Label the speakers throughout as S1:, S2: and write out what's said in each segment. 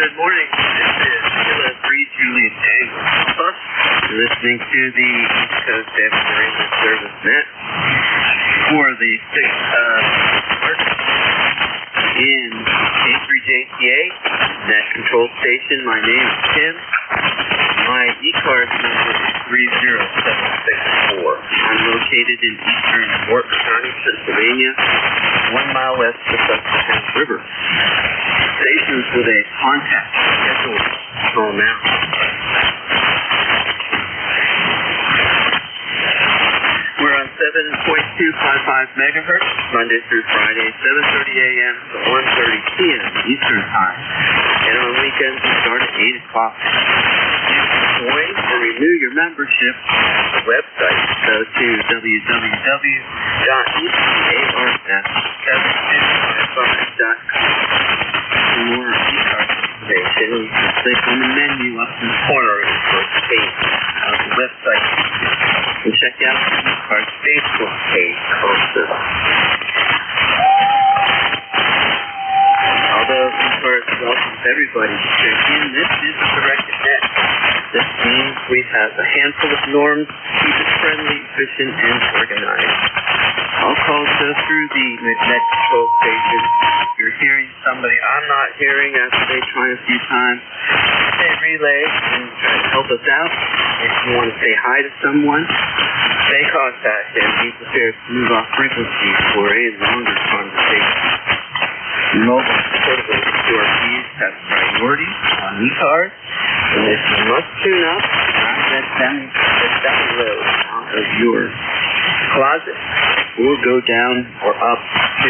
S1: Good morning. This is Kilo 3 Juliet Tango Alpha. You're listening to the East Coast Ambulance Service Net for the 6th of March in K3JTA Net Control Station. My name is Tim. My ECARS number is 30764. I'm located in eastern Morton County, Pennsylvania, 1 mile west of the Susquehanna River. Stations with a contact schedule. Call now. We're on 7.255 megahertz, Monday through Friday, 7:30 a.m. to 1:30 p.m. Eastern Time. And on weekends, we start at 8 o'clock. Join or renew your membership at the website. Go to www.ecarsnet725.com. For more ECARS information, you can click on the menu up in the corner of the first page of the website. And check out the ECARS Facebook page also. Although ECARS welcomes everybody to check in, this is a directed net. This means we have a handful of norms to keep it friendly, efficient, and organized. All calls go through the net control station. If you're hearing somebody I'm not hearing after they try a few times, say relay and try to help us out. If you want to say hi to someone, say contact him. Be prepared to move off frequency for a longer conversation. Mobile portable QRPs have priority on ECARS, and if you must tune up, that download out of your closet will go down or up to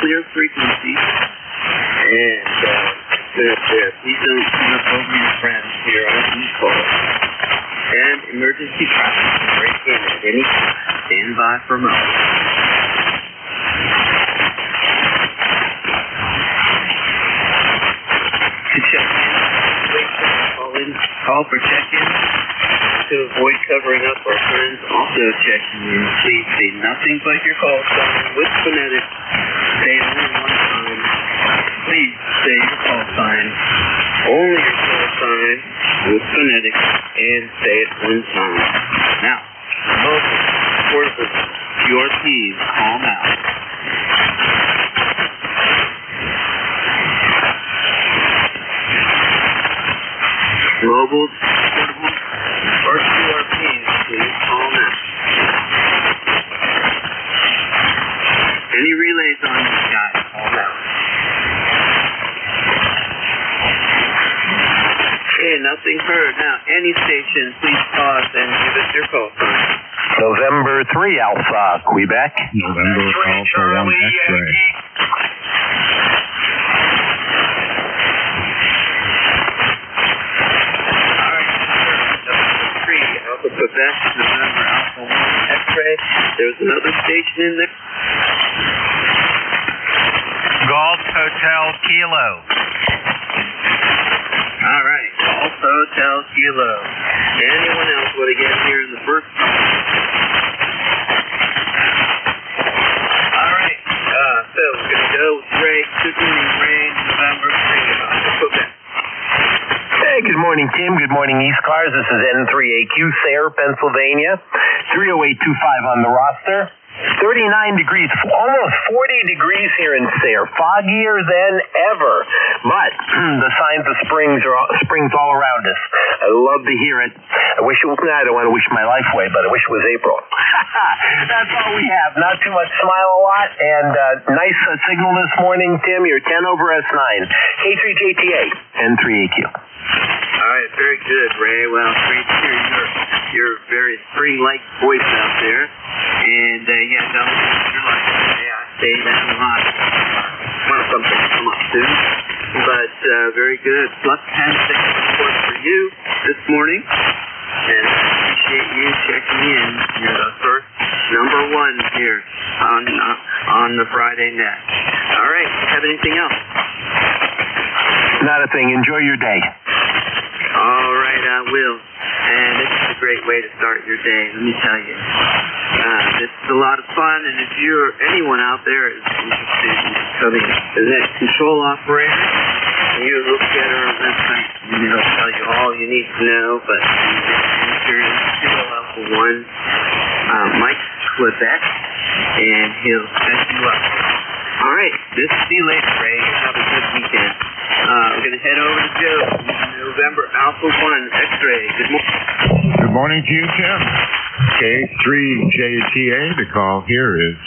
S1: clear frequency, and please don't tune up over your friends here on ECARS. And emergency traffic can break in at any time. Stand by for a moment. To check in, call for check-in. To avoid covering up our friends, also checking in. Please say nothing but your call sign with phonetics. Say only one time. Please say your call sign. Only your call sign with phonetics, and say it one time. Now, mobile portable QRPs, call now. Mobile, portable, or QRPs, please call now. Any relays on these guys, call now. Okay, nothing heard. Now, any station, please pause and give us your call sign.
S2: November 3 Alpha, Quebec.
S3: November Alpha 1 X-ray.
S1: Quebec, November Alpha 1 X-ray. There's another station in there.
S4: Golf Hotel Kilo.
S1: All right, Golf Hotel Kilo. Anyone else want to get here in the first place? All right, so we're going to go with Ray, Sydney, Ray, November 3, Quebec.
S2: Hey, good morning, Tim. Good morning, ECARS. This is N3AQ, Sayre, Pennsylvania. 30825 on the roster. 39 degrees, almost 40 degrees here in Sayre. Foggier than ever. But the signs of spring's all around us. I love to hear it. I don't want to wish my life away, but I wish it was April. That's all we have. Not too much, smile a lot, and nice signal this morning, Tim. You're 10 over S9. K3JTA, N3AQ.
S1: All right, very good, Ray. Well, great to hear your very spring-like voice out there. And, yeah, don't lose your life. I say that a lot. Want something to come up soon. But, very good. Plus 10 seconds support for you this morning. And I appreciate you checking in. You're the first number one here on the Friday net. All right, have anything else?
S2: Not a thing. Enjoy your day.
S1: All right, I will. And this is a great way to start your day, let me tell you. This is a lot of fun, and if anyone out there is interested in becoming a net control operator you look at our website, and it'll tell you all you need to know, but enter Kilo Alpha 1, Mike Quebec, and he'll set you up. All right, this will see you later, Ray. Have a good weekend. We're going to head over to Joe, November Alpha 1 X-ray. Good morning.
S3: Good morning to you, Tim. K3JTA. The call here is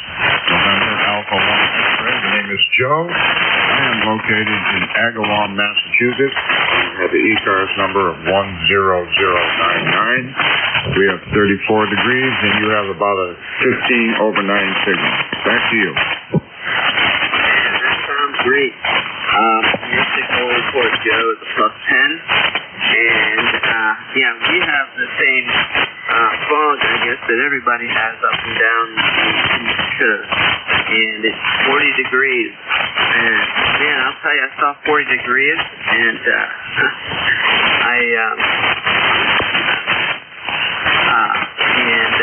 S3: November Alpha 1 X-ray. The name is Joe. I am located in Agawam, Massachusetts. We have the ECARS number of 10099. We have 34 degrees, and you have about a 15/9 signal. Back to you.
S1: Great. Your signal report, Joe, is a +10. And, yeah, we have the same fog, I guess, that everybody has up and down the East Coast. And it's 40 degrees. And, man, I'll tell you, I saw 40 degrees, and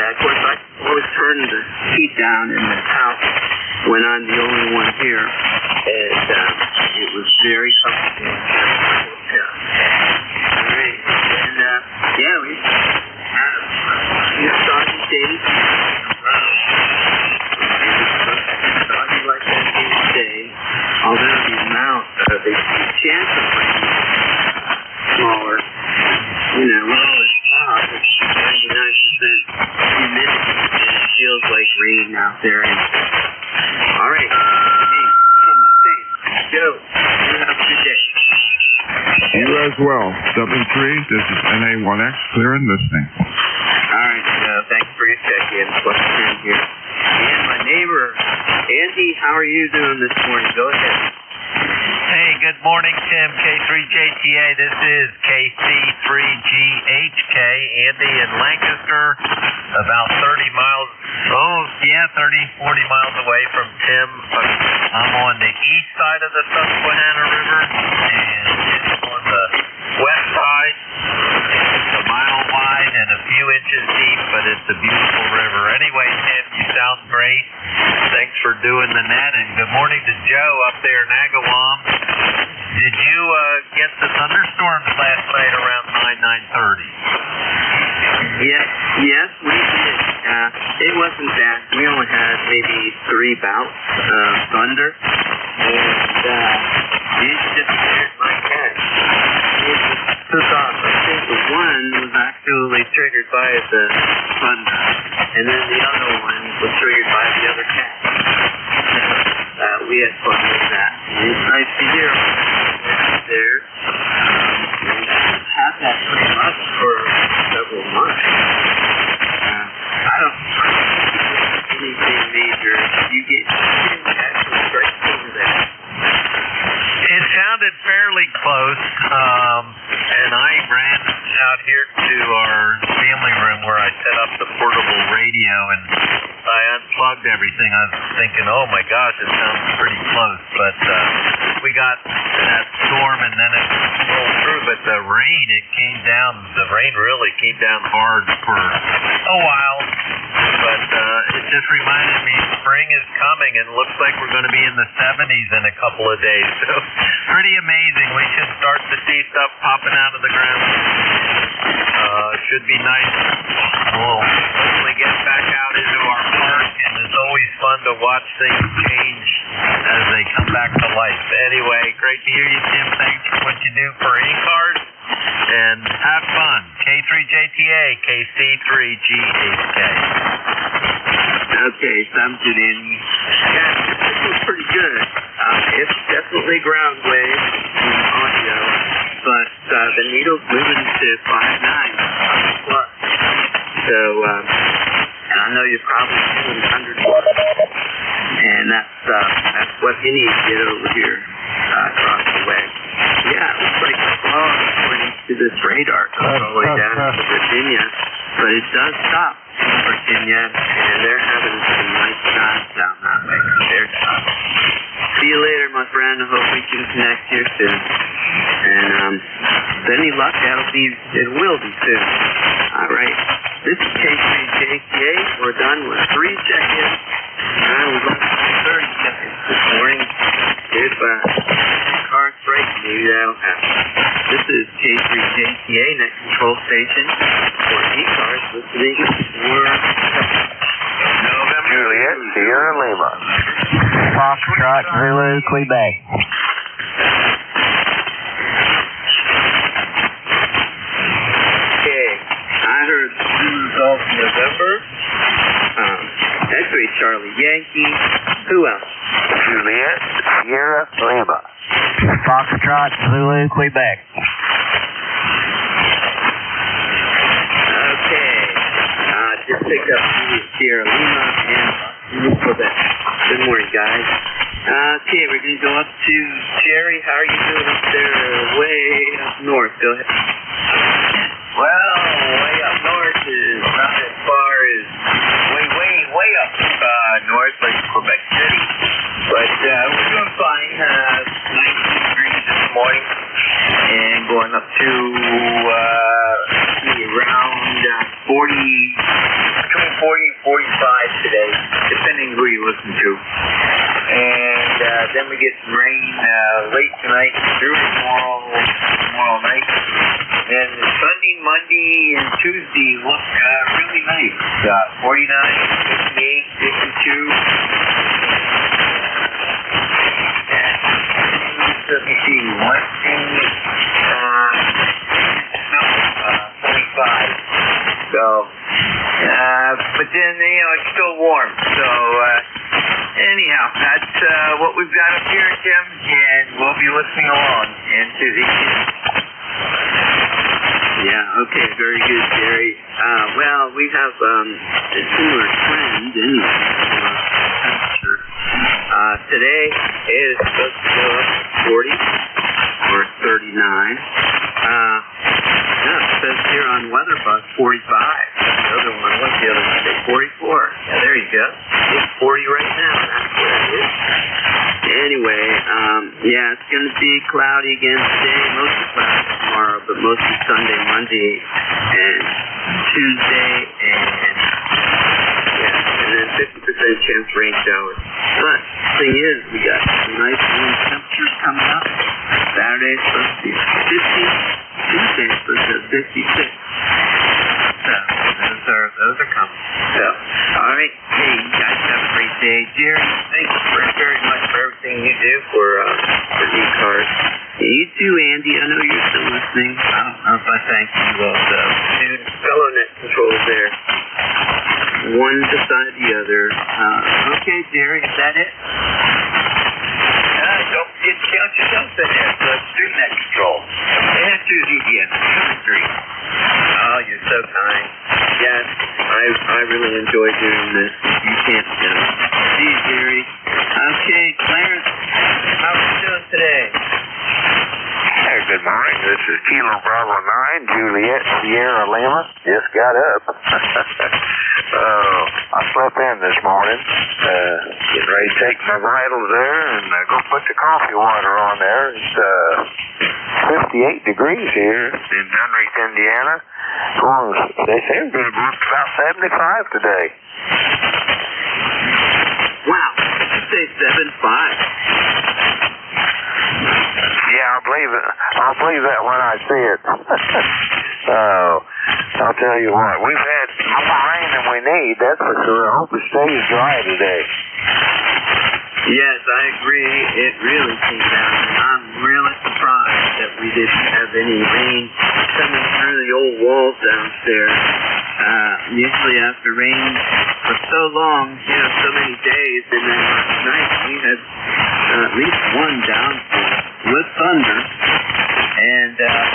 S1: of course, I always turn the heat down in the house when I'm the only one here, and it was very comfortable. Yeah. All right, and yeah, we have soggy days. Soggy like that day today, although the amount of the chance of rain smaller. You know, with all this fog, it's 99% humidity, and it feels like rain out there. And all right. Hey, what am I saying? Joe, you have a good day.
S3: You as well. 73, this is NA1X, clear and listening.
S1: All right, Joe, thanks for your check-in. +10 here. And my neighbor, Andy, how are you doing this morning? Go ahead.
S4: Hey, good morning, Tim. K3JTA. This is KC3GHK. Andy in Lancaster, about 30 miles, 40 miles away from Tim. I'm on the east side of the Susquehanna River, and Tim's on the west side. It's a mile wide and a few inches deep, but it's a beautiful river. Anyway, Tim, you sound great. Thanks for doing the net, and good morning to Joe up there in Agawam. Did you get the thunderstorms last night around 9:30?
S1: Yes, we did. It wasn't bad. We only had maybe 3 bouts of thunder, and it just scared my cat. It just took off. I think the one was actually triggered by the thunder, and then the other one was triggered by the other cat. We had fun with that. It's nice to hear out there. We've had that pretty much for several months. I don't think anything major. You get actually straight over that.
S4: It sounded fairly close, and I ran out here to our family room where I set up the portable radio, and I unplugged everything. I was thinking, oh my gosh, it sounds pretty close, but we got that storm, and then it rolled through, but the rain really came down hard for a while, but it just reminded me spring is coming, and it looks like we're going to be in the 70s in a couple of days, so pretty amazing. We should start to see stuff popping out of the ground. Should be nice. We'll hopefully get back out into our park, and it's always fun to watch things change as they come back to life. Anyway, great to hear you, Tim. Thanks for what you do for ECARS, and have fun. K3JTA, KC3GHK.
S1: Okay, sounds good, Andy. Yeah, this was pretty good. It's definitely ground wave in audio, but the needle's moving to 5.9 plus. So, and I know you're probably doing 100 watts, and that's what you need to get over here across the way. Yeah, it looks like the fog, according to this radar, goes all the way down to Virginia, but it does stop in Virginia, and they're having some nice times down that way compared to us. See you later, my friend. I hope we can connect here soon. And with any luck, it will be soon. All right. This is K3JTA. We're done with 3 check-ins. And we've got 30 seconds this morning. Goodbye. Cars break. maybe that'll happen. This is K3JTA Net Control Station for ECARS listening for
S2: November Juliet, Sierra Lima. Foxtrot, Zulu, Quebec.
S1: Okay, I heard Zulu Golf November. X-Ray Charlie Yankee. Who else?
S2: Juliet, Sierra Lima. Foxtrot, Zulu, Quebec.
S1: Okay. Just picked up Sierra Lima and Zulu, Quebec. Good morning, guys. Okay, we're going to go up to Jerry. How are you doing up there? Way up north. Go ahead.
S4: Well, way up north is not as far as way up north like Quebec City. But we're doing fine. 19 degrees this morning and going up to around 40, between 40 and 45 today, depending who you listen to. And then we get some rain late tonight through tomorrow night. And Sunday, Monday, and Tuesday look really nice. 49, 58, 52. Let me see, Wednesday, 25. So, but then, it's still warm. So, anyhow, that's what we've got up here, Tim, and we'll be listening along. And to the
S1: Yeah, okay, very good, Jerry. Well, we have a similar trend anyway for temperature. Today is supposed to go up to 40 or 39. No, it says here on Weather Bus 45. The other one, what's the other one say? 44. Yeah, there you go. It's 40 right now. That's what it is. Anyway, yeah, it's going to be cloudy again today. Mostly cloudy tomorrow, but mostly Sunday, Monday, and Tuesday, and then 50% chance rain showers. But the thing is, we got some nice warm temperatures coming up. Saturday's supposed to be 50. Tuesday's supposed to be 56. So, those are coming. So, all right. Hey, you guys have a great day. Jerry, thank you very much for everything you do for ECARS. You too, Andy. I know you're still listening. I don't know if I thank you also. Dude, fellow net controls there. One beside the other. Okay, Jerry, is that it?
S4: Don't forget to count yourself in there. So it's 3 net control. And 2 ZDN. 3.
S1: Oh, you're so kind. Yes, I really enjoy doing this. You can't tell. See you, Jerry. Okay, Clarence, how are you doing today?
S2: Hey, good morning. This is Kilo Bravo 9, Juliet, Sierra Lima. Just got up. I slept in this morning. Getting ready to take my vitals there and go put the coffee water on there. It's 58 degrees here in Dunreath, Indiana. They say it's going to be about 75 today.
S1: Wow, you say 75?
S2: Yeah, I'll believe that when I see it. I'll tell you what, we've had more rain than we need, that's for sure. I hope it stays dry today.
S1: Yes, I agree. It really came down, and I'm really surprised that we didn't have any rain coming through the old walls downstairs. Usually after rain for so long, so many days, and then last night we had at least one downpour with thunder, and that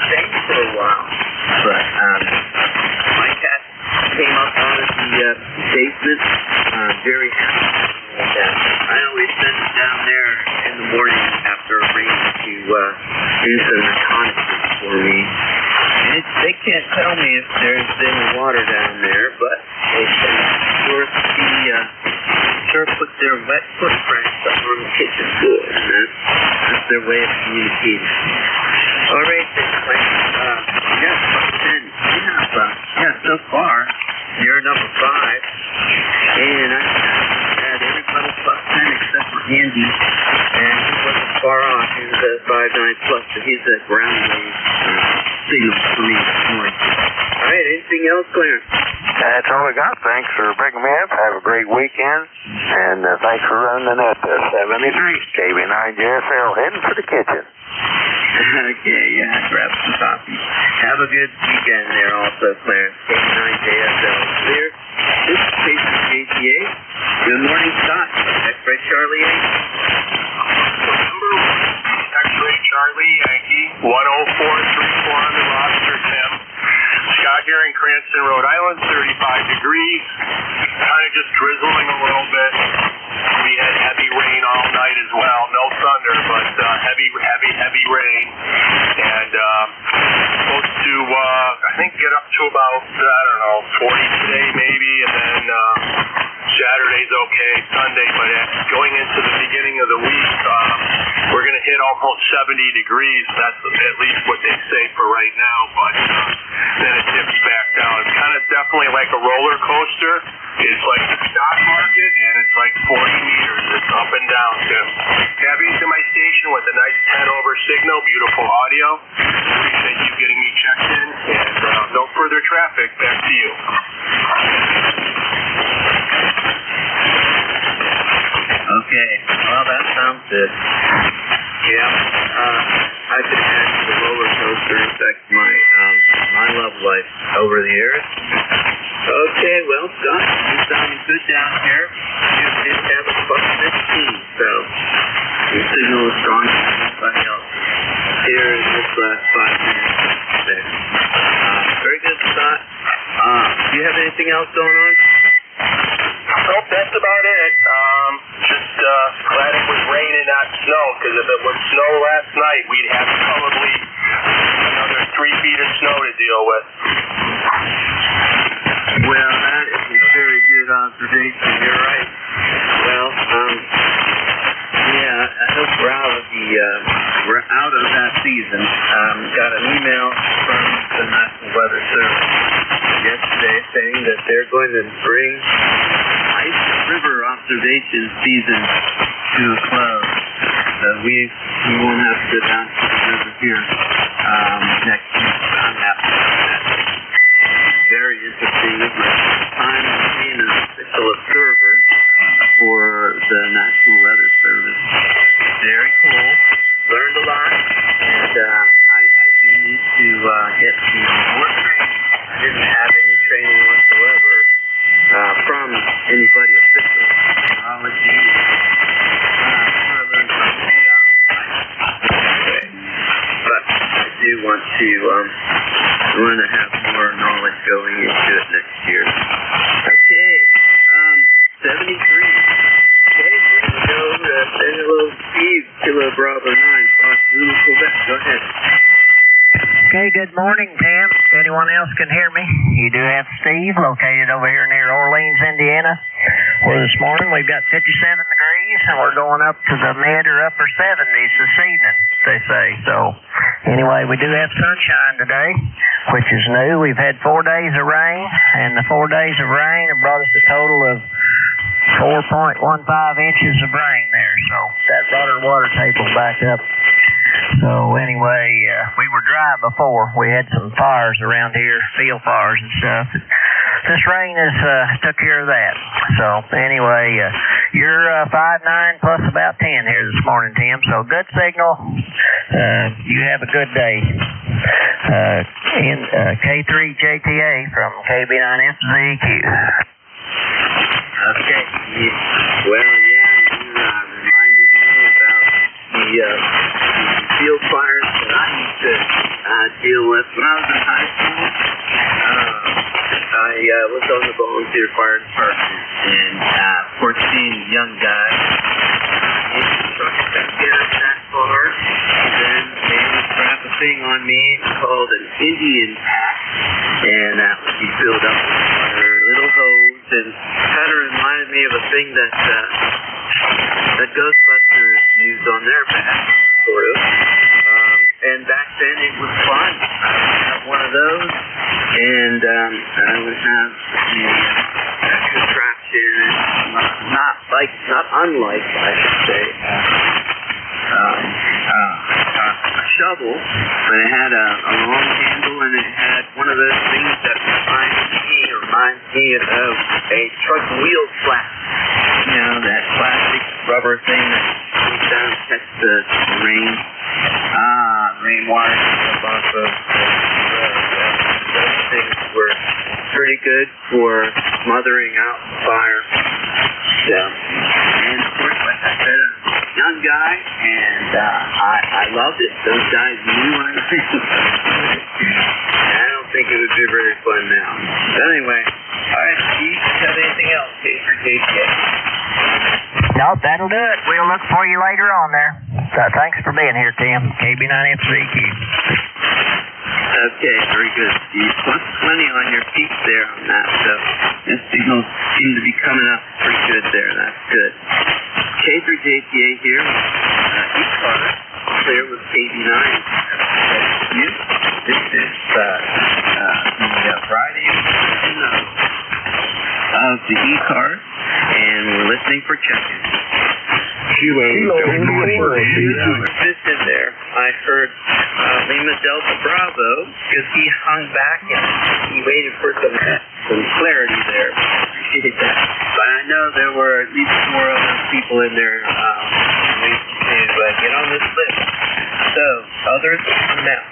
S1: stayed for a while. But my cat came up out of the basement, very happy. And I always send it down there in the morning after rain to do some reconnaissance for me. And they can't tell me if there's any water down there, but they can sure put their wet footprints up on the kitchen floor, and that's their way of communicating. All right, yes, so far, you're number 5, and I had everybody plus 10 except for Andy, and he wasn't far off. He's a 5.9 plus, but he's a ground wave signal for me this morning. All right, anything else, Clarence?
S2: That's all we got. Thanks for picking me up. Have a great weekend. And thanks for running the net there. 73, KB9JSL, heading for the kitchen.
S1: Okay, yeah, grab some coffee. Have a good weekend there also, Clarence. KB9JSL clear. This is Jason JTA. Good morning, Scott. X-Ray Charlie 8.
S5: X-Ray Charlie, Yankee, 10434 on the roster, Tim. Scott here in Cranston, Rhode Island, 35 degrees. Kind of just drizzling a little bit. We had heavy rain all night as well. No thunder, but heavy rain. And supposed to, I think, get up to about, 40 today maybe, and then Saturday's okay, Sunday, but going into the beginning of the week, we're going to hit almost 70 degrees. That's at least what they say for right now, but then it dips back down. It's kind of definitely like a roller coaster. It's like the stock market, and it's like 40 meters. It's up and down, Tim. Cabbying to my station with a nice 10-over signal, beautiful audio. Appreciate you getting me checked in, and no further traffic. Back to you.
S1: Okay, well, that sounds good. Yeah, I can imagine the roller coaster affects my love life over the years. Okay, well, Scott, you're sounding good down here. You did have a buck 15, so your signal is strong as anybody else here in this last 5 minutes. There. Very good, Scott. Do you have anything else going on?
S5: Nope, that's about it. Just glad it was raining, not snow, because if it was snow last night, we'd have probably another 3 feet of snow to deal with.
S1: Well, that is a very good observation. You're right. Well, yeah, I hope we're out of that season. Got an email from the National Weather Service yesterday saying that they're going to bring ice river observation season to a close. So we won't have to go down to the river here next week. I'm happy about that. Very interesting. This is my first time being an official observer for the National Weather Service. Very cool. Learned a lot, and I do need to get some more training. I didn't have any training whatsoever from anybody official. Technology. I learned something about ice. But I do want to have more knowledge going into it next year. Okay, 73. Okay, we're going to go to say hello to Steve, Kilo Bravo 9, Fox Zulu, Quebec. Go ahead.
S6: Okay, good morning, Tim. Anyone else can hear me? You do have Steve, located over here near Orleans, Indiana, where this morning we've got 57 degrees, and we're going up to the mid or upper 70s this evening, they say. So, anyway, we do have sunshine today, which is new. We've had 4 days of rain, and the 4 days of rain have brought us a total of 4.15 inches of rain there. So, that brought our water table back up. So anyway, we were dry before. We had some fires around here, field fires and stuff. This rain has took care of that. So anyway, you're 5.9 plus about 10 here this morning, Tim. So good signal. You have a good day. In K3JTA from KB9FZQ.
S1: Okay. Well, yeah, you reminded me about the field fires that I used to deal with when I was in high school. I was on the volunteer fire department, and of course, being a young guy, trucks that get up that far, and then they would strap a thing on me called an Indian pack, and that would be filled up with water, little hose, and kind of reminded me of a thing that Ghostbusters used on their back, sort of. And back then it was fun. I would have one of those, and I would have the contraption, not unlike, I should say, shovel, but it had a long handle, and it had one of those things that reminds me of a truck wheel flap. You know, that plastic rubber thing that goes down and catch the rain. Rainwater up off of the road. Those things were pretty good for smothering out the fire. So, and of course, like I said, I'm a young guy, and I loved it. Those guys knew I was I don't think it would be very fun now. But anyway, all right, Steve, have anything else? K for JTA.
S6: Nope, that'll do it. We'll look for you later on there. So thanks for being here, Tim. KB9F3Q.
S1: Okay, very good, Steve. Plus plenty on your peak there on that, so the signals seem to be coming up pretty good there. That's good. K through JTA here. ECARS clear with KB9. This is the Friday edition of the ECARS, and we're listening for check-in.
S3: Kilo
S1: Just in there, I heard Lima Delta Bravo, because he hung back and he waited for some clarity there. Appreciate that. But I know there were at least 4 other people in there waiting to get on this list. So, others come now.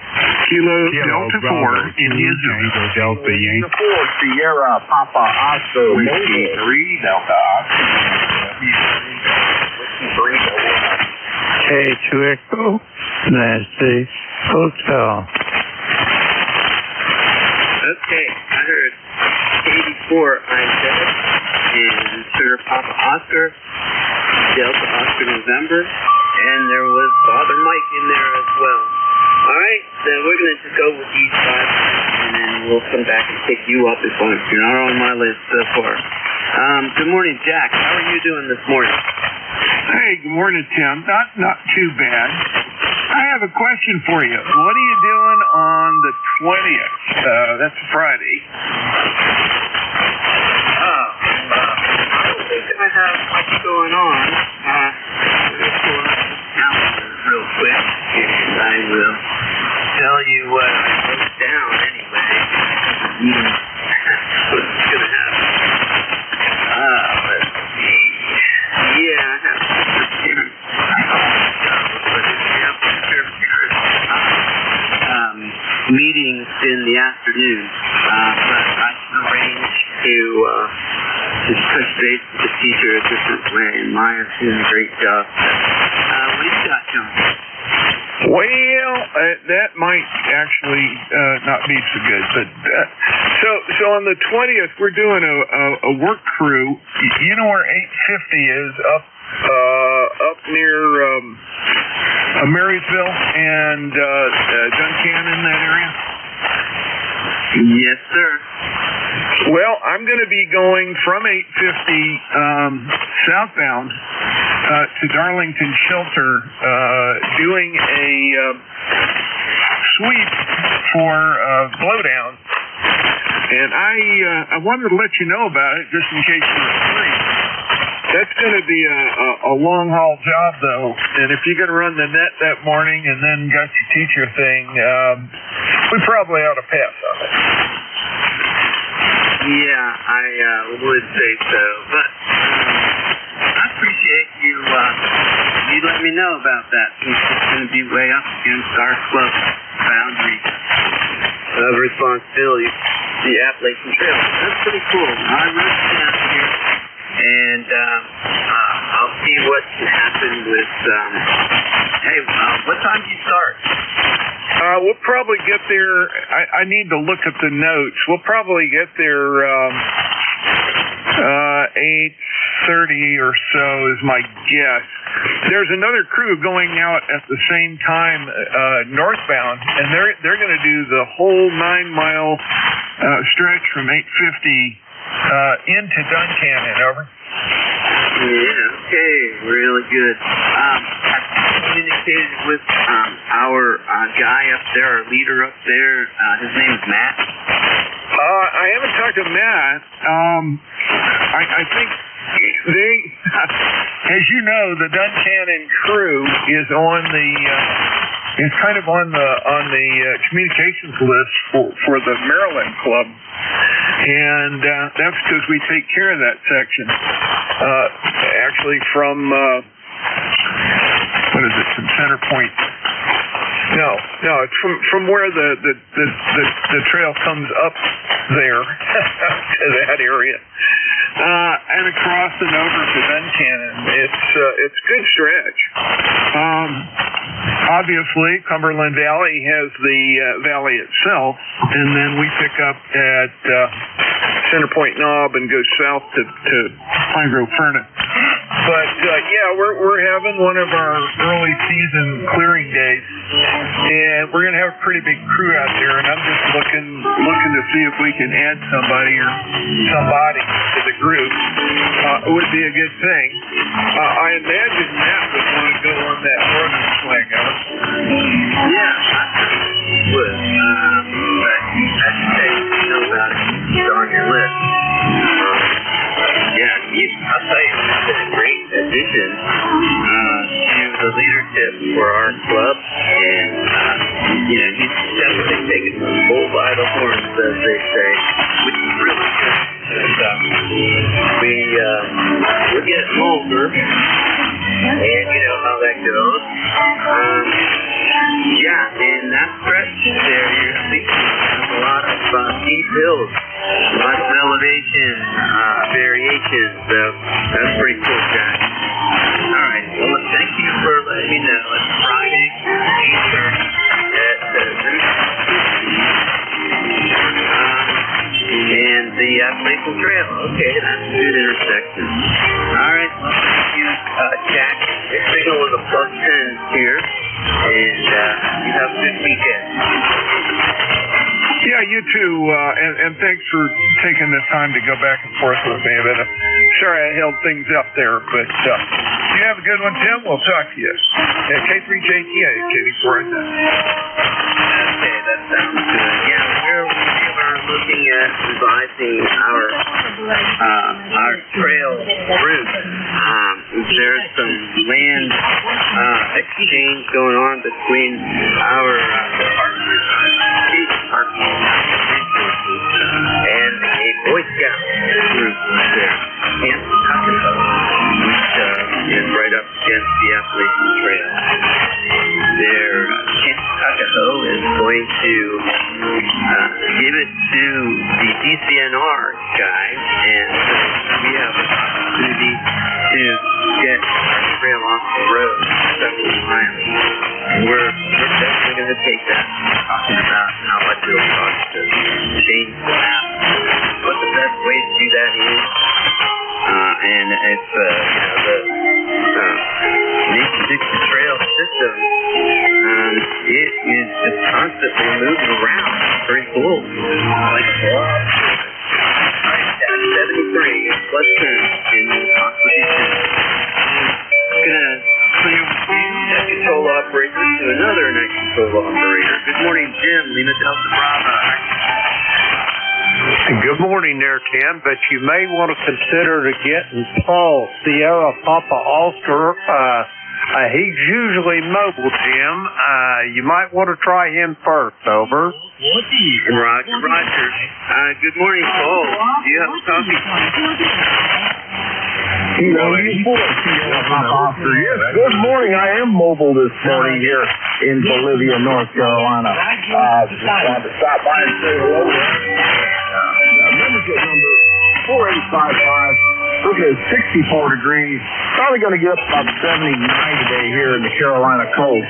S3: Kilo Delta 4, India Zulu. Delta Yankee 4, Sierra Papa Oscar Whiskey 3, Delta Oscar.
S7: K2 Echo, Nancy Hotel.
S1: Okay, I heard 84 Isaiah and Sugar Papa Oscar, Delta Oscar November, and there was Father Mike in there as well. Alright, then we're going to just go with these 5, and then we'll come back and pick you up if you're not on my list so far. Good morning, Jack. How are you doing this morning?
S8: Hey, good morning, Tim. Not too bad. I have a question for you. What are you doing on the 20th? That's Friday.
S1: I don't think I have much going on. I'm going to pull up the calendar real quick, and I will tell you what I wrote down anyway. What's going to happen? Let's see. Yeah, I have prepared. Meetings in the afternoon, but I can arrange to touch base with the teacher a different way, and Maya's doing a great job. What do you got, John?
S8: Well, that might actually not be so good, but so on the 20th we're doing a work crew. You know where 850 is up near Marysville and Duncannon, that area?
S1: Yes, sir.
S8: Well, I'm going to be going from 850 southbound to Darlington Shelter, doing a sweep for blowdown. And I wanted to let you know about it just in case you were free. That's going to be a long haul job, though. And if you're going to run the net that morning and then got your teacher thing, we probably ought to pass on it.
S1: Yeah, I would say so. But I appreciate you let me know about that. It's going to be way up against our club boundaries of responsibility, the Appalachian Trail. That's pretty cool. I wrote it down here. And I'll see what can happen with, what time do you start?
S8: We'll probably get there, I need to look at the notes. We'll probably get there 8:30 or so is my guess. There's another crew going out at the same time northbound, and they're going to do the whole 9-mile stretch from 850 into Duncannon, over.
S1: Yeah, okay, really good. I've communicated with our guy up there, our leader up there. His name is Matt.
S8: I haven't talked to Matt. I think they, as you know, the Duncannon crew is on the is kind of on the communications list for the Maryland Club, and that's because we take care of that section. Actually, from what is it? From Center Point. No, it's from where the trail comes up there to that area, and across and over to Duncannon. It's a good stretch. Obviously, Cumberland Valley has the valley itself, and then we pick up at Center Point Knob and go south to Pine Grove Furnace. But yeah, we're having one of our early season clearing days, and we're going to have a pretty big crew out there. And I'm just looking to see if we can add somebody to the group. It would be a good thing. I imagine Matt would want to go on that northern swing.
S1: Yeah, I would. But as you say, you know about it. It's on your list. Yeah, I'll tell you, it's been a great addition to the leadership for our club, and he's definitely taken the bull by the horns, as they say, which is really good. We're getting older, and you know how that goes. Yeah, in that stretch there, you're speaking of a lot of steep hills, lots of elevation variations, so that's pretty cool, Jack. All right, well, thank you for letting me know. It's Friday, Eastern, at Route 50, and the Appalachian Trail. Okay, that's a good intersection. All right, well, thank you, Jack. The signal was a +10 here, and you have a good weekend.
S8: Yeah, you too, and thanks for taking the time to go back and forth with me. But sorry I held things up there, but you have a good one, Tim. We'll talk to you. K3JTA, 84.
S1: Okay, that sounds good. Yeah, we are looking at revising our trail route. There's some land exchange going on between our and a Boy Scout group there, Camp Tuckahoe, which is right up against the Appalachian Trail. Their Camp Tuckahoe is going to give it to the DCNR guy, and we have an opportunity to get our trail off the road, several miles. We're definitely going to take that, talking about how much it'll cost to change the map, what the best way to do that is, and if the Nation Trail system, it is just constantly moving around. It's pretty cool. Like a blob. Alright, Jack, 73 +10 in constitution. I'm gonna clear net control operator to another net control operator. Good morning, Jim, Lima Delta Bravo.
S7: Good morning there, Tim, but you may want to consider getting Paul Sierra Papa Ulster. He's usually mobile, Jim. You might want to try him first, over.
S1: Roger. Good morning, Paul. Do you have a copy?
S9: Good morning. I am mobile this morning here in Bolivia, North Carolina. Just wanted to stop by and say hello. Membership number 4855. Looking at 64 degrees. Probably going to get up about 79 today here in the Carolina coast.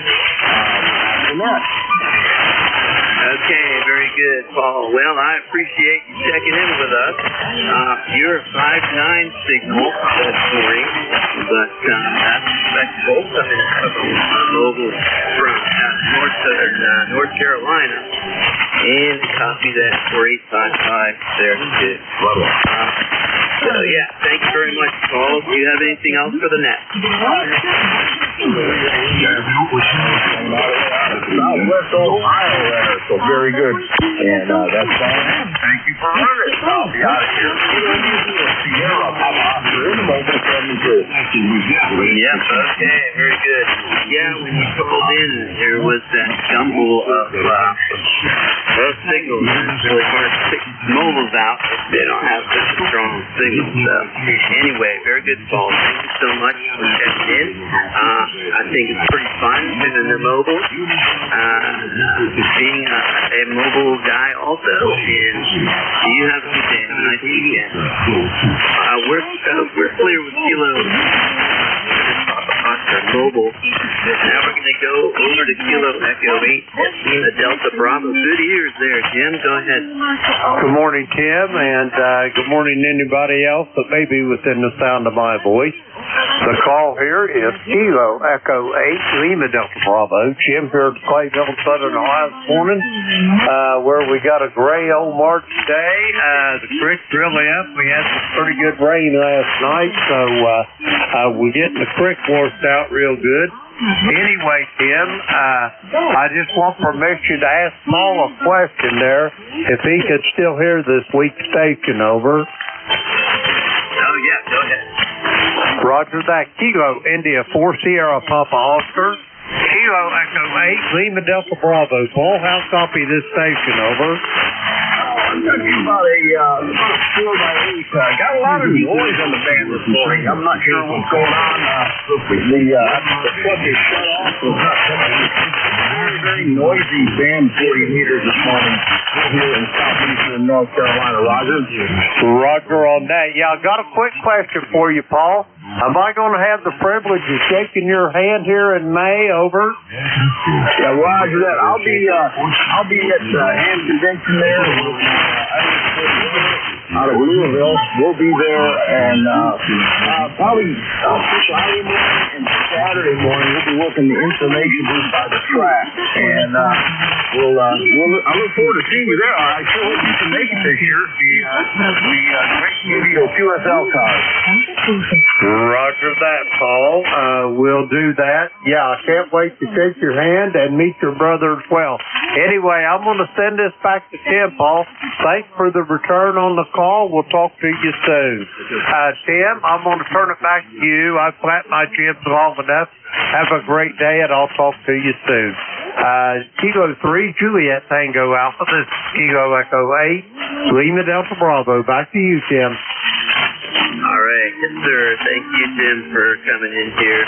S9: And that.
S1: Okay, very good, Paul. Well, I appreciate you checking in with us. You're a 5-9 signal this morning, but that's respectable coming from mobile from North Carolina. And copy that 4855 there too. So yeah, thank you very much, Paul. Do you have anything else for the net?
S9: Southwest Ohio there, so very good. And that's fine. Thank you for running. I'll be out of here. roster in the mobile 72.
S1: Yep, okay, very good. Yeah, when you called in, there was that jumble of both signals. It's really hard to pick mobiles out if they don't have such a strong signal. So, anyway, very good call. Thank you so much for checking in. I think it's pretty fun using the mobile. Being a mobile guy also. And you have a good day. Have a nice weekend. We're clear with Kilo Oscar Mobile. Now we're going to go over to Kilo Echo 8 Lima Delta Bravo. Good ears there, Jim. Go ahead.
S7: Good morning, Tim, and good morning anybody else that may be within the sound of my voice. The call here is Kilo Echo 8 Lima Delta Bravo. Jim here at Clayville, Southern Ohio this morning, where we got a gray old March day. The creek's really up. We had some pretty good rain last night, so we're getting the creek washed out real good. Anyway, Tim, I just want permission to ask Paul a question there, if he could still hear this week's station, over.
S1: Oh, yeah, go ahead.
S7: Roger that. Kilo India 4 Sierra Papa Oscar. Kilo Echo 8 Lima Delta Bravo. Paul, how copy this station, over?
S9: I'm talking about a 4x8. Got a lot of noise on the band this morning. I'm not sure what's going on. The plug is shut off. So it's not coming. Very, very noisy band 40 meters this morning here in southeastern North Carolina. Roger?
S7: Roger on that. Yeah, I got a quick question for you, Paul. Am I going to have the privilege of shaking your hand here in May, over?
S9: Yeah, Roger that. I'll be at the hand convention there. Out of Louisville. We'll be there, and probably Friday morning and Saturday morning we'll be working the information booth by the track, and I look forward to seeing you there. I sure hope you can make it this year. The great NJ2US ECARS.
S7: Roger that, Paul. We'll do that. Yeah, I can't wait to shake your hand and meet your brother as well. Anyway, I'm going to send this back to Tim, Paul. Thanks for the return on the call. We'll talk to you soon. Tim, I'm going to turn it back to you. I've flattened my jibs long enough. Have a great day, and I'll talk to you soon. Kilo 3, Juliet Tango Alpha. This is Kilo Echo 8, Lima Delta Bravo. Back to you, Tim.
S1: All right. Yes, sir. Thank you, Jim, for coming in here.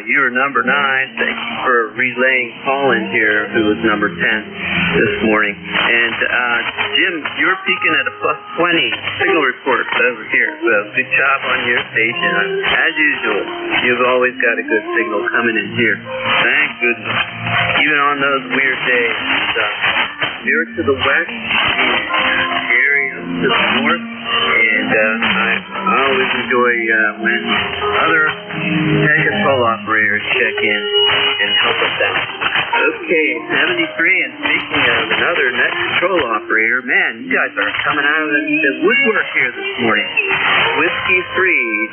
S1: You were number 9. Thank you for relaying Paul in here, who was number 10 this morning. And, Jim, you're peaking at a +20 signal report over here. So good job on your station. As usual, you've always got a good signal coming in here. Thank goodness. Even on those weird days. You're to the west, and Gary to the north. And I always enjoy when other tech control operators check in and help us out. Okay, 73, and speaking of another net control operator, man, you guys are coming out of the woodwork here this morning. Whiskey 3,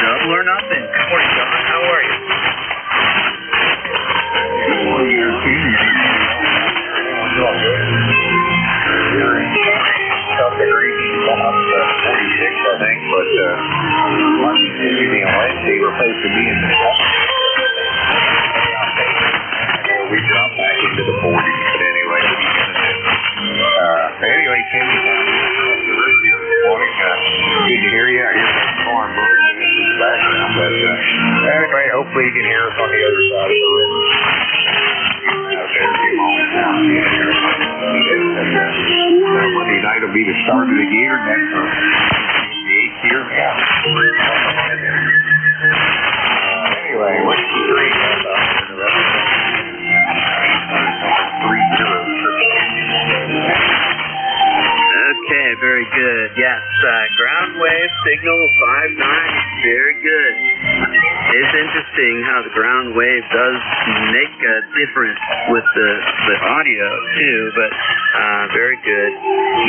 S1: double or nothing. Good morning, John. How are you?
S9: Good morning, I think, but using a lightsaber supposed to be in the we dropped back into the 40s, but anyway, what are you going to do? Anyway, Tim, this morning, good to hear you. I hear some farm birds in the background, but anyway, hopefully you can hear us on the other side of the river. Out there a few moments now. Monday night will be the start of the year, next the 8th year. Yeah. Anyway, what's the grade about?
S1: Okay, very good. Yes, ground wave signal 5.9, very good. It's interesting how the ground wave does make a difference with the audio too, but very good.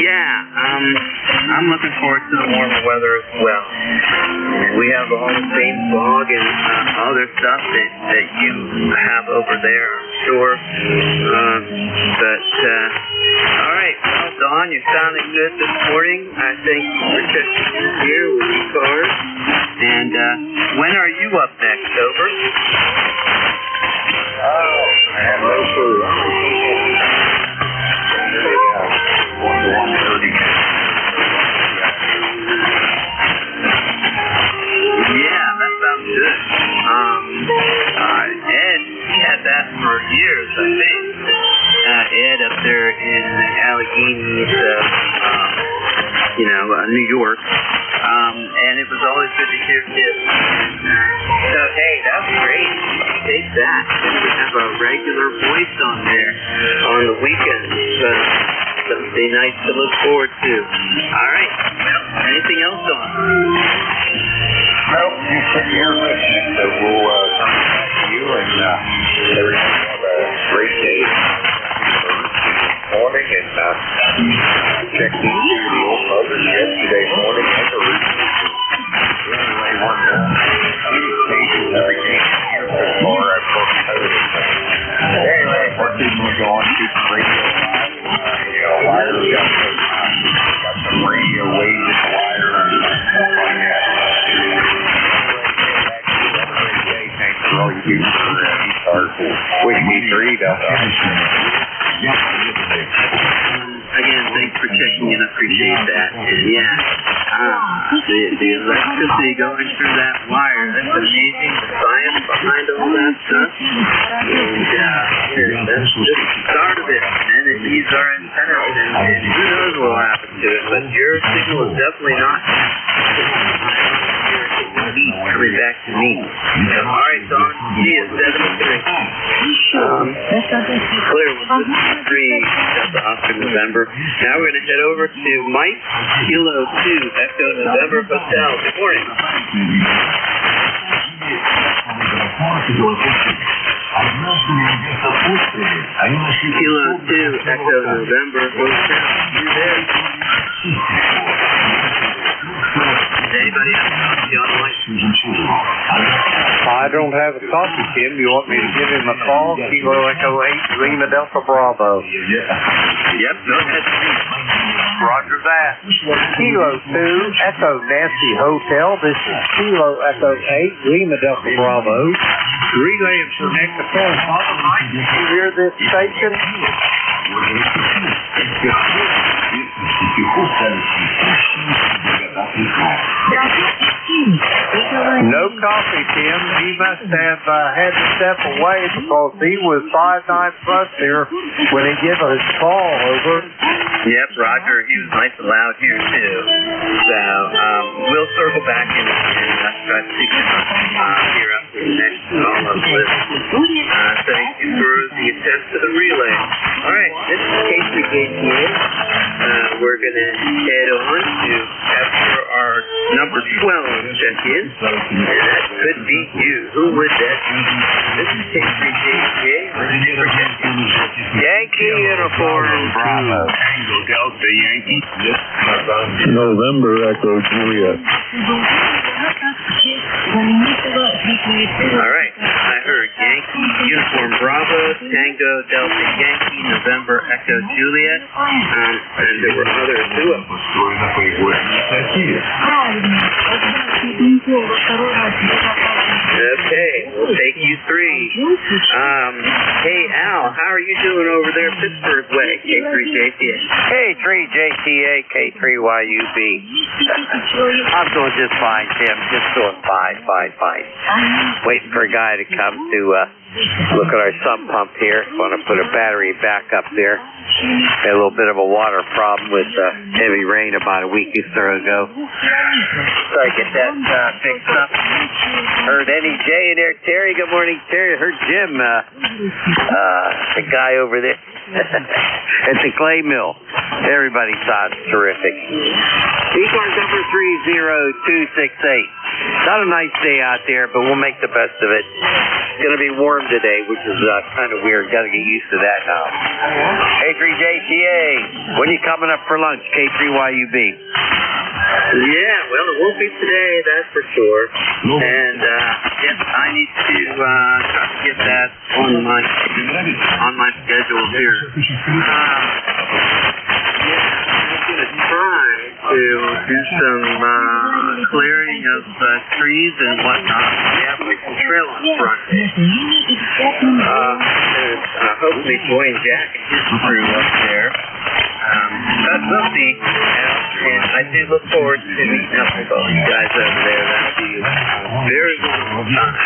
S1: Yeah, I'm looking forward to the warmer weather as well. We have all the same fog and other stuff that you have over there, I'm sure. All right, well, Dawn, you're sounding good this morning. I thank you for checking in here with ECARS. And when are you up next? Over.
S9: I have no clue. One to 1:30.
S1: Yeah, that sounds good. Ed, he had that for years, I think. Ed up there in Alleghenies, New York. And it was always good to hear him. So, hey, that's great. Take that. We have a regular voice on there on the weekends. So, something nice to look forward to. All right. Well, anything else on?
S9: Nope, you sit here listening, so we'll turn it back to you, and everyone have a great day. Morning, and checked into the old mothers yesterday morning and the route. Anyway, we're communications, everything here so far. I've proposed. Anyway, we're keeping it going, keep the radio alive. Wires got some radio waves in the wire and stuff like that. Thanks for all you do for ECARS. Wish me 3,
S1: Again, thanks for checking in. Appreciate that. And yeah, the electricity going through that wire, that's amazing. The science behind all that stuff. And that's just the start of it. And it needs our antennas, and who knows what will happen to it. But your signal is definitely not coming back to me. All right, Don, see you, 7-3. Clear with 3 Delta Oscar November. Now we're going to head over to Mike, Kilo 2, Echo November Hotel. Good morning. Kilo 2, Echo November Hotel. You there? Anybody have a copy on the line?
S7: I don't have a copy, Tim. You want me to give him a call? Kilo Echo 8, Lima Delta Bravo.
S1: Yep, go ahead.
S7: Roger that. Kilo 2, Echo Nancy Hotel. This is Kilo Echo 8, Lima Delta Bravo. Relaying for Nectar. You hear this station? No coffee, Tim. He must have had to step away because he was 5'9" plus here when he gave us his call over.
S1: Yep, Roger. He was nice and loud here, too. So, we'll circle back and try to pick him up here after the next call of this. Thank you for the attempt to the relay. All right, this is K3KTA. We're going to head on to capture our number 12 check-in, and that could be you. Who would that be? This is K3KTA.
S7: Yankee uniform Bravo.
S8: Tango Delta Yankee.
S3: November Echo Juliet.
S1: All right, I heard Yankee uniform Bravo, Tango Delta Yankee, November Echo Juliet, and there were others too. Okay, we'll take you 3. Hey Al, how are you doing over there Pittsburgh way, K3JTA?
S6: K3JTA, K3YUB. I'm doing just fine, Tim. Just doing fine. Waiting for a guy to come to look at our sump pump here. Want to put a battery back up there. Had a little bit of a water problem with heavy rain about a week or so ago. So I get that fixed up. Heard NJ in there, Terry. Good morning, Terry. Heard Jim, the guy over there at the clay mill. Everybody sounds terrific. ECARS number 30268. Not a nice day out there, but we'll make the best of it. It's going to be warm today, which is kind of weird. Got to get used to that now. K3JTA, when are you coming up for lunch? K3YUB.
S1: Yeah, well, it won't be today, that's for sure. And yes, I need to try to get that on my schedule here. Yeah, I'm going to try to to do some clearing of trees and whatnot. We have like some trail in front. Hopefully Boy and Jack and his crew up there. That's lovely, and I do look forward to meeting up with all you guys over there. That'll be a very wonderful time.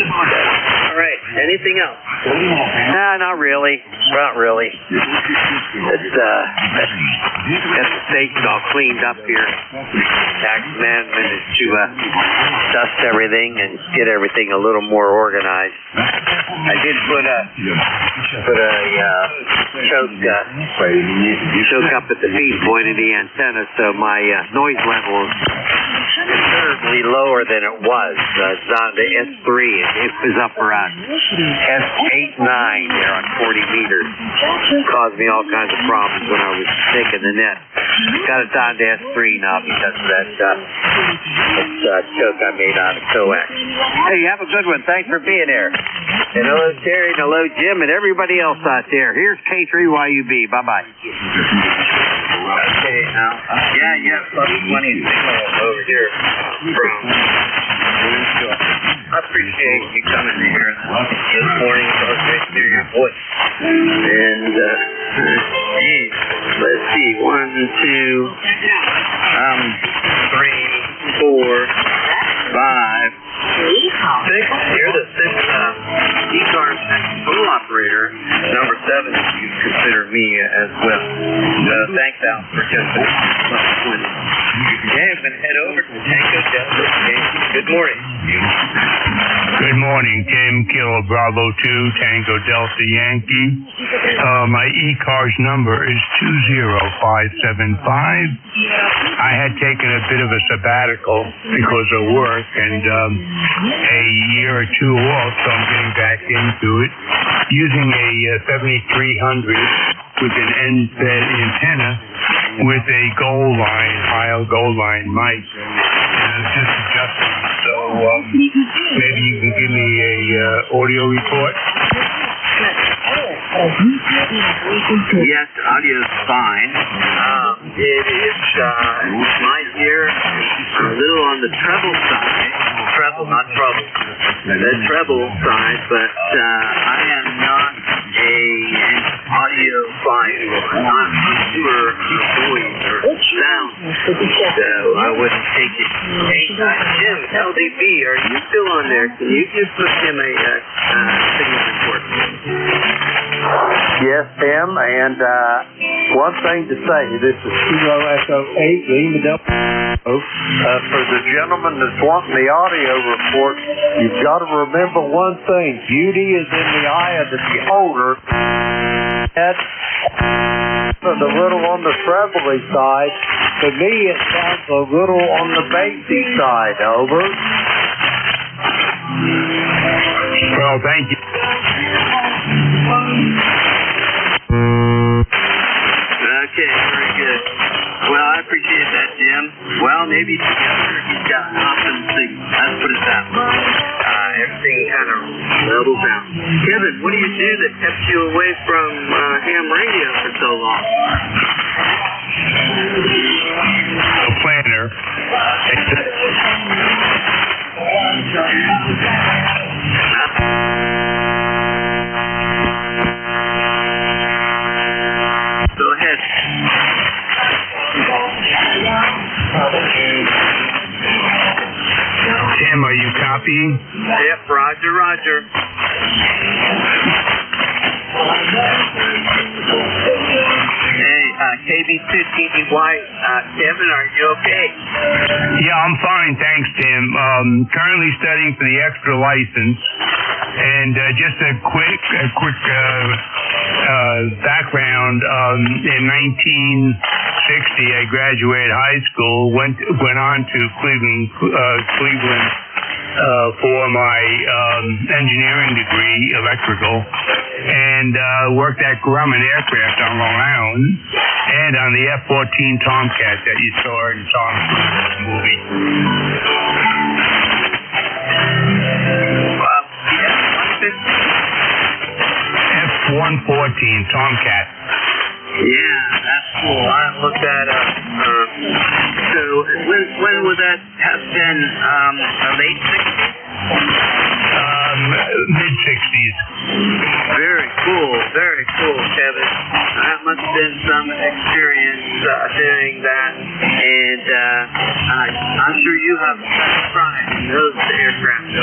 S1: All right, anything else?
S6: No, not really. Not really. It's got the station all cleaned up here. Tax management is to dust everything and get everything a little more organized. I did put a choke up at the feed point of the antenna, so my noise level is considerably lower than it was. It's down to S3. It was up around S8, 9 there on 40 meters. It caused me all kinds of problems when I was taking the net. Got it down to S3 now because of that choke I made out of coax. Hey, have a good one. Thanks for being here. And hello, Terry, and hello, Jim, and everybody else out there. Here's K3YUB. Bye-bye.
S1: Okay, now, plus plenty of signal over here from I appreciate you coming here this morning. It's always great to hear your voice. And, geez, let's see, 1, 2, 3, 4, 5. Six. You're the sixth ECARS full operator. Number 7, you consider me as well. Thanks, Al, for jumping in. Okay, I'm going to head over to Tango Delta. Good morning.
S10: Good morning, Tim. Kilo Bravo 2, Tango Delta Yankee. My ECARS number is 20575. I had taken a bit of a sabbatical because of work and a year or two off, so I'm getting back into it. Using a 7300 with an end-fed antenna with a gold line, Heil gold line mic. And it's just adjusting. So maybe you can give me a audio report.
S1: Yes, audio's fine. It is mine here, a little on the treble side. Treble, not trouble. The treble side, but I am not an audiophile. I'm not sure noise or sound, so I wouldn't take it. Hey, Jim, LDB, are you still on there? Can you just put him a signal report?
S7: Yes, Tim, and one thing to say, this is Kilo Echo 8, Lima Delta. For the gentleman that's wanting the audio report, you've got to remember one thing. Beauty is in the eye of the beholder. That's a little on the trebly side. To me, it sounds a little on the bassy side. Over.
S10: Well, thank you.
S1: Okay, very good. Well, I appreciate that, Jim. Well, maybe together he's got an awesome signal. Let's put it that way. Everything kind of levels out. Kevin, what do you do that kept you away from ham radio for so long?
S10: A planner.
S1: Go ahead.
S10: Tim, are you copying?
S1: Yep, roger, roger. Hey, KB2TDY, Kevin, are you okay?
S10: Yeah, I'm fine, thanks, Tim. Currently studying for the extra license, and just a quick background. In 1960, I graduated high school. Went on to Cleveland for my engineering degree, electrical, and worked at Grumman Aircraft on Long Island, and on the F-14 Tomcat that you saw in Tom Cruise's movie. F-114 Tomcat.
S1: Yeah, that's cool. I looked that up. So when would that have been? Late 60s?
S10: Mid-60s.
S1: Very cool, Kevin. That must have been some experience doing that, and I'm sure you have pride in those aircraft.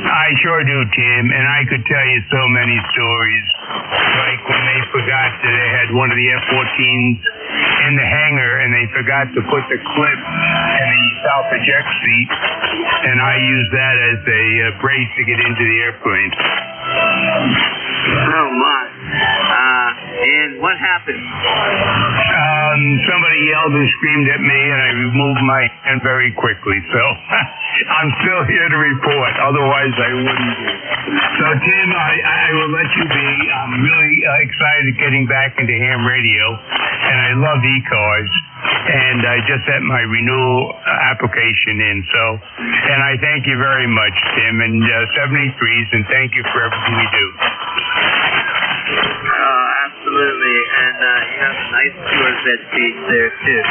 S10: I sure do, Tim, and I could tell you so many stories. Like when they forgot that they had one of the F-14s in the hangar, and they forgot to put the clip in the south eject seat, and I used that as a brace to get into the airplane.
S1: Oh my! And what happened?
S10: Somebody yelled and screamed at me, and I removed my hand very quickly. So I'm still here to report. Otherwise, I wouldn't be. So Tim, I will let you be. I'm really excited getting back into ham radio, and I love ECARS. And I just sent my renewal application in. And I thank you very much, Tim, and 73s, and thank you for everything you do.
S1: Absolutely, and you have a nice Suez piece there too.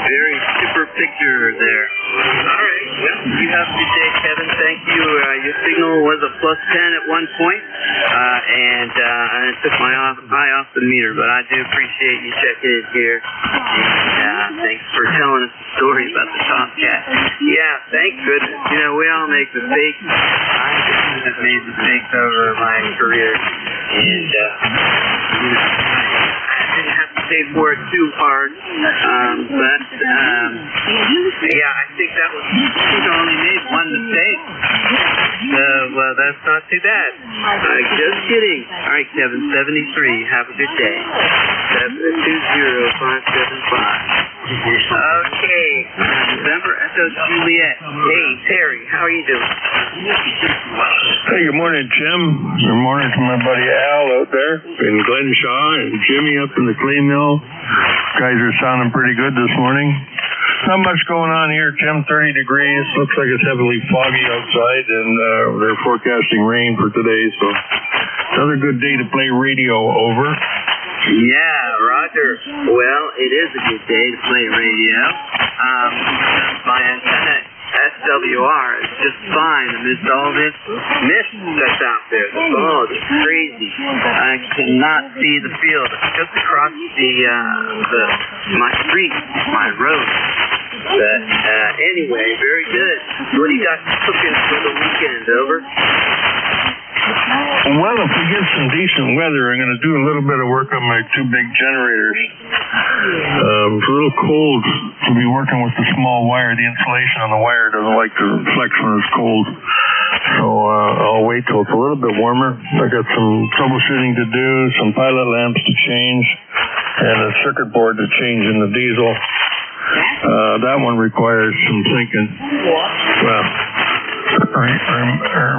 S1: Very super picture there. All right, well, you have a good day, Kevin. Thank you. Your signal was a +10 at one point, and it took my eye off the meter, but I do appreciate you checking in here, and thanks for telling us the story about the Tomcat. Yeah, thank goodness. You know, we all make mistakes. I have made mistakes over my career, and I didn't have to pay for it too hard, but yeah, I think I only made one mistake. Well, that's not too bad. Just kidding. All right, Kevin, 73. Have a good day. 20575. Okay. November Echo Juliet. Hey, Terry, how are you doing?
S11: Hey, good morning, Jim. Good morning to my buddy Al out there, and Glenshaw, and Jimmy up in the clay mill. Guys are sounding pretty good this morning. Not much going on here, Jim. 30 degrees. Looks like it's heavily foggy outside, and they're forecasting rain for today, so another good day to play radio over.
S1: Yeah, Roger. Well, it is a good day to play radio. My antenna SWR is just fine amidst all this mist that's out there. The fog is crazy. I cannot see the field. It's just across my street, my road. But anyway, very good. What do you got cooking for the weekend? Over.
S11: Well, if we get some decent weather, I'm going to do a little bit of work on my two big generators. It's a little cold to be working with the small wire. The insulation on the wire doesn't like to flex when it's cold. So I'll wait till it's a little bit warmer. I got some troubleshooting to do, some pilot lamps to change, and a circuit board to change in the diesel. That one requires some thinking. Well,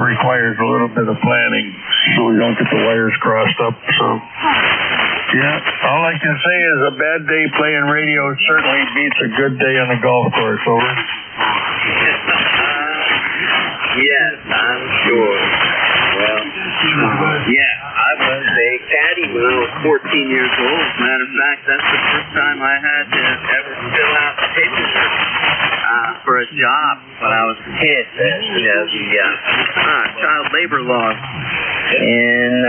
S11: requires a little bit of planning so we don't get the wires crossed up. So, yeah, all I can say is a bad day playing radio certainly beats a good day on the golf course. Over.
S1: Yes, I'm sure. Well, yeah, I was a caddy when I was 14 years old. As a matter of fact, that's the first time I had to ever fill out the paperwork for a job when I was a kid. The child labor laws. And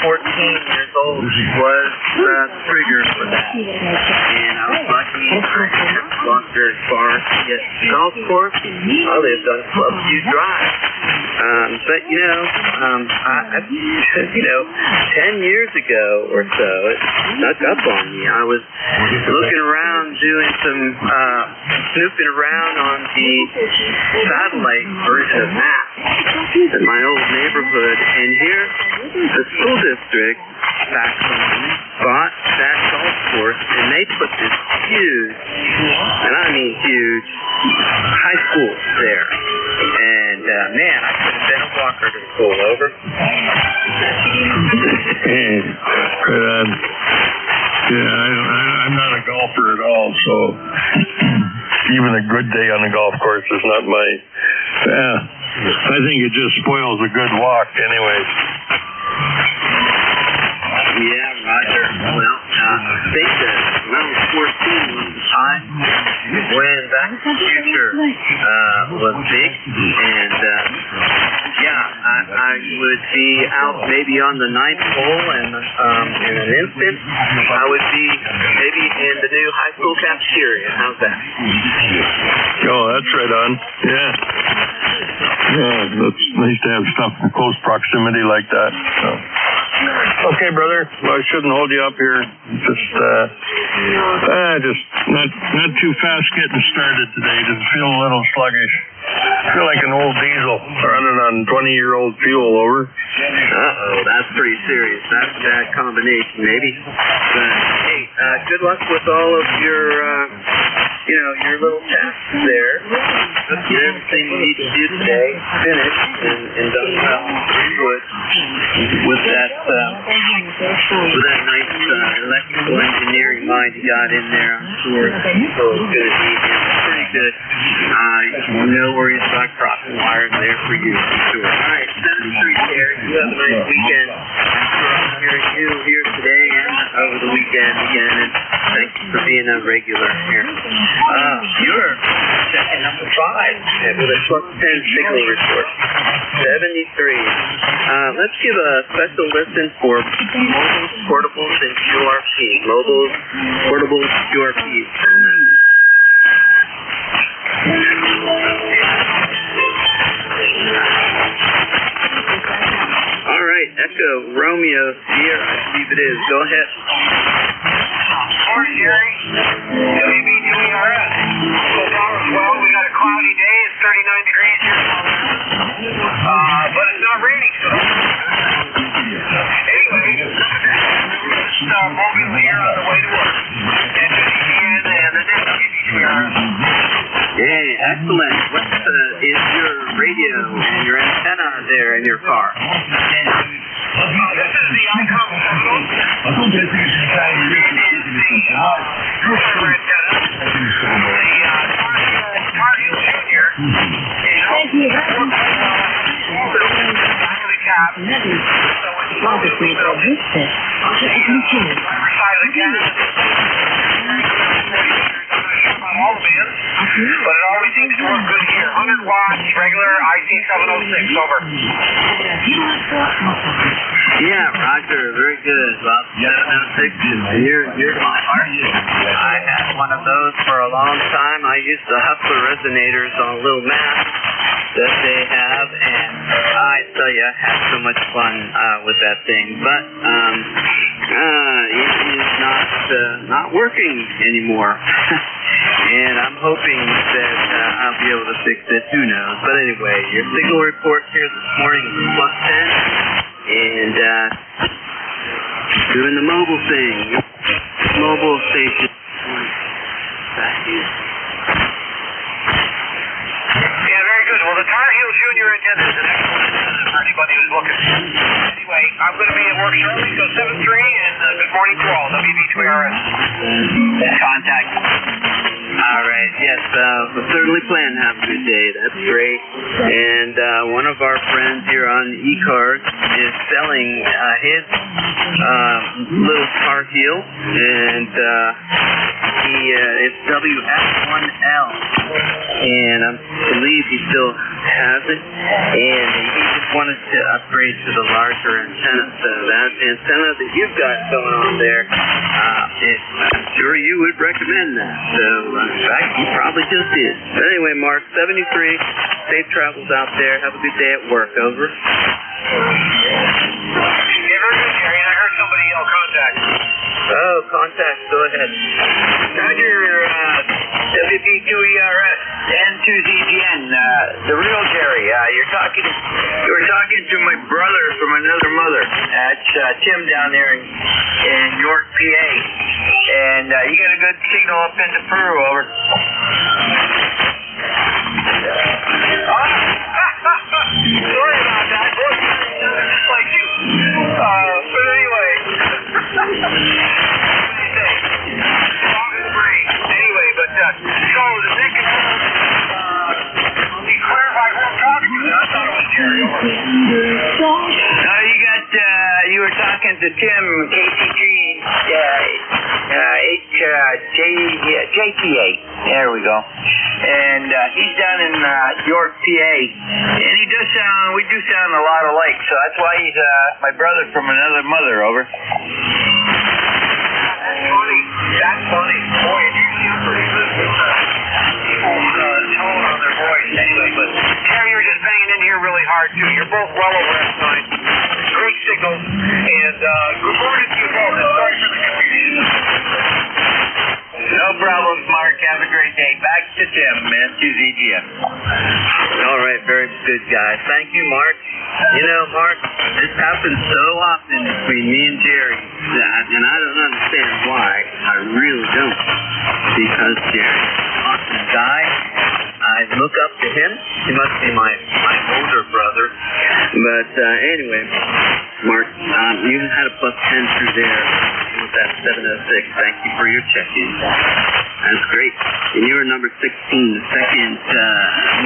S1: 14 years old was the trigger for that. And I was lucky. I didn't have to walk very far to get to the golf course. I lived on Clubview Drive. But, 10 years ago or so, it snuck up on me. I was looking around, doing some snooping around on the satellite version of maps in my old neighborhood, and here the school district back home bought that golf course, and they put this huge, and I mean huge, high school there. And man, I could have been a walker to school. Over.
S11: I'm not a golfer at all, so even a good day on the golf course is not my. I think it just spoils a good walk, anyways.
S1: Yeah, Roger. Well, I think that when I was 14, when be out maybe on the 9th hole in an instant. I would be maybe in the new high school cafeteria. How's that?
S11: Oh, that's right on. Yeah. Yeah, that's nice to have stuff in close proximity like that. So. Okay, brother. Well, I shouldn't hold you up here. Just not too fast getting started today. Just feel a little sluggish. Feel like an old diesel running on 20-year-old fuel. Over.
S1: Uh-oh, that's pretty serious. That's a bad combination, maybe. But, hey, good luck with all of your, your little tasks there. Let's get everything you need to do today finished and done well. With that nice electrical engineering mind you got in there, I'm sure it's going to be pretty good. No worries about crossing wires there for you, for sure. All right, 7-3 here. You have a nice weekend. I'm hearing you here today and over the weekend again, and thank you for being a regular here. You're checking number 5 with a short 10 signal report. 73. Let's give a special listen for mobile portables and QRPs. Mobile portables, QRPs. All right, Echo Romeo Sierra, I believe it is. Go ahead.
S12: Morning, Jerry. WB2ERS. Well, we got a cloudy day. It's 39 degrees here. But it's not raining, so. Anyway, just walking here on the way to work. And the next WB2ERS.
S1: Hey, excellent. What is your radio and your antenna there in your car?
S12: This is the ICOM Central. This is the Cruiser antenna. The Tar Heel Junior is back of the cab. So it's probably built upper side of the cab. All the bands, but it always seems to work good here. 100 watts, regular IC 706, over.
S1: Yeah, Roger, very good. Well, 706, you're my heart. I had one of those for a long time. I used the Hustler resonators on a little map that they have, and I tell you, I had so much fun with that thing. But it is not working anymore. And I'm hoping that I'll be able to fix it. Who knows? But anyway, your signal report here this morning is +10. And doing the mobile thing. Mobile station. Back here.
S12: Yeah, very good. Well, the Tar Heel Junior antenna is an excellent antenna for anybody who's looking. Anyway, I'm going to be at work shortly, so 7-3, and good morning to all. WB2ERS.
S1: Contact. All right. Yes, we'll certainly plan to have a good day. That's great. And one of our friends here on ECARS is selling his little Tar Heel, and it's WF1L, and I believe he still has it, and he just wanted to upgrade to the larger antenna. So that antenna that you've got going on there, I'm sure you would recommend that. So in fact, you probably just did. But anyway, Mark, 73, safe travels out there. Have a good day at work. Over.
S12: Yeah, very good, Jerry. And I heard somebody yell contact.
S1: Oh, contact. Go ahead.
S12: Roger, WB2ERS, N2ZGN, the real Jerry. You were talking to my brother from another mother. That's Tim down there in York, PA. And you got a good signal up into Peru, over. Sorry about that. Just like you. But anyway. Anyway, but so the next you clarify who I'm talking to. I thought it was Jerry. You were talking to Tim, KTG, JTA. There we go. And he's down in York, PA. And we do sound a lot alike, so that's why he's my brother from another mother, over. That's funny. Boy, you seem pretty good with tone on their voice anyway, but Terry, you're just banging in here really hard, too. You're both well over F9. Great signals, and good morning to you both. Sorry for the confusion. No problems, Mark. Have a great day. Back to Tim, man. To ZGM.
S1: All right, very good, guys. Thank you, Mark. You know, Mark, this happens so often between me and Jerry, and I don't understand why. I really don't. Because Jerry's an awesome guy. I look up to him. He must be my older brother. But anyway, Mark, you had a +10 through there with that 706. Thank you for your check-in. That's great. And you were number 16, the second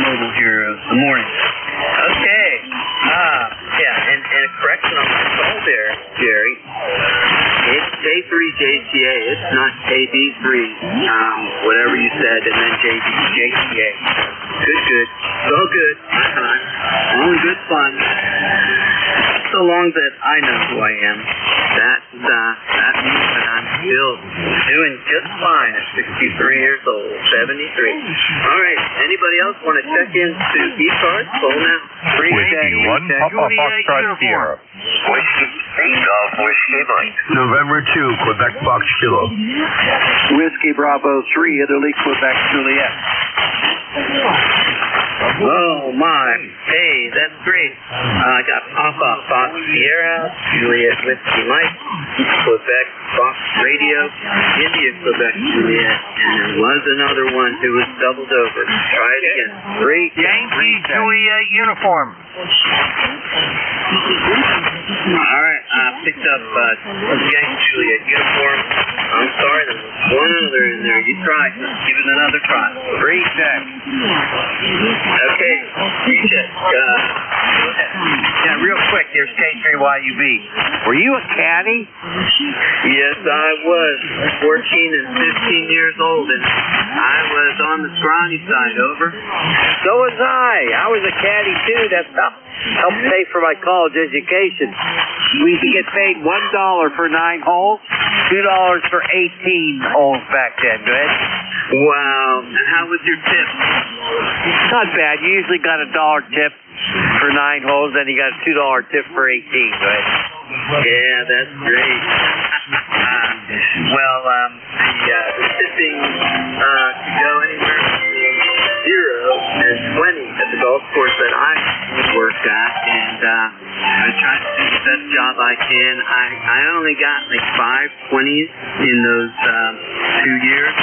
S1: mobile hero of the morning. Okay. Yeah, and a correction on my call there, Jerry. It's K3JTA. It's not KB3, whatever you said, and then JTA. Good. So good. Only good fun. So long that I know who I am, that means that I'm still doing just fine at 63 years old, 73. All right. Anybody else want to check in to ECARS? Call now.
S2: Whiskey 1, Papa Foxtrot Sierra.
S12: Whiskey 8 Golf Whiskey Mike.
S2: November 2, Quebec Fox Kilo.
S7: Whiskey Bravo 3, Italy, Quebec, Juliet.
S1: Oh, my. Hey, that's great. I got Papa Fox Sierra, Juliet Whiskey Mike, Quebec Fox Radio, India Quebec Juliet, and there was another one who was doubled over. Try it again.
S6: Yankee Juliet uniform.
S1: All right, I picked up Yankee Juliet uniform. I'm sorry, there was one other in there. You try. Give it another try. Great check. Okay, recheck. Go ahead.
S6: Yeah, real quick, here's K3YUB. Were you a caddy?
S1: Yes, I was 14 and 15 years old, and I was on the scrawny side, over.
S7: So was I. I was a caddy, too. That helped pay for my college education. We used to get paid $1 for 9 holes, $2 for 18 holes back then. Go ahead.
S1: Wow. And how was your tip?
S7: Not bad. You usually got a $1 tip for 9 holes, then you got a $2 tip for 18. Go ahead.
S1: Yeah, that's great. Well, the tipping could go anywhere between 0 and 20 at the golf course that I work at, and I try to do the best job I can. I only got like 5 20s in those 2 years.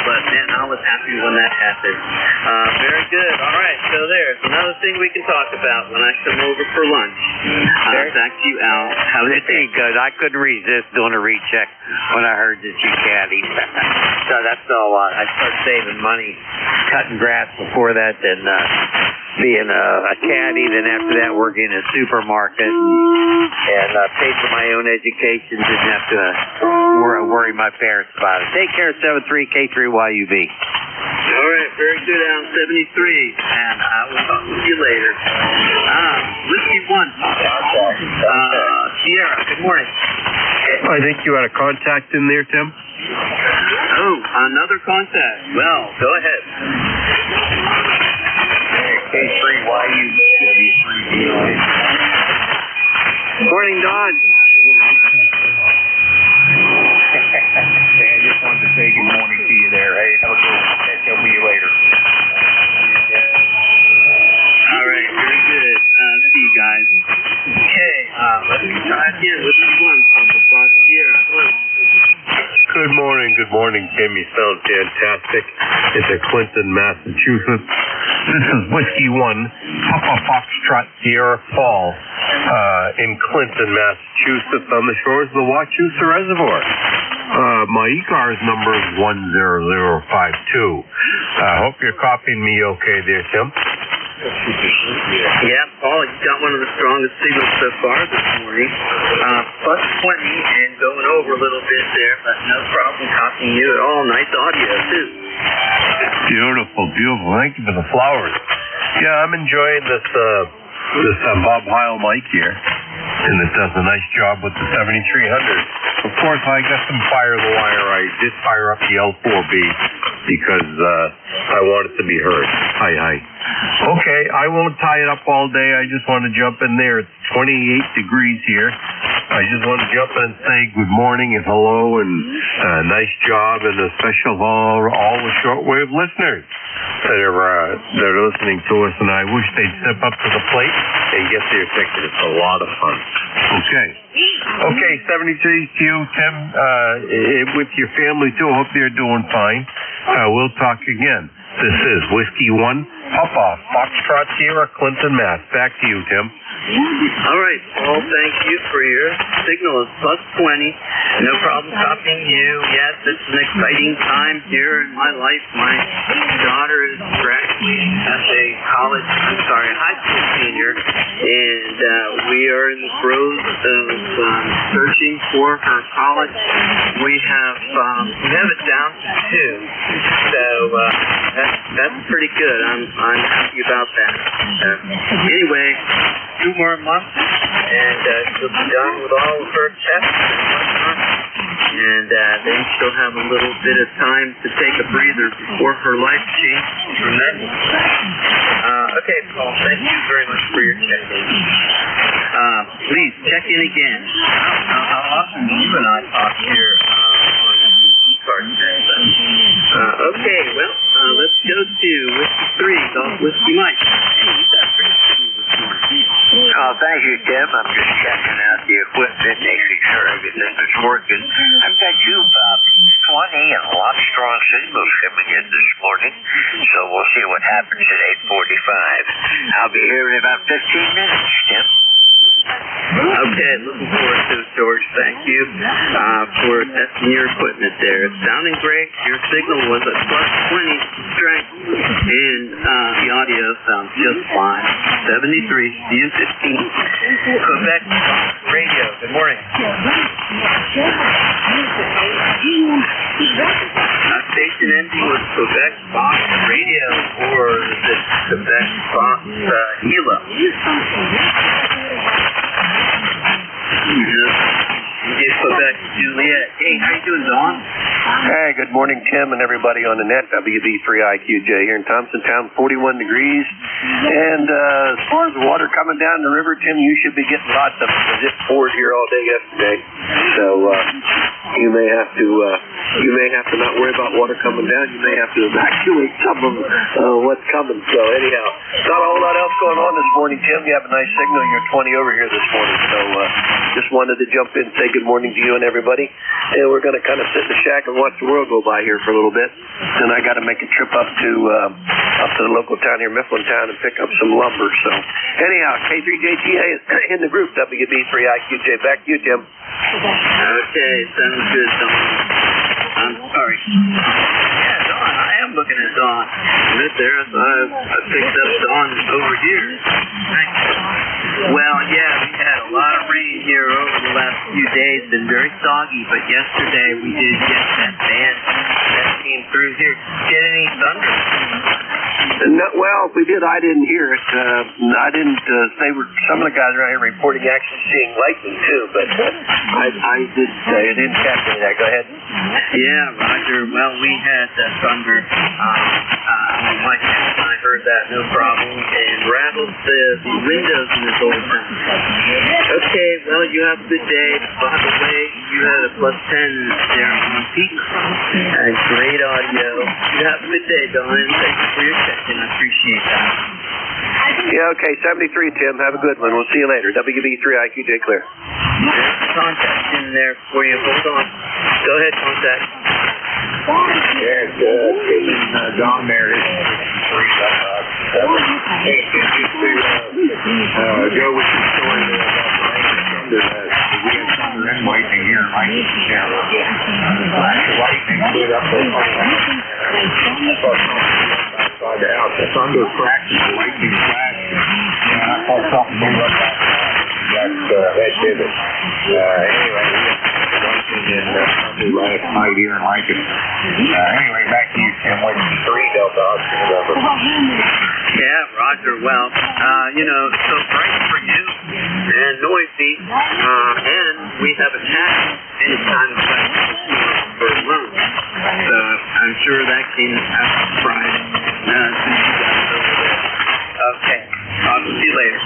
S1: But man, I was happy when that happened. Very good. All right, so there's another thing we can talk about when I come over for lunch. Back to you, Al. How was your day?
S7: Good. I couldn't resist doing a recheck when I heard that you caddied. So that's all. I started saving money, cutting grass before that, and being a caddy. Then after that, working in a supermarket, and paid for my own education. Didn't have to worry my parents about it. Take care, 73K3YUB.
S1: All right, very good, Al. 73, and I will talk with you later. Whiskey 1. Sierra, good morning.
S11: I think you had a contact in there, Tim.
S1: Oh, another contact. Well, go ahead.
S12: K3YU.
S7: Morning, Don.
S9: Hey, I just wanted to say good morning to you there. Hey, have a good one. Catch up with you later.
S1: All right, very good. See you guys. Okay, let's try again. Whiskey 1, Papa Fox Sierra.
S2: Good morning, Tim. You sound fantastic. It's at Clinton, Massachusetts. This is Whiskey 1, Papa Foxtrot Sierra Fall, in Clinton, Massachusetts, on the shores of the Wachusett Reservoir. My ECARS number is 10052. I hope you're copying me okay there, Tim.
S1: Yeah, Paul, you got one of the strongest signals so far this morning. Plus 20 and going over a little bit there, but no problem copying you at all. Nice audio, too.
S2: Beautiful, beautiful. Thank you for the flowers. Yeah, I'm enjoying this Bob Heil mic here, and it does a nice job with the 7300. Of course, I got some fire the wire. I did fire up the L4B because I want it to be heard. Hi. Okay, I won't tie it up all day. I just want to jump in there. It's 28 degrees here. I just want to jump in and say good morning and hello and nice job, and a special hello to all the shortwave listeners that are listening to us, and I wish they'd step up to the plate and get their ticket. It's a lot of fun. Okay, 73 to you, Tim, with your family too. Hope they're doing fine. We'll talk again. This is Whiskey 1, Papa, Foxtrot Sierra, Clinton, Mass. Back to you, Tim.
S1: All right, Paul, thank you for your signal. It's plus 20. No problem copying you. Yes, it's an exciting time here in my life. My daughter is graduating as a high school senior, and we are in the throes of searching for her college. We have it down to 2, so that's pretty good. I'm happy about that. Anyway, 2 more months, and she'll be done with all of her tests and whatnot, and then she'll have a little bit of time to take a breather before her life changes tremendously. Okay, Paul, thank you very much for your check-in. Please check in again. I don't know how often you and I talk here on the ECARS session. Okay, well, let's go to Whiskey 3, Golf Whiskey Mike. Hey, you got great signal this morning.
S12: Oh, thank you, Tim. I'm just checking out the equipment, making sure everything is working. I've got you about 20 and a lot of strong signals coming in this morning, so we'll see what happens at 8:45. I'll be here in about 15 minutes, Tim.
S1: Okay, looking forward to it, George. Thank you for testing your equipment there. It's sounding great. Your signal was at plus 20 strength, and the audio sounds just fine. 73, CU15, Quebec Radio. Good morning. Station ending with Quebec Fox Radio, or is it Quebec Fox Hilo? Quebec Juliet. Hey, how you doing, Don?
S13: Hey, good morning, Tim, and everybody on the net. WB3IQJ here in Thompsontown, 41 degrees. And as far as the water coming down the river, Tim, you should be getting lots of it because it poured here all day yesterday. So you may have to not worry about water coming down. You may have to evacuate some of what's coming. So anyhow, not a whole lot else going on this morning, Tim. You have a nice signal. You're 20 over here this morning. So just wanted to jump in and say good morning to you and everybody. And we're going to kind of sit in the shack and watch the world go by here for a little bit. Then I got to make a trip up to the local town here, Mifflintown, and pick up some lumber. So anyhow, K3JTA is in the group, WB3IQJ. Back to you, Tim.
S1: Okay, sounds good, Don. I'm sorry. Yeah, Don, I am looking at Don. Right there, I picked up Don over here. Thank you. Well, yeah, we had a lot of rain here over the last few days. Been very soggy, but yesterday we did get that band that came through here. Get any thunder?
S13: No, well, if we did, I didn't hear it. I didn't. Some of the guys around here reporting actually seeing lightning too, but I didn't catch any of that. Go ahead.
S1: Yeah, Roger. Well, we had thunder. My cat and I heard that, no problem, and rattled the windows in this old town. Okay, well, you have a good day. By the way, you had a plus 10 there on peak. Great audio. You have a good day, Don. Thank you for your check-in. I appreciate that.
S13: Yeah, okay, 73, Tim. Have a good one. We'll see you later. WB3IQJ clear.
S1: There's contact in there for you. Hold on. Go ahead, contact.
S9: Yeah, good. Don there is go with your story there about the rain and thunder. We had thunder and lightning here, right? Flash of lightning lit up the on the house. The thunder cracked and the lightning flashed. And I thought something blew up outside. That did it. Anyway, we got lightning and thunder last night here in Lincoln. Anyway, back to you, Tim. Wait, 3 Delta Oscar November.
S1: Yeah, Roger. Well, so bright for you and noisy, and we have a tax any kind of for lunch. So I'm sure that came as a surprise since you guys over there. Okay, I'll see you later.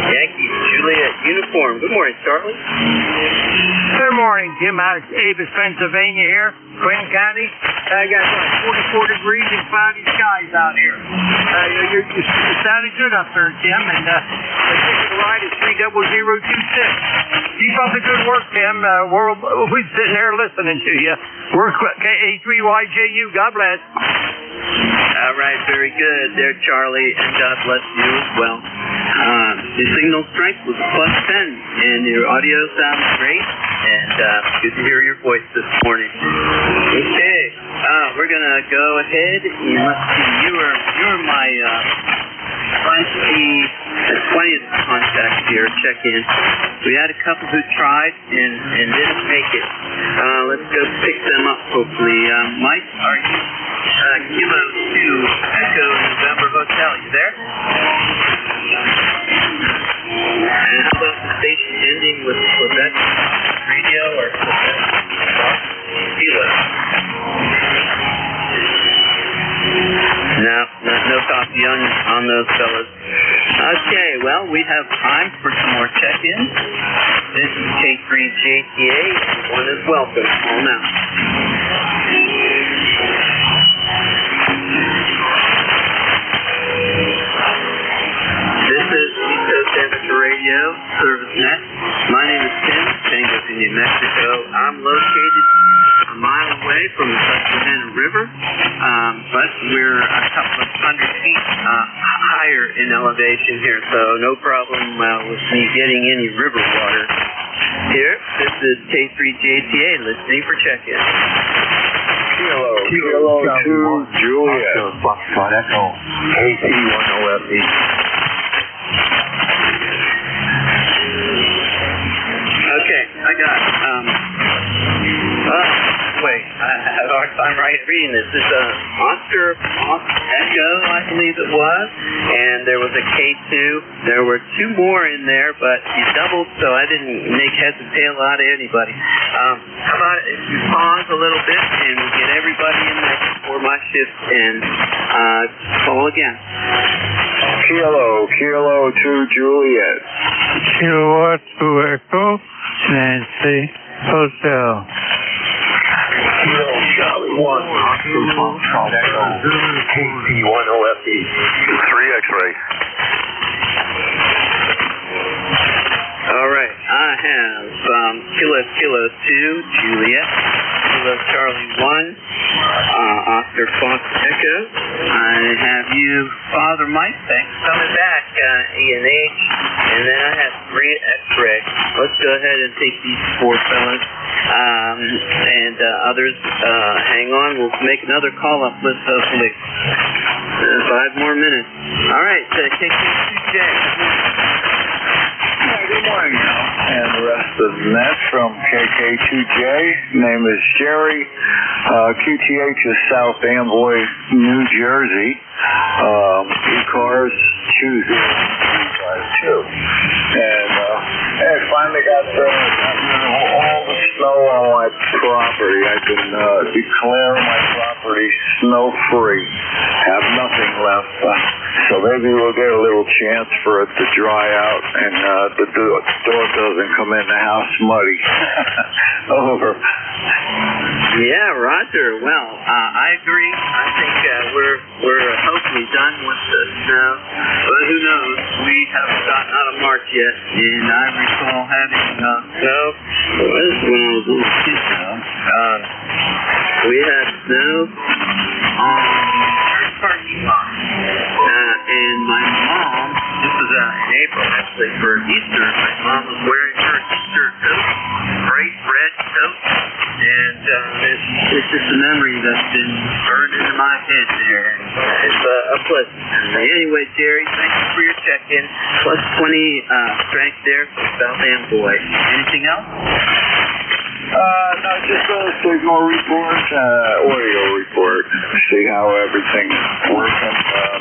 S1: Yankee Juliet uniform. Good morning, Charlie.
S14: Good morning, Jim. Out of Avis, Pennsylvania here, Quinn County. I got 44 degrees and cloudy skies out here. You're sounding good up there, Tim, and the ticket to ride is 30026. Keep up the good work, Tim. We're sitting there listening to you. We're KA3YJU. God bless.
S1: All right, very good there, Charlie, and God bless you as well. Your signal strength was a +10, and your audio sounds great, and good to hear your voice this morning. Okay, we're going to go ahead, and let's see, you were my 20th contact here, check in. We had a couple who tried and didn't make it. Let's go pick them up, hopefully. Mike, are you Kilo 2 Echo November Hotel, you there? And how about the station ending with Quebec Radio or Quebec Kilo? No copy on those fellas. Okay, well, we have time for some more check-ins. This is K3JTA. Everyone is welcome. Call now. This is East Coast Amateur Radio, Service Net. My name is Tim, Tango, New Mexico. I'm located a mile away from the Susquehanna River, but we're a couple of 100 feet higher in elevation here, so no problem with me getting any river water. Here, this is K3JTA listening for check-in.
S9: Kilo 2 Juliet. Foxtrot Echo. AT10FE.
S1: Okay, I got wait, I had a hard time reading this. It's Oscar Echo, I believe it was, and there was a K2. There were 2 more in there, but you doubled, so I didn't make heads or tail out of anybody. How about if you pause a little bit and we'll get everybody in there before my shift and call again.
S9: Kilo 2 Juliet.
S14: Kilo 2 Echo, Nancy Hotel.
S9: Kilo Charlie 1 Oscar Foxtrot Echo. KT10FE. 3 X-ray.
S1: All right, I have Kilo 2 Juliet, Kilo Charlie 1, Oscar Fox Echo. I have you, Father Mike. Thanks for coming back, E&H. And then I have 3 X-ray. Let's go ahead and take these 4 fellas. And others, hang on. We'll make another call-up list, hopefully. 5 more minutes. All right, KK2J.
S9: Good morning, and the rest of the net from KK2J. Name is Jerry. QTH is South Amboy, New Jersey. ECARS 20352. And I finally got all the snow on my property. I can declare my property snow-free. Have nothing left. So maybe we'll get a little chance for it to dry out and the door doesn't come in the house muddy. Over.
S1: Yeah, Roger. Well, I agree. I think we're hopefully done with the snow. But who knows? We haven't gotten out of March yet. And I recall having snow. Well, this is when I was a little kid now. We had snow on our parking lot. And my mom, this was in April actually, for Easter, my mom was wearing her Easter coat, bright red coat, and it's just a memory that's been burned into my head there. It's a pleasant. Anyway, Jerry, thank you for your check-in. Plus 20 strength there for South Amboy. Anything else?
S9: No, just a signal report, audio report. See how everything's working.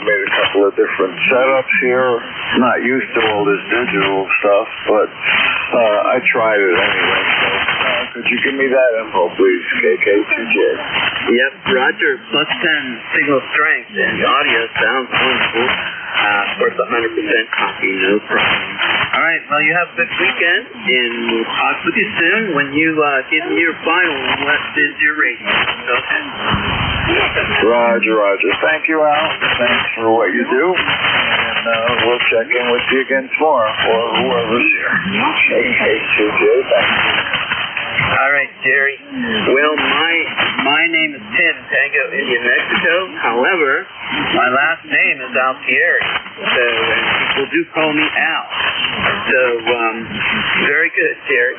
S9: Made a couple of different setups here. Not used to all this digital stuff, but I tried it anyway. So, could you give me that info, please? KK2J.
S1: Yep, Roger. Plus 10 signal strength and audio sounds wonderful. Of course, 100% copy, no problem. All right, well, you have a good weekend, and we'll talk with you soon when you give me your final what is your rating. Okay?
S9: Roger. Thank you, Al. Thanks for what you do. And we'll check in with you again tomorrow, or whoever's here. KK2J, thank you.
S1: All right, Jerry. Well, my name is Tim, Tango, India, Mexico. However, my last name is Alfieri. So, and people do call me Al. So, very good, Jerry.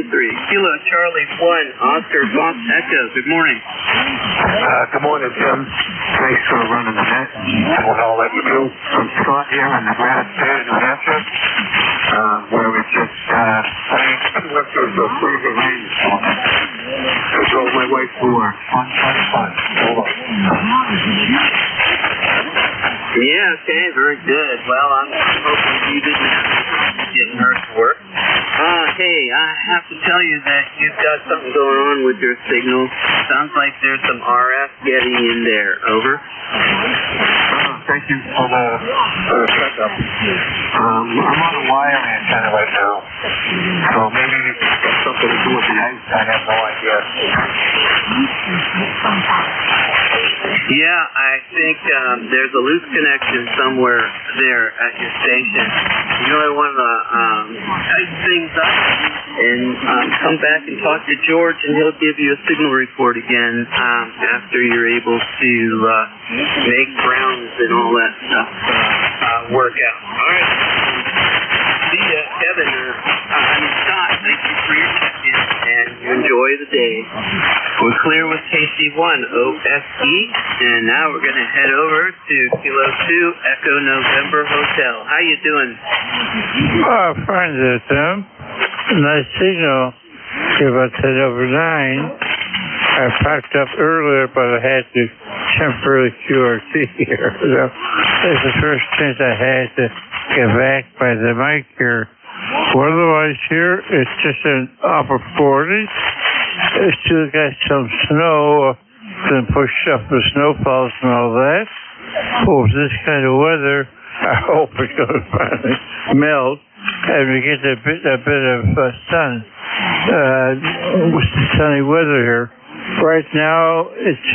S1: 73. Kilo Charlie 1, Oscar Fox Echo. Good morning.
S15: Good morning, Tim. Thanks for running the net and all that you do. I'm Scott here in Nebraska, New Hampshire, where we just went through the freezing rain this morning. I drove my way through work. Fun. Hold on.
S1: Yeah, okay, very good. Well, I'm hoping you didn't have to get hurt to work. Hey, I have to tell you that you've got something going on with your signal. Sounds like there's some RF getting in there. Over.
S15: Thank you for the checkup. I'm on a wire antenna right now, so maybe it's got something to do with the ice. I have no idea.
S1: Yeah, I think there's a loose connection somewhere there at your station. You really want to tighten things up and come back and talk to George, and he'll give you a signal report again after you're able to make grounds and all that stuff work out. All right. See ya, Kevin. Scott, thank you for your check-in, and you enjoy the day. We're clear with KC1 OSE, and now we're going to head over to Kilo 2 Echo November Hotel. How you doing?
S16: Fine there, Tim. Nice signal. About 10 over 9. I packed up earlier, but I had to temporarily QRT here. So it's the first chance I had to get back by the mic here. Otherwise here, it's just an upper 40. It's still got some snow, been pushed up with snowfalls and all that. Oh, with this kind of weather, I hope it's going to finally melt and we get a bit of sun with the sunny weather here. Right now, it's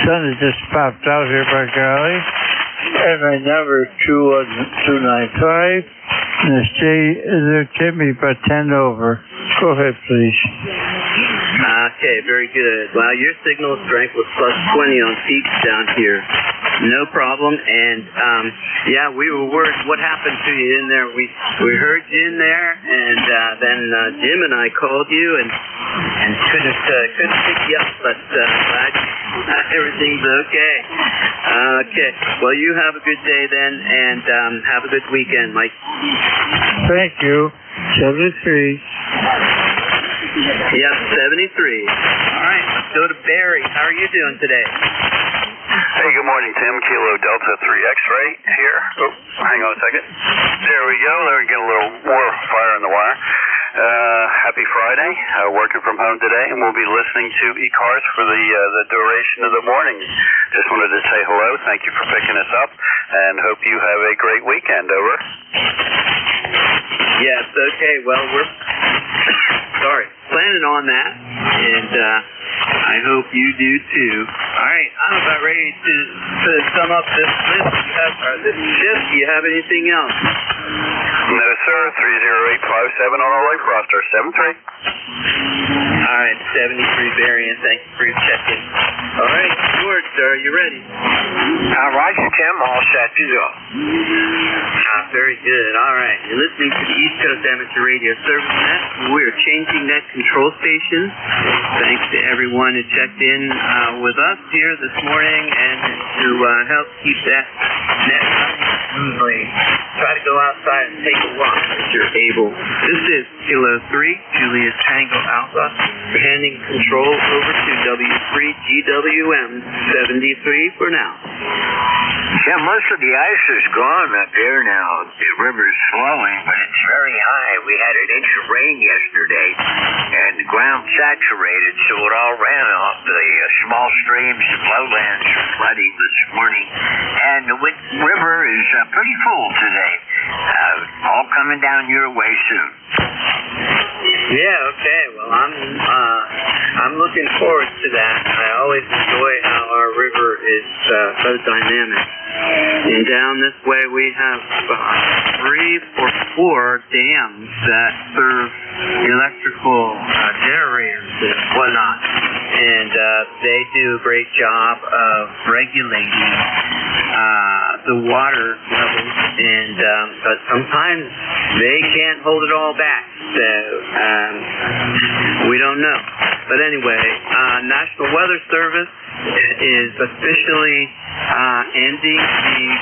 S16: sun has just popped out here by golly, and my number is 21295, and they're tipping me about 10 over. Go ahead, please.
S1: Okay, very good. Well, your signal strength was plus 20 on peaks down here. No problem. And, yeah, we were worried what happened to you in there. We heard you in there, and then Jim and I called you and couldn't pick you up, but glad everything's okay. Okay. Well, you have a good day then, and have a good weekend, Mike.
S16: Thank you. 73.
S1: Yep, 73. All right, let's go to Barry. How are you doing today?
S17: Hey, good morning, Tim. Kilo Delta 3 X-ray here. Oh, hang on a second. There we go. There we get a little more fire in the wire. Happy Friday. Working from home today, and we'll be listening to ECARS for the duration of the morning. Just wanted to say hello. Thank you for picking us up, and hope you have a great weekend. Over.
S1: Yes, okay. Well, we're planning on that, and I hope you do too. All right, I'm about ready to sum up this list. This shift. Do you have anything else?
S17: No, sir. 30857 on our life roster. 73.
S1: All right, 73 Barry, and thank you for your check-in. All right, George, are you ready?
S6: Roger, Tim. All set to go.
S1: Very good. All right. You're listening to the East Coast Amateur Radio Service Net. We're changing net control stations. Thanks to everyone who checked in with us here this morning and to help keep that net running smoothly. Try to go outside and take a walk if you're able. This is Kilo 3, Julius Tango Alpha, handing control over to W3GWM 73 for now.
S12: Yeah, most of the ice is gone up here now. The river's flowing, but it's very high. We had an inch of rain yesterday, and the ground saturated, so it all ran off. The small streams and lowlands are flooding this morning, and the river is pretty full today. All coming down your way soon.
S1: Yeah, okay. Well, I'm looking forward to that. I always enjoy how our river is so dynamic. And down this way we have 3 or 4 dams that serve electrical generators and whatnot. And they do a great job of regulating the water levels, and but sometimes they can't hold it all back. So we don't know. But anyway, National Weather Service is officially ending the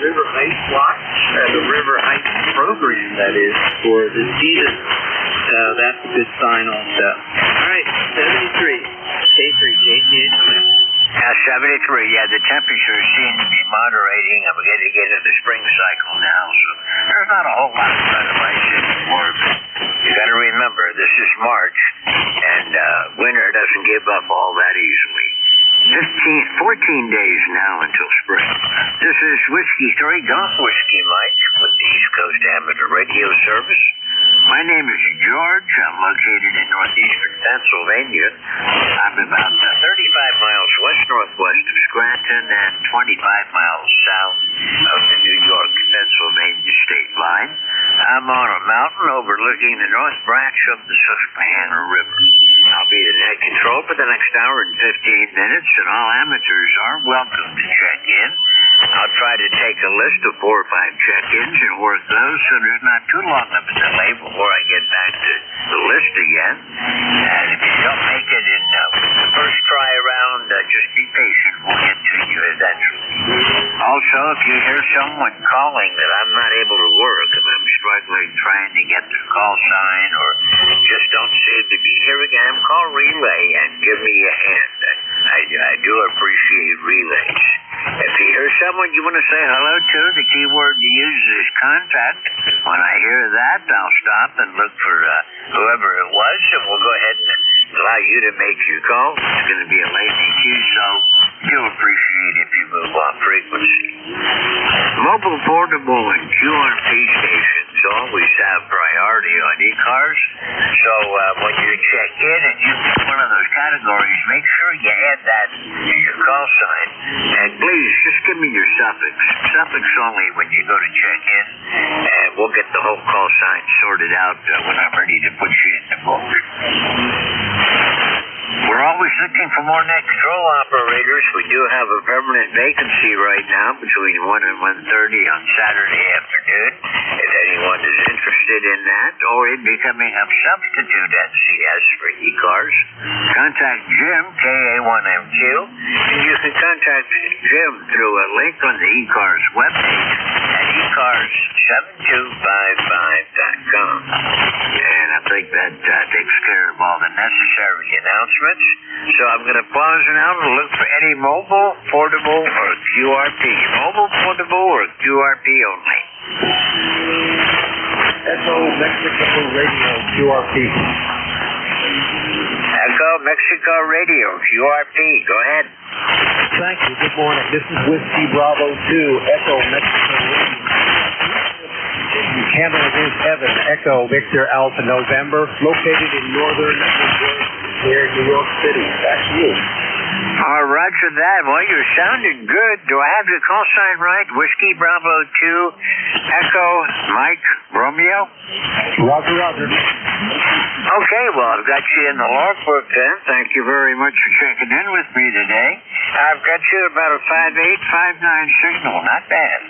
S1: River Ice Watch, the River Ice Program, that is, for the season. So that's a good sign also. All right, 73, K3, JTH Cliff.
S12: 73, yeah, the temperatures seem to be moderating. I'm getting to get into the spring cycle now, so there's not a whole lot of sun of ice anymore, but you got to remember, this is March, and winter doesn't give up all that easily. 14 days now until spring. This is Whiskey 3 Golf Whiskey Mike with the East Coast Amateur Radio Service. My name is George. I'm located in northeastern Pennsylvania. I'm about 35 miles west-northwest of Scranton and 25 miles south of the New York-Pennsylvania state line. I'm on a mountain overlooking the north branch of the Susquehanna River. I'll be the net control for the next hour and 15 minutes, and all amateurs are welcome to check in. I'll try to take a list of 4 or 5 check-ins and work those so there's not too long of a delay before I get back to the list again. And if you don't make it in the first try around, just be patient. We'll get to you eventually. Also, if you hear someone calling that I'm not able to work, if I'm struggling trying to get the call sign or just don't seem to be hearing, call relay and give me a hand. I do appreciate relays. If you hear someone you want to say hello to, the keyword you use is contact. When I hear that, I'll stop and look for whoever it was, and we'll go ahead and allow you to make your call. It's going to be a lazy queue, so do appreciate if you move on frequency. Mobile, portable, and QRP stations always have priority on ECARS, so when you check in and you pick one of those categories, make sure you add that to your call sign. And please, just give me your suffix. Suffix only when you go to check in, and we'll get the whole call sign sorted out when I'm ready to put you in the book. We're always looking for more net control operators. We do have a permanent vacancy right now between 1 and 1:30 on Saturday afternoon. If anyone is interested in that or in becoming a substitute NCS for ECARS, contact Jim, KA1MQ, and you can contact Jim through a link on the ECARS webpage at ECARS7255.com. And I think that takes care of all the necessary announcements. So I'm going to pause now to look for any mobile, portable, or QRP. Mobile, portable, or QRP only.
S18: Echo Mexico Radio, QRP.
S12: Echo Mexico Radio, QRP. Go ahead.
S18: Thank you. Good morning. This is Whiskey Bravo 2, Echo Mexico Radio. Handler is Evan, Echo Victor Alpha November, located in northern near New York City. Back to you.
S12: Roger that. Well, you're sounding good. Do I have your call sign right? Whiskey Bravo 2, Echo Mike Romeo?
S18: Roger, roger.
S12: Okay, well, I've got you in the logbook then. Thank you very much for checking in with me today. I've got you about a 5859 signal. Not bad.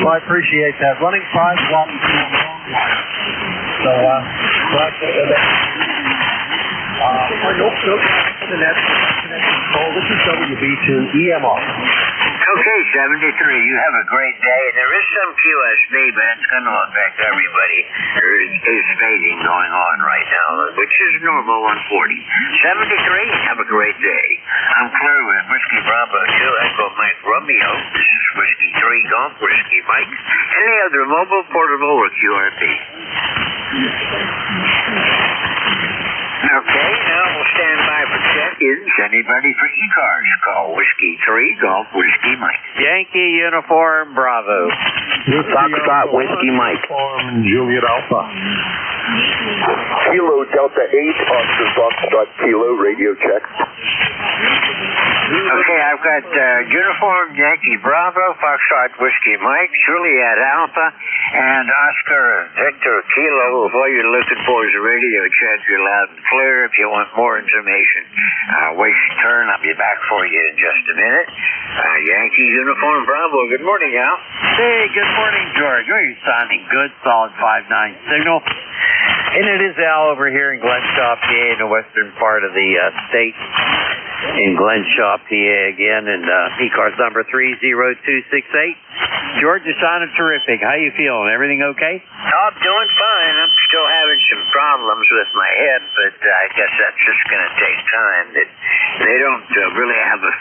S18: Well, I appreciate that. Running 5 watts. So, No, the net. This is WB2 EMR.
S12: Okay, 73, you have a great day. There is some QSB, but it's going to affect everybody. There is fading going on right now, which is normal 140. 73, have a great day. I'm clear with Whiskey Bravo 2, Echo Mike Romeo. This is Whiskey 3 Golf, Whiskey Mike. Any other mobile, portable, or QRP? Okay, now we'll stand by for check-ins. Anybody for ECARS? Call Whiskey 3 Golf, Whiskey Mike.
S6: Yankee Uniform Bravo.
S13: Foxtrot Whiskey Mike.
S3: Juliet Alpha.
S19: Kilo Delta 8, Oscar Foxtrot Kilo, radio check.
S12: Okay, I've got Uniform Yankee Bravo, Foxtrot Whiskey Mike, Juliet Alpha, and Oscar Victor Kilo. If all you're looking for is a radio check, you're loud and clear. If you want more information, wait your turn. I'll be back for you in just a minute. Yankee Uniform Bravo, good morning, Al.
S6: Hey, good morning, George. You're sounding good, solid 5-9 signal. And it is Al over here in Glenshaw, PA, in the western part of the state. In Glenshaw, PA again, and ECARS number 30268. George, you're sounding terrific. How you feeling? Everything okay?
S12: I'm doing fine. I'm still having some problems with my head, but I guess that's just going to take time. They don't really have a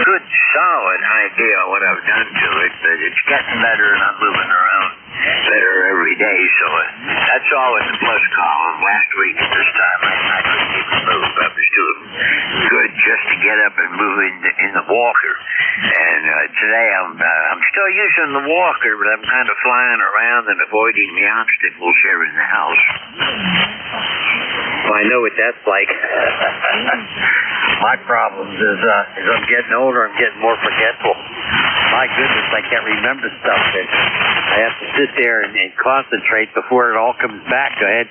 S12: good, solid idea of what I've done to it, but it's getting better and I'm moving around better every day, so that's all in the plus column. Last week at this time, I couldn't even move. I was doing good just to get up and move in the walker. And today I'm still using the walker, but I'm kind of flying around and avoiding the obstacles here in the house.
S6: Well, I know what that's like. My problems is as I'm getting older, I'm getting more forgetful. My goodness, I can't remember stuff that I have to sit there and concentrate before it all comes back. Go ahead.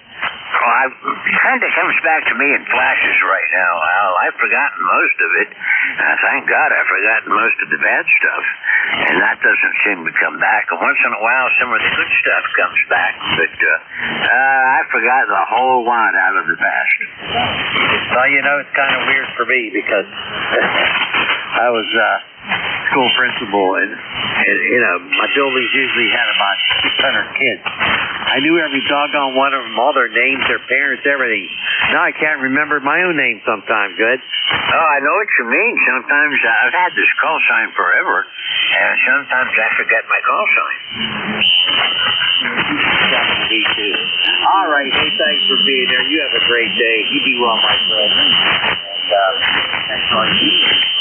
S12: Well, it kind of comes back to me in flashes right now, Al. I've forgotten most of it. Thank God I've forgotten most of the bad stuff. And that doesn't seem to come back. And once in a while, some of the good stuff comes back. But I've forgotten a whole lot out of the past.
S6: Well, you know, it's kind of weird for me because I was school principal, and you know, my buildings usually had about 600 kids. I knew every doggone one of them, all their names, their parents, everything. Now I can't remember my own name sometimes, good?
S12: Oh, I know what you mean. Sometimes I've had this call sign forever, and sometimes I forget my call sign.
S6: Me too. All right, hey, thanks for being there. You have a great day. You be well, my friend. And thanks for all you do.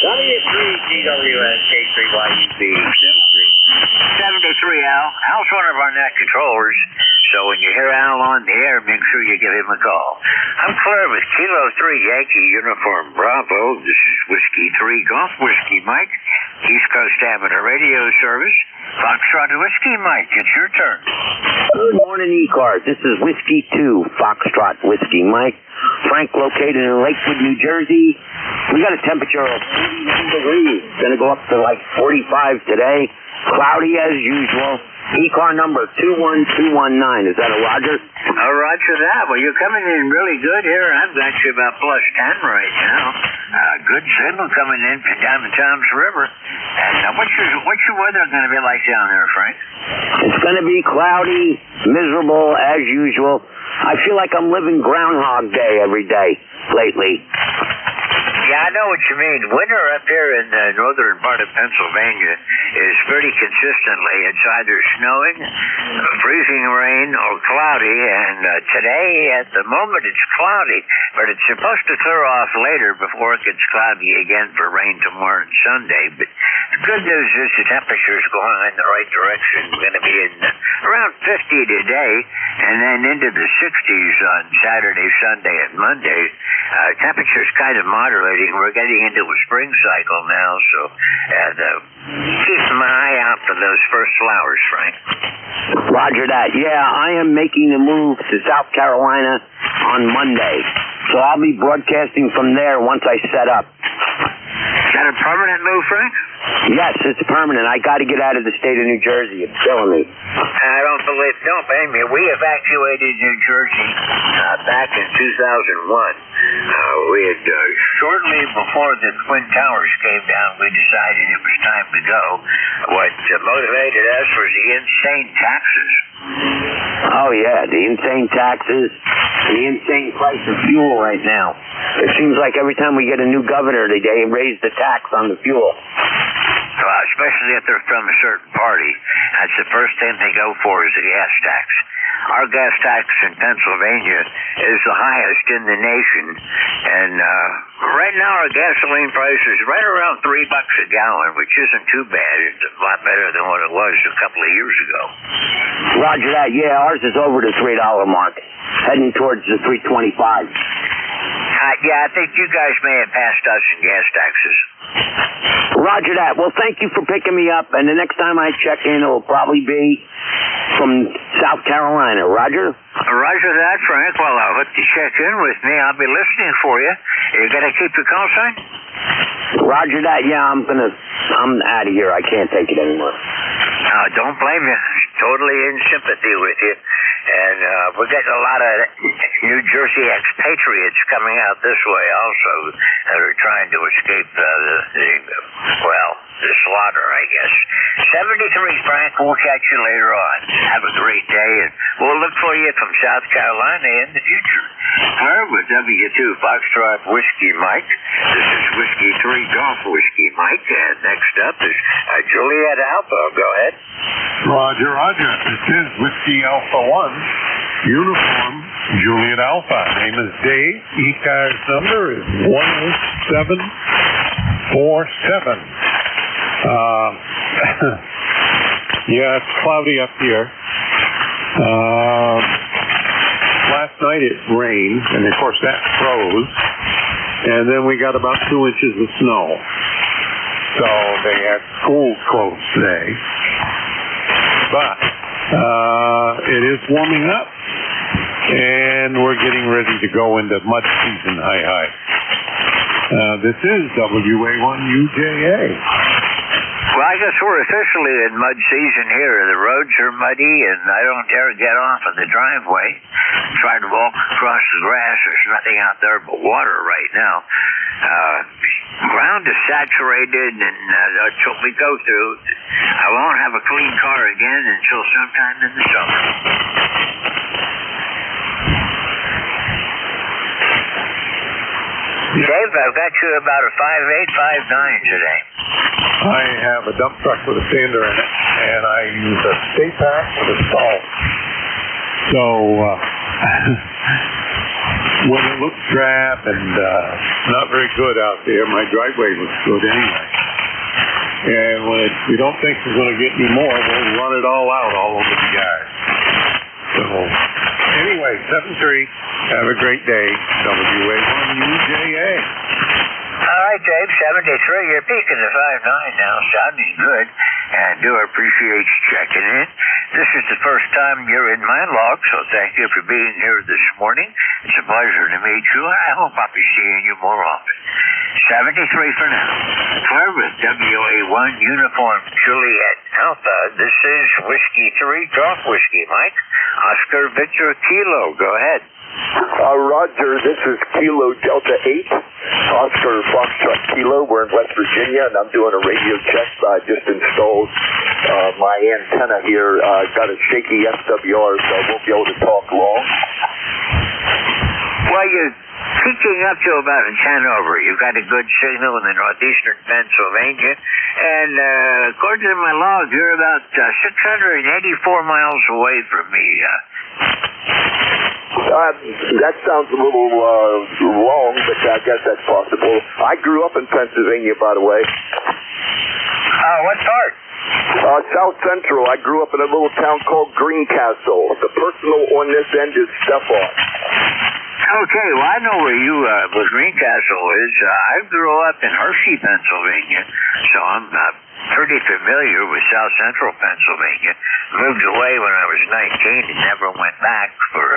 S6: W3GWS K3YUB
S12: 73, Al. Al's one of our net controllers, so when you hear Al on the air, make sure you give him a call. I'm clear with Kilo 3 Yankee Uniform Bravo. This is Whiskey 3 Golf, Whiskey Mike, East Coast Amateur Radio Service. Foxtrot Whiskey Mike, it's your turn.
S13: Good morning, ECARS. This is Whiskey 2, Foxtrot Whiskey Mike. Frank, located in Lakewood, New Jersey. We got a temperature of 41 degrees. It's going to go up to like 45 today. Cloudy as usual. ECAR number 21219. Is that a Roger?
S12: Roger that. Well, you're coming in really good here. I've got you about plus 10 right now. Good signal coming in from down the Towns River. And what's your weather going to be like down there, Frank?
S13: It's going to be cloudy, miserable as usual. I feel like I'm living Groundhog Day every day lately.
S12: Yeah, I know what you mean. Winter up here in the northern part of Pennsylvania is pretty consistently. It's either snowing, freezing rain, or cloudy. And today, at the moment, it's cloudy, but it's supposed to clear off later before it gets cloudy again for rain tomorrow and Sunday. But the good news is the temperature is going in the right direction. We're going to be in around 50 today, and then into the 60s on Saturday, Sunday, and Monday. Temperature's kind of moderating. We're getting into a spring cycle now, so keep my eye out for those first flowers, Frank.
S13: Roger that. Yeah, I am making the move to South Carolina on Monday, so I'll be broadcasting from there once I set up.
S12: Is that a permanent move, Frank?
S13: Yes, it's permanent. I got to get out of the state of New Jersey. It's killing me.
S12: I don't believe don't blame me. We evacuated New Jersey back in 2001. We had shortly before the Twin Towers came down, we decided it was time to go. What motivated us was the insane taxes.
S20: Oh, yeah, the insane taxes, the insane price of fuel right now. It seems like every time we get a new governor, they raise the tax on the fuel.
S12: Well, especially if they're from a certain party. That's the first thing they go for is the gas tax. Our gas tax in Pennsylvania is the highest in the nation. And right now our gasoline price is right around $3 a gallon, which isn't too bad. It's a lot better than what it was a couple of years ago.
S20: Roger that. Yeah, ours is over the $3 mark, heading towards the $3.25.
S12: Yeah, I think you guys may have passed us in gas taxes.
S20: Roger that. Well, thank you for picking me up, and the next time I check in, it will probably be from South Carolina. Roger?
S12: Roger that, Frank. Well, I'll hope you check in with me. I'll be listening for you. You gonna keep your call sign?
S20: Roger that. Yeah, I'm out of here. I can't take it anymore.
S12: Don't blame you. Totally in sympathy with you. And we're getting a lot of New Jersey expatriates coming out this way also that are trying to escape the slaughter, I guess. 73, Frank. We'll catch you later on. Have a great day, and we'll look for you from South Carolina in the future. Her with W2 Foxtrot Whiskey Mike. This is Whiskey 3 Golf Whiskey Mike, and next up is Juliet Alpha. Go ahead.
S3: Roger. This is Whiskey Alpha 1. Uniform Juliet Alpha. Name is Dave. ECARS number is 10747. Yeah, it's cloudy up here. Last night it rained, and of course that froze. And then we got about 2 inches of snow. So they had schools closed today. But it is warming up, and we're getting ready to go into mud season. Hi. This is WA1UJA.
S12: Well, I guess we're officially in mud season here. The roads are muddy, and I don't dare get off of the driveway. Try to walk across the grass. There's nothing out there but water right now. Ground is saturated, and until we go through, I won't have a clean car again until sometime in the summer. Dave, I've got you about a 5.8, 5.9 today.
S3: I have a dump truck with a sander in it, and I use a stay pack with a salt. So when it looks drab and not very good out there, my driveway looks good anyway. And when we don't think we're going to get any more, we'll run it all out all over the yard. So anyway, 7-3. Have a great day. WA1UJA.
S12: All right, Dave, 73. You're peaking to 5.9 now. Sounding good. And do appreciate you checking in. This is the first time you're in my log, so thank you for being here this morning. It's a pleasure to meet you. I hope I'll be seeing you more often. 73 for now. Claire with WA1 Uniform Juliet Alpha. This is Whiskey 3 Golf Whiskey Mike. Oscar Victor Kilo. Go ahead.
S19: Roger, this is Kilo Delta 8, Oscar Foxtrot Kilo. We're in West Virginia, and I'm doing a radio check. I just installed my antenna here. Got a shaky FWR, so I won't be able to talk long.
S12: Well, you're peaking up to about in Hanover. You've got a good signal in the northeastern Pennsylvania. And according to my log, you're about 684 miles away from me.
S19: That sounds a little wrong, but I guess that's possible. I grew up in Pennsylvania, by the way.
S12: What part?
S19: South Central. I grew up in a little town called Greencastle. The personal on this end is Stefan.
S12: Okay, well, I know where you, where Greencastle is. I grew up in Hershey, Pennsylvania, so I'm pretty familiar with South Central Pennsylvania. Moved away when I was 19 and never went back for,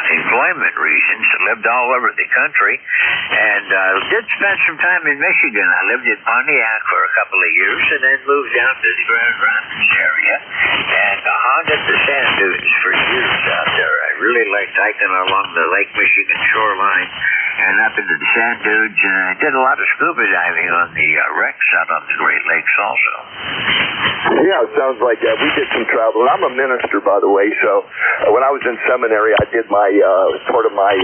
S12: employment reasons. Lived all over the country, and did spend some time in Michigan. I lived in Pontiac for a couple of years, and then moved down to the Grand Rapids area. like hiking along the Lake Michigan shoreline and up into the sand dunes. And I did a lot of scuba diving on the wrecks out on the Great Lakes also.
S19: Yeah, it sounds like we did some travel. And I'm a minister, by the way, so when I was in seminary, I did my part of my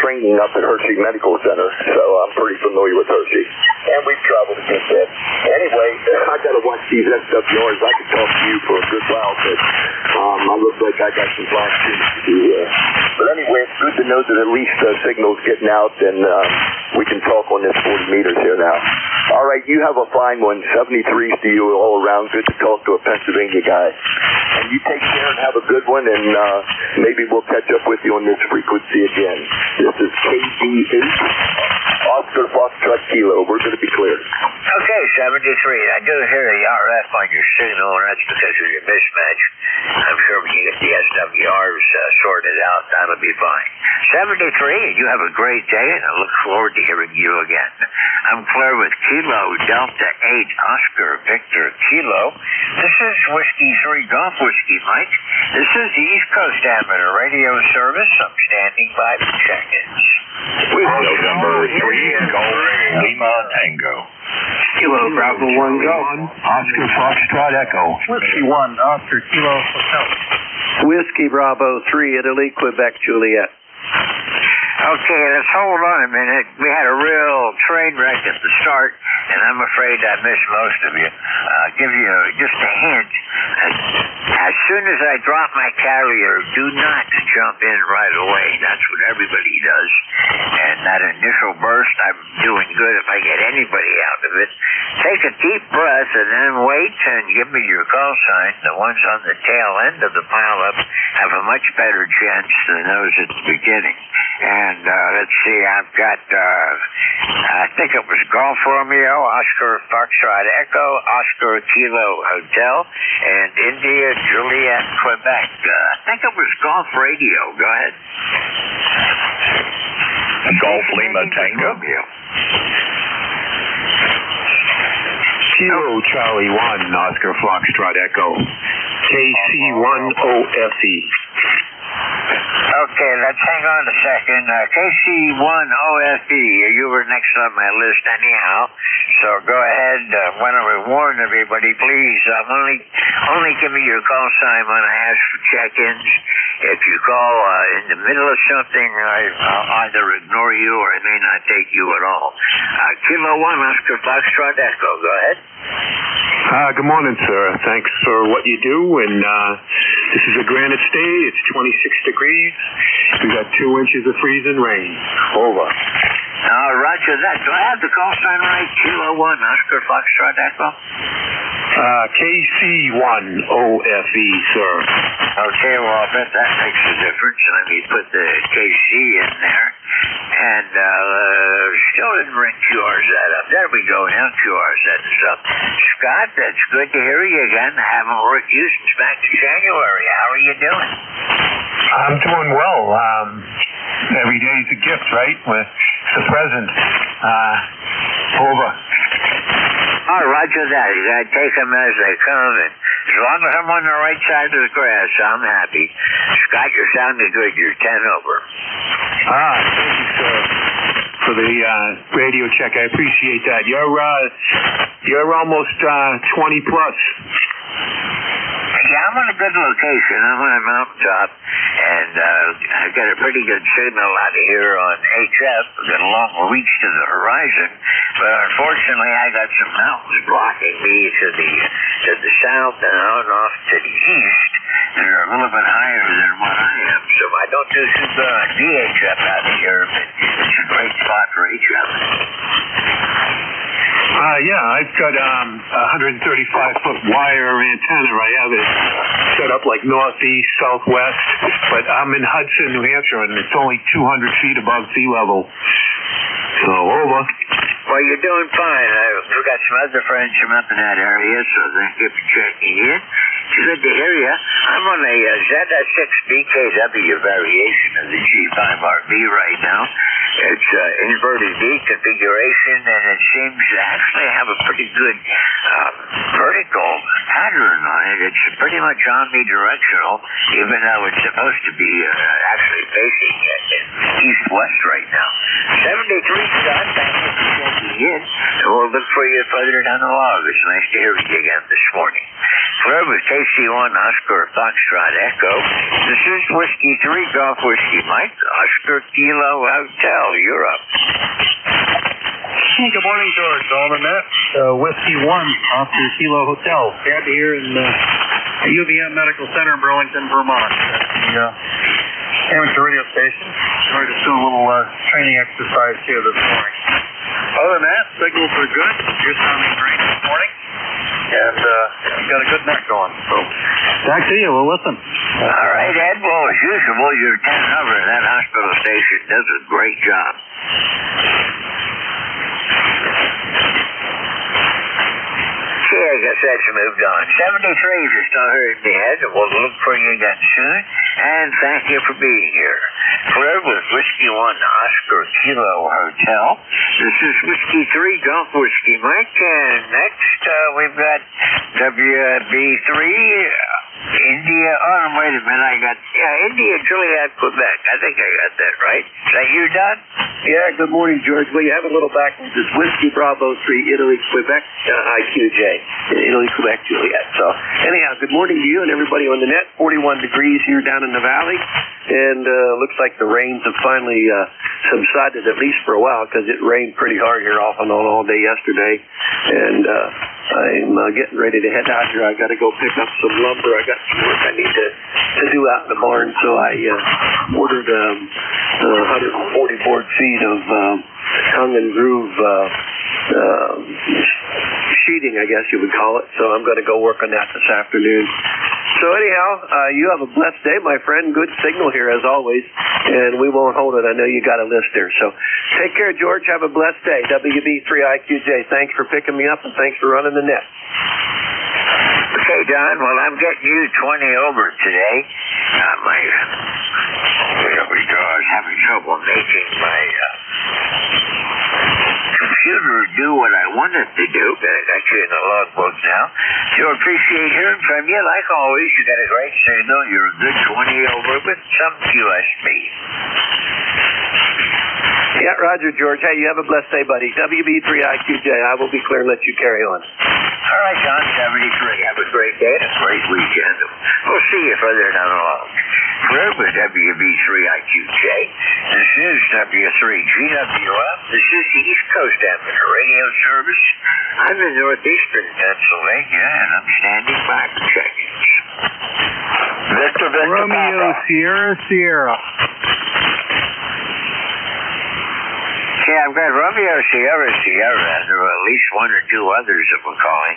S19: training up at Hershey Medical Center, so I'm pretty familiar with Hershey. And we've traveled a good bit. Anyway, I got to watch these SWRs. I could talk to you for a good while, but I look like I got some flash to do here. But anyway, it's good to know that at least the signal's getting out, and we can talk on this 40 meters here now. All right, you have a fine one. 73s to you all around. Good to talk to a Pennsylvania guy. And you take care and have a good one, and maybe we'll catch up with you on this frequency again. This is KD8, Oscar Foxtrot Kilo. We're going to be clear.
S6: Okay, 73. I do hear the RF on your signal, and that's because of your mismatch. I'm sure when you get the SWRs sorted out, that'll be fine. 73, you have a great day, and I look forward to hearing you again. I'm clear with Kilo Delta 8 Oscar Victor Kilo. This is Whiskey 3 Golf Whiskey Mike. This is the East Coast Amateur Radio Service. I'm standing by for check-ins.
S17: Whiskey number 3 Golf Lima Tango.
S2: Kilo Bravo 1 Golf. Oscar Foxtrot Echo.
S14: Whiskey 1 Oscar Kilo Hotel.
S13: Whiskey Bravo 3 Italy, Quebec Juliet.
S6: Okay, let's hold on a minute. We had a real train wreck at the start, and I'm afraid I missed most of you. I'll give you just a hint. As soon as I drop my carrier, do not jump in right away. That's what everybody does. And that initial burst, I'm doing good if I get anybody out of it. Take a deep breath and then wait and give me your call sign. The ones on the tail end of the pileup have a much better chance than those at the beginning. And let's see, I've got, I think it was Golf Romeo, Oscar Foxtrot Echo, Oscar Kilo Hotel, and India Juliet Quebec. I think it was Golf Radio. Go ahead.
S17: Golf Lima Tango.
S2: Kilo Charlie 1 Oscar Foxtrot Echo. KC1OFE.
S6: Okay, let's hang on a second. KC1OFE, you were next on my list anyhow, so go ahead. Want to warn everybody, please, only give me your call sign when I ask for check-ins. If you call in the middle of something, I'll either ignore you or I may not take you at all. Kilo 1 Oscar Foxtrot Echo, go ahead.
S2: Good morning, sir. Thanks for what you do, and this is a Granite State. It's 26 degrees. We got 2 inches of freezing rain. Over.
S6: Roger that. Do I have the call sign right? Kilo 1 Oscar Foxtrot Echo?
S2: KC1OFE, sir.
S6: Okay, well, I bet that makes a difference. Let me put the KC in there. And still didn't ring QRZ up. There we go. Now QRZ is up. Scott, that's good to hear you again. I haven't worked you since back to January. How are you doing?
S2: I'm doing well. Every day's a gift, right? It's a present. Over.
S6: Oh, roger that. You gotta take them as they come, and as long as I'm on the right side of the grass, I'm happy. Scott, you're sounding good. You're 10 over.
S2: Thank you, sir, for the radio check. I appreciate that. You're almost 20 plus.
S6: Yeah, I'm on a good location. I'm on a mountaintop, and I've got a pretty good signal out of here on HF. I've got a long reach to the horizon, but unfortunately I got some mountains blocking me to the south and on off to the east. They're a little bit higher than what I am, so I don't do too good on VHF out of here, but it's a great spot for HF.
S2: Yeah, I've got a 135-foot wire antenna. I have it set up like northeast, southwest, but I'm in Hudson, New Hampshire, and it's only 200 feet above sea level. So, over.
S6: Well, you're doing fine. I've got some other friends from up in that area, so thank you for checking in. It's good to hear you. I'm on a ZS6 BKW variation of the G5RB right now.
S12: It's inverted V configuration, and it seems to actually have a pretty good vertical pattern on it. It's pretty much omnidirectional, even though it's supposed to be actually facing east-west right now. 73, Scott. Thank you for checking in. And we'll look for you further down the log. It's nice to hear you again this morning. Clear with KC1 Oscar Foxtrot Echo. This is Whiskey 3 Golf Whiskey Mike, Oscar Kilo Hotel, Europe.
S7: Hey, good morning, George. On the net, Whiskey 1, Oscar Kilo Hotel. Glad to hear in UVM Medical Center in Burlington, Vermont. The amateur radio station. Going to do a little training exercise here this morning. Other than that, signals are good. You're sounding great this morning. And you've got a good net going. So, back to you. We'll listen.
S12: All right, Ed. Well, as usual, you're 10 over. That hospital station does a great job. Okay, I guess that's moved on. 73 if you're still hearing me, Ed. We'll look for you again soon. And thank you for being here. Clear with Whiskey 1 Oscar Kilo Hotel. This is Whiskey 3 Golf Whiskey Mike. And next, we've got WB3 India. Oh, wait a minute. I got, India, Juliet, Quebec. I think I got that right. Is that you, Don?
S13: Yeah, good morning, George. Well, you have a little backwards. It's Whiskey Bravo 3, Italy, Quebec, IQJ. Italy, Quebec, Juliet. So, anyhow, good morning to you and everybody on the net. 41 degrees here down in the valley. And looks like the rains have finally subsided, at least for a while, because it rained pretty hard here off and on all day yesterday. And I'm getting ready to head out here. I got to go pick up some lumber. I got some work I need to do out in the barn. So I ordered 140 board feet of tongue and groove sheeting, I guess you would call it. So I'm going to go work on that this afternoon. So anyhow, you have a blessed day, my friend. Good signal here as always, and we won't hold it. I know you got a list there. So take care, George. Have a blessed day. WB3IQJ, thanks for picking me up, and thanks for running the net.
S12: Okay, Don. Well, I'm getting you 20 over today. I was having trouble making my computer do what I wanted to do, but I got you in the logbook now. So appreciate hearing from you. Like always, you got a great signal. You're a good 20 over with some QSB.
S13: Yeah, Roger, George. Hey, you have a blessed day, buddy. WB3IQJ. I will be clear and let you carry on.
S12: All right, John, 73. Have a great day and a great weekend. We'll see you further down the road. Clear with WB3IQJ. This is W3GWF. This is the East Coast Amateur Radio Service. I'm in northeastern Pennsylvania, and I'm standing by for check-ins. Victor
S7: Romeo,
S12: Papa.
S7: Sierra.
S12: Okay, I've got Romeo, Sierra, and there are at least one or two others that we're calling.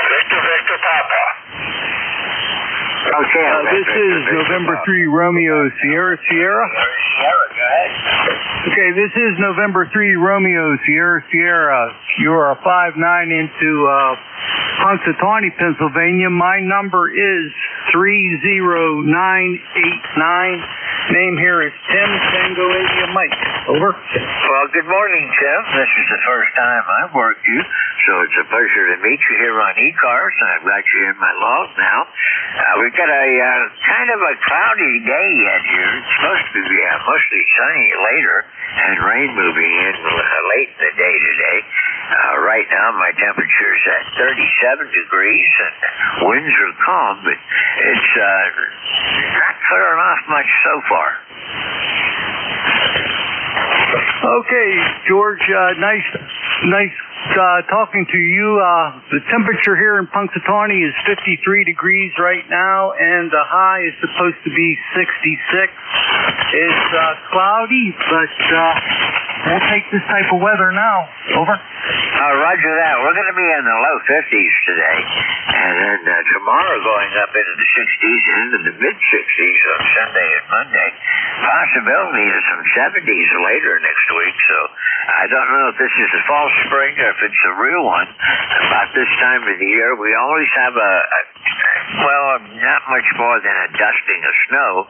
S12: Victor Papa. Okay,
S7: this is November 3, Romeo, Sierra.
S12: Sierra, go ahead.
S7: Okay, this is November 3, Romeo, Sierra. You are 5-9 into Punxsutawney, Pennsylvania. My number is 30989. Name here is Tim, Tango India Mike. Over.
S12: Well, good morning, Tim. This is the first time I've worked you, so it's a pleasure to meet you here on ECARS, and I've got you in my log now. We've got a kind of a cloudy day yet here. It's supposed to be mostly sunny later, and rain moving in late in the day today. Right now, my temperature is at 37 degrees, and winds are calm, but it's not clearing off much so far.
S7: Okay, George, nice talking to you. The temperature here in Punxsutawney is 53 degrees right now, and the high is supposed to be 66. It's cloudy, but we'll take this type of weather now. Over.
S12: Roger that. We're going to be in the low 50s today, and then tomorrow going up into the 60s and into the mid-60s on Sunday and Monday. Possibility of some 70s later next week, so I don't know if this is a false spring or if it's a real one. About this time of the year, we always have a not much more than a dusting of snow.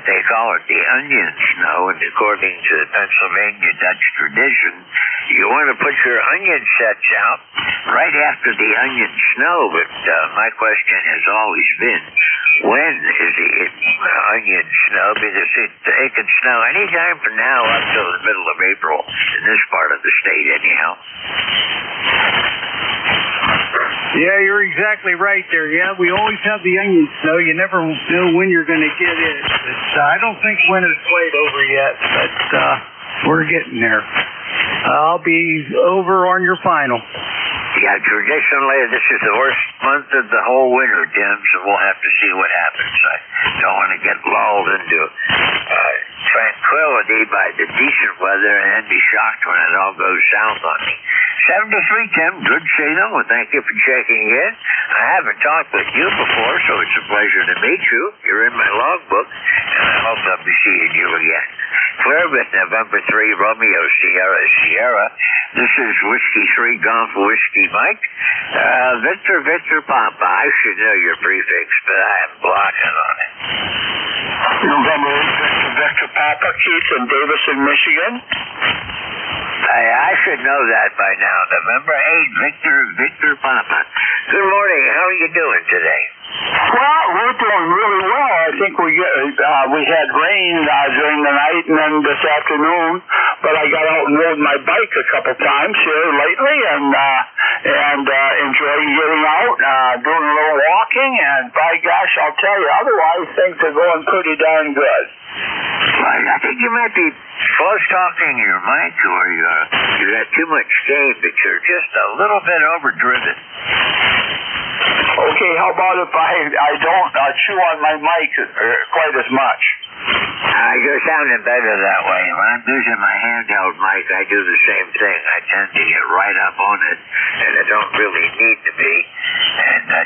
S12: They call it the onion snow, and according to Pennsylvania Dutch tradition, you want to put your onion sets out right after the onion snow. But my question has always been, when is the onion snow? Because it can snow anytime from now up till the middle of April in this part of the state, anyhow.
S14: Yeah, you're exactly right there. Yeah, we always have the onion snow. You never know when you're going to get it. But, I don't think winter's quite over yet, but we're getting there. I'll be over on your final.
S12: Yeah, traditionally this is the worst month of the whole winter, Tim, so we'll have to see what happens. I don't want to get lulled into tranquility by the decent weather and then be shocked when it all goes south on me. 73, Tim, good signal. Well, thank you for checking in. I haven't talked with you before, so it's a pleasure to meet you. You're in my logbook, and I hope I'll be seeing you again. Clear with November 3, Romeo Sierra Sierra. This is Whiskey 3 Golf Whiskey Mike. Victor Papa. I should know your prefix, but I am blocking on it.
S21: November 8, Victor Papa, Keith in Davison, Michigan.
S12: I should know that by now. November 8, Victor Papa. Good morning. How are you doing today?
S21: Well, we're doing really well. I think we had rain during the night and then this afternoon, but I got out and rode my bike a couple times here lately and enjoying getting out, doing a little walking, and by gosh, I'll tell you, otherwise things are going pretty darn good.
S12: I think you might be close talking your mic, or you got too much game, but you're just a little bit overdriven.
S21: Okay, how about if I don't chew on my mic quite as much?
S12: You're sounding better that way. When I'm using my handheld mic, I do the same thing. I tend to get right up on it, and I don't really need to be. And I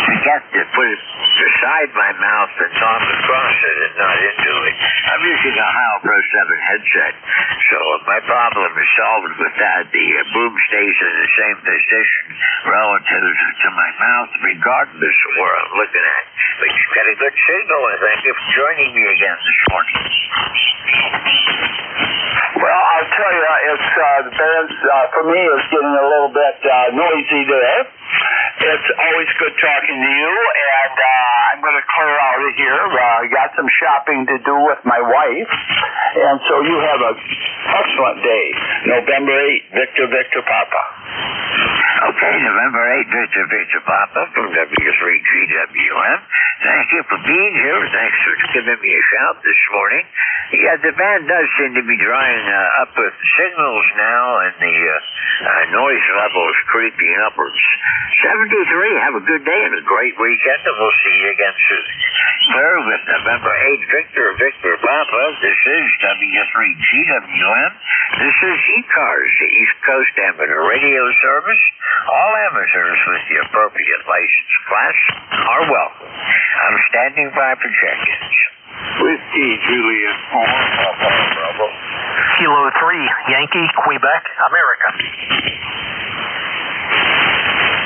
S12: forget to put it beside my mouth and talk across it and not into it. I'm using a Heil Pro 7 headset, so if my problem is solved with that, the boom stays in the same position relative to my mouth, regardless of where I'm looking at. But you've got a good signal, and thank you for joining me again this morning.
S21: Well, I'll tell you, it's the band for me is getting a little bit noisy there. It's always good talking to you, and I'm going to clear out of here. I got some shopping to do with my wife, and so you have an excellent day. November 8, Victor Papa.
S12: Okay, November 8, Victor Papa from W3GWM. Thank you for being here. Thanks for giving me a shout this morning. Yeah, the band does seem to be drying up with signals now, and the noise level is creeping upwards. 73, have a good day and a great weekend, and we'll see you again soon. Clear with November 8, Victor Papa. This is W3GWM. This is ECARS, the East Coast Amateur Radio Service. All amateurs with the appropriate license class are welcome. I'm standing by for check-ins.
S3: Whiskey, Juliet, Papa, Bravo.
S2: Kilo 3, Yankee, Quebec, America.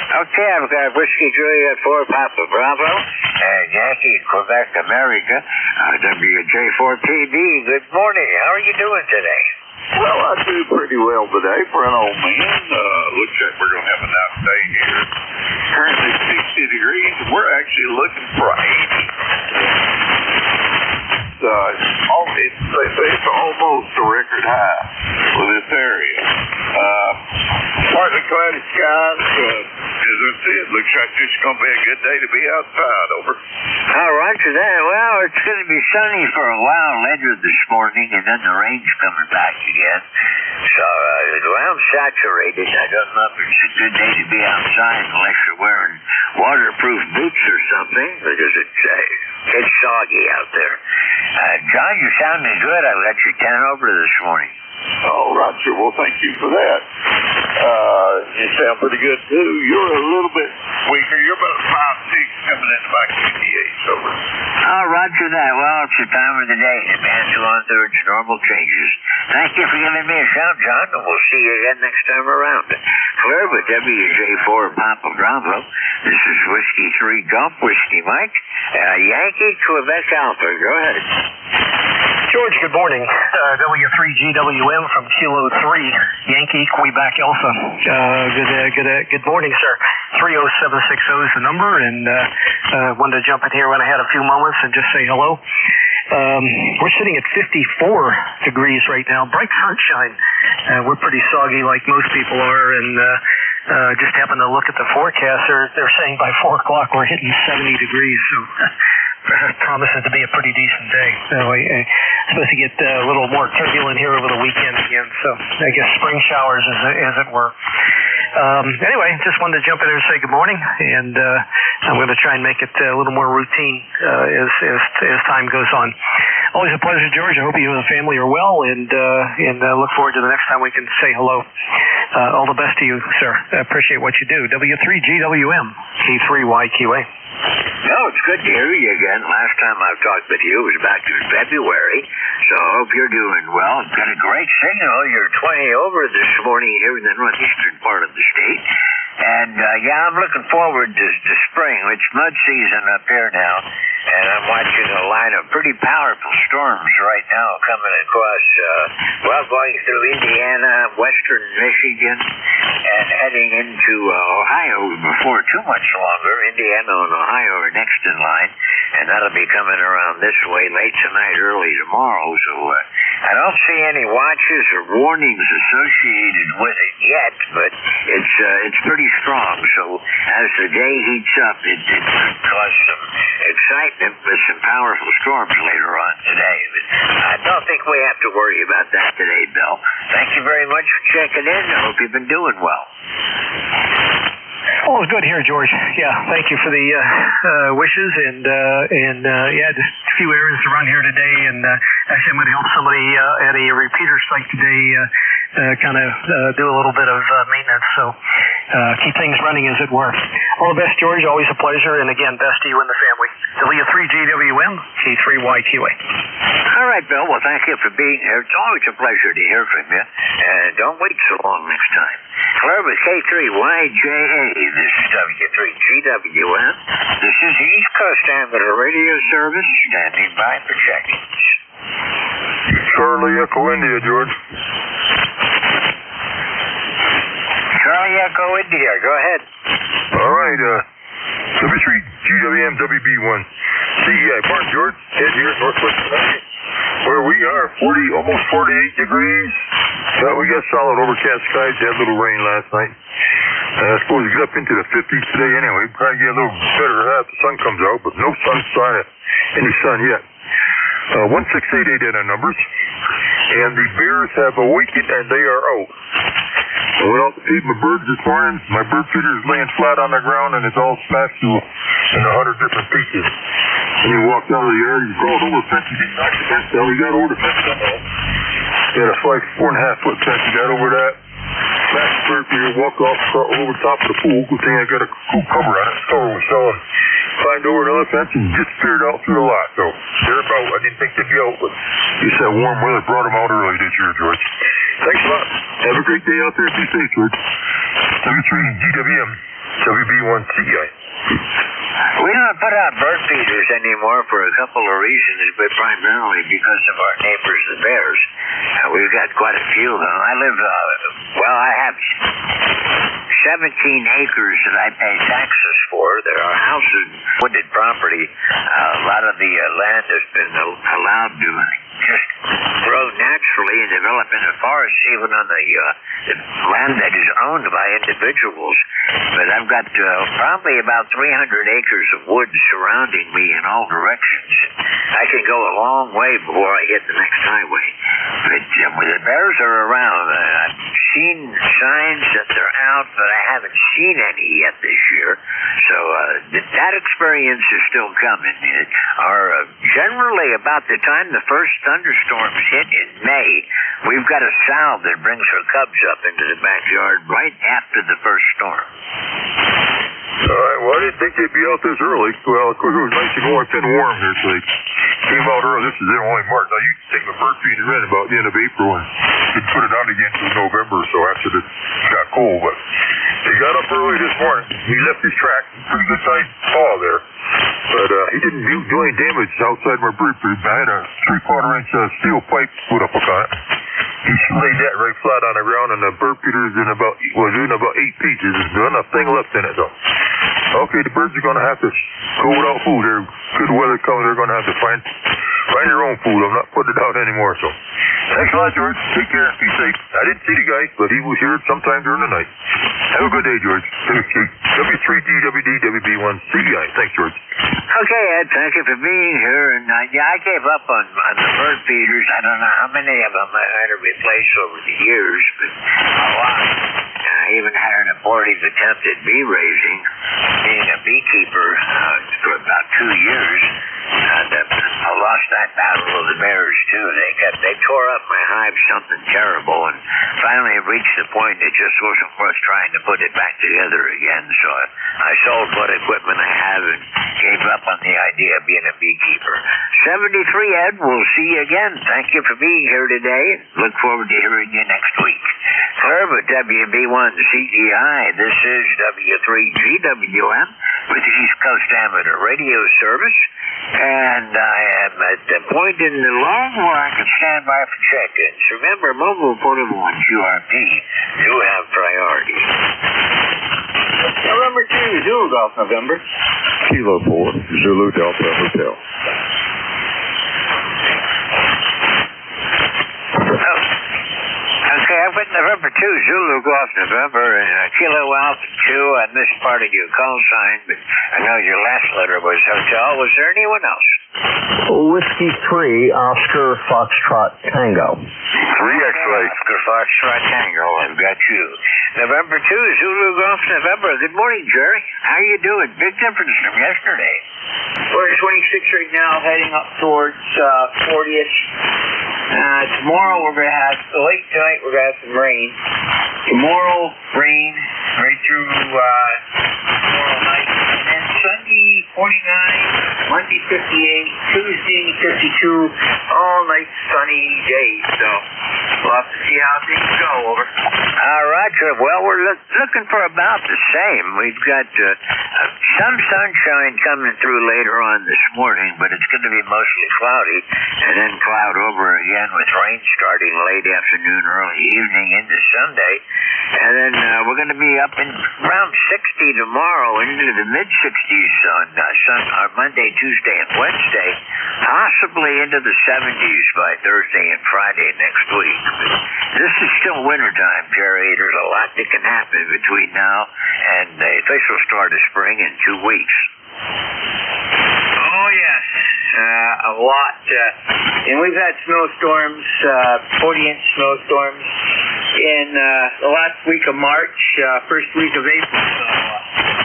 S12: Okay, I've got Whiskey Juliet 4, Papa Bravo, and Yankee, Quebec, America. WJ4PD, good morning. How are you doing today?
S8: Well, I do pretty well today for an old man. Looks like we're going to have a nice day here. Currently 60 degrees. We're actually looking for 80. It's almost a record high for this area. Partly cloudy skies. As I said, looks like this is going to be a good day to be outside. Over.
S12: Roger that. Well, it's going to be sunny for a while later this morning, and then the rain's coming back again. So the ground's saturated. I don't know if it's a good day to be outside unless you're wearing waterproof boots or something, because it's soggy out there. John, you're sounding good. I let you 10 over this morning.
S8: Oh, Roger. Well, thank you for that. You sound pretty good, too. You're a little bit weaker. You're about 5'6", coming in about 58, over.
S12: Roger that. Well, it's the time of the day. The band's going through its normal changes. Thank you for giving me a shout, John, and we'll see you again next time around. clear with WJ4 Papa Bravo. This is Whiskey 3 Golf Whiskey Mike. Yankee Quebec Alpha. Go ahead.
S4: George, good morning. W3GWM from Kilo 3, Yankee Quebec Alpha. Good morning, sir. 30760 is the number, and wanted to jump in here when I had a few moments and just say hello. We're sitting at 54 degrees right now, bright sunshine. We're pretty soggy like most people are, and just happened to look at the forecast. They're saying by 4 o'clock we're hitting 70 degrees, so promises to be a pretty decent day. So I'm supposed to get a little more turbulent here over the weekend again, so I guess spring showers as it were. Anyway, just wanted to jump in there and say good morning, and I'm going to try and make it a little more routine as time goes on. Always a pleasure, George. I hope you and the family are well, and look forward to the next time we can say hello. All the best to you, sir. I appreciate what you do. W3GWM, K3YQA.
S12: No, it's good to hear you again. Last time I talked with you was back in February, so I hope you're doing well. Got a great signal. You're 20 over this morning here in the northeastern part of the state. And, I'm looking forward to spring. It's mud season up here now, and I'm watching a line of pretty powerful storms right now coming across, going through Indiana, western Michigan, and heading into Ohio before too much longer. Indiana and Ohio are next in line, and that'll be coming around this way late tonight, early tomorrow. So I don't see any watches or warnings associated with it yet, but it's pretty strong. So as the day heats up, it could cause some excitement with some powerful storms later on today. But I don't think we have to worry about that today, Bill. Thank you very much for checking in. I hope you've been doing well.
S4: Well, it's good here, George. Yeah, thank you for the wishes, and just a few errands to run here today, and actually I'm going to help somebody at a repeater site today do a little bit of maintenance, so keep things running as it were. All the best, George. Always a pleasure, and again, best to you and the family. W3GWM, K3YQA.
S12: All right, Bill. Well, thank you for being here. It's always a pleasure to hear from you, and don't wait so long next time. Clear with K3YJA. This is W3GWM. This is East Coast Amateur Radio Service, standing by for check-ins.
S21: Charlie Echo India, George.
S12: Charlie Echo India, go ahead.
S21: All right, W3GWM WB1 CEI Park, George. Head here, northwest tonight, where we are almost 48 degrees. We got solid overcast skies. Had a little rain last night. I suppose we get up into the 50s today anyway. Probably get a little better after the sun comes out, but no any sun yet. 1688 in our numbers. And the bears have awakened and they are out. I went out to feed my birds this morning. My bird feeder is laying flat on the ground and it's all smashed in 100 different pieces. And he walked out of the yard, he crawled over the fence, he knocked the fence down, he got over the fence somehow. He had a 4.5 foot fence, he got over that. Smashed the bird feeder, walked off over the top of the pool. Good thing I got a cool cover on it. The cover was selling. Climbed over another fence and disappeared out through the lot. So they're about. I didn't think they'd be out, but you said warm weather brought them out early this year, George. Thanks a lot. Have a great day out there. Be safe, George. W3GWM, WB1CEI.
S12: We don't put out bird feeders anymore for a couple of reasons, but primarily because of our neighbors, the bears. We've got quite a few of them. I have 17 acres that I pay taxes for. There are houses, wooded property. A lot of the land has been allowed to just grow naturally and develop in a forest, even on the land that is owned by individuals. But I've got probably about 300 acres of woods surrounding me in all directions. I can go a long way before I hit the next highway. But when the bears are around, I've seen signs that they're out, but I haven't seen any yet this year. So that experience is still coming. Generally, about the time the first thunderstorms hit in May, we've got a sow that brings her cubs up into the backyard right after the first storm.
S21: All right, well, I didn't think they'd be out this early. Well, of course, it was nice and warm here today.
S5: came out early. This is in only March. I used to take my bird feeder in about the end of April and didn't put it on again until November, so after it got cold. But he got up early this morning. He left his track. Pretty good sized thaw there. But he didn't do any damage outside my bird feeder. I had a 3/4 inch steel pipe put up on it. He laid that right flat on the ground, and the bird feeder was in about 8 feet. There's not enough thing left in it, though. Okay, the birds are going to have to go without food. They're good weather coming. They're going to have to find their own food. I'm not putting it out anymore. So, thanks a lot, George. Take care. Be safe. I didn't see the guy, but he was here sometime during the night. Have a good day, George. W3DWD-WB1CEI. Thanks, George.
S6: Okay, Ed, thank you for being here. And I gave up on the bird feeders. I don't know how many of them I had to replace over the years, but a lot. I even had an abortive attempt at bee raising, being a beekeeper for about 2 years. I lost that battle of the bears too. They tore up my hive something terrible, and finally it reached the point it just wasn't worth trying to put it back together again. So I sold what equipment I have and gave up on the idea of being a beekeeper. 73, Ed. We'll see you again. Thank you for being here today. Look forward to hearing you next week. Herb at WB1CEI. This is W3GWM with East Coast Amateur Radio Service. And I am at the point in the line where I can stand by for check-ins. Remember, mobile, portable, and QRP do have priority.
S12: November 2, Zulu Golf, November.
S3: Kilo 4, Zulu Delta Hotel.
S6: Okay, I've got November 2, Zulu Golf, November, and Kilo Alpha 2 on this part of your call sign, but I know your last letter was hotel. Was there anyone else?
S22: Whiskey 3, Oscar Foxtrot Tango.
S6: 3 X-ray. Oscar Foxtrot Tango, I've got you. November 2, Zulu Golf, November. Good morning, Jerry. How you doing? Big difference from yesterday.
S12: We're at 26 right now, heading up towards 40-ish. Tomorrow we're going to have, late tonight we're going to have some rain. Tomorrow, rain right through tomorrow night. And then Sunday, 49, Monday, 58, Tuesday, 52, all night sunny days. So we'll have to see how things go, over.
S6: Roger. Well, we're looking for about the same. We've got some sunshine coming through later on this morning, but it's going to be mostly cloudy, and then cloud over again with rain starting late afternoon, early evening into Sunday. And then we're going to be up in around 60 tomorrow, into the mid-60s on Monday, Tuesday, and Wednesday, possibly into the 70s by Thursday and Friday next week. But this is still wintertime, Jerry. There's a lot that can happen between now and the official start of spring in 2 weeks.
S12: Oh, yes. A lot. And we've had snowstorms, 40-inch snowstorms in the last week of March, first week of April. So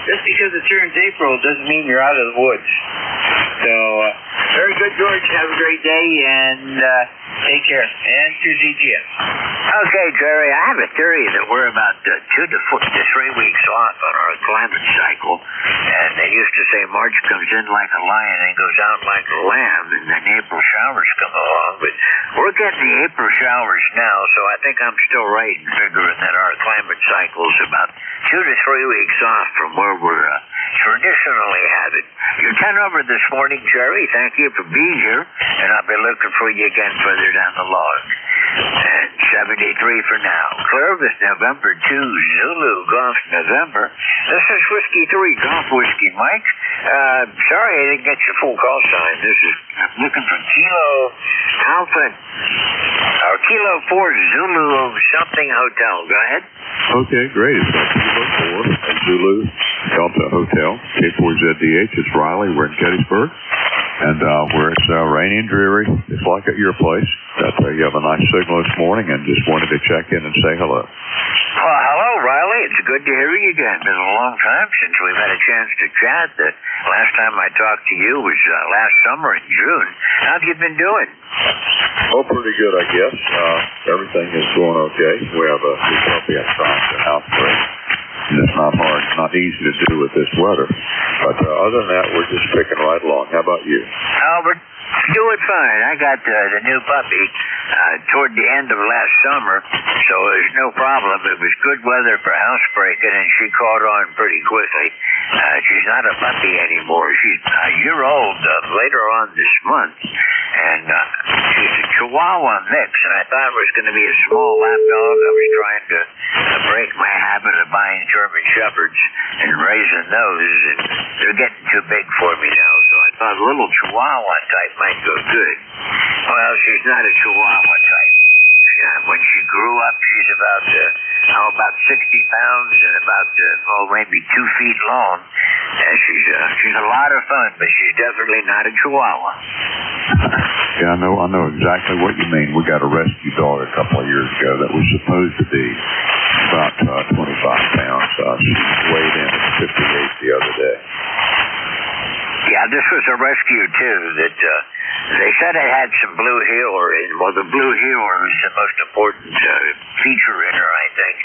S12: just because it turns April doesn't mean you're out of the woods. So very good, George. Have a great day, and take care. And to ZGS.
S6: Okay, Jerry, I have a theory that we're about 2 to 3 weeks off on our climate cycle. And they used to say March comes in like a lion and goes out like a lamb, and then April showers come along. But we're getting the April showers now, so I think I'm still right in figuring that our climate cycle is about 2 to 3 weeks off from where we're traditionally have it. Your 10 over this morning, Jerry. Thank you for being here, and I'll be looking for you again further down the log. And 73 for now. Clear with November 2, Zulu Golf, November. This is Whiskey 3, Golf Whiskey, Mike. Sorry I didn't get your full call sign. I'm looking for Kilo Alpha, or Kilo 4 Zulu something Hotel. Go ahead.
S3: Okay, great. It's Kilo 4 Zulu Delta Hotel, K4ZDH. It's Riley. We're in Gettysburg. And where it's rainy and dreary, it's like at your place. You have a nice signal this morning, and just wanted to check in and say hello.
S6: Well, hello, Riley. It's good to hear you again. It's been a long time since we've had a chance to chat. The last time I talked to you was last summer in June. How have you been doing?
S3: Oh, pretty good, I guess. Everything is going okay. We have a puppy outside the house break. And it's not hard, not easy to do with this weather. But other than that, we're just picking right along. How about you?
S6: Albert,
S12: Doing fine. I got the new puppy toward the end of last summer, so there's no problem. It was good weather for housebreaking, and she caught on pretty quickly. She's not a puppy anymore. She's a year old later on this month, and she's a Chihuahua mix, and I thought it was going to be a small lap dog. I was trying to break my habit of buying German Shepherds and raising those, and they're getting too big for me now, so I thought a little Chihuahua type might go good. Well, she's not a Chihuahua type. When she grew up, she's about 60 pounds and about maybe 2 feet long. And she's a lot of fun, but she's definitely not a Chihuahua.
S3: Yeah, I know exactly what you mean. We got a rescue dog a couple of years ago that was supposed to be about 25 pounds. She weighed in at 58 the other day.
S12: Yeah, this was a rescue too. That they said it had some blue heeler in. Well, the blue heeler is the most important feature in her, I think.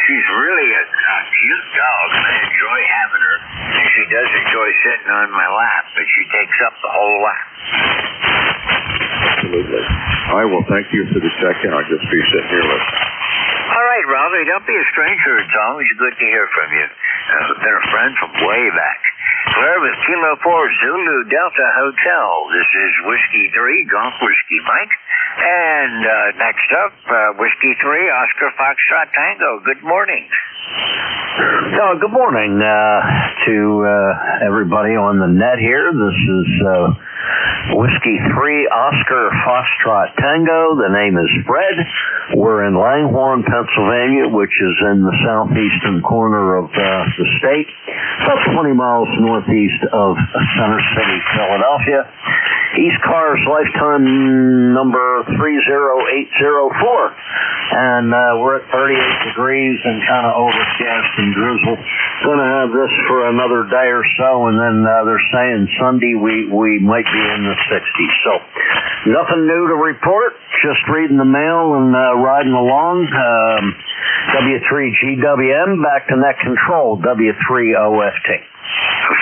S12: She's really a cute dog, and I enjoy having her. And she does enjoy sitting on my lap, but she takes up the whole lap.
S3: Absolutely. All right, well, thank you for the check-in. I'll just be sitting here listening.
S12: All right, Raleigh, don't be a stranger. It's always good to hear from you. I've been a friend from way back. Claire with Kilo 4 Zulu Delta Hotel. This is Whiskey 3, Golf Whiskey Mike. And next up, Whiskey 3, Oscar Foxtrot Tango. Good morning.
S22: Good morning to everybody on the net here. This is Whiskey 3, Oscar Foxtrot Tango. The name is Fred. We're in Langhorne, Pennsylvania, which is in the southeastern corner of the state, about 20 miles northeast of Center City, Philadelphia. ECARS lifetime number 30804. And we're at 38 degrees and kind of overcast and drizzle. Going to have this for another day or so, and then they're saying Sunday we might be in the 60s. So nothing new to report, just reading the mail and riding along. W3GWM, back to net control, W3OFT.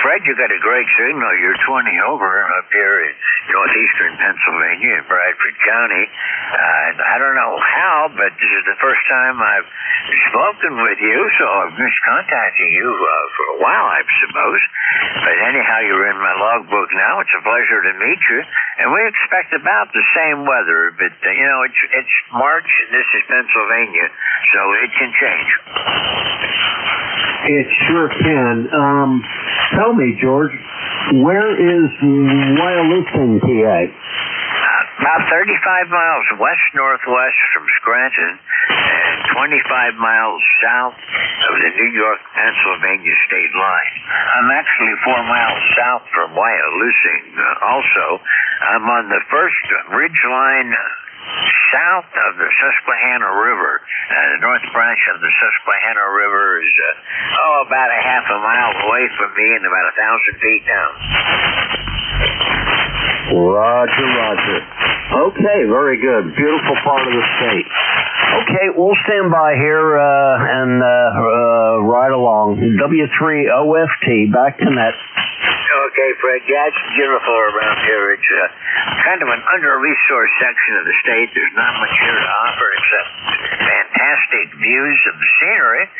S12: Fred, you got a great signal. You're 20 over up here in northeastern Pennsylvania in Bradford County. And I don't know how, but this is the first time I've spoken with you, so I've missed contacting you for a while, I suppose. But anyhow, you're in my logbook now. It's a pleasure to meet you. And we expect about the same weather, but, it's March, and this is Pennsylvania, so it can change.
S22: It sure can. Tell me, George, where is Wyalusing, PA?
S12: About 35 miles west-northwest from Scranton and 25 miles south of the New York-Pennsylvania state line. I'm actually 4 miles south from Wyalusing. Also, I'm on the first ridge line south of the Susquehanna River. The north branch of the Susquehanna River is about a half a mile away from me and about 1,000 feet down.
S22: Roger. Okay, very good. Beautiful part of the state. Okay, we'll stand by here and ride along. W3OFT, back to net.
S12: Okay, Fred. Yeah, it's beautiful around here. It's kind of an under-resourced section of the state. There's not much here to offer except fantastic views of the scenery.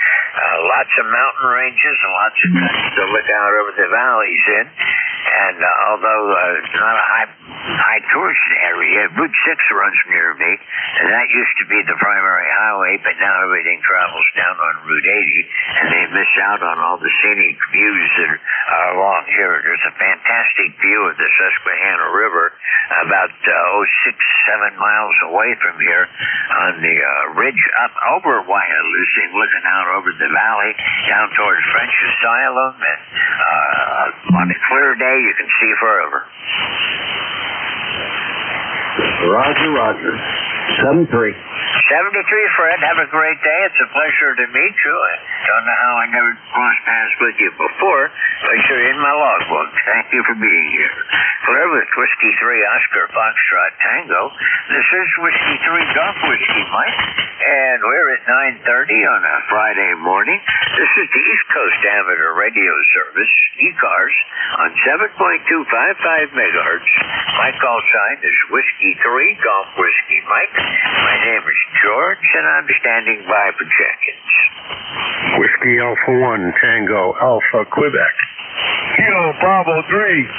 S12: Lots of mountain ranges and lots of cuts to look out over the valleys in. And although it's not a high tourist area, Route 6 runs near me, and that used to be the primary highway, but now everything travels down on Route 80, and they miss out on all the scenic views that are along here. There's a fantastic view of the Susquehanna River about 6-7 miles away from here on the ridge up over Wyalusing, looking out over the valley down towards French Asylum, and on a clear day you can see forever.
S22: Roger. 7-3.
S6: 73, Fred. Have a great day. It's a pleasure to meet you. I don't know how I never crossed paths with you before, but you're in my logbook. Thank you for being here. Claire with Whiskey 3 Oscar Foxtrot Tango. This is Whiskey 3 Golf Whiskey Mike, and we're at 9:30 on a Friday morning. This is the East Coast Amateur Radio Service, ECARS, on 7.255 megahertz. My call sign is Whiskey 3 Golf Whiskey Mike. My name is George, and I'm standing by for check-ins.
S3: Whiskey Alpha 1 Tango Alpha Quebec.
S5: Kilo Bravo 3.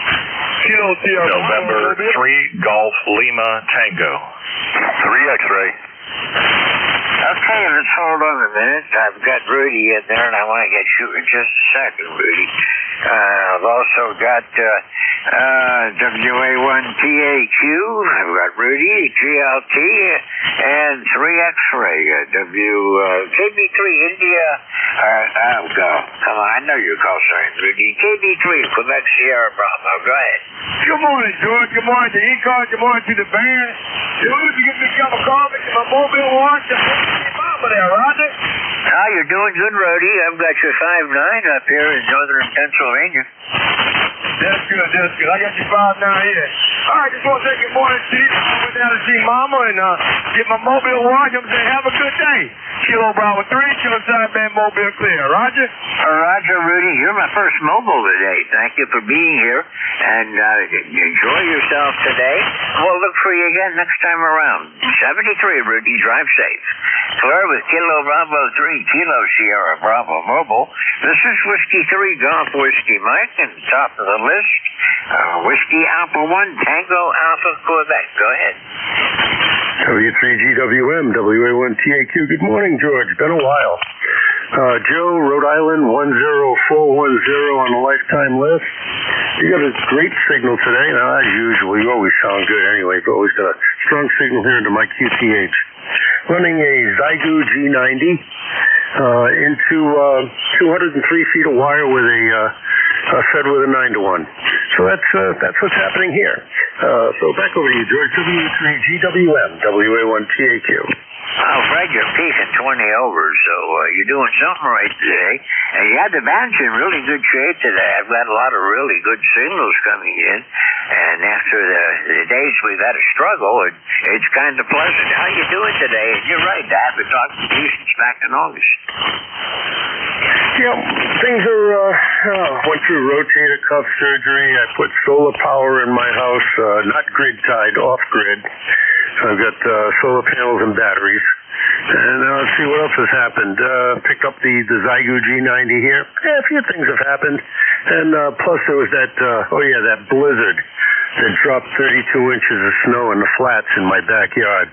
S5: Kilo Sierra
S10: November 3 Golf Lima Tango.
S17: 3 X-ray.
S6: Okay, let's hold on a minute. I've got Rudy in there, and I want to get you in just a second, Rudy. I've also got WA1TAQ. I've got Rudy, GLT, and 3X-ray. KB3 India. Come on, I know your call sign, Rudy. KB3 Quebec Sierra Bravo. Go ahead.
S5: Good morning, George. Good morning to ECARS. Good morning to the band. George, you get me a cup of coffee to my mobile watch. Mama there, Roger.
S6: Ah, you're doing good, Rudy. I've got you 5'9" up here in northern Pennsylvania.
S5: That's good, that's good. I got you 5'9" here. All right, just want to say good morning to you. I went down to see Mama and get my mobile watch. I'm saying have a good day. Kilo Bravo 3, Kilo Sideband Mobile Clear. Roger?
S6: Roger, Rudy. You're my first mobile today. Thank you for being here, and enjoy yourself today. We'll look for you again next time around. 73, Rudy. Drive safe. Claire with Kilo Bravo 3, Kilo Sierra Bravo Mobile. This is Whiskey 3 Golf Whiskey Mike, and top of the list, Whiskey Alpha 1 Tango Alpha Quebec. Go ahead.
S3: W3GWM, WA1TAQ. Good morning, George. Been a while. Joe, Rhode Island, 10410 on the lifetime list. You got a great signal today. Now, as usual, you always sound good anyway, but always got a strong signal here into my QTH. Running a Zygu G90 into 203 feet of wire with fed with a 9-to-1. So that's what's happening here. So back over to you, George. W3GWM, WA1TAQ.
S6: Oh, Fred, you're peaking 20 over, so you're doing something right today. And you had the band's in really good shape today. I've got a lot of really good signals coming in. And after the days we've had a struggle, it's kind of pleasant. How you doing today? And you're right, I haven't talked to you since back in August.
S3: Yeah, things are, went through rotator cuff surgery. I put solar power in my house, not grid-tied, off-grid. I've got solar panels and batteries. And let's see what else has happened. Picked up the Zygu G90 here. Yeah, a few things have happened. And plus there was that blizzard that dropped 32 inches of snow in the flats in my backyard.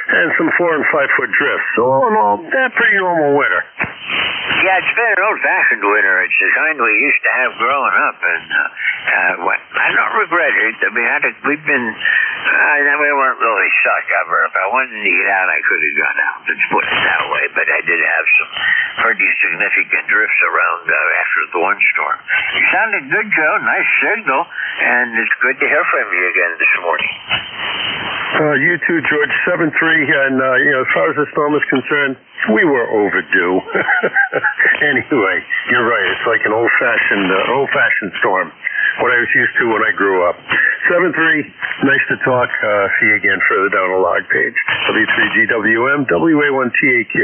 S3: And some 4 and 5 foot drifts. So all in all, pretty normal winter.
S6: Yeah, it's been an old-fashioned winter. It's the kind we used to have growing up, and I don't regret it. I mean, we weren't really stuck ever. If I wanted to get out, I could have gone out. Let's put it that way. But I did have some pretty significant drifts around after the one storm. You sounded good, Joe. Nice signal, and it's good to hear from you again this morning.
S3: You too, George. 7-3, and as far as the storm is concerned, we were overdue. Anyway, you're right. It's like an old-fashioned storm. What I was used to when I grew up. 7-3, nice to talk. See you again further down the log page. W3GWM, WA1TAQ.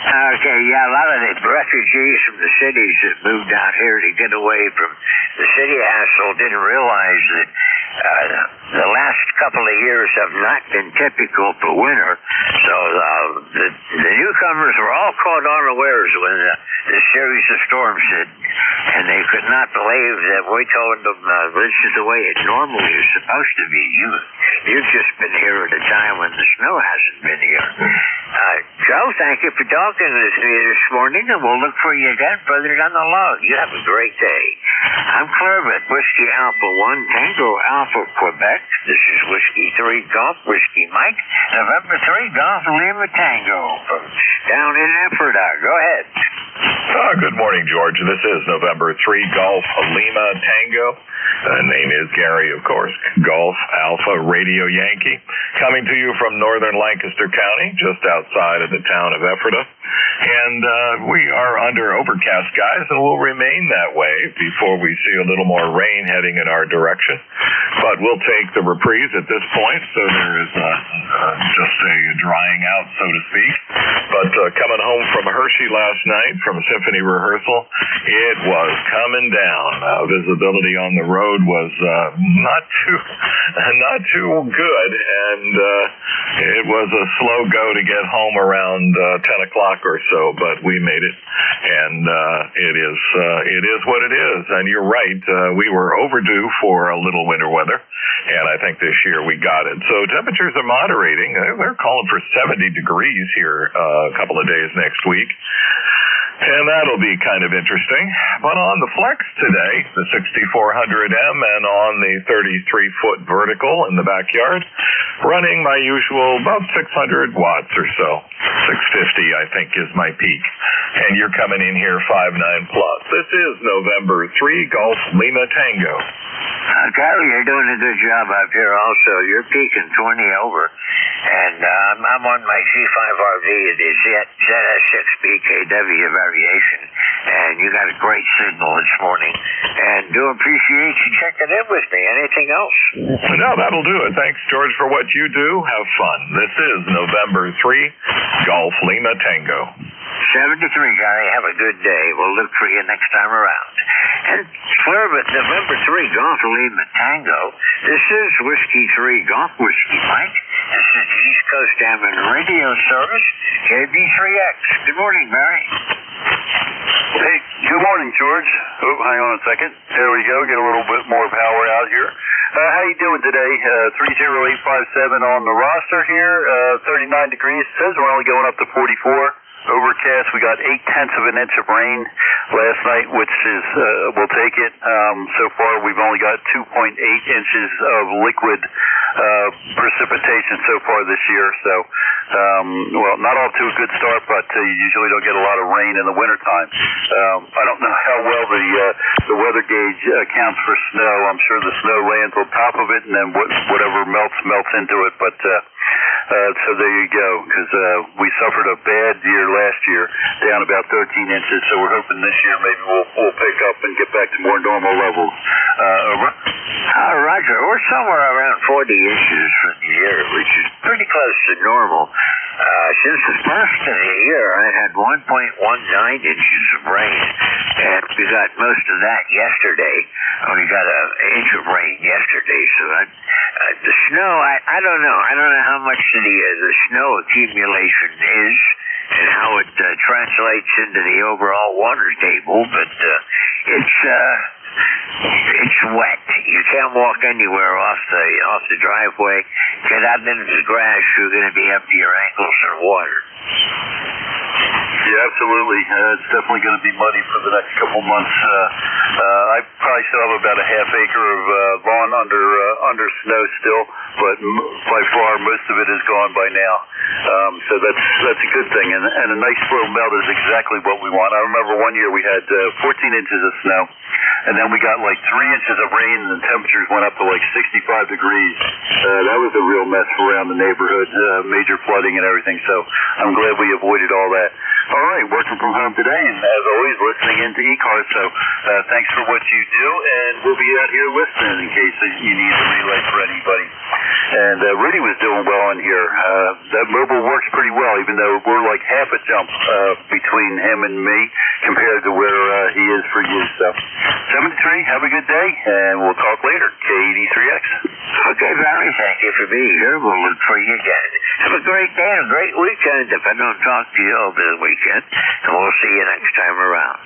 S6: Okay, yeah, a lot of the refugees from the cities that moved out here to get away from the city hassle didn't realize that the last couple of years have not been typical for winter. So the newcomers were all caught unawares when this series of storms hit, and they could not believe that we told them this is the way it normally is supposed to be. You've just been here at a time when the snow hasn't been here. Joe, thank you for talking to me this morning, and we'll look for you again further down the log. You have a great day. I'm Claire with Whiskey Alpha 1 Tango Alpha
S9: Alpha, Quebec. This is Whiskey 3 Golf, Whiskey Mike. November 3 Golf Lima Tango from down in Ephrata. Go ahead.
S10: Good morning, George. This is November 3 Golf Lima Tango. Name is Gary, of course. Golf Alpha Radio Yankee. Coming to you from northern Lancaster County, just outside of the town of Ephrata. And we are under overcast skies and will remain that way before we see a little more rain heading in our direction. But we'll take the reprise at this point, so there is just a drying out, so to speak. But coming home from Hershey last night from symphony rehearsal, it was coming down. Visibility on the road was not too good, and it was a slow go to get home around 10 o'clock or so, but we made it, and it is what it is. And you're right, we were overdue for a little winter weather, and I think this year we got it. So temperatures are moderating. They're calling for 70 degrees here a couple of days next week. And that'll be kind of interesting. But on the flex today, the 6400M and on the 33-foot vertical in the backyard, running my usual about 600 watts or so. 650, I think, is my peak. And you're coming in here 5.9 plus. This is November 3 Golf Lima Tango.
S9: Gary, you're doing a good job up here also. You're peaking 20 over. And I'm on my C5RV. It is ZS6BKW variation. And you got a great signal this morning. And do appreciate you checking in with me. Anything else?
S10: No, that'll do it. Thanks, George, for what you do. Have fun. This is November 3 Golf Lima Tango.
S9: 73, Gary. Have a good day. We'll look for you next time around. And clear with November 3 Golf Lima Tango. This is Whiskey 3 Golf Whiskey Mike. This is the East Coast Ammon Radio Service, KB3X. Good morning, Barry.
S17: Hey, good morning, George. Oh, hang on a second. There we go. Get a little bit more power out here. How you doing today? 30857 on the roster here. 39 degrees. Says we're only going up to 44. Overcast. We got 0.8 of an inch of rain last night, which is we'll take it. So far, we've only got 2.8 inches of liquid precipitation so far this year. So, well, not off to a good start, but you usually don't get a lot of rain in the wintertime. I don't know how well the weather gauge accounts for snow. I'm sure the snow lands on top of it, and then whatever melts into it. But so there you go, because we suffered a bad year last year, down about 13 inches. So we're hoping this year maybe we'll pick up and get back to more normal levels. Over.
S9: Roger, we're somewhere around 40 inches for the year, which is pretty close to normal. Since the first of the year, I had 1.19 inches of rain, and we got most of that yesterday. We got an inch of rain yesterday, so the snow, I don't know. I don't know how much the snow accumulation is and how it translates into the overall water table, but it's wet. You can't walk anywhere off the driveway. Get out into the grass, you're going to be up to your ankles in water.
S17: Yeah, absolutely. It's definitely going to be muddy for the next couple months. I probably still have about a half acre of lawn under snow still, but by far most of it is gone by now. So that's a good thing, and a nice slow melt is exactly what we want. I remember one year we had 14 inches of snow, and then we got like 3 inches of rain, and the temperatures went up to like 65 degrees. That was a real mess around the neighborhood, major flooding and everything. So I'm glad we avoided all that. All right, working from home today, and as always, listening into ECARS. So thanks for what you do, and we'll be out here listening in case you need a relay for anybody. And Rudy was doing well in here. That mobile works pretty well, even though we're like half a jump between him and me compared to where he is for you. So 73, have a good day, and we'll talk later. K83X.
S9: Okay, Barry, thank you for being here. We'll look for you again. Have a great day and a great weekend if I don't talk to you over the weekend, and we'll see you next time around.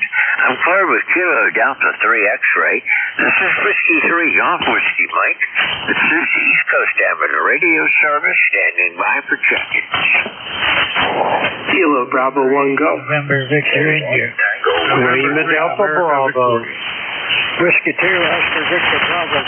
S9: I'm clear with Kilo Delta 3 X-Ray. This is Whiskey 3 Golf Whiskey Mike. This is the East Coast Amateur Radio Service standing by for check-ins.
S11: Kilo Bravo 1 Go.
S14: November Victor India.
S7: Lima Delta Bravo.
S14: Whiskey 2 Oscar Victor Bravo.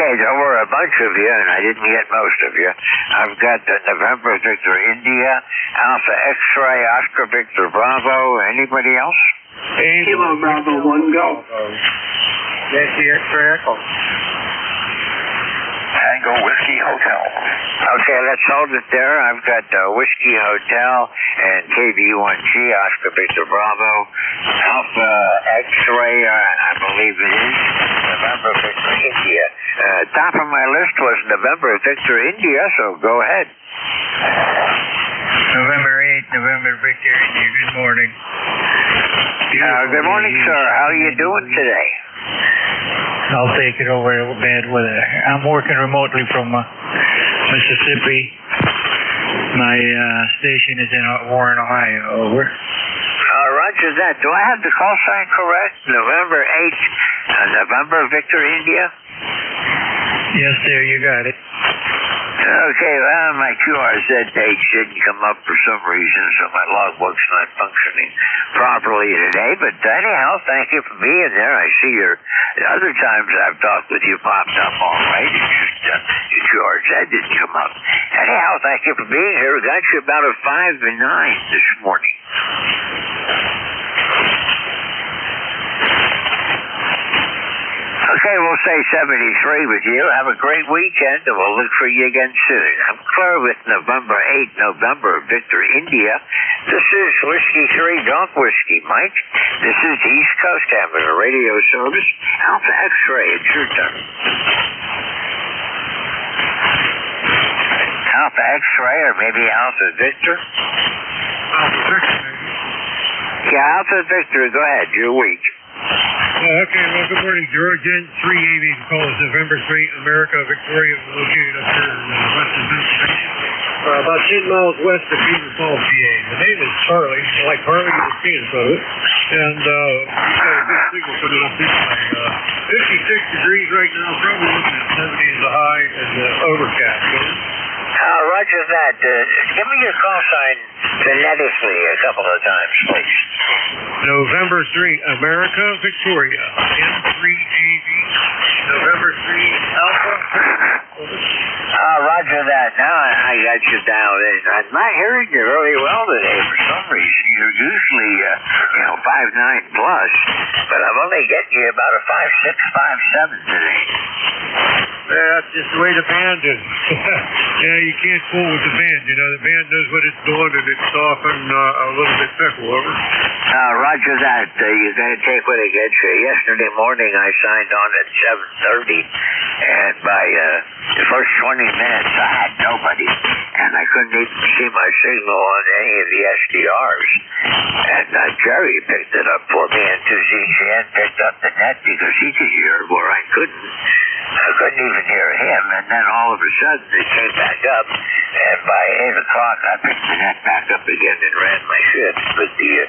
S9: Okay, there were a bunch of you, and I didn't get most of you. I've got November Victor India, Alpha X-Ray, Oscar Victor Bravo. Anybody else?
S21: Kilo Bravo 1 Golf.
S6: That's the X-ray echo.
S9: Tango Whiskey Hotel. Okay, let's hold it there. I've got Whiskey Hotel and KV1G, Oscar Victor Bravo, Alpha X-Ray, I believe it is, November Victor India. Top of my list was November Victor India, so go ahead.
S11: November 8th, November Victor India. Good morning.
S9: Good morning, sir. How are you doing today?
S11: I'll take it over bad weather. I'm working remotely from Mississippi. My station is in Warren, Ohio. Over.
S9: Roger that. Do I have the call sign correct? November 8th, November Victor India?
S11: Yes, sir. You got it.
S9: Okay, well, my QRZ page didn't come up for some reason, so my logbook's not functioning properly today. But anyhow, thank you for being there. I see your other times I've talked with you popped up all right. It's just your QRZ didn't come up. Anyhow, thank you for being here. We got you about a 5 and 9 this morning. Okay, we'll say 73 with you. Have a great weekend, and we'll look for you again soon. I'm clear with November 8th, November Victor India. This is Whiskey 3 Golf Whiskey Mike. This is the East Coast Amateur Radio Service. Alpha X-Ray, it's your turn. Alpha X-Ray, or maybe Alpha Victor?
S15: Alpha Victor.
S9: Yeah, Alpha Victor, go ahead. You're weak.
S15: Okay, well, good morning, George. N3 Aviation calls November 3, America, Victoria, located up here in western Pennsylvania, about 10 miles west of Beaver Falls, PA. The name is Charlie, like Harley, you can see in front of it, and we've got a good signal coming up this way. 56 degrees right now, probably looking at 70 as a high and overcast.
S9: Roger that. Give me your call sign phonetically a couple of times, please.
S15: November 3, America, Victoria. N3AV, November 3, Alpha.
S9: Roger that. Now I got you down. I'm not hearing you very well today for some reason. You're usually, 5'9" plus, but I'm only getting you about a 5'6", 5'7" today.
S15: That's just the way the band is. Yeah, you can't fool with the band. The band knows what it's doing, and it's often a little bit fickle, over.
S9: Roger that. You got to take what it gets you. Yesterday morning, I signed on at 7:30, and by the first 20 minutes, I had nobody, and I couldn't even see my signal on any of the SDRs. And Jerry picked it up for me, and ZZN picked up the net because he could hear it where I couldn't. I couldn't even hear him, and then all of a sudden it came back up, and by 8 o'clock I picked the net back up again and ran my shift. But the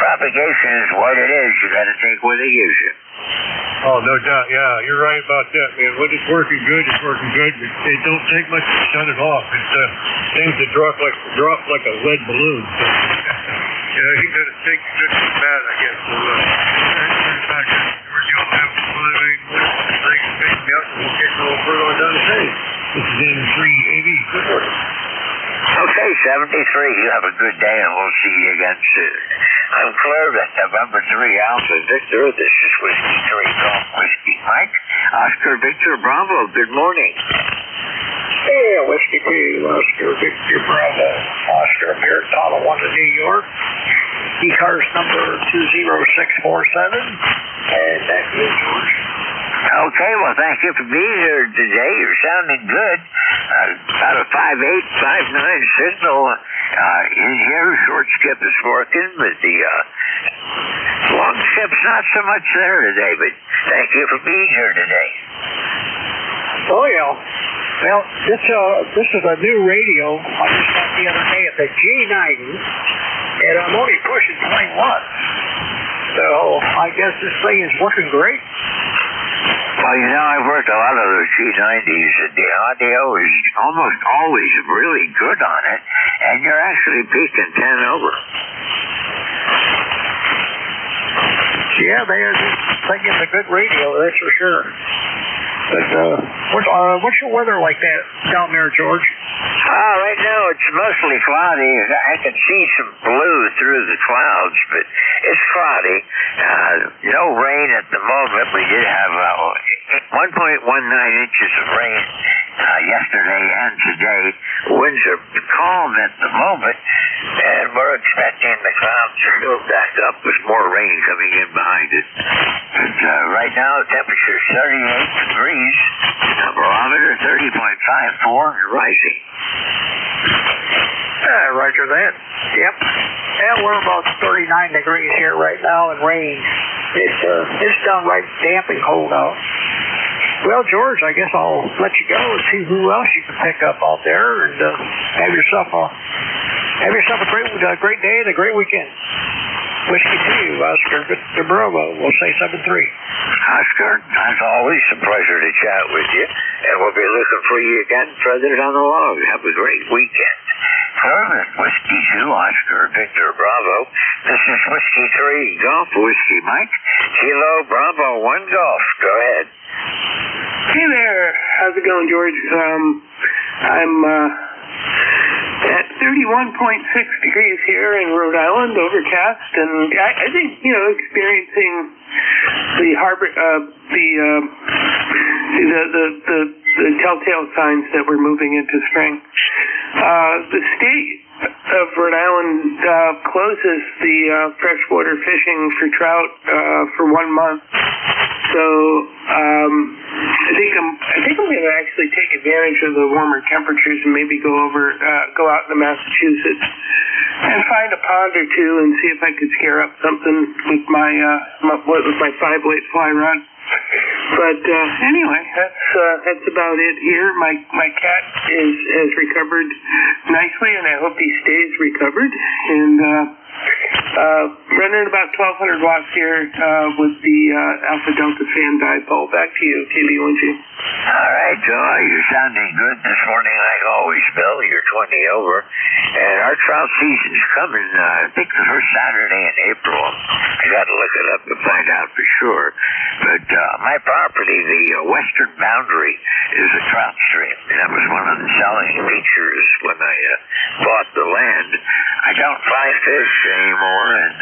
S9: propagation is what it is. You got to take what it gives you.
S15: Oh, no doubt. Yeah, you're right about that, man. When it's working good, it's working good. It don't take much to shut it off. It's things that drop like a lead balloon. So, you got to take good and bad, I guess. So, back to George, you'll have 5 8 Thanks me up, and we'll get a little further on down the page. This is N3AV. Good morning.
S9: Okay, 73. You have a good day, and we'll see you again soon. I'm Claire with November 3 Alpha Victor. This is Whiskey 3 Golf Whiskey Mike. Oscar Victor Bravo, good morning.
S6: Yeah, Whiskey 2, Oscar Victor Bravo. Oscar here at Tonawanda, New York. ECARS number 20647. And that's you, George.
S9: Okay, well, thank you for being here today. You're sounding good. About a 5'8", 5'9" signal in here. Short skip is working, but the long skip's not so much there today. But thank you for being here today.
S6: Oh, yeah. Well, this is a new radio I just got the other day at the G90, and I'm only pushing 20 watts. So I guess this thing is working great.
S9: Well, I've worked a lot of those G90s, and the audio is almost always really good on it, and you're actually peaking 10 over.
S6: Yeah, this thing is a good radio, that's for sure.
S4: But what's your weather like that down there, George?
S9: Right now it's mostly cloudy. I can see some blue through the clouds, but it's cloudy. No rain at the moment. We did have 1.19 inches of rain yesterday and today. Winds are calm at the moment, and we're expecting the clouds to build back up with more rain coming in behind it. But right now, the temperature is 38 degrees. The barometer 30.54 and rising.
S4: Roger that. Yep. Yeah, we're about 39 degrees here right now and rain. It's downright damp and cold out. Well, George, I guess I'll let you go and see who else you can pick up out there, and have yourself a great day and a great weekend. Whiskey to you, Oscar Victor Bravo. We'll say 7-3.
S9: Oscar, as always, a pleasure to chat with you, and we'll be looking for you again further down the log. Have a great weekend. Further, Whiskey 2, Oscar Victor Bravo. This is Whiskey 3, Golf Whiskey Mike. Kilo Bravo 1 Golf. Go ahead.
S1: Hey there. How's it going, George? I'm at 31.6 degrees here in Rhode Island, overcast, and I think, experiencing the telltale signs that we're moving into spring. The state of Rhode Island closes the freshwater fishing for trout for 1 month. So I think I'm going to actually take advantage of the warmer temperatures and maybe go out into Massachusetts and find a pond or two and see if I could scare up something with my 5-weight fly rod. But anyway, that's about it here. My cat has recovered nicely, and I hope he stays recovered. And running about 1,200 watts here with the Alpha Delta fan dipole. Back to you, KB1G.
S9: All right, Joe, you're sounding good this morning like always, Bill. You're 20 over. And our trout season's coming, I think the first Saturday in April. I got to look it up to find out for sure. But my property, the western boundary, is a trout stream. And that was one of the selling features when I bought the land. I don't fly fish anymore, and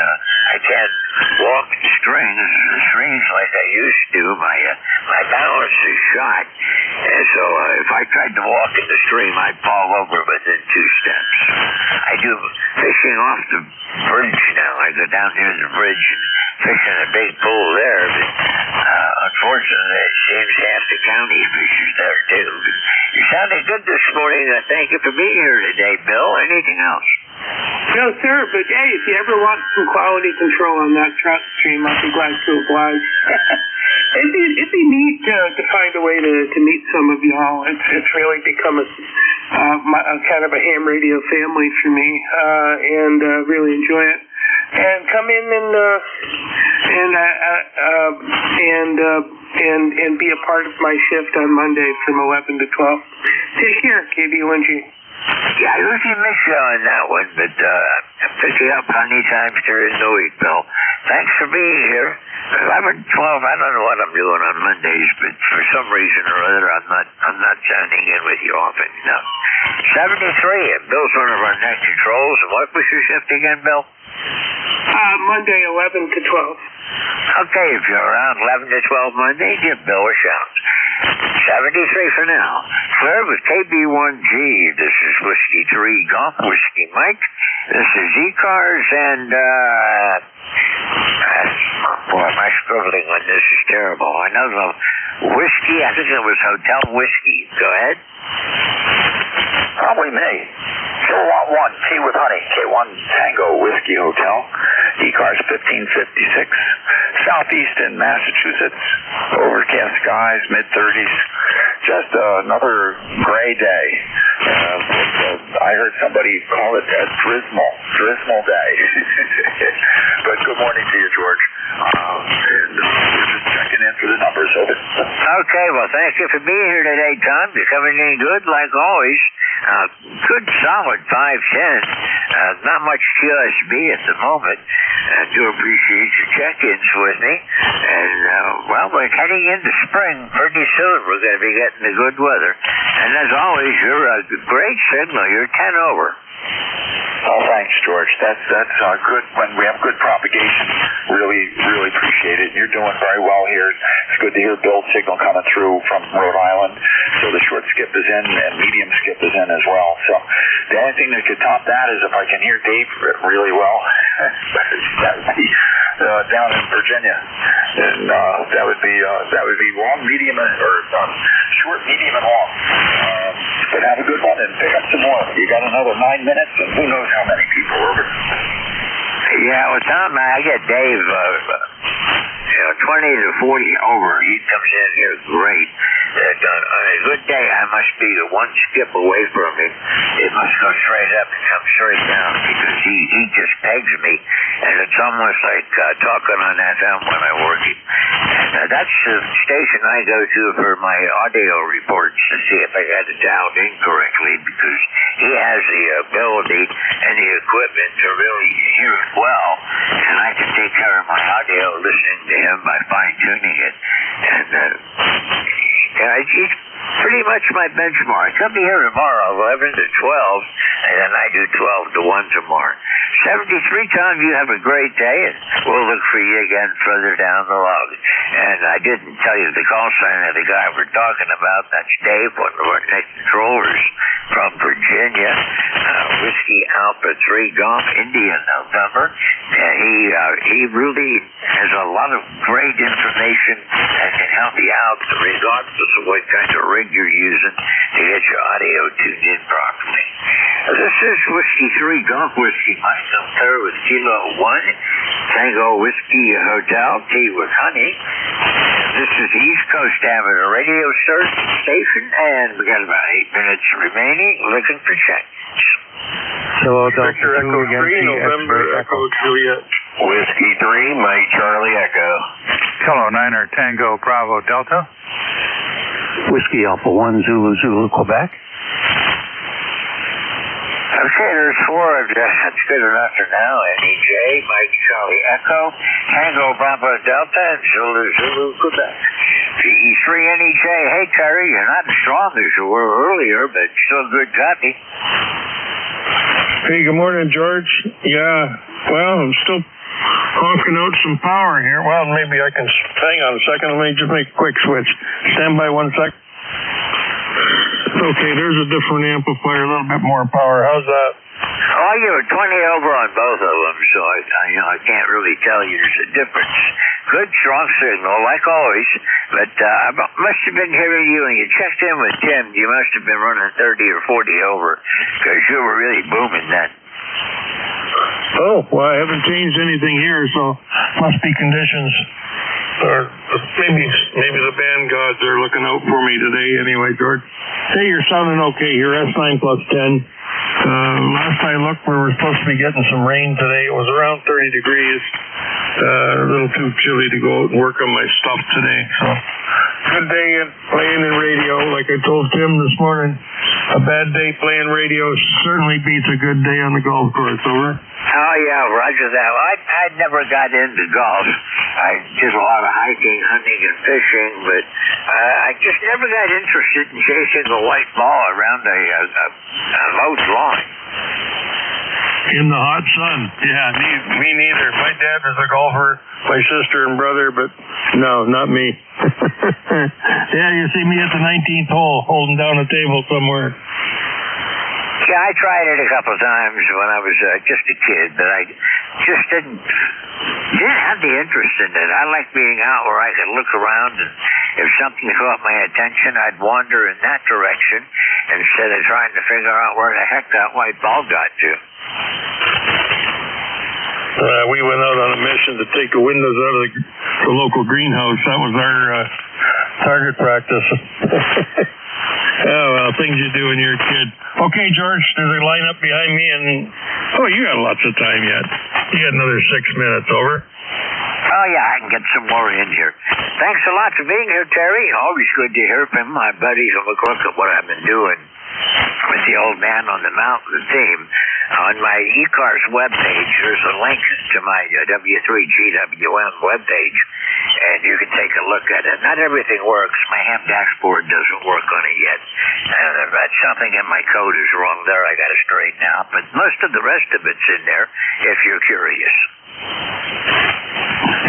S9: I can't walk strings like I used to. My balance is shot, and so if I tried to walk in the stream, I'd fall over within 2 steps. I do fishing off the bridge now. I go down near the bridge and fish in a big pool there, but unfortunately, it seems half the county fishes there too. You sounded good this morning. Thank you for being here today, Bill. Anything else?
S1: No, sir, but hey, if you ever want some quality control on that trout stream, I'd be glad to oblige. It'd be neat to find a way to meet some of y'all. It's really become a kind of a ham radio family for me, and really enjoy it. And come in and be a part of my shift on Monday from 11 to 12. Take care, KB1G.
S9: Yeah, I usually miss you on that one, but I'm picking up honey times during the week, Bill. Thanks for being here. 11, 12, I don't know what I'm doing on Mondays, but for some reason or other, I'm not sounding in with you often enough. 73, and Bill's one of our net controls. And what was your shift again, Bill?
S1: Monday, 11 to 12.
S9: Okay, if you're around 11 to 12 Monday, give Bill a shout. 73 for now. Clear with KB1G. This is Whiskey 3 Golf Whiskey Mike. This is ECARS and boy, my scribbling on this is terrible. I know the whiskey, I think it was Hotel Whiskey. Go ahead.
S16: Probably me. Kilowatt 1, tea with honey, K1 Tango Whiskey Hotel, ECARS 1556, southeast in Massachusetts, overcast skies, mid-30s, just another gray day. I heard somebody call it a drizzle day. But good morning to you, George. And we're just checking in in for the numbers. Over.
S9: Okay, well, thank you for being here today, Tom. You're coming in good, like always. Good, solid 510. Not much QSB at the moment. I do appreciate your check-ins with me. And, well, we're heading into spring pretty soon. We're going to be getting the good weather. And as always, you're a great signal. You're 10 over.
S16: Oh, thanks, George. That's good. When we have good propagation, really appreciate it. You're doing very well here. It's good to hear Bill's signal coming through from Rhode Island. So the short skip is in and medium skip is in as well. So the only thing that could top that is if I can hear Dave really well. That would be down in Virginia, and that would be long, medium, or short, medium, and long. But have a good one and pick up some more. You got another 9 minutes, and who knows how many people over.
S9: Yeah, well, Tom, I get Dave 20 to 40 over. He comes in here great. On a good day, I must be the one skip away from him. It must go straight up and come straight down because he just pegs me. And it's almost like talking on FM when I work him. And that's the station I go to for my audio reports to see if I got it dialed in correctly because he has the ability and the equipment to really hear it well. And I can take care of my audio listening to him by fine-tuning it. And he's pretty much my benchmark. I'll be here tomorrow, 11 to 12, and then I do 12 to 1 tomorrow. 73, Tom, you have a great day, and we'll look for you again further down the log. And I didn't tell you the call sign of the guy we're talking about. That's Dave, one of our net controllers from Virginia. Whiskey Alpha 3 Golf, India, November. And he really has a lot of great information that can help you out regardless of what kind of rig you're using to get your audio tuned in properly. This is Whiskey 3 Golf Whiskey Mike. I'm there with Kilo 1, Tango Whiskey Hotel, tea with honey. This is the East Coast Amateur Radio Station, and we got about 8 minutes remaining, looking for check-ins.
S3: Hello, Victor Echo 3, November Echo Juliet.
S9: Whiskey 3, Mike Charlie Echo.
S18: Hello, Niner Tango Bravo Delta.
S22: Whiskey Alpha 1 Zulu Zulu Quebec.
S9: Okay, there's 4 of you. That's good enough for now. NJ, Mike Charlie Echo, Tango Bravo Delta, and Zulu Zulu Quebec. PE3 NEJ, hey Terry, you're not as strong as you were earlier, but still good copy.
S15: Hey, good morning, George. Yeah, well, I'm still honking out some power here. Well, maybe I can hang on a second. Let me just make a quick switch. Stand by 1 sec. Okay, there's a different amplifier, a little bit more power. How's that?
S9: Oh, you were 20 over on both of them, so I can't really tell you there's a difference. Good, strong signal, like always, but I must have been hearing you when you checked in with Tim. You must have been running 30 or 40 over, because you were really booming then.
S15: Oh, well, I haven't changed anything here, so must be conditions. Or maybe the band gods are looking out for me today anyway, George. Hey, you're sounding okay. You're S9 plus 10. Last I looked, we were supposed to be getting some rain today. It was around 30 degrees. A little too chilly to go out and work on my stuff today. So, good day playing in radio. Like I told Tim this morning, a bad day playing radio certainly beats a good day on the golf course. Over.
S9: Oh, yeah, roger that. I never got into golf. I did a lot of hiking, hunting, and fishing, but I just never got interested in chasing a white ball around a low lawn.
S15: In the hot sun. Yeah, me neither. My dad was a golfer, my sister and brother, but no, not me. Yeah, you see me at the 19th hole holding down a table somewhere.
S9: Yeah, I tried it a couple of times when I was just a kid, but I just didn't have the interest in it. I like being out where I could look around, and if something caught my attention, I'd wander in that direction instead of trying to figure out where the heck that white ball got to.
S15: We went out on a mission to take the windows out of the local greenhouse. That was our target practice. Oh, well, things you do when you're a kid. Okay, George, there's a line up behind me, and you got lots of time yet. You got another 6 minutes, over.
S9: Oh, yeah, I can get some more in here. Thanks a lot for being here, Terry. Always good to hear from my buddies and look at what I've been doing with the Old Man on the Mountain theme. On my ECARS webpage, there's a link to my W3GWM webpage, and you can take a look at it. Not everything works. My ham dashboard doesn't work on it yet. But something in my code is wrong there. I got to straighten out. But most of the rest of it's in there if you're curious.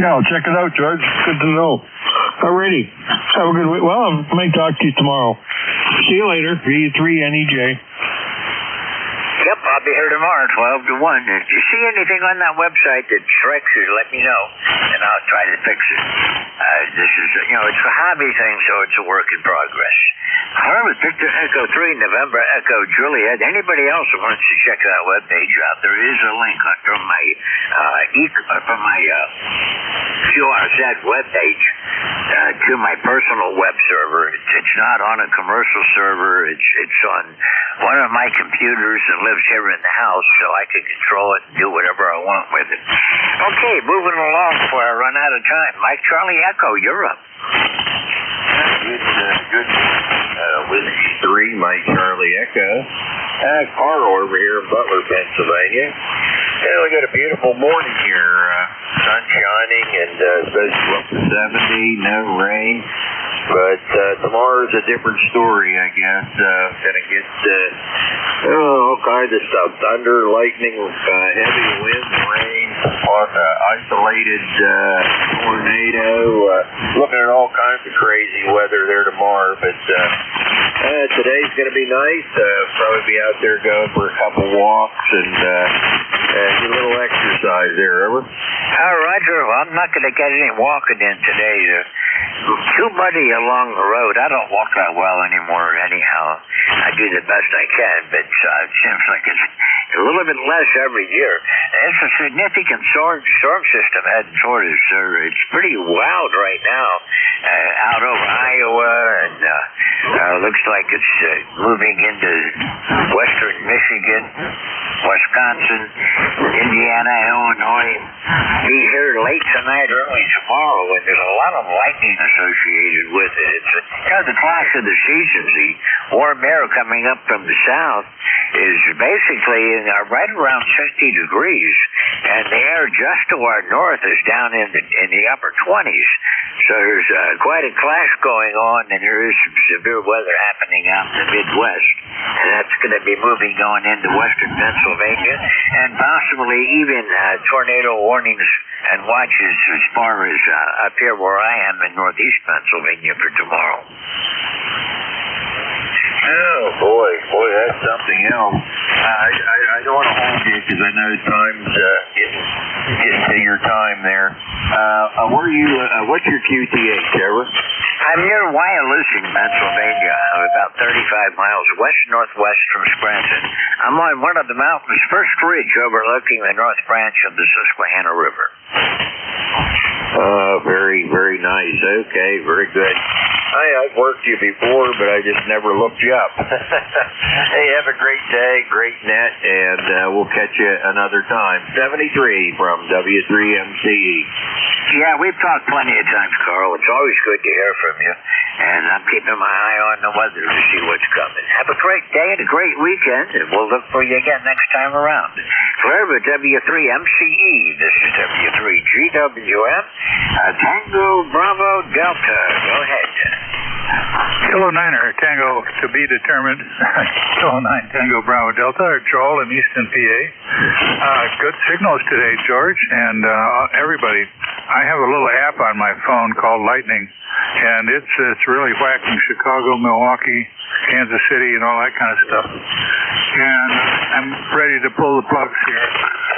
S19: Yeah, I'll check it out, George. Good to know. Alrighty. Have a good week. Well, I might talk to you tomorrow. See you later. V3NEJ.
S9: Yep, I'll be here tomorrow, 12 to 1. If you see anything on that website that strikes you, let me know, and I'll try to fix it. This is, it's a hobby thing, so it's a work in progress. However, Victor Echo 3, November Echo Juliet, anybody else who wants to check that webpage out, there is a link from my QRZ webpage to my personal web server. It's not on a commercial server. It's on one of my computers and lives here in the house, so I can control it and do whatever I want with it. Okay, moving along before I run out of time. Mike Charlie Echo, you're up.
S20: Good. Whiskey 3, Mike Charlie Echo. Carl over here in Butler, Pennsylvania. Yeah, we got a beautiful morning here. Sun shining and supposed to go up to 70, no rain. But tomorrow's a different story, I guess. Gonna get all kinds of stuff. Thunder, lightning, heavy wind, rain, isolated tornado. Looking at all kinds of crazy weather there tomorrow. But today's gonna be nice. Probably be out there going for a couple walks and get a little exercise there, over.
S9: Roger, well, I'm not going to get any walking in today. Too muddy along the road. I don't walk that well anymore anyhow. I do the best I can, but it seems like it's a little bit less every year. It's a significant storm system heading toward us, sir. It's pretty wild right now out over Iowa, and looks like it's moving into western Michigan, Wisconsin, Indiana, Illinois. Be here late tonight, early tomorrow, and there's a lot of lightning associated with it. It's the clash of the seasons. The warm air coming up from the south is basically right around 60 degrees, and the air just to our north is down in the upper 20s. So there's quite a clash going on, and there is some severe weather happening out in the Midwest, and that's going to be moving going into western Pennsylvania, and possibly even tornado warnings and watches as far as up here where I am in northeast Pennsylvania for tomorrow.
S20: Oh, boy, that's something else. I don't want to hold you because I know time's getting to your time there. Where are you, what's your QTH, Trevor?
S9: I'm near Wyalusing, Pennsylvania. I'm about 35 miles west-northwest from Scranton. I'm on one of the mountains, first ridge overlooking the north branch of the Susquehanna River.
S20: Very, very nice. Okay, very good. I've worked you before, but I just never looked you up. Hey, have a great day, great net, and we'll catch you another time. 73 from W3MCE.
S9: Yeah, we've talked plenty of times, Carl. It's always good to hear from you, and I'm keeping my eye on the weather to see what's coming. Have a great day and a great weekend, and we'll look for you again next time around. Forever W3MCE, this is W3GWM, Tango Bravo Delta. Go ahead.
S18: Kilo 9er, Tango to be determined. Kilo 9, Tango Bravo Delta, Joel in Easton, PA. Good signals today, George, and everybody. I have a little app on my phone called Lightning, and it's really whacking Chicago, Milwaukee, Kansas City, and all that kind of stuff. And I'm ready to pull the plugs here.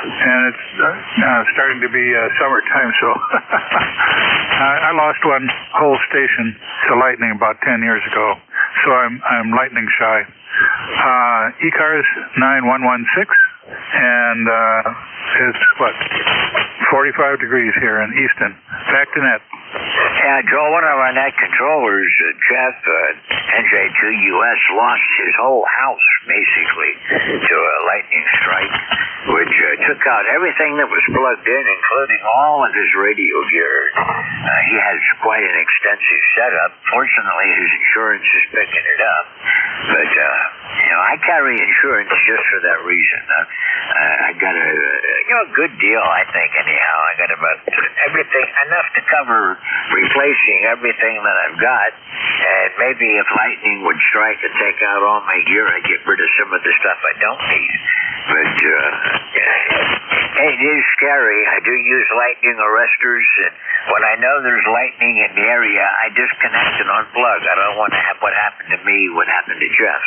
S18: And it's starting to be summertime, so I lost one whole station to lightning about 10 years ago, so I'm lightning shy. ECARS 9116, and it's 45 degrees here in Easton. Back to net.
S9: Yeah, Joel, one of our net controllers, Jeff, NJ2US, lost his whole house, basically, to a lightning strike, which took out everything that was plugged in, including all of his radio gear. He has quite an extensive setup. Fortunately, his insurance is picking it up. But, I carry insurance just for that reason. I got a good deal, I think, anyhow. I got about everything, enough to cover replacing everything that I've got. And maybe if lightning would strike and take out all my gear, I'd get rid of some of the stuff I don't need. But, it is scary. I do use lightning arresters, and when I know there's lightning in the area, I disconnect and unplug. I don't want to have what happened to me, what happened to Jeff.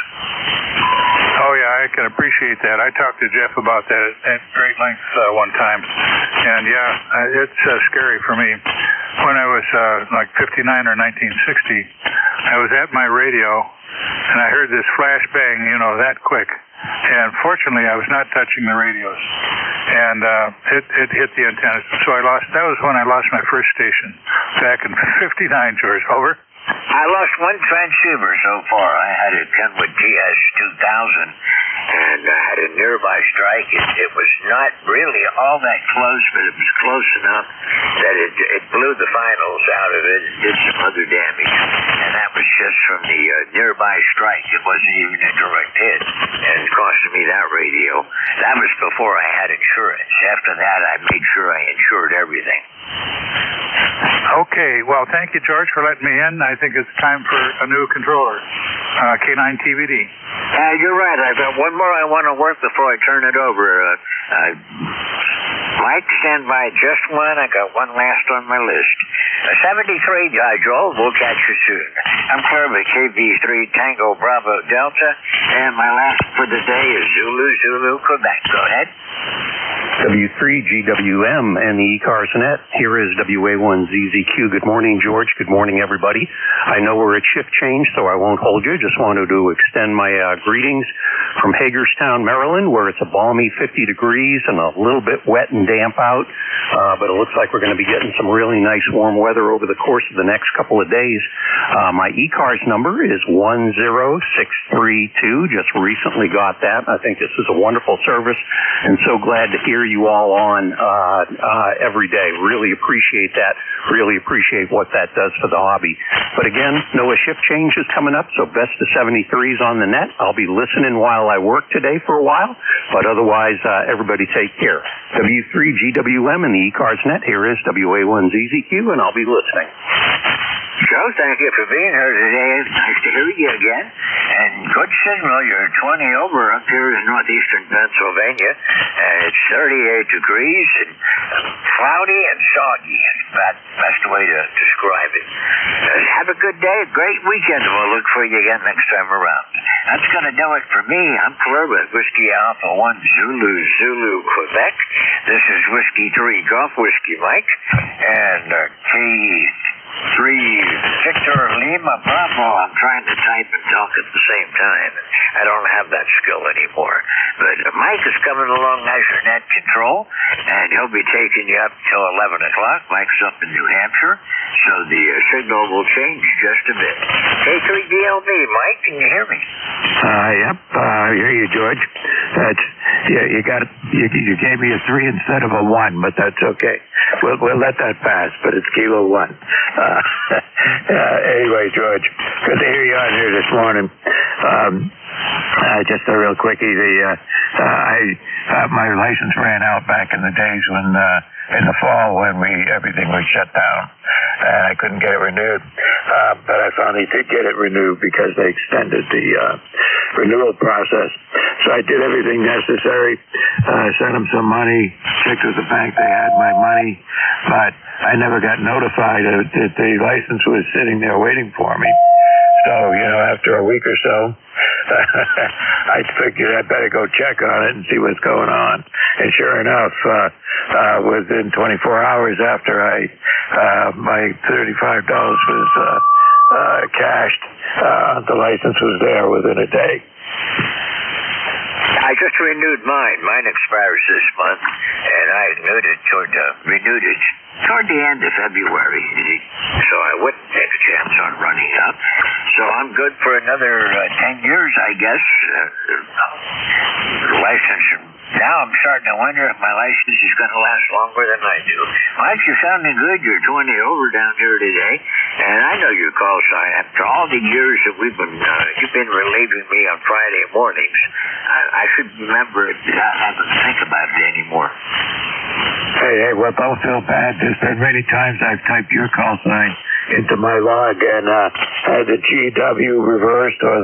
S18: Oh, yeah, I can appreciate that. I talked to Jeff about that at great length one time. And, yeah, it's scary for me. When I was like 59 or 1960, I was at my radio, and I heard this flash bang, that quick. And fortunately, I was not touching the radios. And it hit the antennas. So that was when I lost my first station, back in 59, George. Over.
S9: I lost one transceiver so far. I had a Kenwood TS-2000, and I had a nearby strike. It was not really all that close, but it was close enough that it blew the finals out of it and did some other damage. And that was just from the nearby strike. It wasn't even a direct hit, and it costed me that radio. That was before I had insurance. After that, I made sure I insured everything.
S18: Okay, well, thank you, George, for letting me in. I think it's time for a new controller, K9 TVD.
S9: You're right. I've got one more I want to work before I turn it over. Mike, stand by just one. I got one last on my list. 73, Joel. We'll catch you soon. I'm Kirby, KB3 Tango Bravo Delta, and my last for the day is Zulu, Quebec. Go ahead.
S2: W3GWM and the ECARS net. Here is WA1ZZQ. Good morning, George. Good morning, everybody. I know we're at shift change, so I won't hold you. Just wanted to extend my greetings from Hagerstown, Maryland, where it's a balmy 50 degrees and a little bit wet and damp out. But it looks like we're going to be getting some really nice warm weather over the course of the next couple of days. My ECARS number is 10632. Just recently got that. I think this is a wonderful service, and so glad to hear you all on every day. Really appreciate that. Really appreciate what that does for the hobby. But again, NOAA shift change is coming up, so best of 73s on the net. I'll be listening while I work today for a while, but otherwise, everybody take care. W3GWM and the ECARS net. Here is WA1ZZQ, and I'll be listening.
S9: Joe, thank you for being here today. Nice to hear you again. And good signal. You're 20 over up here in northeastern Pennsylvania. And it's 38 degrees and cloudy and soggy. That's the best way to describe it. Have a good day. A great weekend. We'll look for you again next time around. That's going to do it for me. I'm Clerbert, Whiskey Alpha 1 Zulu, Quebec. This is Whiskey 3 Golf Whiskey Mike. And K3 Victor Lima Bravo. I'm trying to type and talk at the same time. I don't have that skill anymore. But Mike is coming along as your net control, and he'll be taking you up till 11 o'clock. Mike's up in New Hampshire, so the signal will change just a bit. K3DLB, Mike, can you hear me?
S13: Yep, I hear you, George. You gave me a 3 instead of a 1, but that's okay. We'll let that pass, but it's Kilo 1. Anyway, George, good to hear you on here this morning. Just a real quickie, my license ran out back in the days when, in the fall when everything was shut down, and I couldn't get it renewed. But I finally did get it renewed because they extended the renewal process. So I did everything necessary, sent them some money, checked with the bank, they had my money, but I never got notified that the license was sitting there waiting for me. So, after a week or so, I figured I'd better go check on it and see what's going on. And sure enough, within 24 hours after my $35 was cashed, the license was there within a day.
S9: I just renewed mine. Mine expires this month, and I renewed it toward the end of February. So I wouldn't take a chance on running up. So I'm good for another 10 years, I guess. License. Now I'm starting to wonder if my license is going to last longer than I do. Mike, you're sounding good. You're 20 over down here today. And I know your call sign. After all the years that you've been relieving me on Friday mornings, I should remember it. I don't have to think about it anymore.
S13: Hey, well, don't feel bad. There's been many times I've typed your call sign into my log and had the GW reversed or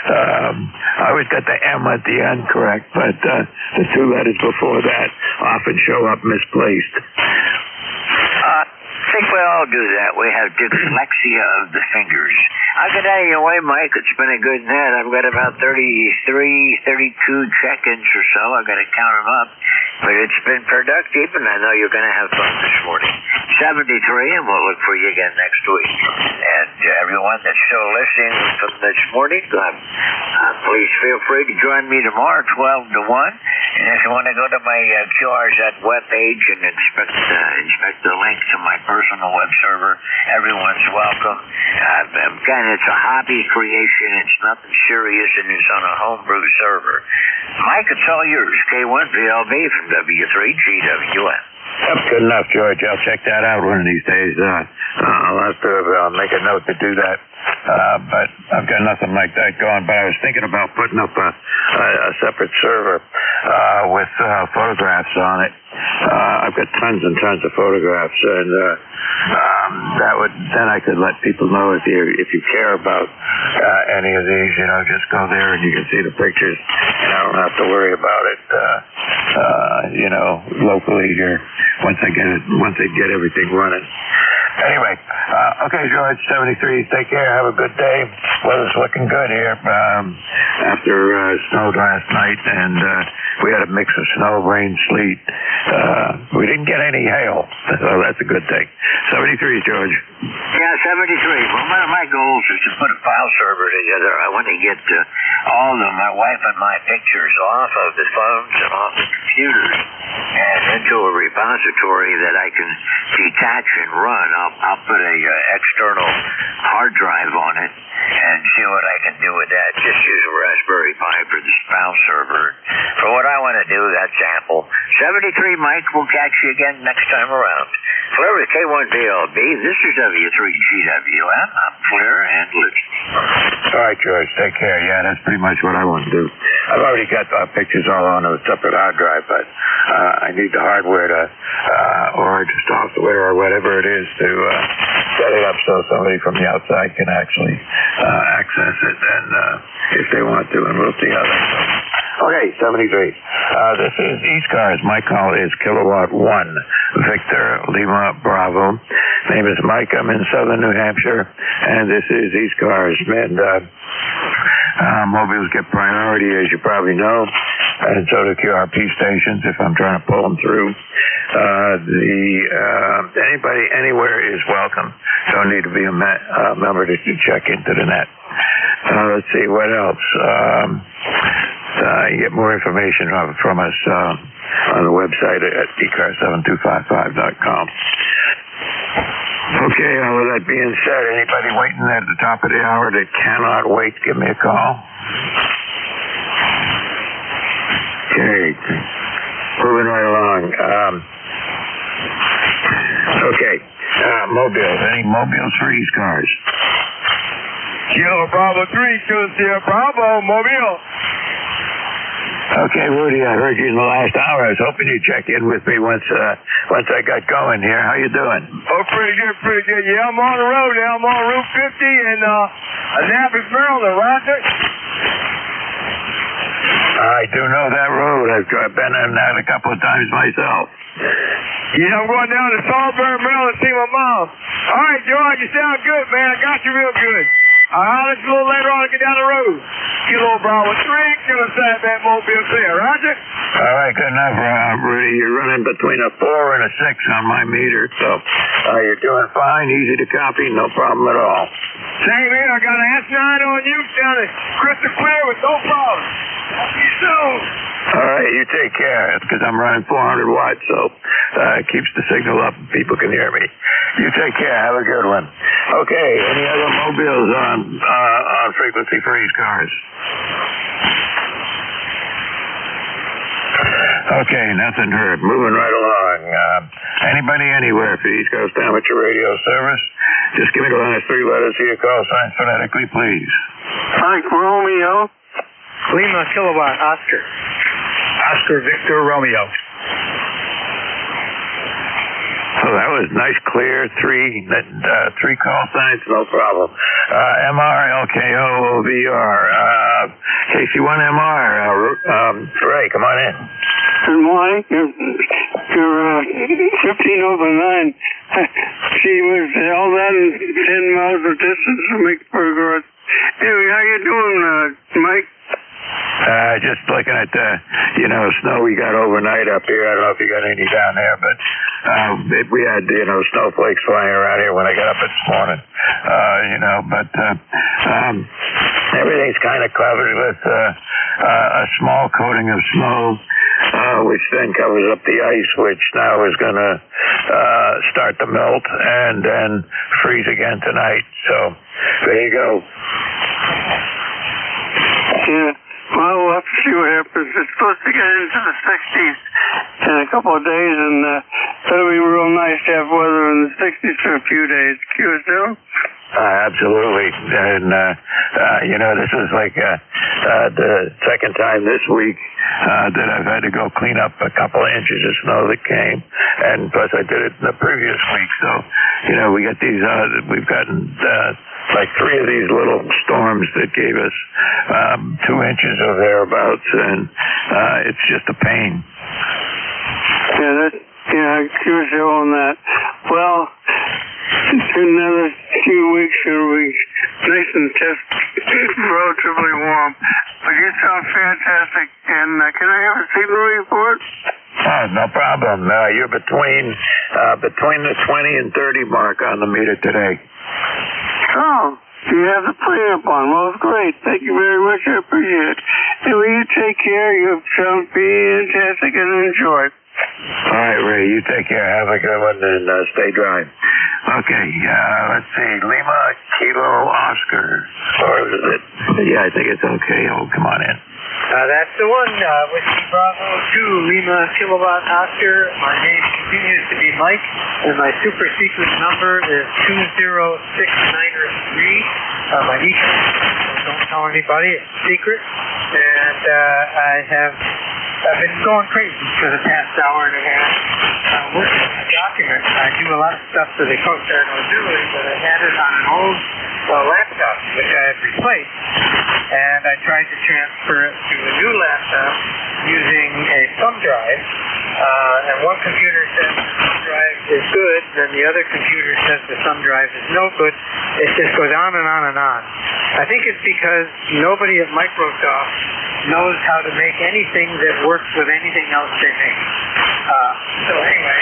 S13: I always got the M at the end correct, but the two letters before that often show up misplaced.
S9: I think we all do that. We have dyslexia of the fingers. I'll get out of your way, Mike. It's been a good net. I've got about 33, 32 check-ins or so. I've got to count them up. But it's been productive, and I know you're going to have fun this morning. 73, and we'll look for you again next week. And everyone that's still listening from this morning, please feel free to join me tomorrow, 12 to 1. And if you want to go to my ECARS webpage and inspect the link to my personal web server, everyone's welcome. Again, it's a hobby creation. It's nothing serious, and it's on a homebrew server. Mike, it's all yours. K1VLB from W3GWN.
S13: That's good enough, George. I'll check that out one of these days. I'll have to make a note to do that. But I've got nothing like that going. But I was thinking about putting up a separate server with photographs on it. I've got tons and tons of photographs, and then I could let people know if you care about any of these, just go there and you can see the pictures, and I don't have to worry about it, locally here once I get everything running. Anyway, okay, George, 73. Take care. Have a good day. Weather's looking good here. After snowed last night, and we had a mix of snow, rain, sleet. We didn't get any hail, so that's a good thing. 73, George.
S9: Yeah, 73. Well, one of my goals is to put a file server together. I want to get all of my wife and my pictures off of the phones and off the computers and into a repository that I can detach and run. I'll put a external hard drive on it and see what I can do with that. Just use a Raspberry Pi for the file server. For what I want to do, that's ample. 73, Mike. We'll catch you again next time around. Flair with K1VLB. This is W3GWN. I'm Flair and listening.
S13: All right, George. Take care. Yeah, that's pretty much what I want to do. I've already got pictures all on a separate hard drive, but I need the hardware or the software or whatever it is to set it up so somebody from the outside can actually access it, and if they want to, and we'll see how that goes. Okay, 73. This is ECARS. My call is Kilowatt 1, Victor Lima Bravo. Name is Mike. I'm in southern New Hampshire, and this is ECARS. And mobiles get priority, as you probably know, and so do QRP stations if I'm trying to pull them through. Anybody anywhere is welcome. Don't need to be a member to check into the net. Let's see, what else? You get more information from us on the website at ECARS7255.com. Okay, with that being said, anybody waiting at the top of the hour that cannot wait, give me a call. Okay, moving right along. Okay, mobiles. Any mobiles for ECARS?
S8: Kilo Bravo 3, Kilo Bravo, mobile.
S13: Okay, Rudy, I heard you in the last hour. I was hoping you'd check in with me once I got going here. How you doing?
S8: Oh, pretty good. Yeah, I'm on the road now. I'm on Route 50 in Annapolis, Maryland, right there.
S13: I do know that road. I've been on that a couple of times myself.
S8: Yeah, I'm going down to Salisbury, Maryland to see my mom. All right, George, you sound good, man. I got you real good. I'll let you a little later on to get down the road. Kilo Bravo 3, going to set that mobile there, Roger?
S13: All right, good enough, Rudy. You're running between a 4 and a 6 on my meter, so you're doing fine. Easy to copy, no problem at all.
S8: Same here. I got an S9 on you, sounding crystal clear with no problem. Talk to you soon.
S13: All right, you take care. That's because I'm running 400 watts, so it keeps the signal up and people can hear me. You take care. Have a good one. Okay, any other mobiles on frequency for ECARS? Okay, nothing heard. Moving right along. Anybody anywhere for the East Coast Amateur Radio Service? Just give me the last 3 letters of your call sign phonetically, please.
S21: Mike Romeo.
S4: Lima Kilowatt Oscar. Oscar Victor Romeo.
S13: Oh, that was nice, clear, 3 call signs, no problem. MR, LKO, OVR. KC1MR, Ray, come on in.
S21: Good morning. You're 15 over 9. She was all that in 10 miles of distance to make progress. Anyway, how you doing, Mike?
S13: Just looking at the, snow we got overnight up here. I don't know if you got any down there, but we had, snowflakes flying around here when I got up this morning. Everything's kind of covered with a small coating of snow, which then covers up the ice, which now is going to start to melt and then freeze again tonight. So there you go.
S21: Yeah. Well, we'll have to see what happens. It's supposed to get into the 60s in a couple of days, and that'll be real nice to have weather in the 60s for a few days. QSL?
S13: Absolutely. And, this is like the second time this week that I've had to go clean up a couple of inches of snow that came. And plus I did it in the previous week. So, we got these, we've gotten like 3 of these little storms that gave us 2 inches or thereabouts. And it's just a pain.
S21: Yeah, QSL on that. Well, another few weeks it'll be nice and relatively warm. But you sound fantastic. And can I have a signal report?
S13: Oh, no problem. You're between the 20 and 30 mark on the meter today.
S21: Oh, you have the play up on. Well, great. Thank you very much. I appreciate it. Anyway, you take care. You sound fantastic and enjoy.
S13: All right, Ray, you take care. Have a good one and stay dry. Okay, let's see. Lima Kilo Oscar. Or is it? Yeah, I think it's okay. Oh, come on in.
S4: That's the one. Whiskey Bravo 2, Lima Kilowatt Oscar. My name continues to be Mike, and my super secret number is 20693. My ECARS, don't tell anybody. It's secret. And I've been going crazy for the past hour and a half. Working on a document. I do a lot of stuff for the Coast Guard Auxiliary, but I had it on an old laptop, which I had replaced. And I tried to transfer it to a new laptop using a thumb drive. And one computer says the thumb drive is good, then the other computer says the thumb drive is no good. It just goes on and on and on. I think it's because nobody at Microsoft knows how to make anything that works with anything else they make. So anyway,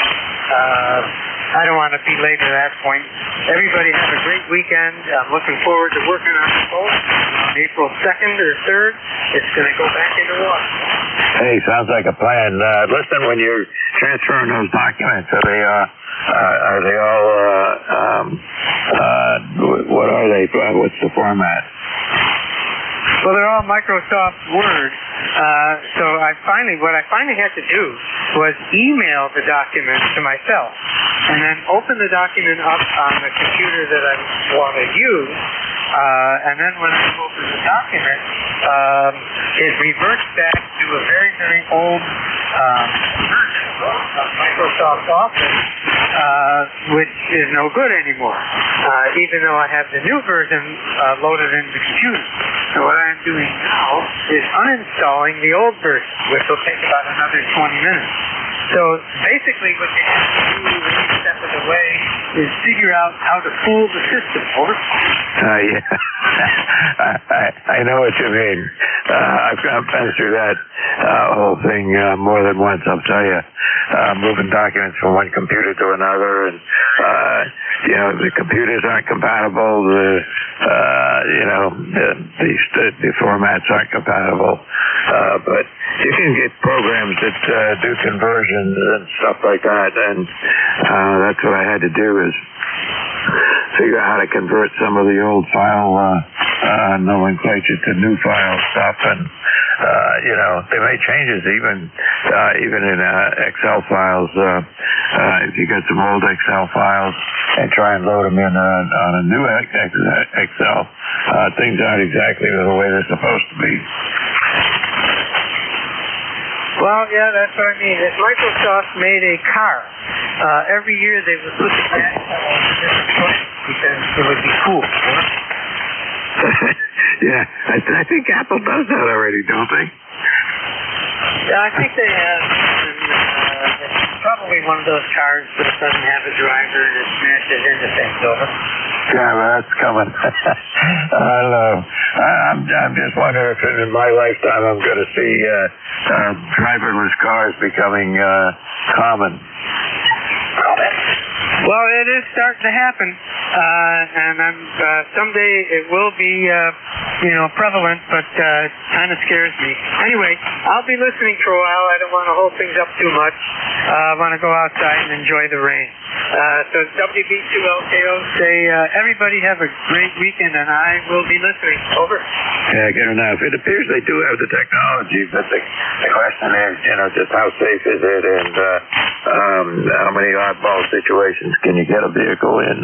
S4: I don't want to belabor that point. Everybody have a great weekend. I'm looking forward to working on the boat. On April 2nd or 3rd, it's going to go back into water.
S13: Hey, sounds like a plan. Listen, when you're transferring those documents, are they all, what are they? What's the format?
S4: Well, they're all Microsoft Word. So what I finally had to do was email the document to myself and then open the document up on the computer that I want to use. And then when I open the document, it reverts back to a very, very old version of Microsoft Office, which is no good anymore, even though I have the new version loaded into the computer. So what I'm doing now is uninstalling the old version, which will take about another 20 minutes. So basically what you have to do each step of the way
S14: is figure out how to fool the system. Over.
S13: Yeah. I know what you mean. I've been through that whole thing more than once, I'll tell you. Moving documents from one computer to another, and the computers aren't compatible. The formats aren't compatible. But you can get programs that do conversions and stuff like that, and that's what I had to do is figure out how to convert some of the old file nomenclature to new file stuff, and they made changes even in Excel files. If you get some old Excel files and try and load them in on a new Excel, things aren't exactly the way they're supposed to be.
S14: Well, yeah, that's what I mean. If Microsoft made a car, every year they would put the gas pedal on a different place because it would be cool.
S13: Yeah, I think Apple does that already, don't they?
S14: Yeah, I think they have. It's probably one of those cars that doesn't have a driver and it smashes into things. Over.
S13: Yeah, well, that's coming. I don't know. I'm just wondering if in my lifetime I'm going to see driverless cars becoming common.
S14: Well, it is starting to happen, and someday it will be, prevalent, but kind of scares me. Anyway, I'll be listening for a while. I don't want to hold things up too much. I want to go outside and enjoy the rain. So WB2LKO say, everybody have a great weekend, and I will be listening. Over.
S13: Yeah, good enough. It appears they do have the technology, but the question is, just how safe is it, and how many oddball situations can you get a vehicle in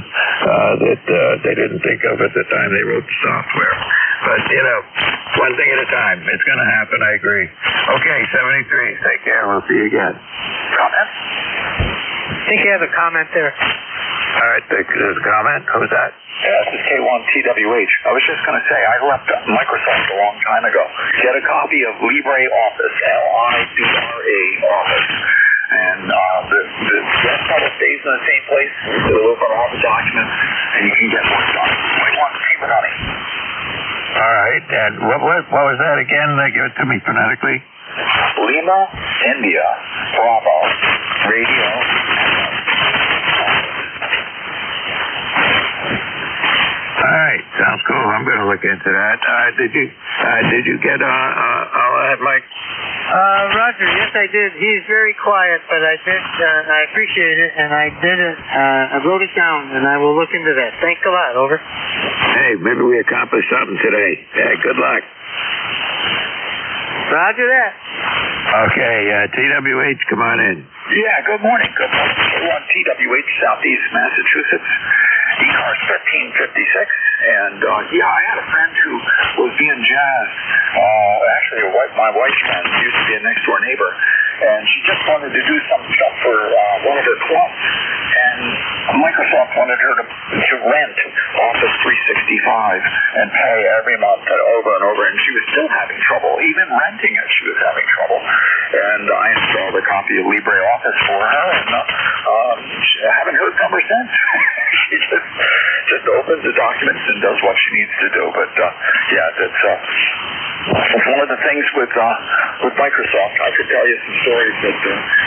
S13: that they didn't think of at the time they wrote the software. But, one thing at a time. It's going to happen, I agree. Okay, 73. Take care. We'll see you again. Comment?
S14: I think you have a comment there.
S13: All right, there's a comment. Who's that?
S16: Yeah, this is K1TWH. I was just going to say, I left Microsoft a long time ago. Get a copy of LibreOffice, L-I-B-R-A Office. And the guest pedal stays in the same place. It'll open all the documents, and you can get more documents. Like one, keep it honey.
S13: All right, and what was that again? Give it to me phonetically.
S16: Lima, India, Bravo, Radio.
S13: All right, sounds cool. I'm going to look into that. Did you get all that, Mike?
S14: Roger, yes I did. He's very quiet, but I did. I appreciate it, and I did it. I wrote it down, and I will look into that. Thanks a lot. Over.
S13: Hey, maybe we accomplished something today. Yeah, good luck.
S14: Roger that.
S13: Okay, TWH, come on in.
S16: Yeah, good morning. Good morning. TWH, Southeast Massachusetts. ECARS 1556. And, I had a friend who was being jazzed. Actually, my wife's friend used to be a next-door neighbor. And she just wanted to do some stuff for one of her clubs. And Microsoft wanted her to rent Office 365 and pay every month and over. And she was still having trouble. Even renting it, she was having trouble. And I installed a copy of LibreOffice for her, and I haven't heard from her since. She just opens the documents and does what she needs to do. But that's one of the things with Microsoft. I could tell you some stories that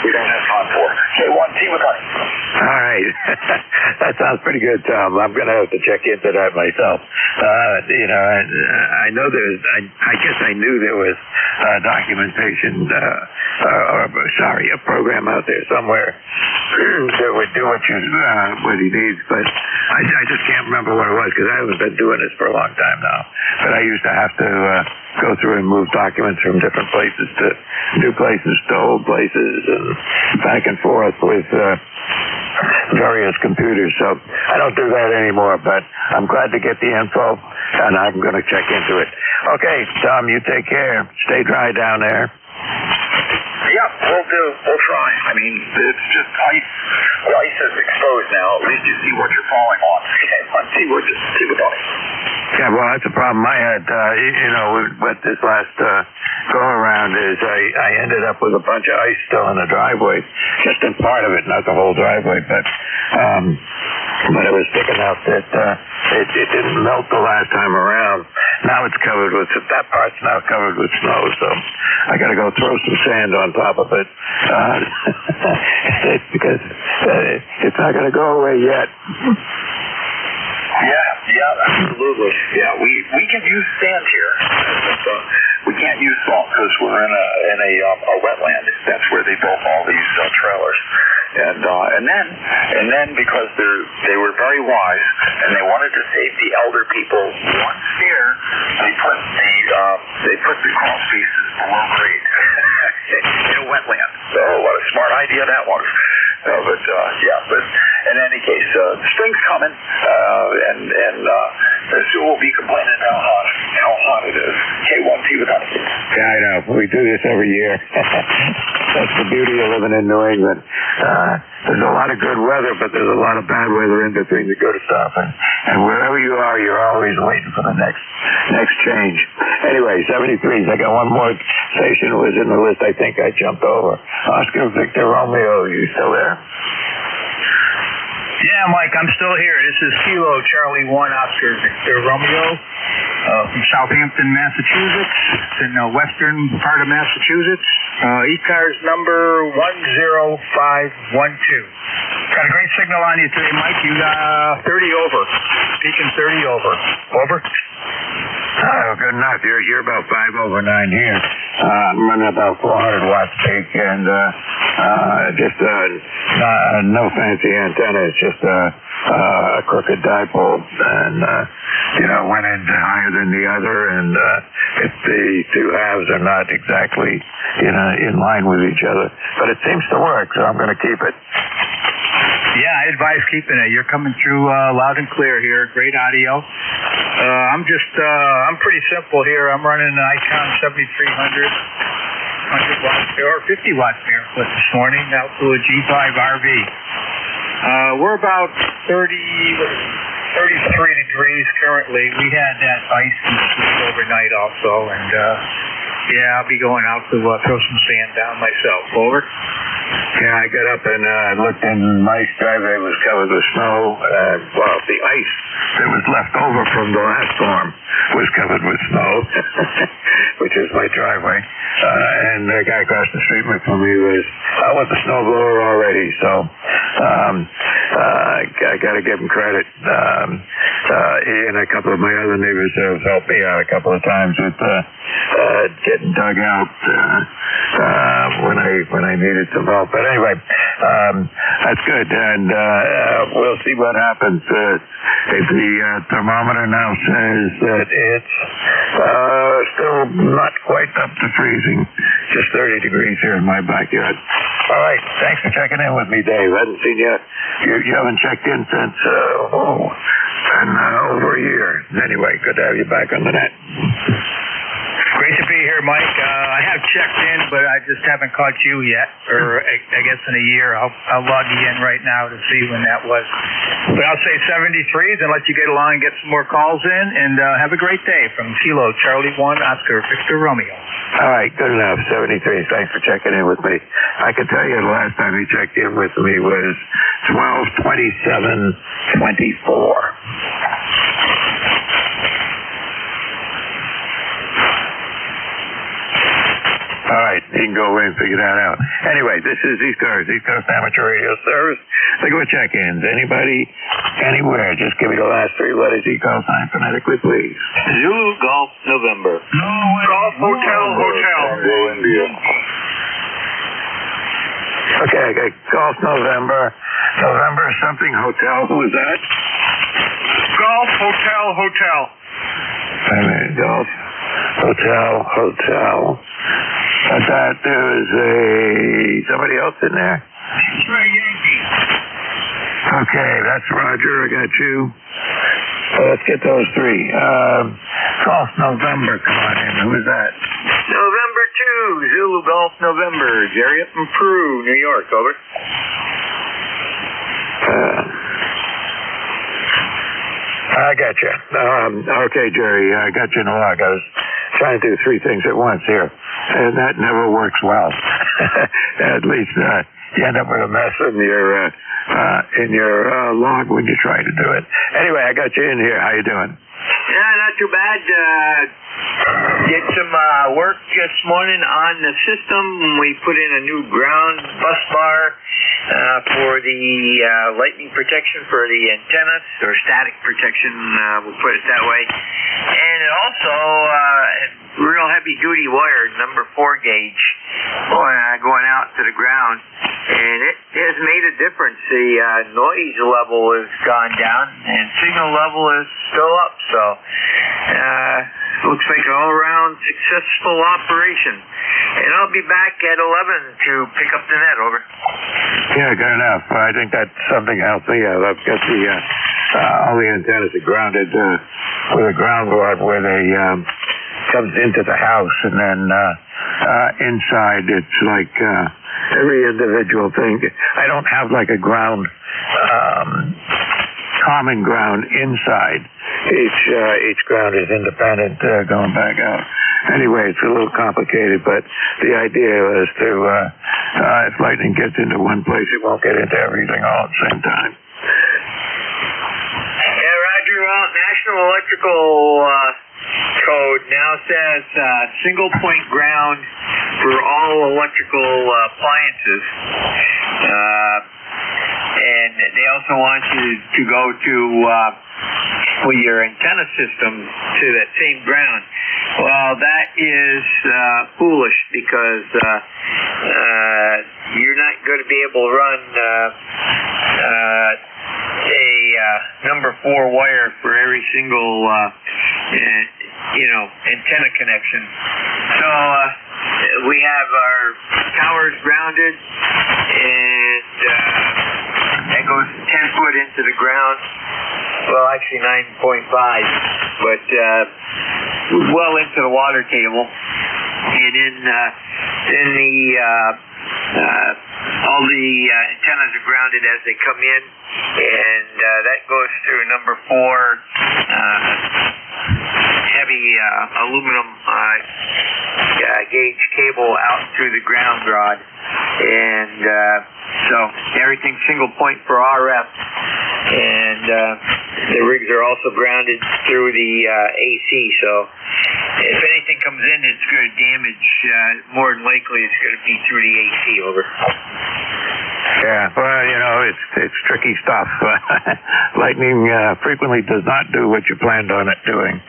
S16: we don't have time for. K1T with honey.
S13: All right, that sounds pretty good, Tom. I'm going to have to check into that myself. I know I guess I knew there was documentation, a program out there somewhere that would do what he needs, but I just can't remember what it was because I haven't been doing this for a long time now. But I used to have to go through and move documents from different places to new places to old places and back and forth with various computers. So I don't do that anymore, but I'm glad to get the info, and I'm going to check into it. Okay, Tom, you take care. Stay dry down there.
S16: Yeah, we'll do. We'll try. I mean, it's just ice. The ice is exposed now. At least you see what you're falling on. Okay, let's see what it.
S13: Yeah, well, that's a problem I had, with this last go-around is I ended up with a bunch of ice still in the driveway, just in part of it, not the whole driveway, but but it was thick enough that it didn't melt the last time around. Now it's covered with, that part's now covered with snow, so I got to go throw some sand on top of it because it's not going to go away yet.
S16: Yeah, absolutely. Yeah, we can use sand here. We can't use salt because we're in a wetland. That's where they built all these trailers. And then because they were very wise and they wanted to save the elder people once there, they put the crawl spaces below grade in a wetland. So what a smart idea that was. But in any case, spring's coming, and Sue will be complaining how hot it is. K1T with honey.
S13: Yeah, I know. We do this every year. That's the beauty of living in New England. There's a lot of good weather, but there's a lot of bad weather in between the good stuff. And wherever you are, you're always waiting for the next change. Anyway, 73s. I got one more station was in the list I think I jumped over. Oscar Victor Romeo, you still there?
S11: Yeah, Mike, I'm still here. This is Kilo Charlie 1 Oscar Victor Romeo from Southampton, Massachusetts. It's in the western part of Massachusetts. ECARS number 10512. Got a great signal on you today, Mike. You got 30 over. Peaking 30 over. Over?
S13: Oh, good enough. You're about 5 over 9 here. I'm running about 400 watts peak, and just no fancy antenna. It's just a crooked dipole, and one end higher than the other, and the two halves are not exactly in line with each other. But it seems to work, so I'm going to keep it.
S11: Yeah, I advise keeping it. You're coming through loud and clear here. Great audio. I'm pretty simple here. I'm running an Icon 7300, 100 watts or 50 watts barefoot this morning out to a G5 RV. We're about 33 degrees currently. We had that ice in the sleep overnight also, and I'll be going out to throw some sand down myself. Over.
S13: Yeah, I got up and looked in my driveway. It was covered with snow. The ice that was left over from the last storm was covered with snow, which is my driveway. And the guy across the street from me was out with the snowblower already. So I got to give him credit. He and a couple of my other neighbors have helped me out a couple of times with getting dug out when I needed some help. But anyway, that's good, and we'll see what happens. If the thermometer now says that it's still not quite up to freezing, just 30 degrees here in my backyard. All right, thanks for checking in with me, Dave. I hadn't seen you. You haven't checked in since over a year. Anyway, good to have you back on the net.
S11: Great to be here, Mike. I have checked in, but I just haven't caught you yet, or I guess in a year. I'll log you in right now to see when that was. But I'll say 73s and let you get along and get some more calls in, and have a great day from Kilo Charlie 1 Oscar Victor Romeo.
S13: All right, good enough. 73s. Thanks for checking in with me. I can tell you the last time he checked in with me was 12/27/24. All right, you can go away and figure that out. Anyway, this is ECARS, East Coast Amateur Radio Service. Look at check-ins. Anybody, anywhere, just give me the last 3 letters. ECAR sign phonetically, please.
S5: Zulu Golf November.
S15: Golf Hotel.
S13: India. Okay, I got Golf November something Hotel. Who is that?
S15: Golf Hotel.
S13: Golf Hotel. I thought there was somebody else in there.
S15: Trey Yankee.
S13: Okay, that's Roger. I got you. Let's get those 3. Golf November, come on in. Who is that?
S5: November 2, Zulu Golf November. Jerry up from Peru, New York. Over.
S13: I got you. Okay, Jerry, I got you in a log. I was trying to do 3 things at once here, and that never works well. At least you end up with a mess in your log when you try to do it. Anyway, I got you in here. How you doing?
S10: Yeah, not too bad. Did some work this morning on the system. We put in a new ground bus bar for the lightning protection for the antennas, or static protection, we'll put it that way. And it also real heavy-duty wire, number 4 gauge, going out to the ground. And it has made a difference. The noise level has gone down, and signal level is still up. So looks like an all-around successful operation. And I'll be back at 11 to pick up the net. Over.
S13: Yeah, good enough. I think that's something healthy. I've got the all the antennas are grounded with a ground rod where they comes into the house, and then inside it's like every individual thing. I don't have like a ground, common ground inside. Each ground is independent going back out. Anyway, it's a little complicated, but the idea is to, if lightning gets into one place, it won't get into everything all at the same time.
S10: Yeah, Roger. Well, National Electrical Code now says single point ground for all electrical appliances. And they also want you to go to with your antenna system to that same ground. Well, that is foolish, because you're not going to be able to run a number 4 wire for every single antenna connection. So we have our towers grounded, and that goes 10 foot into the ground. Well, actually 9.5, but well into the water table. And then all the antennas are grounded as they come in, and that goes through number 4 heavy aluminum gauge cable out through the ground rod. And so everything's single point for RF. And the rigs are also grounded through the AC, so if anything comes in that's going to damage, more than likely it's going to be through the AC. Over.
S13: Yeah, well, it's tricky stuff. Lightning frequently does not do what you planned on it doing.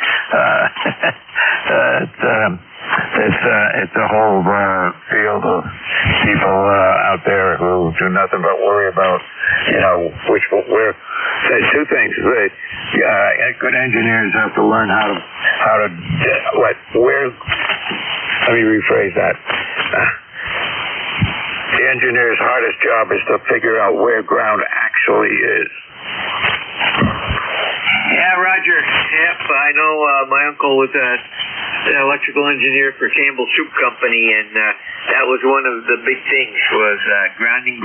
S13: It's a whole field of people out there who do nothing but worry about, where. There's two things. Good engineers have to learn how to where. Let me rephrase that. The engineer's hardest job is to figure out where ground actually is.
S10: Yeah, Roger. Yep, I know my uncle was an electrical engineer for Campbell Soup Company, and that was one of the big things, was grounding.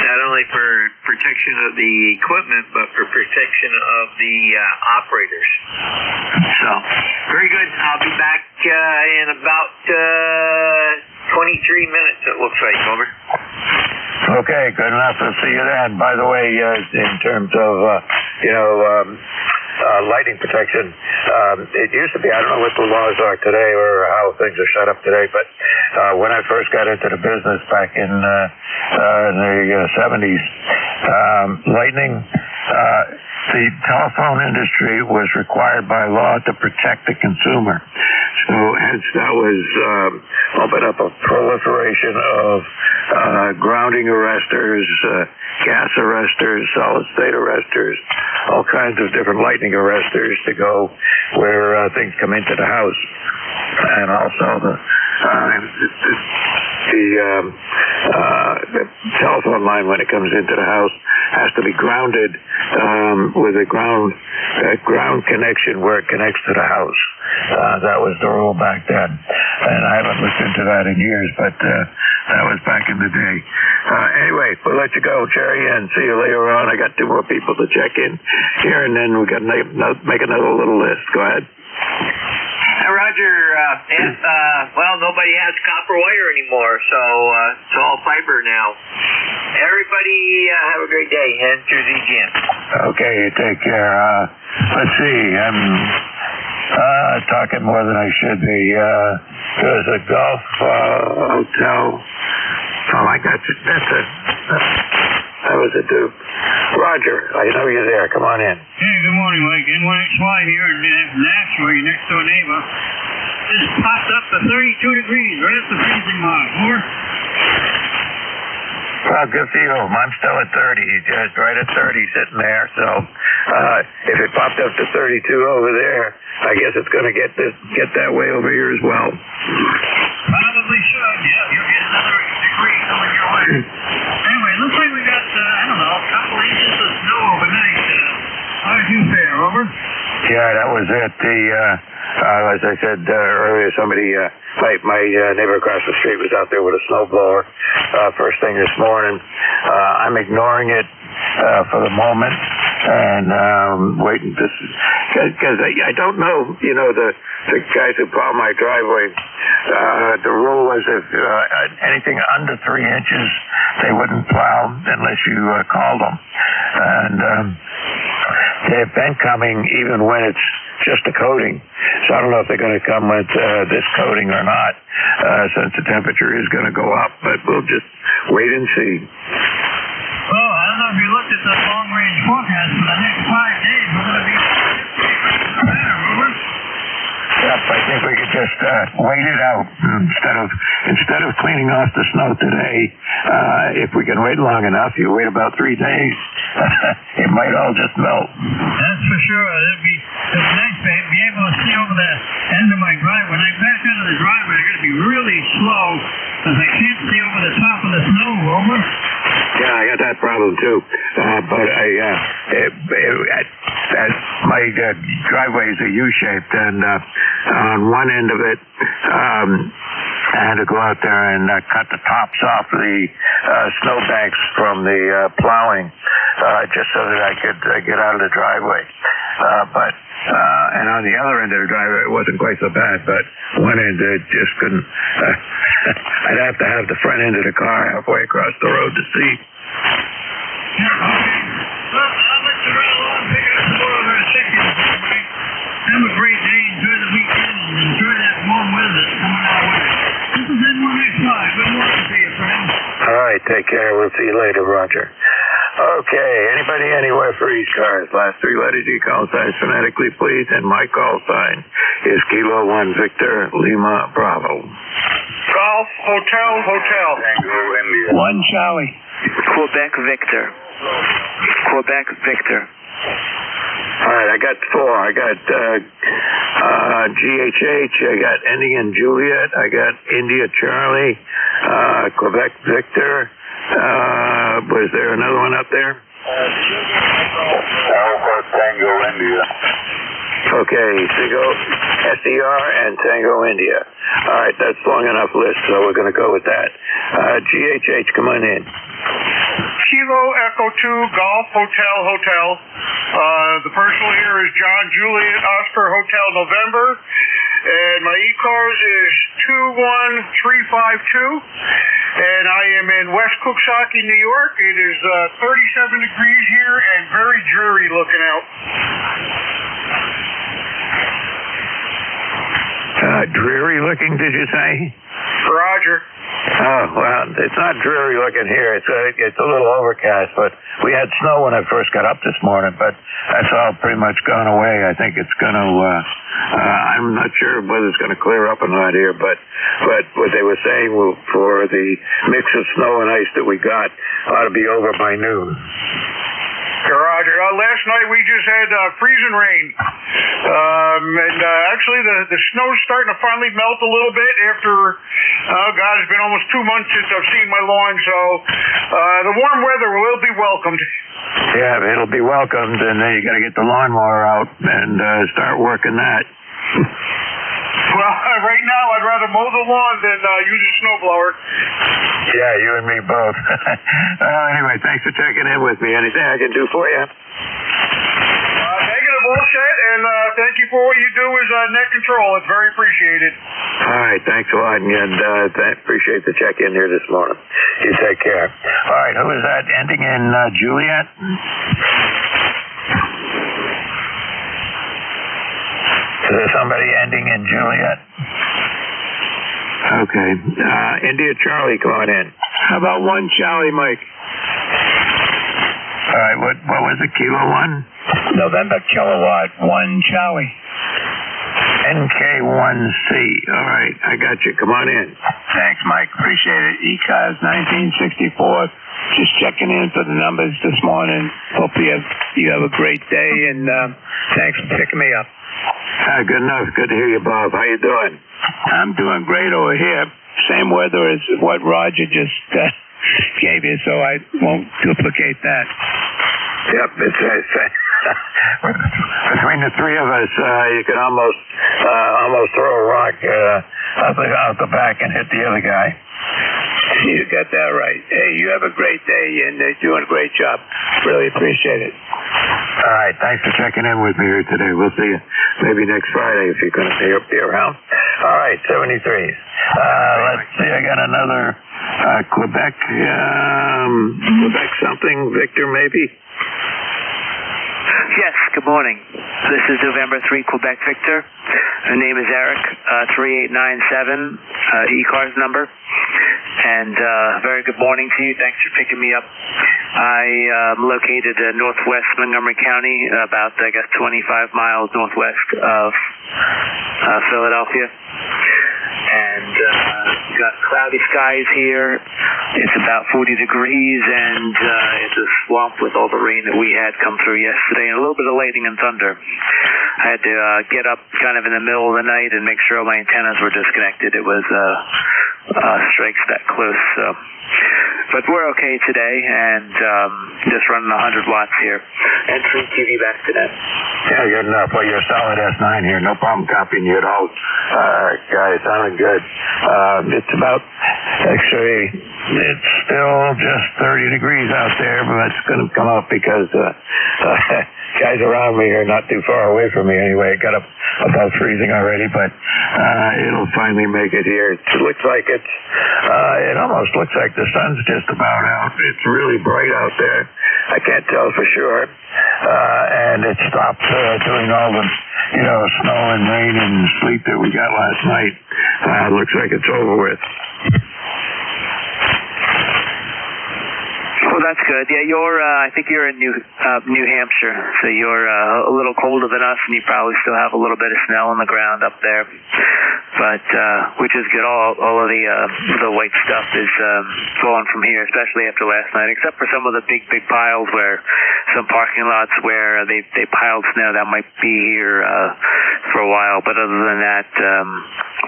S10: Not only for protection of the equipment, but for protection of the operators. So, very good. I'll be back in about 23 minutes, it looks like. Over.
S13: Okay, good enough. I'll see you then. By the way, in terms of, lighting protection, it used to be, I don't know what the laws are today or how things are set up today, but when I first got into the business back in the 70s, lightning, the telephone industry was required by law to protect the consumer. So hence that was opened up a proliferation of grounding arresters, gas arresters, solid state arresters, all kinds of different lightning arresters to go where things come into the house. And also the telephone line, when it comes into the house, has to be grounded with a ground connection where it connects to the house. That was the rule back then, and I haven't looked into that in years, but that was back in the day. Anyway, we'll let you go, Jerry, and see you later on. I got 2 more people to check in here, and then we got to make another little list. Go ahead.
S10: All right. Roger. Well, nobody has copper wire anymore, so it's all fiber now. Everybody have a great day. And to ZGM.
S13: Okay, you take care. Let's see. I'm talking more than I should be. There's a golf hotel. Oh, I got you. That was a dupe. Roger, I know you're there. Come on in.
S14: Hey, good morning, Mike. NY2US here in Nashville, your next door neighbor. Just popped up to 32 degrees, right at the freezing mark. Over.
S13: Well, good for you. I'm still at 30. Just right at 30 sitting there. So if it popped up to 32 over there, I guess it's going to get that way over here as well.
S14: Probably should. Yeah, you'll get another degree coming your way. Anyway, looks like we got, I don't know, a couple inches of snow overnight. How did you fare? Over?
S13: Yeah, that was it. As I said earlier, somebody, my neighbor across the street was out there with a snowblower first thing this morning. I'm ignoring it for the moment and waiting to, because I don't know, the guys who plow my driveway, the rule was if anything under 3 inches, they wouldn't plow unless you called them. And they've been coming even when it's just a coating. So I don't know if they're going to come with this coating or not, since the temperature is going to go up, but we'll just wait and see.
S14: Well, I don't know if you looked at the long-range forecast for the next 5 days. We're going to be better, over.
S13: Yep, I think we could just wait it out instead of cleaning off the snow today. If we can wait long enough, you wait about 3 days, it might all just melt.
S14: That's for sure. It'd be nice to be able to see over the end of my driveway. When I back out of the driveway, I got to be really slow because I can't see over the top of the snow. Over.
S13: Yeah, I got that problem too. But my driveway is a U-shaped, and on one end of it, I had to go out there and cut the tops off the snowbanks from the plowing, just so that I could get out of the driveway. And on the other end of the driveway, it wasn't quite so bad, but one end it just couldn't. I'd have to have the front end of the car halfway across the road to see.
S14: Yeah, okay. Well, I'll let you run along, pick up some more over a second. Have a great day, enjoy the weekend, and enjoy that warm weather that's coming our way. This is NY2US. Good morning to you, friend.
S13: All right, take care. We'll see you later, Roger. Okay, anybody anywhere for ECARS? Last 3 letters, you call sign phonetically, please, and my call sign is Kilo 1 Victor Lima Bravo.
S8: Golf, Hotel.
S9: Tango India.
S19: 1 Charlie.
S12: Quebec Victor.
S13: All right, I got 4. I got GHH, I got Indian Juliet, I got India Charlie, Quebec Victor. Was there another one up there?
S9: Alpha Tango India.
S13: Okay, SER and Tango India. All right, that's long enough list, so we're going to go with that. GHH, come on in.
S8: Kilo Echo 2 Golf Hotel. The personal here is John Juliet Oscar Hotel November, and my ECARS is 21352, and I am in West Cooksaki, New York. It is 37 degrees here and very dreary looking out.
S13: Dreary looking, did you say?
S8: Roger.
S13: Oh, well, it's not dreary looking here. It's a little overcast, but we had snow when I first got up this morning, but that's all pretty much gone away. I think it's going to, I'm not sure whether it's going to clear up or not here, but what they were saying for the mix of snow and ice that we got ought to be over by noon.
S8: Roger. Last night we just had freezing rain. And actually the snow's starting to finally melt a little bit after, it's been almost 2 months since I've seen my lawn, so the warm weather will be welcomed.
S13: Yeah, it'll be welcomed, and then you got to get the lawnmower out and start working that.
S8: Well, right now I'd rather mow the lawn than use a snowblower.
S13: Yeah, you and me both. Anyway, thanks for checking in with me. Anything I can do for you?
S8: Negative all set, and thank you for what you do as net control. It's very appreciated.
S13: All right, thanks a lot, and appreciate the check-in here this morning. You take care. All right, who is that ending in Juliet? Is there somebody ending in Juliet? Okay. India Charlie, come on in.
S3: How about 1 Charlie, Mike?
S13: All right, what was it, Kilo 1? November Kilowatt 1 Charlie. NK1C. All right, I got you. Come on in.
S21: Thanks, Mike. Appreciate it. ECARS 1964. Just checking in for the numbers this morning. Hope you have a great day, and thanks for picking me up.
S13: Good enough. Good to hear you, Bob. How you doing?
S21: I'm doing great over here. Same weather as what Roger just gave you, so I won't duplicate that.
S13: Yep, it's between the three of us, you can almost throw a rock out the back and hit the other guy.
S21: You got that right. Hey, you have a great day, and you're doing a great job. Really appreciate it.
S13: All right, thanks for checking in with me here today. We'll see you maybe next Friday if you're going to be around. All right, 73. Let's see, I got another Quebec something. Victor, maybe?
S12: Yes, good morning. This is November 3 Quebec Victor. My name is Eric, 3897, ECARS number. And very good morning to you. Thanks for picking me up. I am located in northwest Montgomery County, about, 25 miles northwest of Philadelphia. And got cloudy skies here. It's about 40 degrees, and it's a swamp with all the rain that we had come through yesterday, and a little bit of lightning and thunder. I had to get up kind of in the middle of the night and make sure all my antennas were disconnected. It was strikes that close. So. But we're okay today, and just running 100 watts here. And 3 TV back to net.
S13: Yeah, good enough. Well, you're a solid S9 here. No problem copying you at all. Guys, sounding good. It's about, actually, it's still just 30 degrees out there, but it's going to come up because guys around me are not too far away from me anyway. It got up above freezing already, but it'll finally make it here. It looks like it almost looks like the sun's just about out. It's really bright out there. I can't tell for sure. And it stopped doing all the, snow and rain and sleet that we got last night. Looks like it's over with.
S12: Well, that's good. Yeah, I think you're in New Hampshire, so you're a little colder than us, and you probably still have a little bit of snow on the ground up there. But which is good. All of the white stuff is gone from here, especially after last night, except for some of the big piles where some parking lots where they piled snow that might be here for a while. But other than that,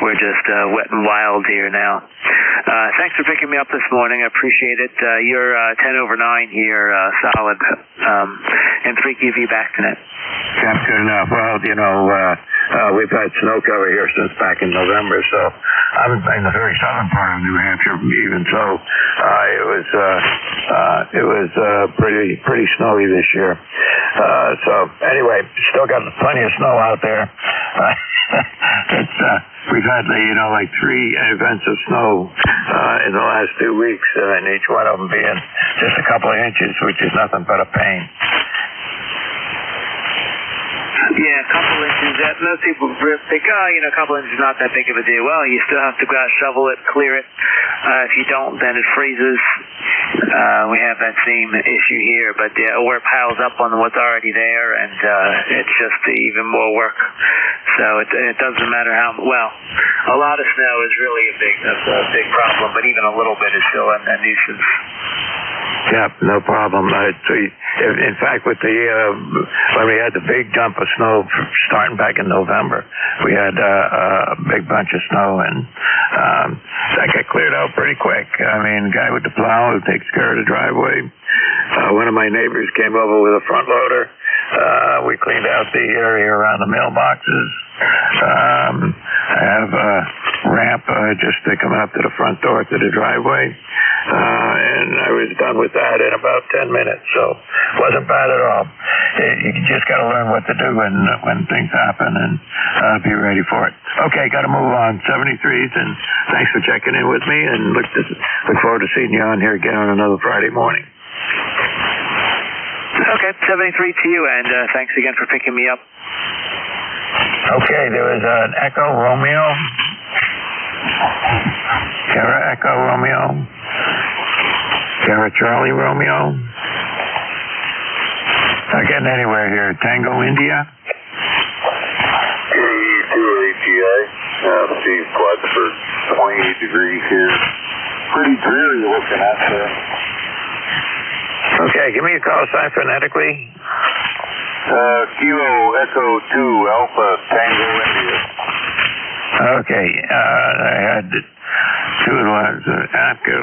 S12: we're just wet and wild here now. Thanks for picking me up this morning. I appreciate it. You're 10 over 9 here, solid, and 3 QV back to net.
S13: That's good enough. Well, we've had snow cover here since back in November, so I'm in the very southern part of New Hampshire. Even so, it was pretty snowy this year. So anyway, still got plenty of snow out there. We've had like 3 events of snow in the last 2 weeks, and each one of them being just a couple of inches, which is nothing but a pain.
S12: Yeah, a couple inches. Most people think, a couple inches is not that big of a deal. Well, you still have to go out, shovel it, clear it. If you don't, then it freezes. We have that same issue here, but or it piles up on what's already there, and it's just even more work. So it doesn't matter how well. A lot of snow is really a big problem, but even a little bit is still a nuisance.
S13: Yeah, no problem. In fact, with when we had the big dump of snow starting back in November, we had a big bunch of snow, and that got cleared out pretty quick. I mean, the guy with the plow who takes care of the driveway, one of my neighbors came over with a front loader. We cleaned out the area around the mailboxes. I have a ramp just to come up to the front door to the driveway. And I was done with that in about 10 minutes, so wasn't bad at all. you just got to learn what to do when things happen and be ready for it. Okay, got to move on. 73s, and thanks for checking in with me, and look forward to seeing you on here again on another Friday morning.
S12: Okay, 73 to you, and thanks again for picking me up.
S13: Okay, there was an Echo Romeo. Sierra Echo Romeo. Sierra Charlie Romeo. Not getting anywhere here. Tango India.
S7: KE2ATA. Steve Plattsburgh. 28 degrees here. Pretty dreary looking out there.
S13: Okay, give me a call sign phonetically.
S7: Kilo Echo 2 Alpha Tango India.
S13: Okay, I had two ones, Echo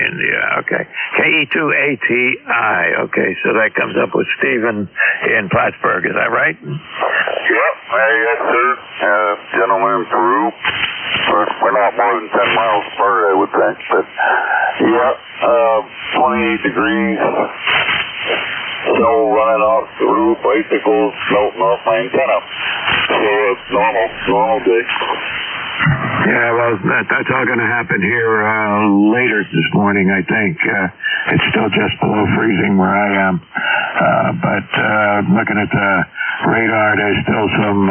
S13: India. Okay, KE2ATI. Okay, so that comes up with Stephen in Plattsburgh. Is that right?
S7: Yep, yes, sir. Gentleman in Peru. We're not more than 10 miles apart, I would think. But, yeah, 28 degrees. Snow running off the roof, icicles melting off my antenna. So it's normal day.
S13: Yeah, well, that's all going to happen here later this morning, I think. It's still just below freezing where I am. But looking at the radar, there's still some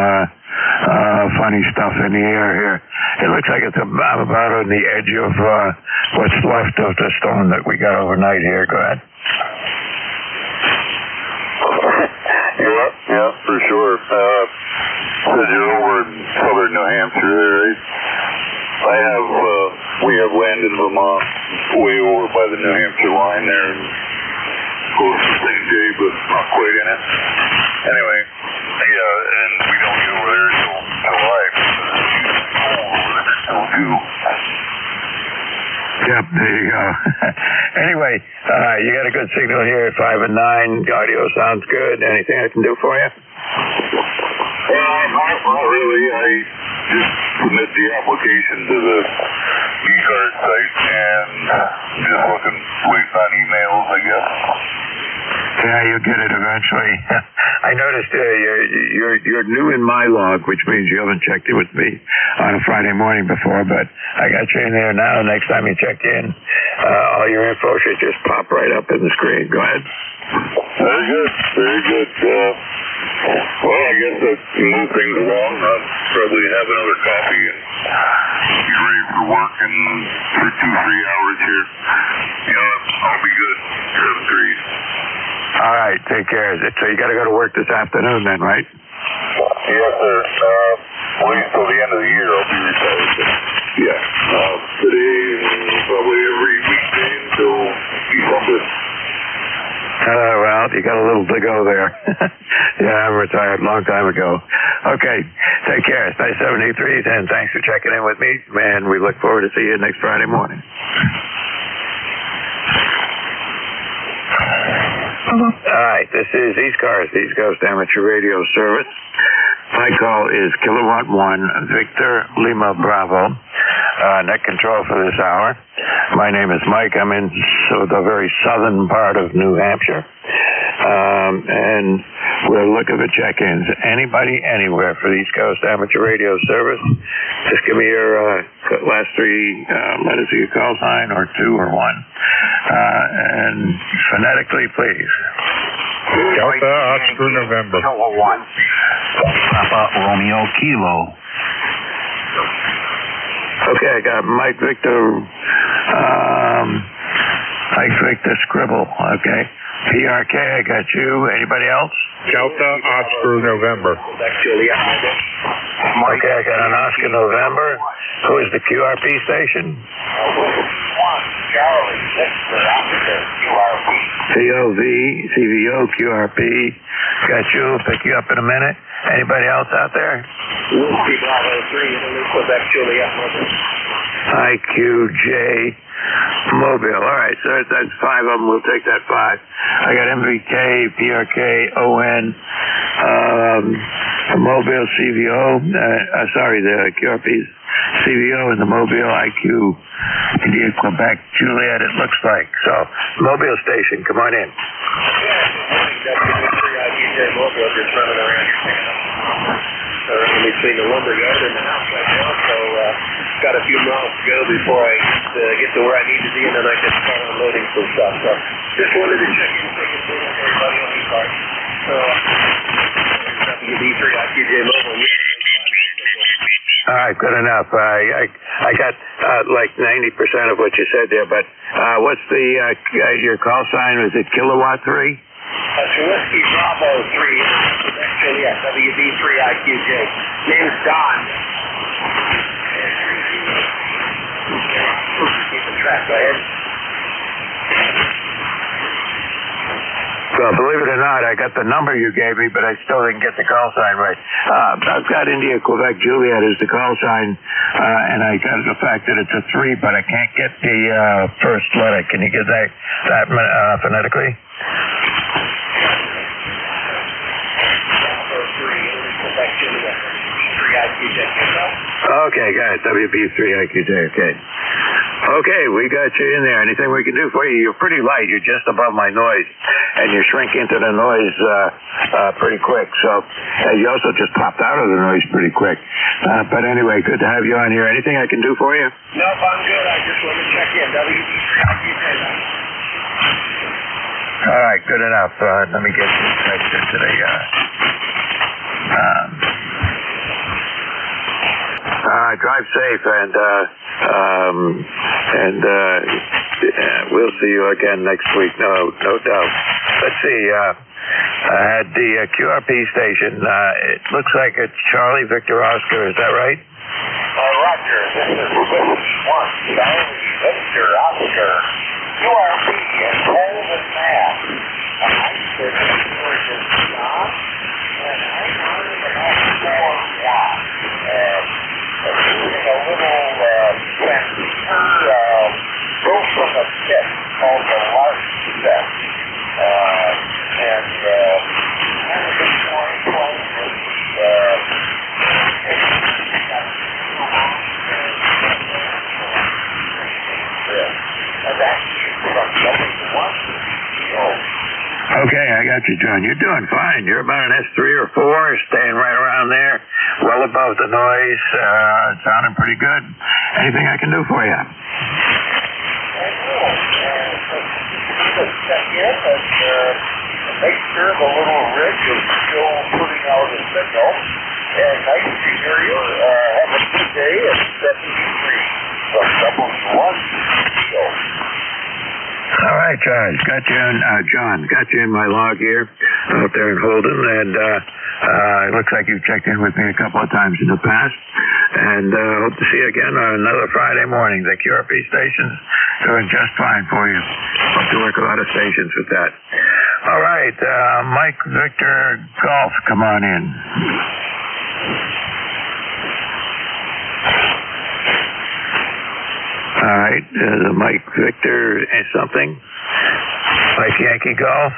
S13: funny stuff in the air here. It looks like I'm about on the edge of what's left of the storm that we got overnight here. Go ahead.
S7: Yeah, for sure. Said you're over in southern New Hampshire there, right? We have land in Vermont, way over by the New Hampshire line there, and close to St. J, but not quite in it. Anyway, yeah, and we don't get over there till July, till June.
S13: Yep, there you go. Anyway, you got a good signal here at 5 and 9. Audio sounds good. Anything I can do for you?
S7: Not really. I just submit the application to the ECARS site and just waiting on emails, I guess.
S13: Yeah, you'll get it eventually. I noticed you're new in my log, which means you haven't checked in with me on a Friday morning before, but I got you in there now. Next time you check in, all your info should just pop right up in the screen. Go ahead.
S7: Very good. Very good. Well, I guess let's move things along. I'll probably have another coffee and be ready for work in 2-3 hours here. I'll be good. 7-3.
S13: All right, take care. So you got to go to work this afternoon then, right?
S7: Yes, sir. At least till the end of the year I'll be retired. Yeah. Today and probably every weekday until December.
S13: Well, you got a little to go there. Yeah, I'm retired a long time ago. Okay, take care. It's nice 73s, and thanks for checking in with me, man. We look forward to see you next Friday morning. All right, this is ECARS, the East Coast Amateur Radio Service. My call is Kilowatt 1, Victor Lima Bravo, net control for this hour. My name is Mike. I'm in the very southern part of New Hampshire. And we're looking for check-ins. Anybody, anywhere for the East Coast Amateur Radio Service, just give me your last three letters of your call sign, or 2 or 1. And phonetically, please.
S15: Delta Oscar November.
S17: Kilo 1. Papa Romeo Kilo.
S13: Okay, I got Mike Victor Scribble. Okay. PRK, I got you. Anybody else?
S15: Delta Oscar November.
S13: Okay, I got an Oscar November. Who is the QRP station? COV, CVO, QRP. Got you. Pick you up in a minute. Anybody else out there? IQJ Mobile. All right, so that's 5 of them. We'll take that 5. I got MVK, PRK, ON, Mobile, CVO. The QRP's CVO and the Mobile IQ. India, Quebec, Juliet, it looks like. So, Mobile station, come on in.
S20: EJ Mobile just running around here picking up. In between the lumber yard and the house right now, so got a few miles to go before I get to where I need to be, and then I can start unloading some stuff. So just wanted to check in, take a look at everybody on ECARS. So WD3 EJ Mobile.
S13: All right, good enough. I got like 90% of what you said there, but what's the your call sign? Was it Kilowatt 3?
S20: That's Whiskey Bravo 3. Actually, yes, WD3IQJ. Name's Don. Keeping track. Go ahead.
S13: Well, believe it or not, I got the number you gave me, but I still didn't get the call sign right. I've got India, Quebec, Juliet as the call sign, and I got the fact that it's a 3, but I can't get the first letter. Can you get that phonetically? Okay, got it. WB3IQJ, okay. Okay, we got you in there. Anything we can do for you? You're pretty light. You're just above my noise, and you shrink into the noise pretty quick. So you also just popped out of the noise pretty quick. But anyway, good to have you on here. Anything I can do for you?
S20: Nope, I'm good. I just wanted to check in. WB3IQJ.
S13: All right, good enough. Let me get you connected to the... drive safe, and we'll see you again next week. No doubt. Let's see. At the QRP station, it looks like it's Charlie Victor Oscar. Is that right?
S21: Roger. This is Charlie Victor Oscar. QRP in Holden, Mass. I'm George John, and I'm on the 4 watts. Using a little transceiver built from a kit called the Lark set. And kind of been playing with and actually from W1 to
S13: Okay, I got you, John. You're doing fine. You're about an S3 or 4, staying right around there, well above the noise, sounding pretty good. Anything I can do for you?
S21: Make sure the little ridge is still putting out a signal. And nice to hear you. Have a good day at 73 from W1 to
S13: All right, John. Got you in my log here out there in Holden, and it looks like you've checked in with me a couple of times in the past, and hope to see you again on another Friday morning. The QRP station's doing just fine for you. Hope to work a lot of stations with that. All right, Mike Victor Golf, come on in. All right, Mike Victor something. Mike Yankee Golf.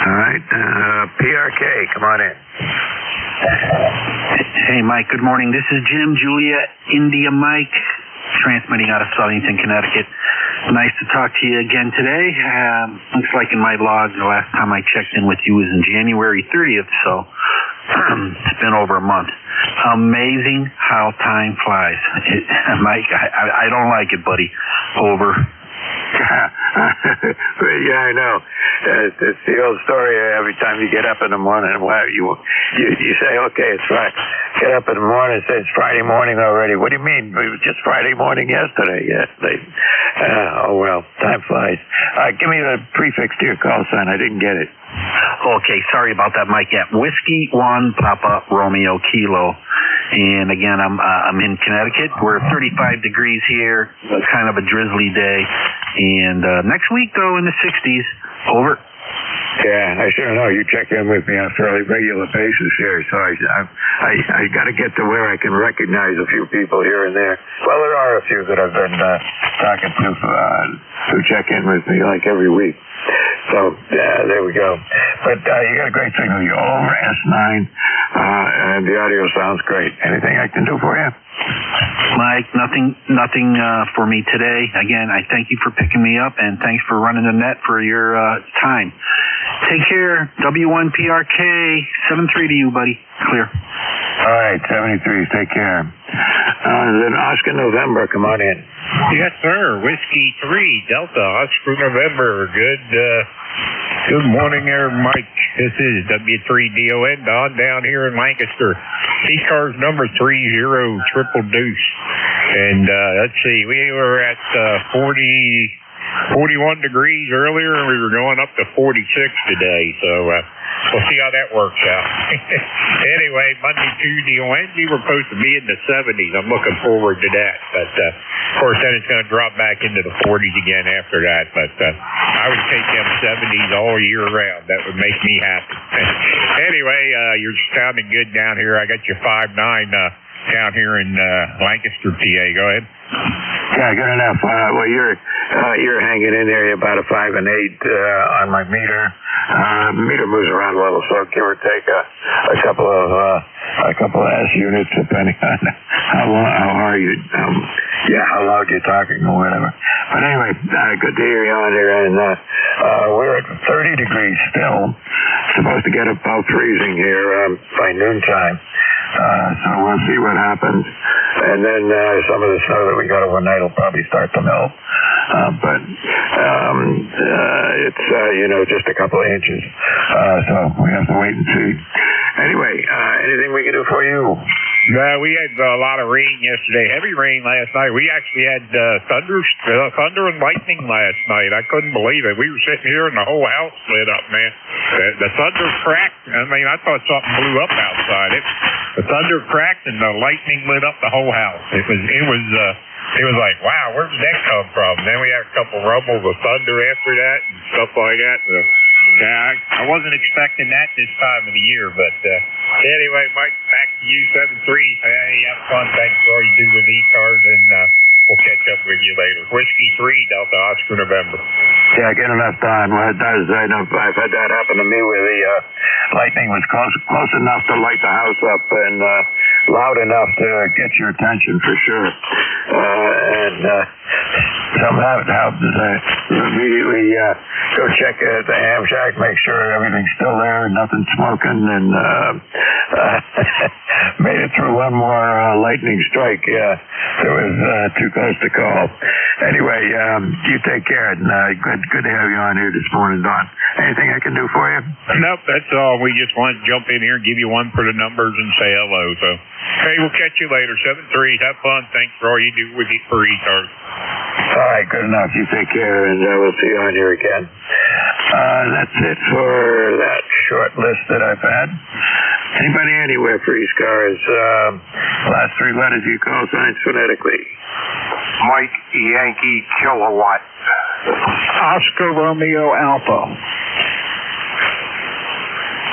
S13: All right, PRK, come on in.
S1: Hey, Mike, good morning. This is Jim, Julia, India Mike, transmitting out of Southington, Connecticut. Nice to talk to you again today. Looks like in my log, the last time I checked in with you was in January 30th, so it's been over a month. Amazing how time flies. Mike, I don't like it, buddy. Over.
S13: Yeah, I know. It's the old story. Every time you get up in the morning, you say, okay, it's Friday. Get up in the morning and say it's Friday morning already. What do you mean? It was just Friday morning yesterday. Oh, well, time flies. Give me the prefix to your call sign. I didn't get it.
S1: Okay, sorry about that, Mike. Yeah, Whiskey 1 Papa Romeo Kilo. And again, I'm in Connecticut. We're 35 degrees here. It's kind of a drizzly day. And next week, though, in the 60s. Over.
S13: Yeah, I sure know. You check in with me on a fairly regular basis here, so I got to get to where I can recognize a few people here and there. Well, there are a few that I've been talking to who check in with me like every week. So, yeah, there we go. But you got a great signal. You're over S9, and the audio sounds great. Anything I can do for you?
S1: Mike, nothing for me today. Again, I thank you for picking me up, and thanks for running the net for your time. Take care. W1PRK 73 to you, buddy. Clear.
S13: All right, 73. Take care. Then Oscar November, come on in.
S6: Yes, sir. Whiskey 3 Delta Oscar November. Good morning there, Mike. This is W3DON Don down here in Lancaster. ECARS number 30 triple deuce. And let's see, we were at 41 degrees earlier, and we were going up to 46 today. So we'll see how that works out. Anyway, Monday, Tuesday, and Wednesday, we're supposed to be in the 70s. I'm looking forward to that. But, of course, then it's going to drop back into the 40s again after that. But I would take them 70s all year round. That would make me happy. Anyway, you're sounding good down here. I got you 5'9" down here in Lancaster, PA. Go ahead.
S13: Yeah, good enough. Well, you're hanging in there. You're about a 5 and 8 on my meter. Meter moves around a little, so give or take a couple of S units, depending on how loud you're talking or whatever. But anyway, good to hear you on here. And we're at 30 degrees still. Supposed to get about freezing here by noontime. So we'll see what happens. And then some of the snow that we got overnight will probably start to melt. But it's, just a couple of inches. So we have to wait and see. Anyway, anything we can do for you?
S6: We had a lot of rain yesterday, heavy rain last night. We actually had thunder and lightning last night. I couldn't believe it. We were sitting here and the whole house lit up, man. The thunder cracked. I mean, I thought something blew up outside. The thunder cracked and the lightning lit up the whole house. It was like, wow, where did that come from? Then we had a couple rumbles of thunder after that and stuff like that. I wasn't expecting that this time of the year, but anyway, Mike, back to you, 7-3. Hey, have fun. Thanks for all you do with ECARS, and we'll catch up with you later. Whiskey 3 Delta Oscar November.
S13: Yeah, good enough, Don. Well, it does. I know I've had that happen to me where the lightning was close enough to light the house up and loud enough to get your attention for sure. And some helped. We go check at the ham shack, make sure everything's still there, nothing smoking, and made it through one more lightning strike. Yeah, it was too close to call. Anyway, you take care, and good to have you on here this morning, Don. Anything I can do for you?
S6: Nope, that's all. We just want to jump in here and give you one for the numbers and say hello. So, hey, we'll catch you later. 7-3. Have fun. Thanks for all you do with for ECARS.
S13: All right, good enough. You take care, and we'll see you on here again. That's it for that short list that I've had. Anybody anywhere for ECARS? Last 3 letters you call signs phonetically.
S22: Mike Yankee Kilowatt.
S11: Oscar Romeo Alpha.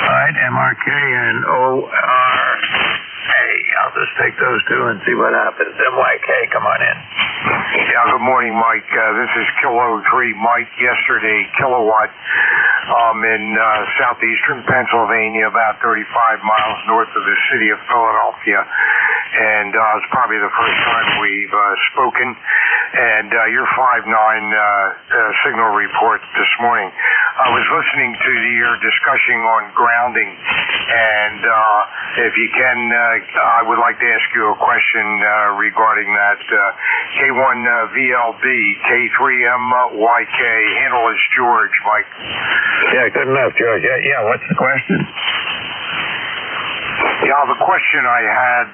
S13: All right, MRK and ORA. I'll just take those two and see what happens. MYK, come on in.
S22: Yeah, good morning, Mike. This is Kilo 3 Mike. Yesterday, Kilowatt in southeastern Pennsylvania, about 35 miles north of the city of Philadelphia. And it's probably the first time we've spoken. And your 5-9 signal report this morning. I was listening to your discussion on grounding, and if you can, I would like to ask you a question regarding that. K1VLB, K3MYK, handle is George, Mike.
S13: Yeah, good enough, George. Yeah, what's the question?
S22: Yeah, the question I had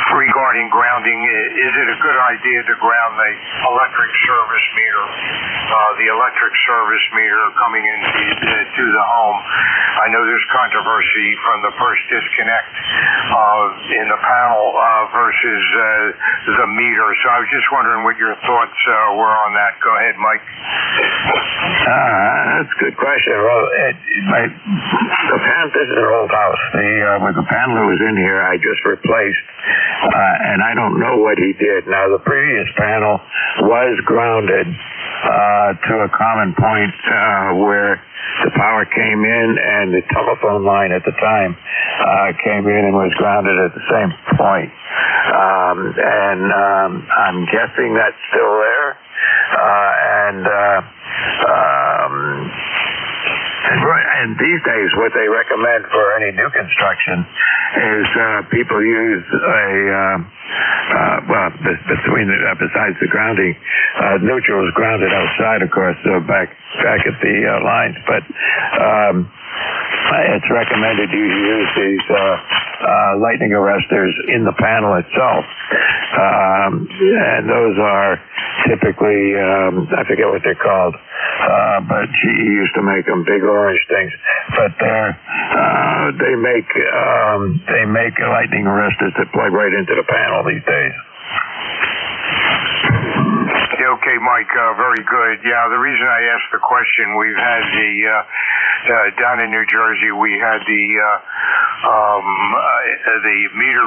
S22: regarding grounding, is it a good idea to ground the electric service meter, coming into the home? I know there's controversy from the first disconnect in the panel versus the meter, so I was just wondering what your thoughts were on that. Go ahead, Mike.
S13: That's a good question. Well, this is an old house. The panel that was in here, I just replaced. And I don't know what he did. Now, the previous panel was grounded to a common point where the power came in and the telephone line at the time came in and was grounded at the same point. I'm guessing that's still there. And these days, what they recommend for any new construction is people use besides the grounding, neutral is grounded outside, of course, so back at the lines, but it's recommended you use these lightning arresters in the panel itself, and those are typically, I forget what they're called, but GE used to make them, big orange things, but they make lightning arresters that plug right into the panel these days.
S22: Okay, Mike, very good. Yeah, the reason I asked the question, we've had down in New Jersey, we had the meter,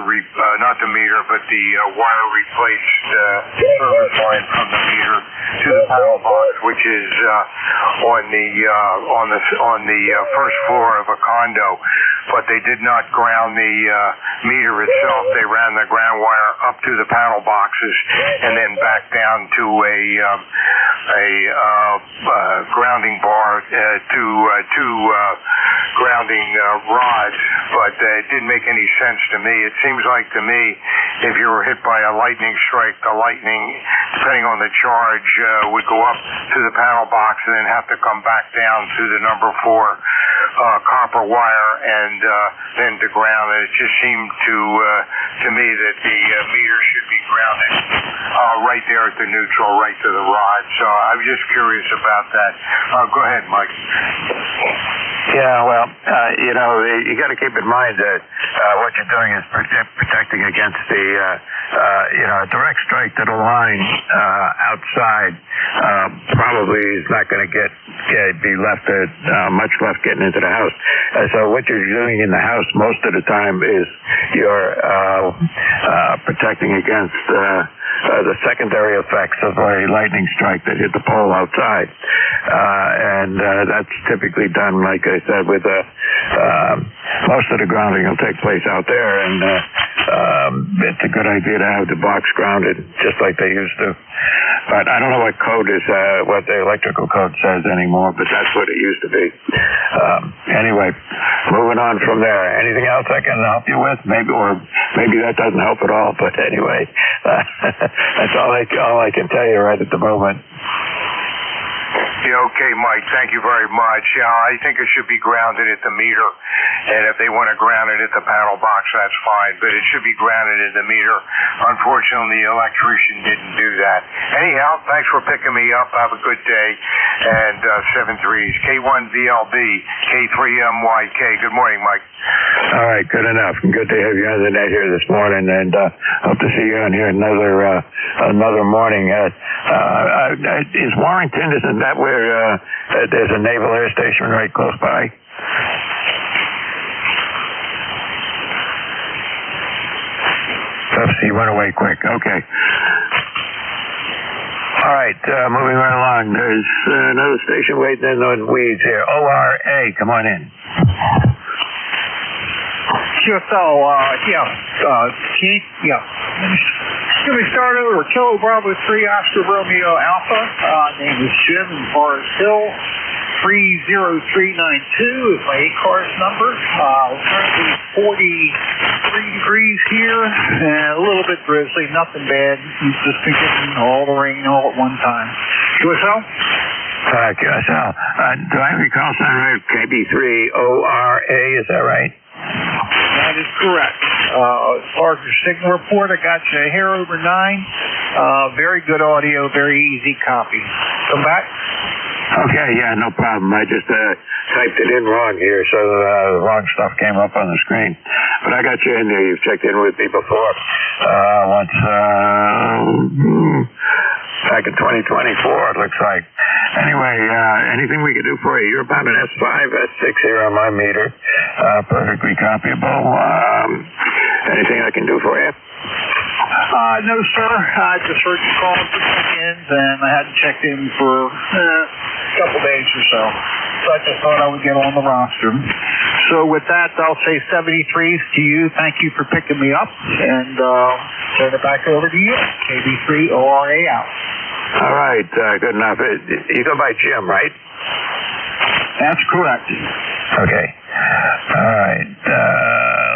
S22: not the meter, but the wire replaced service line from the meter to the panel box, which is on the first floor of a condo. But they did not ground the meter itself. They ran the ground wire up to the panel boxes and then back down to a grounding bar to two grounding rods. But it didn't make any sense to me. It seems like to me, if you were hit by a lightning strike, the lightning, depending on the charge, would go up to the panel box and then have to come back down to the number 4 copper wire and then to ground. And it just seemed to me that the meter should be grounded right there at the neutral, right to the rod. So I was just curious about that. Go ahead, Mike.
S13: Yeah, well, you got to keep in mind that what you're doing is protecting against the, a direct strike to the line outside probably is not going to be left much left getting into the house. So what you're doing in the house most of the time is you're protecting against the secondary effects of a lightning strike that hit the pole outside. And that's typically done, like I said, with most of the grounding will take place out there, and it's a good idea to have the box grounded just like they used to. But I don't know what code is, what the electrical code says anymore, but that's what it used to be. Anyway, moving on from there. Anything else I can help you with? Maybe that doesn't help at all, but anyway, that's all I can tell you right at the moment.
S22: Yeah, okay, Mike, thank you very much. Yeah, I think it should be grounded at the meter, and if they want to ground it at the panel box, that's fine, but it should be grounded at the meter. Unfortunately, the electrician didn't do that. Anyhow, thanks for picking me up. Have a good day. And 7-3s, K1VLB, K3MYK. Good morning, Mike.
S13: All right, good enough. Good to have you on the net here this morning, and hope to see you on here another morning. Is Warrington, isn't that where there's a naval air station right close by? Oops, he went away quick. Okay. All right, moving right along. There's another station waiting in the weeds here. ORA, come on in.
S14: QSL, Keith, Can we start over? Kilo Bravo 3 Oscar Romeo Alpha. Name is Jim in Forest Hill. 30392 is my ECARS number. Currently 43 degrees here, and a little bit drizzly, nothing bad. We've just been getting all the rain all at one time. QSL?
S13: QSL. Do I recall something right? KB3ORA, is that right?
S14: That is correct. As far as your signal report, I got you a hair over 9. Very good audio, very easy copy. Come back.
S13: Okay, yeah, no problem. I just typed it in wrong here, so the wrong stuff came up on the screen. But I got you in there. You've checked in with me before. Once back in 2024, it looks like. Anyway, anything we can do for you? You're about an S5, S6 here on my meter. Perfectly copyable. Anything I can do for you?
S14: No, sir. I just heard you calling for check-ins, and I hadn't checked in for a couple days or so.
S11: so I just thought I would get on the roster. So with that, I'll say 73s to you. Thank you for picking me up, and turn it back over to you. KB3 ORA out.
S13: All right, good enough. You go by Jim, right?
S11: That's correct.
S13: Okay. All right.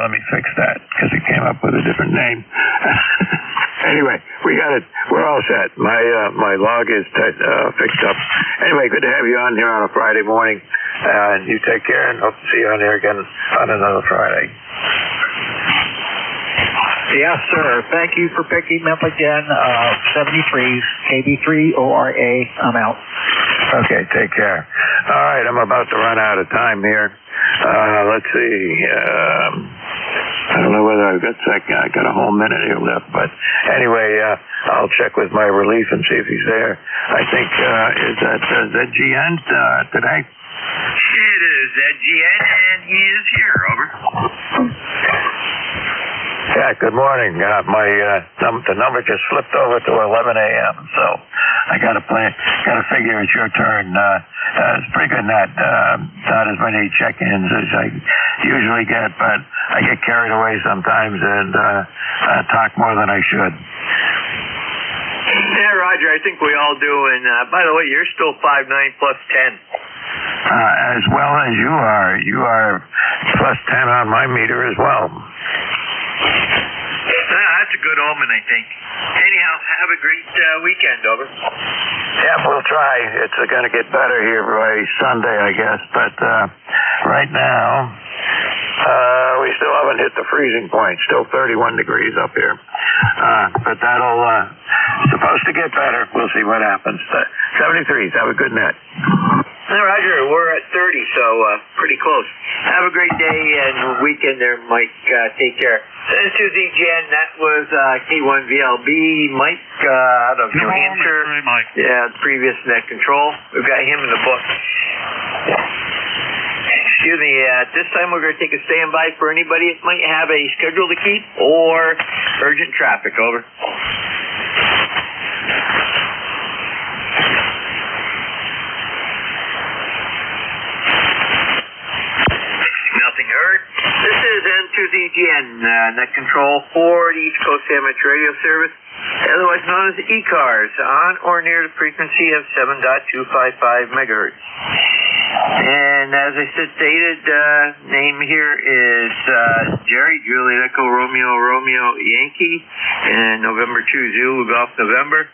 S13: Let me fix that because it came up with a different name. Anyway, we got it. We're all set. My log is fixed up. Anyway, good to have you on here on a Friday morning. And you take care, and hope to see you on here again on another Friday.
S11: Yes, sir. Thank you for picking me up again. 73s, KB3 ORA. I'm out.
S13: Okay, take care. All right, I'm about to run out of time here. Let's see. I don't know whether I've got I got a whole minute here left, but anyway, I'll check with my relief and see if he's there. I think is that ZGN today?
S9: It is ZGN, and he is here. Over.
S13: Yeah, good morning. The number just flipped over to 11 a.m., so I got to figure it's your turn. It's pretty good, Nat. Not as many check-ins as I usually get, but I get carried away sometimes and talk more than I should.
S10: Yeah, Roger, I think we all do. And by the way, you're still 5'9" plus 10.
S13: As well as you are. You are plus 10 on my meter as well.
S10: That's a good omen, I think. Anyhow, have a great weekend, over.
S13: Yeah, we'll try. It's going to get better here by Sunday, I guess. But right now, we still haven't hit the freezing point. Still 31 degrees up here. But that'll supposed to get better. We'll see what happens. 73s. Have a good night.
S10: Roger, we're at 30, so pretty close. Have a great day and weekend there, Mike. Take care. And to ZGN, that was K1VLB, Mike out of New Hampshire.
S6: Mike.
S10: Yeah, previous net control. We've got him in the book. Excuse me, at this time we're going to take a standby for anybody that might have a schedule to keep or urgent traffic. Over. Nothing heard. This is N2ZGN, net control for the East Coast Amateur Radio Service, otherwise known as ECARS, on or near the frequency of 7.255 megahertz. And as I stated, name here is Jerry, Juliet Echo Romeo Yankee, and November 2 Zulu Golf November,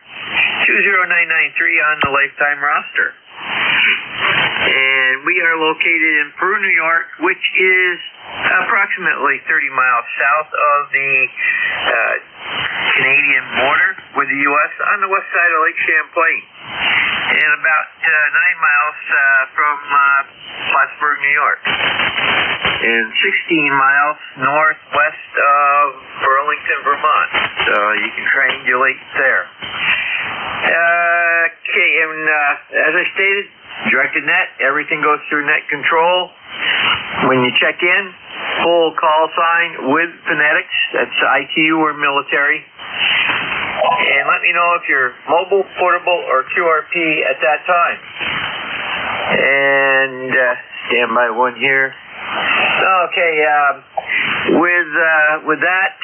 S10: 20993 on the lifetime roster. And we are located in Peru, New York, which is approximately 30 miles south of the Canadian border with the U.S. on the west side of Lake Champlain, and about 9 miles from Plattsburgh, New York, and 16 miles northwest of Burlington, Vermont. So you can triangulate there. Okay, and as I stated, directed net, everything goes through net control. When you check in, full call sign with phonetics, that's ITU or military. And let me know if you're mobile, portable, or QRP at that time. And standby one here. Okay, with that,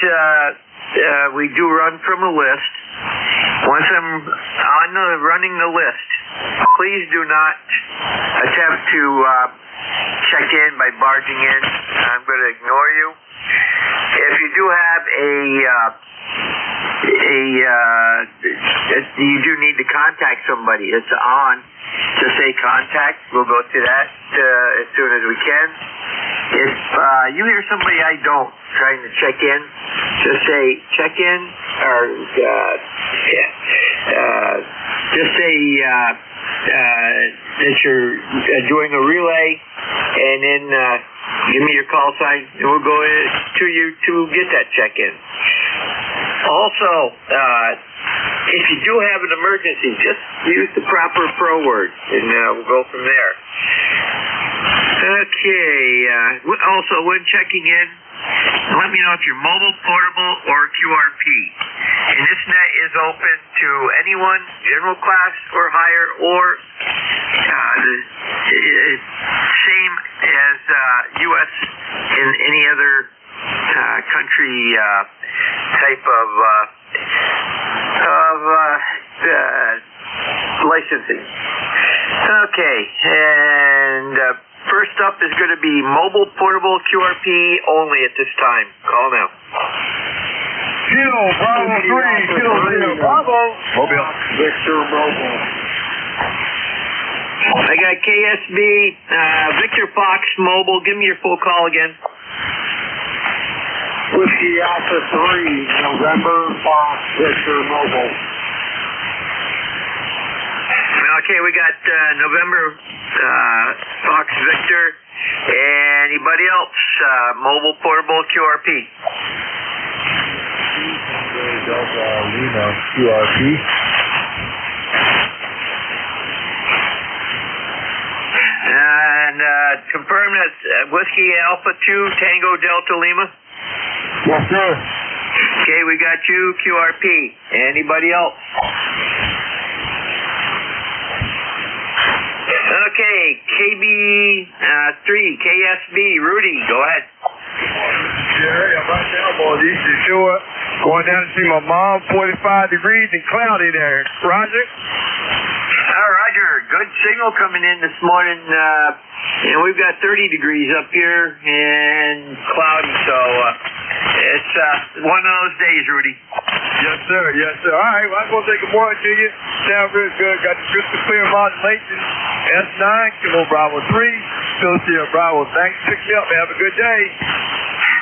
S10: we do run from a list. Once I'm running the list, please do not attempt to check in by barging in. I'm going to ignore you. If you do have you do need to contact somebody, it's on to say contact. We'll go to that as soon as we can. If you hear somebody I don't trying to check in, just say check in, or just say that you're doing a relay, and then give me your call sign, and we'll go to you to get that check in. Also, if you do have an emergency, just use the proper pro word, and we'll go from there. Okay. Also, when checking in, let me know if you're mobile, portable, or QRP. And this net is open to anyone, general class or higher, or the same as U.S. in any other country type of licensing. Okay, and first up is going to be mobile, portable, QRP only at this time. Call now.
S22: Kilo Bravo 3, Kilo Bravo.
S3: Mobile. Victor Mobile.
S10: I got KSB, Victor Fox Mobile. Give me your full call again.
S3: Whiskey Alpha 3, November, Fox, Victor Mobile.
S10: Okay, we got November, Fox Victor. Anybody else? Mobile, portable, QRP.
S15: Delta Lima, QRP.
S10: And confirm that Whiskey Alpha 2, Tango Delta Lima.
S3: Yes, sir.
S10: Okay, we got you, QRP. Anybody else? Okay, KB3, KSB, Rudy, go ahead.
S15: Jerry, I'm right now, boys. East of Shore. Going down to see my mom, 45 degrees and cloudy there. Roger?
S10: Roger, good signal coming in this morning. And we've got 30 degrees up here and cloudy, so it's one of those days, Rudy.
S15: Yes, sir. Yes, sir. All right, well, I'm going to say good morning to you. Sound real good. Got the crystal clear modulation. S9, Kilo Bravo 3, Philadelphia Bravo. Thanks for picking me up. Have a good day.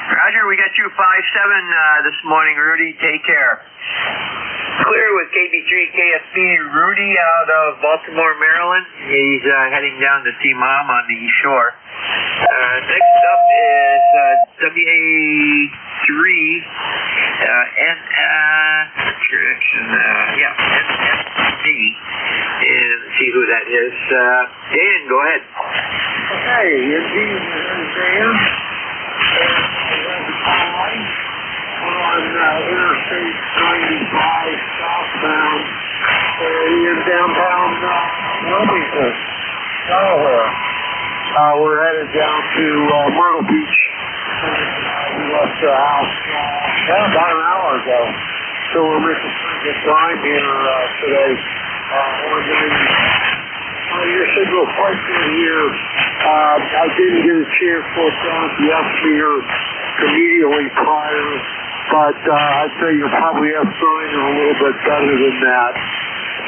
S10: Roger, we got you 5-7 this morning, Rudy. Take care. Clear with KB3 KSB, Rudy out of Baltimore, Maryland. He's heading down to see Mom on the East Shore. Next up is WA3 NFB. And let's see who that is. Dan, go ahead.
S3: Okay, indeed, Dan. On Interstate 95 southbound in downtown Wilmington, Delaware. We're headed down to Myrtle Beach. We left the house about an hour ago, so we're making pretty good time here today. Your signal's quite good here. I didn't get a chance to look down at the estimator immediately prior, but I'd say you're probably estimating a little bit better than that.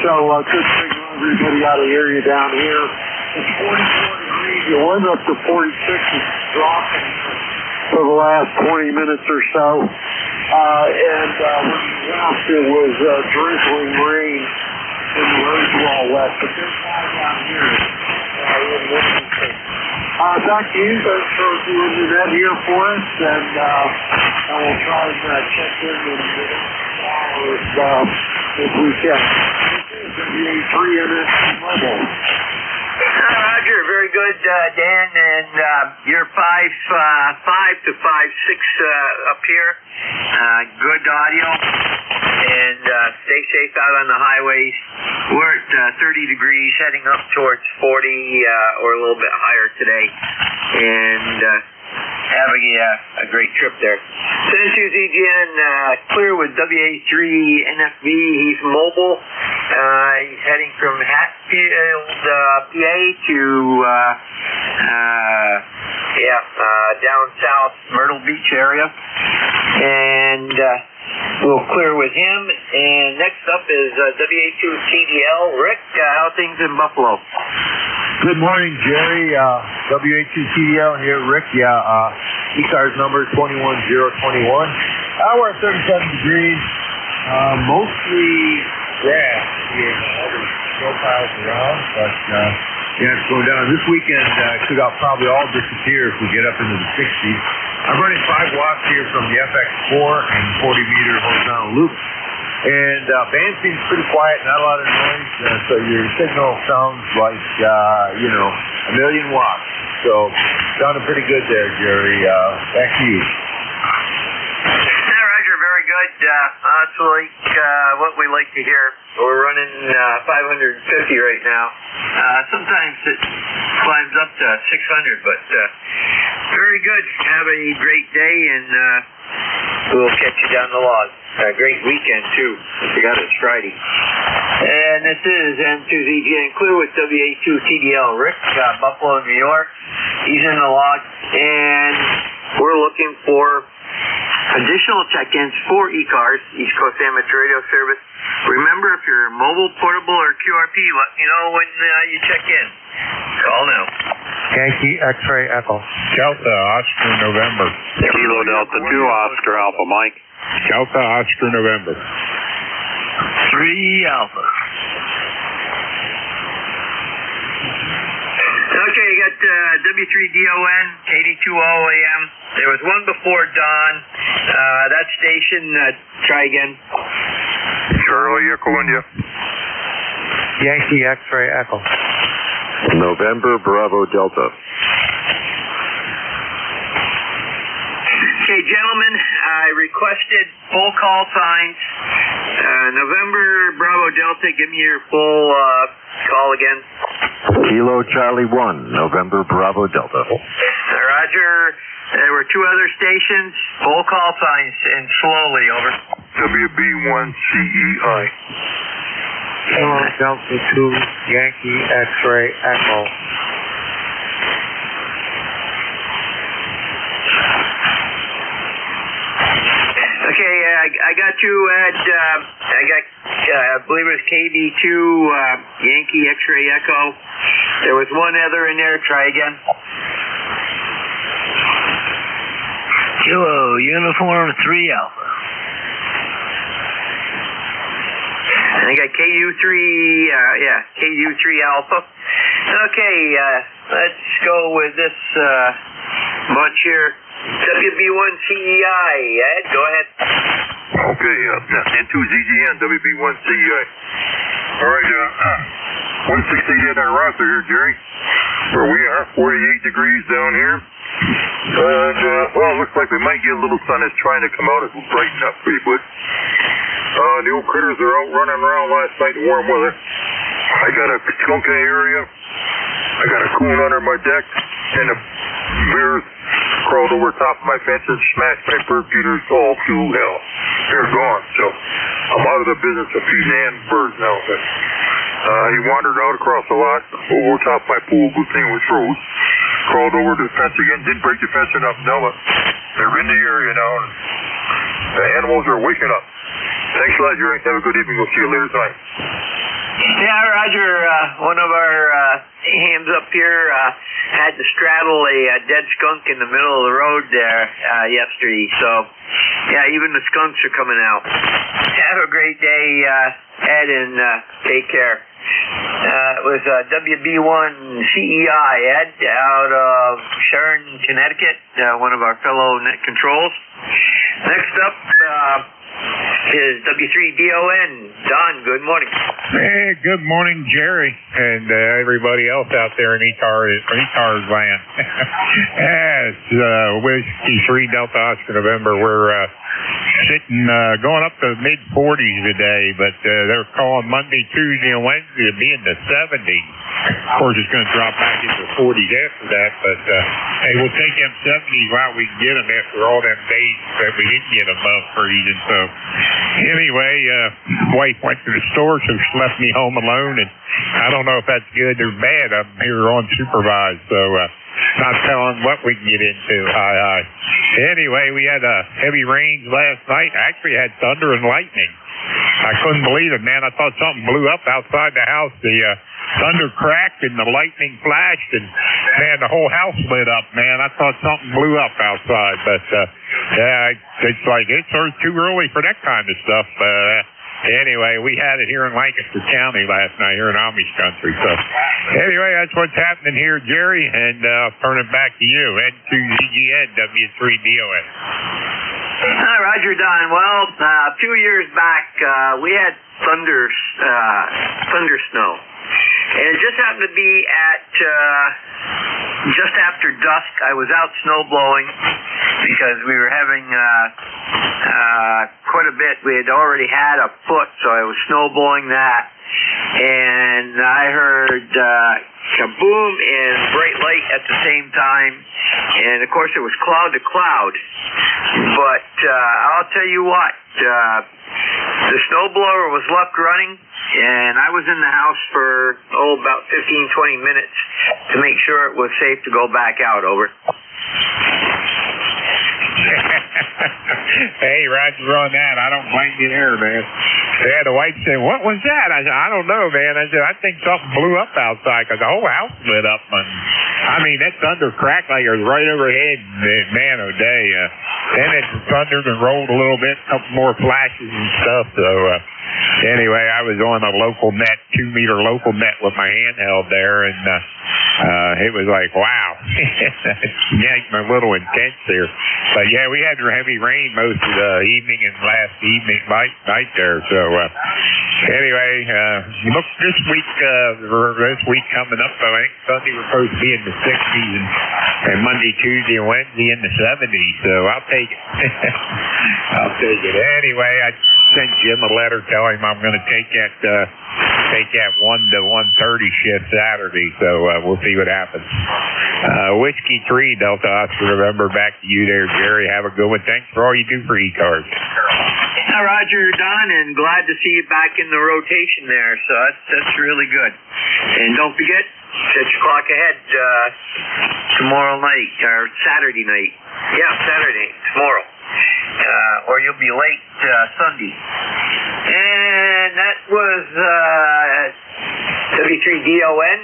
S3: So good signal everybody out of the area down here. It's 44 degrees. It went up to 46. It's dropping for the last 20 minutes or so. And when we left, it was drizzling rain. And the roads were all wet, but there's water down here in Wilmington. Back to you. Thanks for doing the net here for us, and we'll try and check in and get if we can. This is WA3 NSC Mobile.
S10: Roger, very good, Dan, and you're 5 to 5-6 up here. Good audio, and stay safe out on the highways. We're at 30 degrees, heading up towards 40 or a little bit higher today, and having a great trip there. San Suzanne, clear with WA3 NFB. He's mobile. He's heading from Hatfield, PA to down south Myrtle Beach area, and we'll clear with him. And next up is WA2 TDL. Rick, how things in Buffalo?
S15: Good morning, Jerry. WA2 TDL here. Rick, ECARS number 21021. We're at 37 degrees. Mostly grass here. There's snow piles around, but it's going down. This weekend could probably all disappear if we get up into the 60s. I'm running 5 watts here from the FX4 and 40-meter horizontal loop. And band seems pretty quiet, not a lot of noise, so your signal sounds like, 1,000,000 watts.
S22: So, sounding pretty good there, Jerry. Back to you.
S10: Yeah, Roger, very good. That's what we like to hear. We're running 550 right now. Sometimes it climbs up to 600, but very good. Have a great day, and we'll catch you down the log. A great weekend, too. I forgot it's Friday. And this is N2ZGN Clear with WA2TDL. Rick, Buffalo, New York. He's in the log, and we're looking for additional check-ins for ECARS, East Coast Amateur Radio Service. Remember, if you're mobile, portable, or QRP, let me know when you check in. Call now.
S15: Yankee X-Ray Echo. Delta Oscar November.
S3: Kilo Delta 2 Oscar Alpha Mike.
S15: Delta Oscar November.
S10: 3 Alpha. Okay, you got W3DON, 82 AM. There was one before dawn. That station, try again.
S22: Charlie Echo India.
S15: Yankee X-Ray Echo.
S3: November Bravo Delta.
S10: Okay, gentlemen, I requested full call signs. November Bravo Delta, give me your full call again.
S3: Kilo Charlie 1, November Bravo Delta.
S10: Roger. There were 2 other stations. Full call signs and slowly, over.
S22: WB1CEI.
S15: Kilo Delta 2 Yankee X-Ray Echo.
S10: Okay, I got you at, I believe it was KV2 Yankee X-Ray Echo. There was one other in there. Try again. Kilo Uniform 3 Alpha. I got KU3, KU3 Alpha. Okay, let's go with this bunch here. WB1CEI, Ed, go ahead.
S22: Okay, N2ZGN, WB1CEI. All right, 168 on roster here, Jerry. Where we are, 48 degrees down here. And, well, it looks like we might get a little sun that's trying to come out. It'll brighten up pretty good. The old critters are out running around last night in warm weather. I got a skunk in the area. I got a coon under my deck. And the bears crawled over top of my fence and smashed my bird feeders all to hell. They're gone. So I'm out of the business of feeding birds now. But, he wandered out across the lot, over top my pool. Good thing it was froze. Crawled over to the fence again, didn't break the fence enough, no, but they're in the area now, and the animals are waking up. Thanks a lot, Jerry. Have a good evening. We'll see you later tonight.
S10: Yeah, Roger, one of our hams up here had to straddle a dead skunk in the middle of the road there yesterday, so yeah, even the skunks are coming out. Have a great day, Ed, and take care. It was WB1CEI, Ed, out of Sharon, Connecticut, one of our fellow net controls. Next up is W3DON. Don, good morning.
S6: Hey, good morning, Jerry, and everybody else out there in ECARS land. It's Whiskey 3 Delta Oscar November. We're sitting, going up to mid-40s today, but they're calling Monday, Tuesday, and Wednesday to be in the 70s. Of course, it's going to drop back into the 40s after that, but hey, we'll take them 70s while we can get them after all them days that we didn't get above freezing. So anyway, wife went to the store, so she left me home alone, and I don't know if that's good or bad. I'm here unsupervised, so not telling what we can get into. Anyway, we had heavy rains last night. I actually had thunder and lightning. I couldn't believe it, man. I thought something blew up outside the house. The thunder cracked and the lightning flashed, and man, the whole house lit up, man. I thought something blew up outside, but yeah, it's like it's too early for that kind of stuff. Anyway, we had it here in Lancaster County last night, here in Amish country. So anyway, that's what's happening here, Jerry, and I'll turn it back to you. N2ZGN, W3DOS.
S10: Roger, Don. Well, a few years back, we had thunder snow. And it just happened to be at just after dusk, I was out snow blowing because we were having quite a bit. We had already had a foot, so I was snow blowing that. And I heard kaboom and bright light at the same time. And, of course, it was cloud to cloud. But I'll tell you what, the snowblower was left running, and I was in the house for, about 15, 20 minutes to make sure it was safe to go back out. Over.
S6: Hey, Roger, on that. I don't blame you there, man. Yeah, the wife said, "What was that?" I said, "I don't know, man." I said, "I think something blew up outside because the whole house lit up." And I mean, that thunder cracked like it was right overhead. Man, oh day. Then it thundered and rolled a little bit, a couple more flashes and stuff. So anyway, I was on a local net, 2-meter local net with my handheld there, and it was like, wow. Yanked me a little intense there. But yeah, we had heavy rain most of the evening and last evening, night there. So anyway, look, this week coming up, I think Sunday we're supposed to be in the 60s and Monday, Tuesday, and Wednesday in the 70s. So I'll take it. I'll take it. Anyway, I sent Jim a letter telling him I'm going to take that 1 to 1:30 shift Saturday. So we'll see what happens. Whiskey 3 Delta Oscar November, back to you there, Jerry. Have a good one. Thanks for all you do for ECARS.
S10: Hi, Roger, Don, and glad to see you back in the rotation there. So that's really good. And don't forget, set your clock ahead tomorrow night, or Saturday night. Yeah, Saturday, tomorrow. Or you'll be late Sunday. And that was W3DON,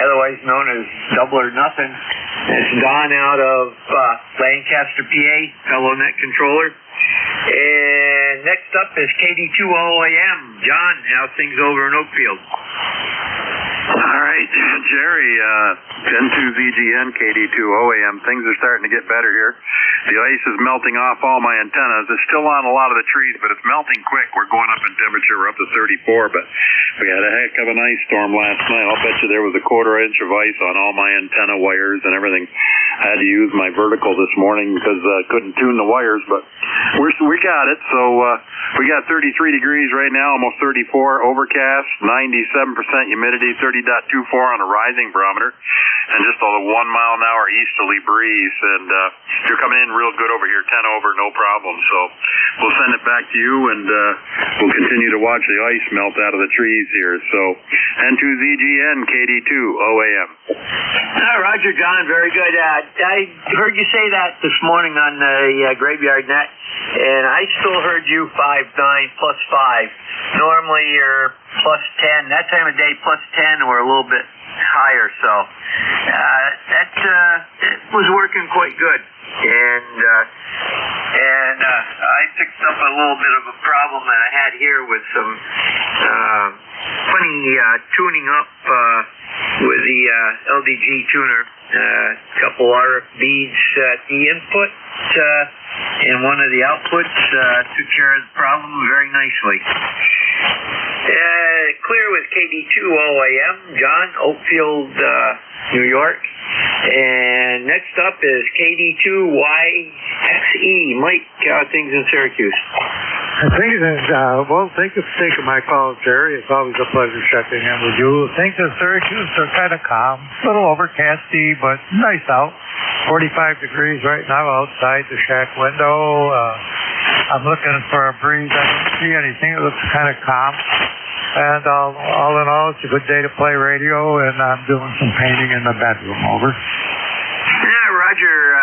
S10: otherwise known as Double or Nothing. It's Don out of Lancaster, PA, fellow net controller. And next up is KD2OAM. John, how's things over in Oakfield?
S2: All right, Jerry, N2ZGN, KD2OAM, things are starting to get better here. The ice is melting off all my antennas. It's still on a lot of the trees, but it's melting quick. We're going up in temperature. We're up to 34, but we had a heck of an ice storm last night. I'll bet you there was a 1/4 inch of ice on all my antenna wires and everything. I had to use my vertical this morning because I couldn't tune the wires, but we got it. So we got 33 degrees right now, almost 34, overcast, 97% humidity, 30.24 on a rising barometer, and just a 1 mile an hour easterly breeze. And you're coming in real good over here, 10 over, no problem. So we'll send it back to you, and we'll continue to watch the ice melt out of the trees here. So N2ZGN, KD2OAM.
S10: Roger, John, very good. I heard you say that this morning on the Graveyard Net, and I still heard you 5.9 plus 5. Normally you're plus 10. That time of day plus 10 or a little bit higher. So that was working quite good. And I fixed up a little bit of a problem that I had here with some funny tuning up with the LDG tuner. A couple RF beads at the input and one of the outputs took care of the problem very nicely. Clear with KD2OAM, John, Oakfield, New York. And next up is KD2YXE, Mike, things in Syracuse.
S18: Things is, thank you for taking my call, Jerry. It's always a pleasure checking in with you. Things in Syracuse are kind of calm, a little overcasty, but nice out. 45 degrees right now outside the shack window. I'm looking for a breeze. I don't see anything. It looks kind of calm. And all in all, it's a good day to play radio, and I'm doing some painting in the bedroom. Over.
S10: Yeah, Roger.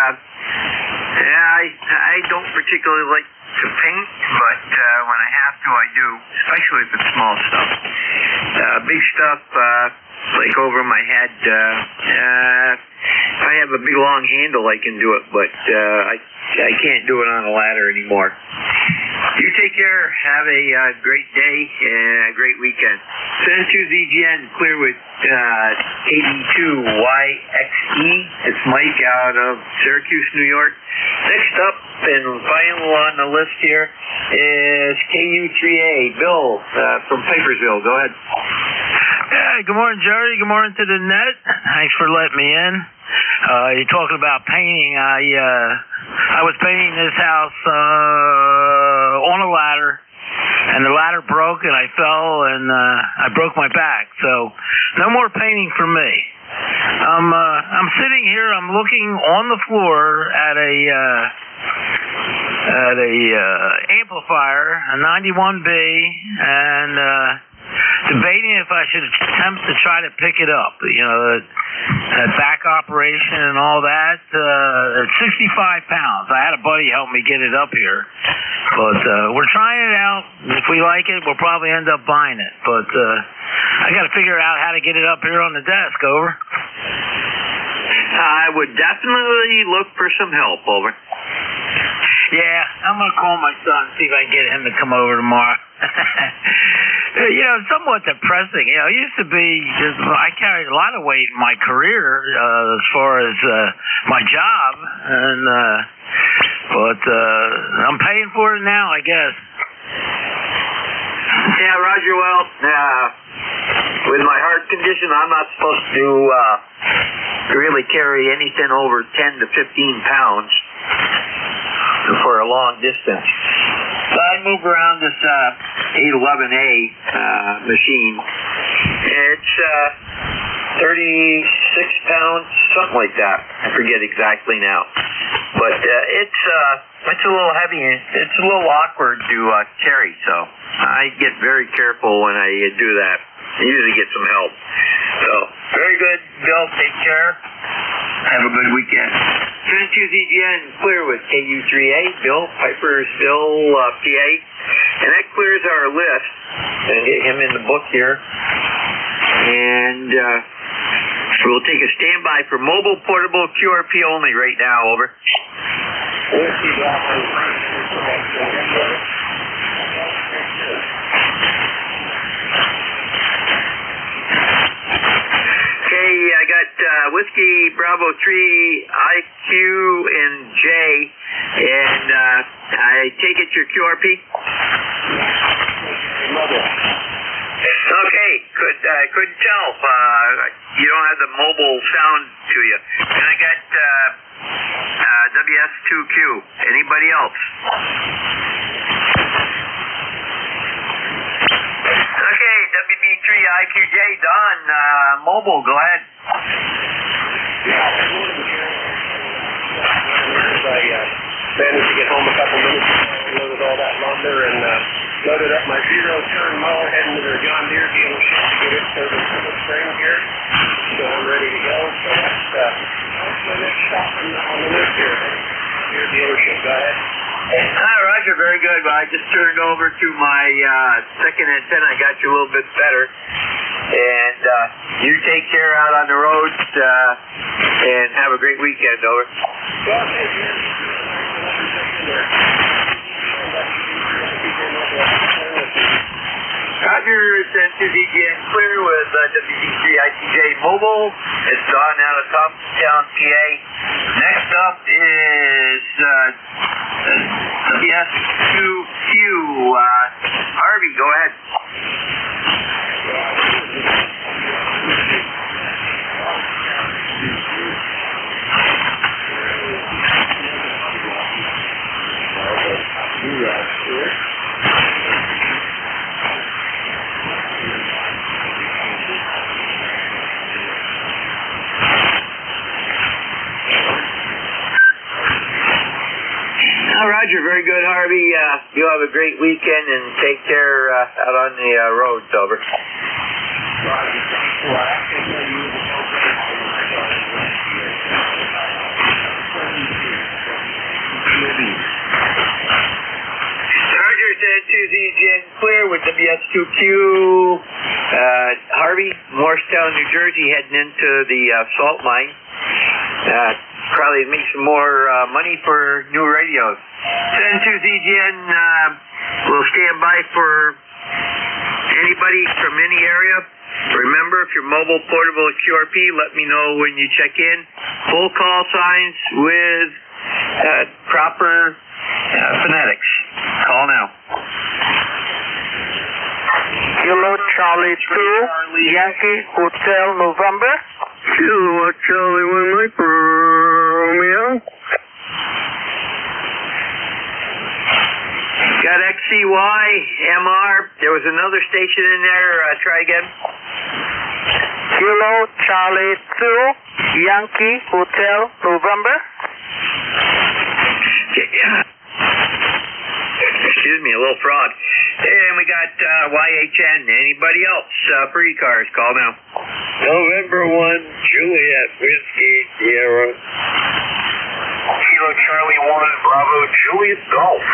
S10: I don't particularly like to paint, but when I have to, I do, especially if it's small stuff. Big stuff, like over my head, if I have a big long handle, I can do it, but I can't do it on a ladder anymore. You take care. Have a great day and a great weekend. N2ZGN, clear with KD2YXE. It's Mike out of Syracuse, New York. Next up and final on the list here is KU3A. Bill from Pipersville. Go ahead.
S4: Hey, good morning, Jerry. Good morning to the net. Thanks for letting me in. You're talking about painting. I was painting this house on a ladder, and the ladder broke, and I fell, and I broke my back. So, no more painting for me. I'm sitting here. I'm looking on the floor at a amplifier, a 91B, and debating if I should attempt to try to pick it up. You know, that back operation and all that. It's 65 pounds. I had a buddy help me get it up here, but we're trying it out. If we like it, we'll probably end up buying it. But I got to figure out how to get it up here on the desk. Over.
S10: I would definitely look for some help. Over.
S4: Yeah, I'm going to call my son, see if I can get him to come over tomorrow. You know, somewhat depressing. You know, it used to be, I carried a lot of weight in my career as far as my job, and but I'm paying for it now, I guess.
S10: Yeah, Roger, well, with my heart condition, I'm not supposed to really carry anything over 10 to 15 pounds for a long distance. So I move around this 811A machine. It's 36 pounds, something like that. I forget exactly now. But it's a little heavy. It's a little awkward to carry, so I get very careful when I do that. I usually get some help. So, very good, Bill. Take care. Have a good weekend. 10-2ZGN, clear with KU3A, Bill Pipersville, PA. And that clears our list. Gonna get him in the book here. And we'll take a standby for mobile portable QRP only right now. Over. Okay, I got Whiskey Bravo 3 IQ and J, and I take it your QRP? Okay, couldn't tell. You don't have the mobile sound to you. And I got WS2Q. Anybody else? Okay, WB3IQJ, Don, mobile, go ahead.
S16: I managed to get home a couple minutes ago, loaded all that lumber, and loaded up my zero-turn mower, heading to the John Deere dealership to get it serviced for the spring here. So I'm ready to go. So that's my next stop on the list here. Deere dealership, go ahead.
S10: Hi, Roger, very good. Well, I just turned over to my second antenna. I got you a little bit better. And you take care out on the roads and have a great weekend. Over. Roger, sent to DGN clear with WB3ITJ Mobile. It's Don out of Thompson, PA. Next up is WS2Q. Harvey, go ahead. Roger, very good, Harvey. You have a great weekend and take care out on the roads. Over. Roger, 10-2ZGN clear with WS2Q. Harvey, Morristown, New Jersey, heading into the salt mine. Probably make some more money for new radios. 10-2ZGN will stand by for anybody from any area. Remember, if you're mobile, portable, QRP, let me know when you check in. Full call signs with proper phonetics. Call now.
S21: Kilo Charlie
S14: Charlie 2, Yankee Hotel, November.
S21: Kilo Charlie 1 Mike Romeo.
S10: Got XCY, MR. There was another station in there. Try again.
S14: Kilo Charlie 2, Yankee Hotel, November.
S10: Excuse me, a little frog. And we got YHN. Anybody else for ECARS? Call now.
S20: November 1, Juliet Whiskey Sierra.
S21: Kilo Charlie 1 Bravo Juliet Golf.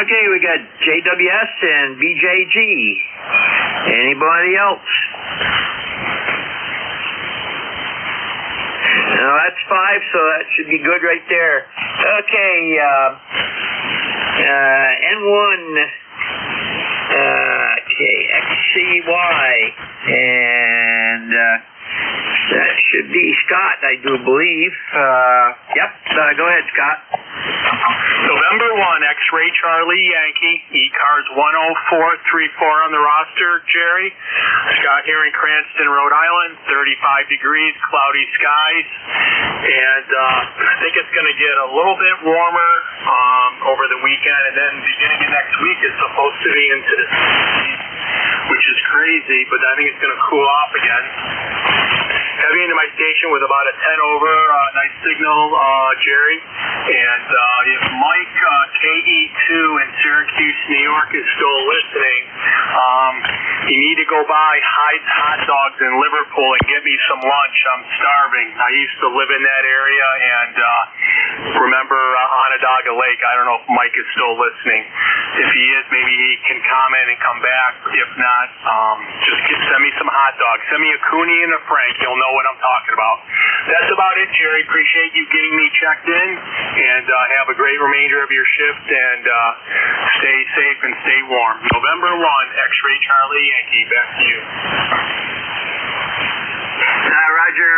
S10: Okay, we got JWS and BJG. Anybody else? No, that's 5, so that should be good right there. Okay, N1, okay, XCY, and that should be Scott, I do believe. Yep, go ahead, Scott.
S5: November 1, X-Ray Charlie Yankee, ECARS 10434 on the roster, Jerry. Scott here in Cranston, Rhode Island, 35 degrees, cloudy skies. And I think it's going to get a little bit warmer over the weekend, and then beginning of next week it's supposed to be into the 60s, which is crazy, but I think it's going to cool off again. Heavy into my station with about a 10 over, nice signal, Jerry. And if Mike KE2 in Syracuse, New York is still listening, you need to go by Hyde's Hot Dogs in Liverpool and get me some lunch. I'm starving. I used to live in that area and remember Onondaga Lake. I don't know if Mike is still listening. If he is, maybe he can comment and come back. If not, send me some hot dogs. Send me a Cooney and a Frank. You'll know what I'm talking about. That's about it, Jerry. Appreciate you getting me checked in, and have a great remainder of your shift, and stay safe and stay warm. November 1, X-Ray Charlie Yankee. Back to you.
S10: Roger,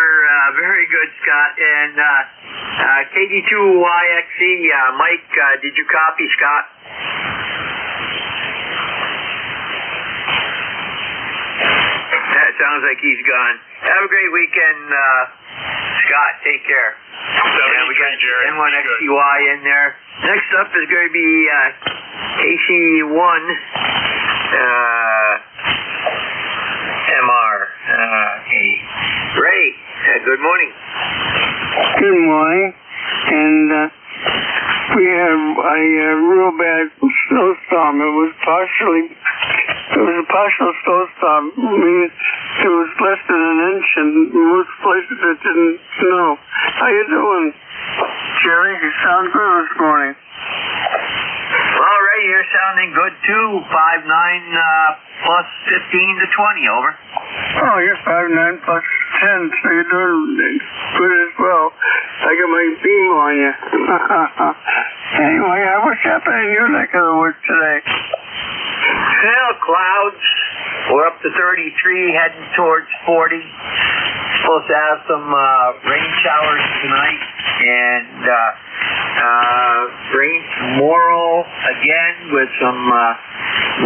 S10: very good, Scott. And KD2YXE, Mike, did you copy, Scott? That sounds like he's gone. Have a great weekend, Scott. Take care. And we got N1XCY in there. Next up is going to be KC1 MR. Ray, good morning.
S21: Good morning. And we had a real bad snowstorm. It was a partial snowstorm. I mean, it was less than an inch, and most places it didn't snow. How you doing, Jerry? You sound good this morning.
S10: All right, you're sounding good too. 5'9" plus 15 to 20, over.
S21: Oh, you're 5'9" plus 10, so you're doing good as well. I got my beam on you. Anyway, what's happening in your neck of the woods today?
S10: Well, clouds. We're up to 33, heading towards 40. Supposed to have some rain showers tonight, and rain tomorrow again with some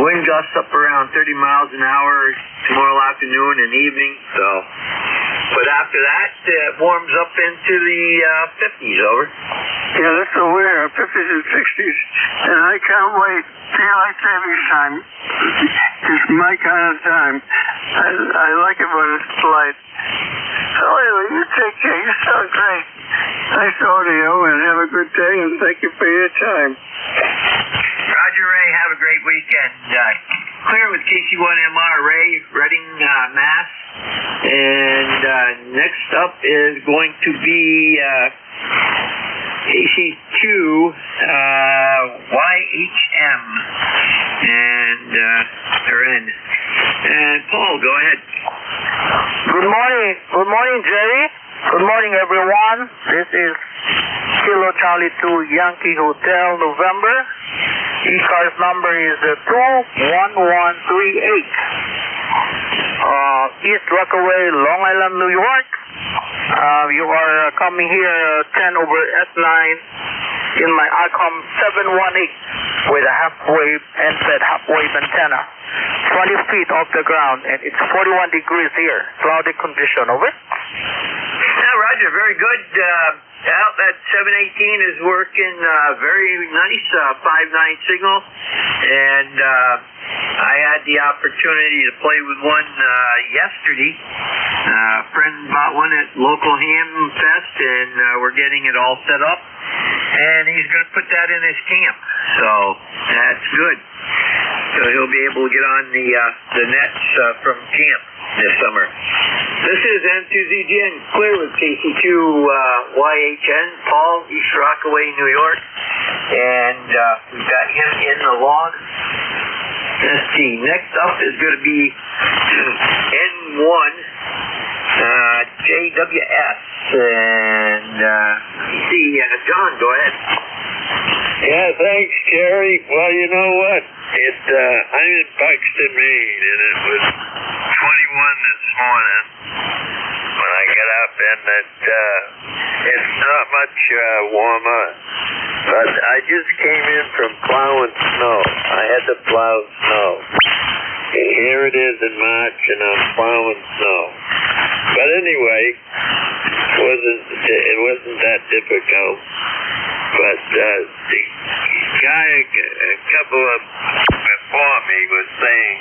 S10: wind gusts up around 30 miles an hour tomorrow afternoon and evening. So, but after that, it warms up into the 50s, over.
S21: Yeah, that's what we're here, 50s and 60s, and I can't wait. Daylight savings time. It's my kind of time. I like it when it's light. So anyway, you take care. You sound great. Nice audio, and have a good day, and thank you for your time.
S10: Roger, Ray. Have a great weekend. Clear with KC1MR, Ray, Reading, Mass. And next up is going to be KC2 YHM. And they're in. And Paul, go ahead.
S14: Good morning. Good morning, Jerry. Good morning, everyone. This is Kilo Charlie 2 Yankee Hotel, November. ECARS number is 21138. East Rockaway, Long Island, New York. You are coming here 10 over S9
S8: in my ICOM 718 with a half-wave NFET half-wave antenna, 20 feet off the ground, and it's 41 degrees here. Cloudy condition, over.
S10: Yeah, Roger, very good. That 718 is working very nice, 5.9 signal, and I had the opportunity to play with one yesterday. A friend bought one at local Ham Fest, and we're getting it all set up, and he's going to put that in his camp, so that's good. So he'll be able to get on the nets from camp this summer. This is N2ZGN Clear with KC2YHN, Paul, East Rockaway, New York, and we've got him in the log. Let's see, next up is going to be N1 JWS, and let's see, John, go ahead.
S7: Yeah, thanks, Jerry. Well, you know what? I'm in Buxton, Maine, and it was 21 this morning when I got up, and it's not much warmer. But I just came in from plowing snow. I had to plow snow. And here it is in March, and I'm plowing snow. But anyway, it wasn't that difficult. But the guy, a couple of before me, was saying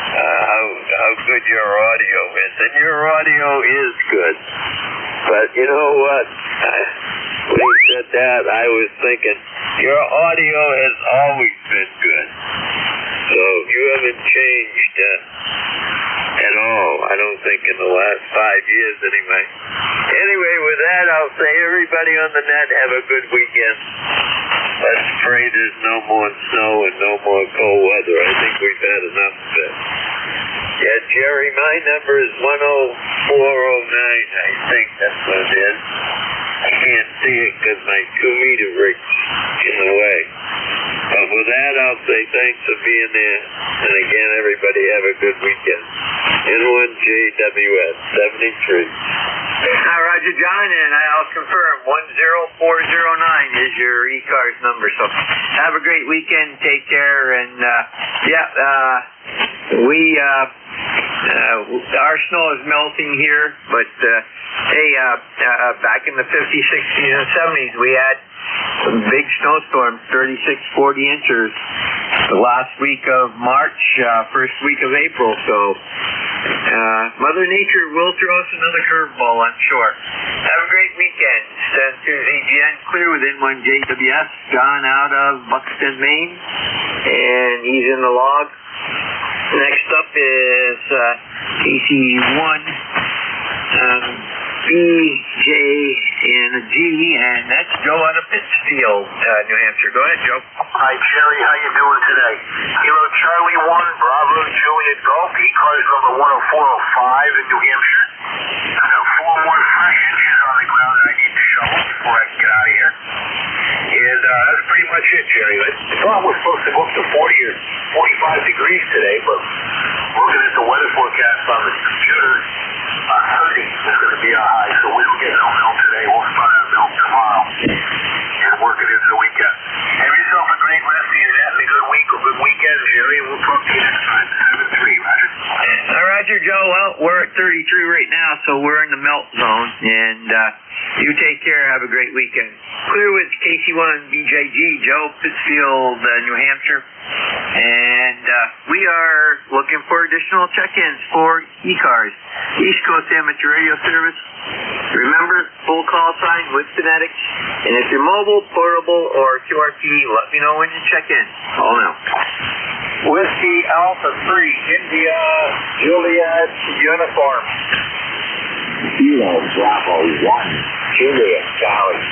S7: how good your audio is, and your audio is good. But you know what? When he said that, I was thinking your audio has always been good. So you haven't changed at all. I don't think in the last 5 years anyway. Anyway, with that, I'll say everybody on the net have a good weekend. Let's pray there's no more snow and no more cold weather. I think we've had enough of it. Yeah, Jerry, my number is 10409. I think that's what it is. I can't see it because my 2-meter rig's in the way. But with that, I'll say thanks for being there. And again, everybody have a good weekend. N1JWS 73.
S10: Hi, Roger, John, and I'll confirm 10409 is your ECARS number. So have a great weekend. Take care. And our snow is melting here, but back in the 50s, 60s, and 70s, we had some big snowstorms, 36, 40 inches the last week of March, first week of April. So Mother Nature will throw us another curveball, I'm sure. Have a great weekend. Send to ZGN Clear with N1JWS, John out of Buxton, Maine, and he's in the log. Next up is KC1, BJ and a G, and that's Joe out of Pittsfield, New Hampshire. Go ahead, Joe.
S19: Hi, Jerry. How you doing today? Kilo Charlie 1, Bravo, Juliet Golf, ECARS number 10405 in New Hampshire. I have 4 more fresh inches on the ground that I need to shovel before I can get out of here. And that's pretty much it, Jerry. I thought we're supposed to go up to 40 or 45 degrees today, but looking at the weather forecast on the computer, 30 is going to be a high, so we don't get no milk today. We'll start our milk tomorrow and work it into the weekend. Have yourself a great rest of your net and a good week or good weekend, Jerry, and we'll talk to you next time. 7-3, Roger.
S10: Roger, Joe. Well, we're at 33 right now, so we're in the melt zone, and you take care. Have a great weekend. Clear with KC1 BJG, Joe, Pittsfield, New Hampshire. And we are looking for additional check-ins for ECARS, East Coast Amateur Radio Service. Remember, full call sign with phonetics. And if you're mobile, portable, or QRP, let me know when you check in. Call now.
S19: Whiskey Alpha 3, India, Juliet, Uniform.
S9: Kilo Bravo 1, Juliet, Charlie 1.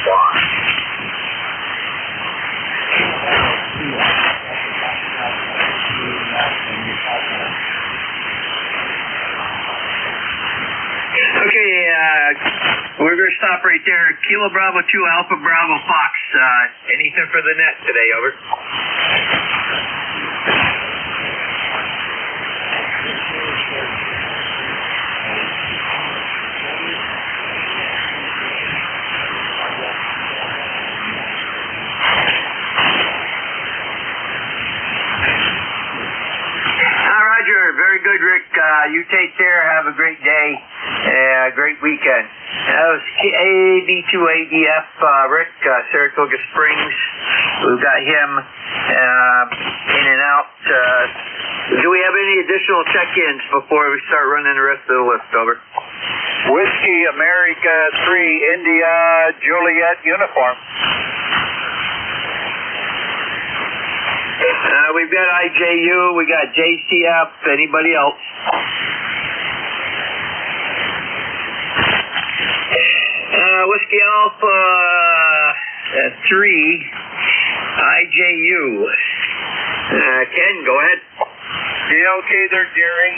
S10: Okay, we're going to stop right there. Kilo Bravo 2, Alpha Bravo Fox. Anything for the net today, over? take care. Have a great day. Great weekend. That was AB2ADF Rick, Saratoga Springs. We've got him in and out. Do we have any additional check-ins before we start running the rest of the list? Over.
S21: Whiskey America 3 India Juliet uniform.
S10: We've got IJU, we got JCF, anybody else? Whiskey Alpha 3, IJU. Ken, go ahead.
S21: Yeah, okay there, Jerry.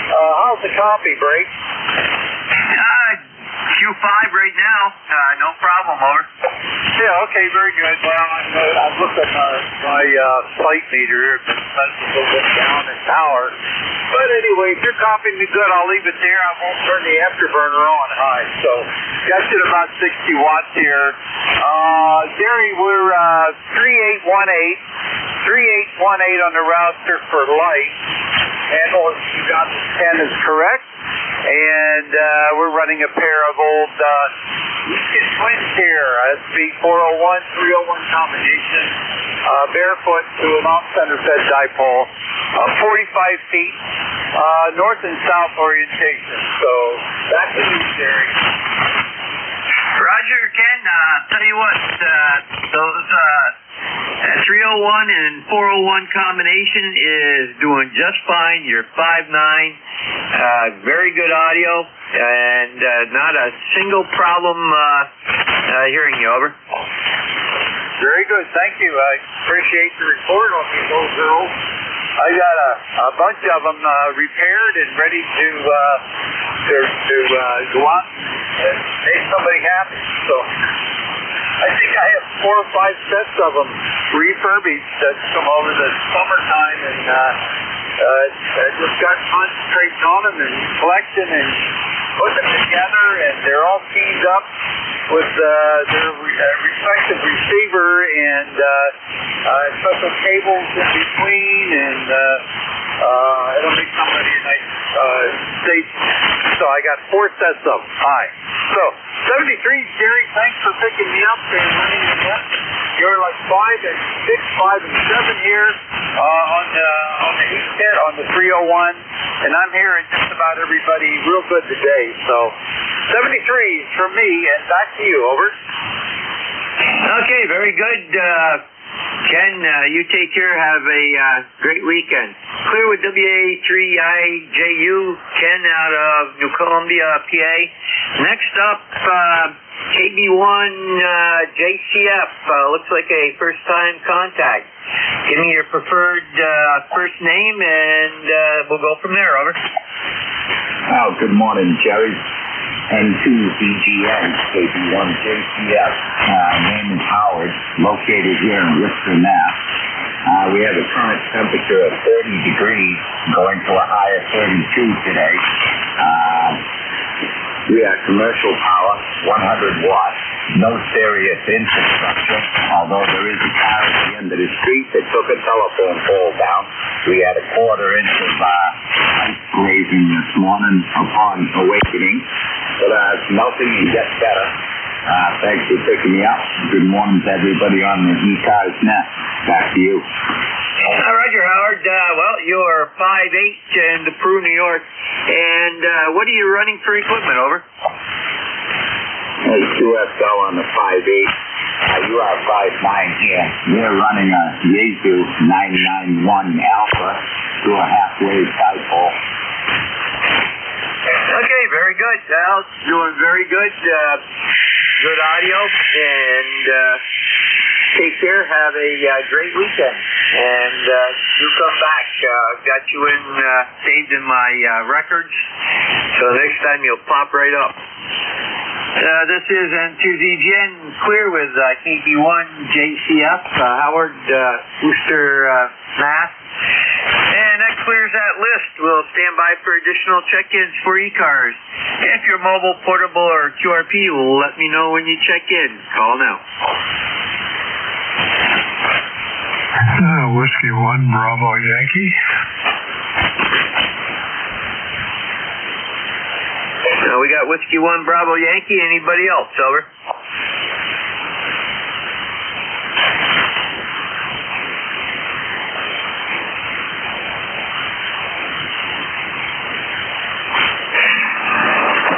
S21: How's the coffee break?
S10: Q5 right now. No problem, over.
S21: Yeah, okay, very good. Well, I've looked at my flight meter here. It's a little bit down in power. But anyway, if you're copying me good, I'll leave it there. I won't turn the afterburner on high. So, got you at about 60 watts here. Jerry, we're 3818 on the router for light. Handle you got the 10 is correct. And we're running a pair of old twins here. SB 401-301 combination. Barefoot to an off-center fed dipole. 45 feet. North and south orientation. So back to you, Jerry.
S10: Roger, Ken. Tell you what, those 301 and 401 combination is doing just fine. You're 5'9", very good audio, and not a single problem hearing you. Over.
S21: Very good, thank you. I appreciate the report on these old girls. I got a bunch of them repaired and ready to go out and make somebody happy. So I think I have 4 or 5 sets of them refurbished that come over the summertime, and I just got concentrating on them and collecting and putting them together, and they're all teamed up with their respective receiver and special cables in between, and it'll make somebody a nice station. So I got 4 sets of them. Hi. So 73, Jerry, thanks for picking me up and running the net. You're like 5 and 6, 5 and 7 here on the heat kit on the 301, and I'm hearing just about everybody real good today. So 73 from me, and back to you. Over.
S10: Okay, very good. Ken, you take care. Have a great weekend. Clear with WA3IJU, Ken out of New Columbia, PA. Next up, KB1 JCF. Looks like a first-time contact. Give me your preferred first name, and we'll go from there. Over.
S12: Oh, good morning, Jerry. N2US, KB1 JCF. Name is Howard, located here in Worcester, Mass. We have a current temperature of 30 degrees, going to a high of 32 today. We have commercial power, 100 watts, no serious infrastructure, although there is a car at the end of the street that took a telephone pole down. We had a 1/4 inch of ice grazing this morning upon awakening, but it's melting and gets better. Thanks for picking me up. Good morning to everybody on the ECARS net. Back to you.
S10: Roger, Howard. Well, you're 5'8" in Peru, New York. And what are you running for equipment? Over.
S12: Hey, QSL on the 5'8". You are 5'9" here. We're running a Yaesu 991 Alpha through a half-wave dipole.
S10: Okay, very good. Al, doing very good. Good audio, and take care. Have a great weekend, and do come back. Got you in saved in my records, so next time you'll pop right up. This is N2ZGN Clear with KB1 JCF, Howard, Worcester, Mass. And that clears that list. We'll stand by for additional check-ins for ECARS. If you're mobile, portable, or QRP, let me know when you check in. Call now.
S17: Whiskey 1 Bravo Yankee.
S10: We got Whiskey 1 Bravo Yankee. Anybody else? Over.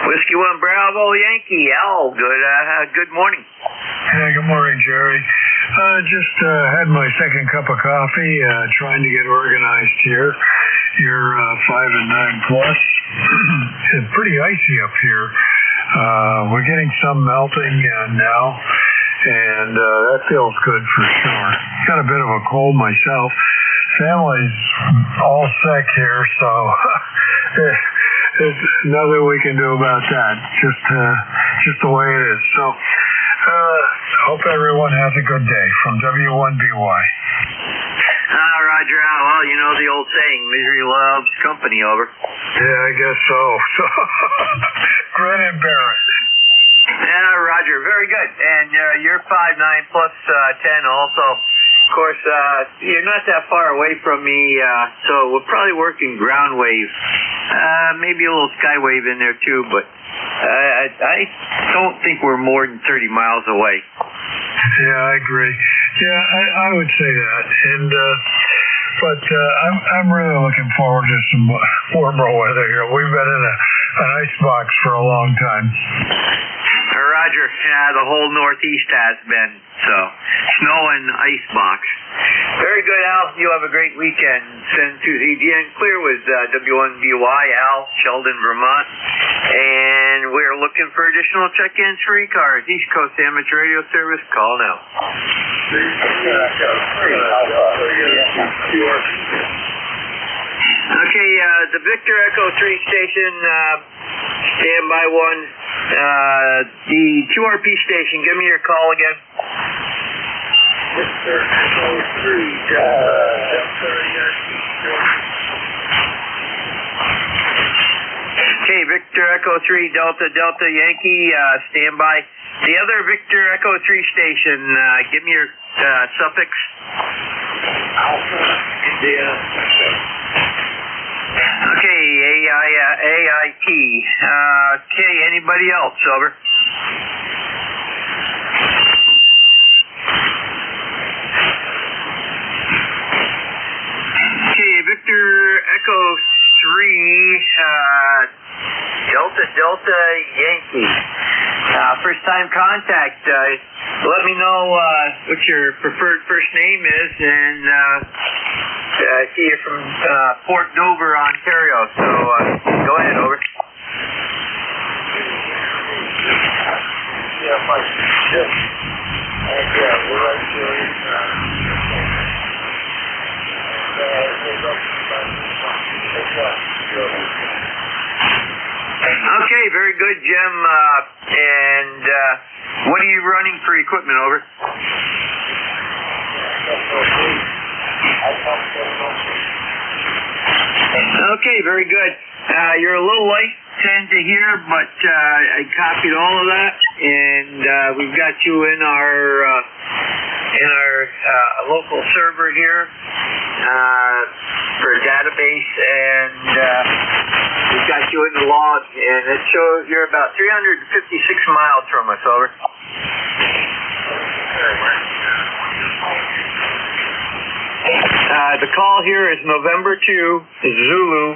S10: Whiskey 1 Bravo Yankee. Al, good morning.
S1: Hey, good morning, Jerry. Just had my second cup of coffee, trying to get organized here. You're 5 and 9 plus. It's pretty icy up here. We're getting some melting now, and that feels good for sure. Got a bit of a cold myself. Family's all sick here, so there's nothing we can do about that. Just the way it is. So, hope everyone has a good day. From W1BY.
S10: Roger. Well, you know the old saying, misery loves company. Over.
S1: Yeah, I guess so. Grin and bear it.
S10: Yeah, Roger. Very good. And you're 5'9 plus 10 also. Of course, you're not that far away from me, so we're probably working ground wave. Maybe a little sky wave in there too, but I don't think we're more than 30 miles away.
S1: Yeah, I agree. Yeah, I would say that. And but I'm really looking forward to some warmer weather here. We've been in an ice box for a long time.
S10: Roger. Yeah, the whole Northeast has been. So, snow and ice box. Very good, Al. You have a great weekend. Send to ZGN Clear with W1BY, Al, Sheldon, Vermont. And we're looking for additional check-ins for ECARS. East Coast Amateur Radio Service. Call now. Okay, the Victor Echo 3 station, standby 1. The QRP station, give me your call again.
S19: Victor Echo 3, Delta Yankee.
S10: Okay, Victor Echo 3, Delta Yankee, standby. The other Victor Echo 3 station, give me your suffix.
S19: Alpha India.
S10: Okay, AIT. Okay, anybody else? Over. Okay, Victor Echo 3, Delta Yankee. First time contact. Let me know what your preferred first name is, and I see you're from Port Dover, Ontario. So go ahead, over.
S19: Yeah, Mike. Yes. Yeah, we're right here.
S10: Okay, very good, Jim. And what are you running for equipment, over? Okay, very good. You're a little late to hear, but I copied all of that, and we've got you in our local server here for a database, and we've got you in the log, and it shows you're about 356 miles from us. Over. The call here is November 2, Zulu,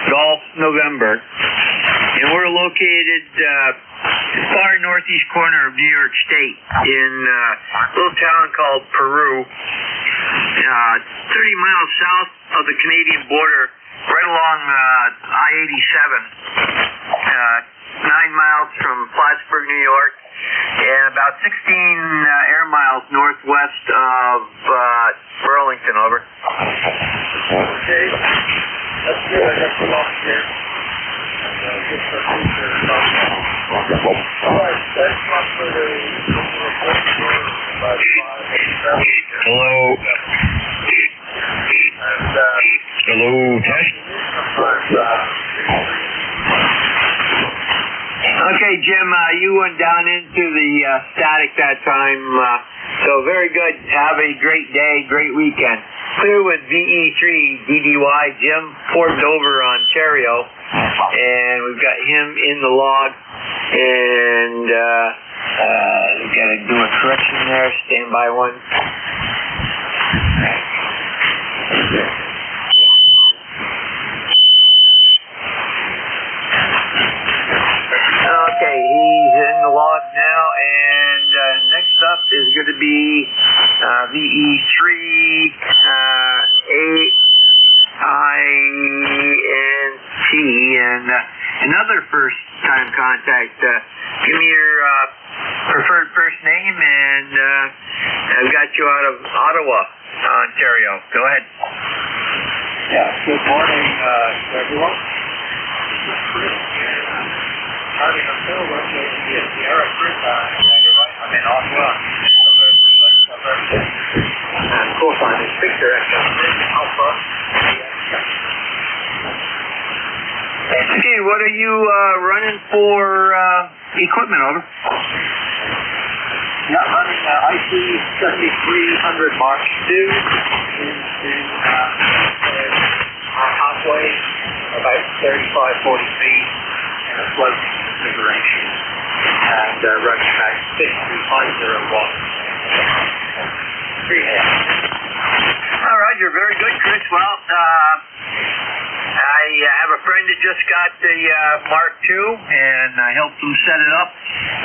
S10: Golf, November. And we're located far northeast corner of New York State in a little town called Peru, 30 miles south of the Canadian border, right along I-87, 9 miles from Plattsburgh, New York, and about 16 air miles northwest of Burlington. Over.
S19: Okay. That's good. I got the lock here. All right. That's not for the
S17: Hello. Hello, test.
S10: Okay, Jim, you went down into the static that time, so very good. Have a great day, great weekend. clear with VE3 DDY, Jim Fort Dover, Ontario, and we've got him in the log, and we've got to do a correction there, standby one. Okay, he's in the log now, and next up is going to be VE3 AINT, and another first-time contact. Give me your preferred first name, and I've got you out of Ottawa, Ontario. Go ahead.
S21: Yeah, good morning, everyone. Starting a fill with the Sierra Creek, I'm in Ottawa. And coastline is Victor Alpha.
S10: Okay, what are you running for equipment, over?
S21: Yeah, running IC 7300 Mark II into halfway, about 35-40 feet in a floating configuration, and running back 5250 watts.
S10: All right, you're very good, Chris. Well, I have a friend that just got the Mark II, and I helped him set it up.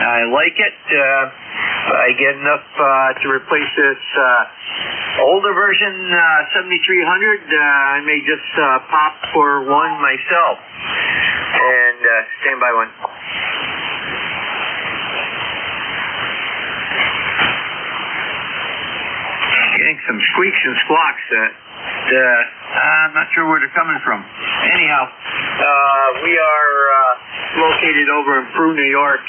S10: I like it. I get enough to replace this older version 7300. I may just pop for one myself. And stand by one. Getting some squeaks and squawks that I'm not sure where they're coming from. Anyhow, we are located over in Peru, New York,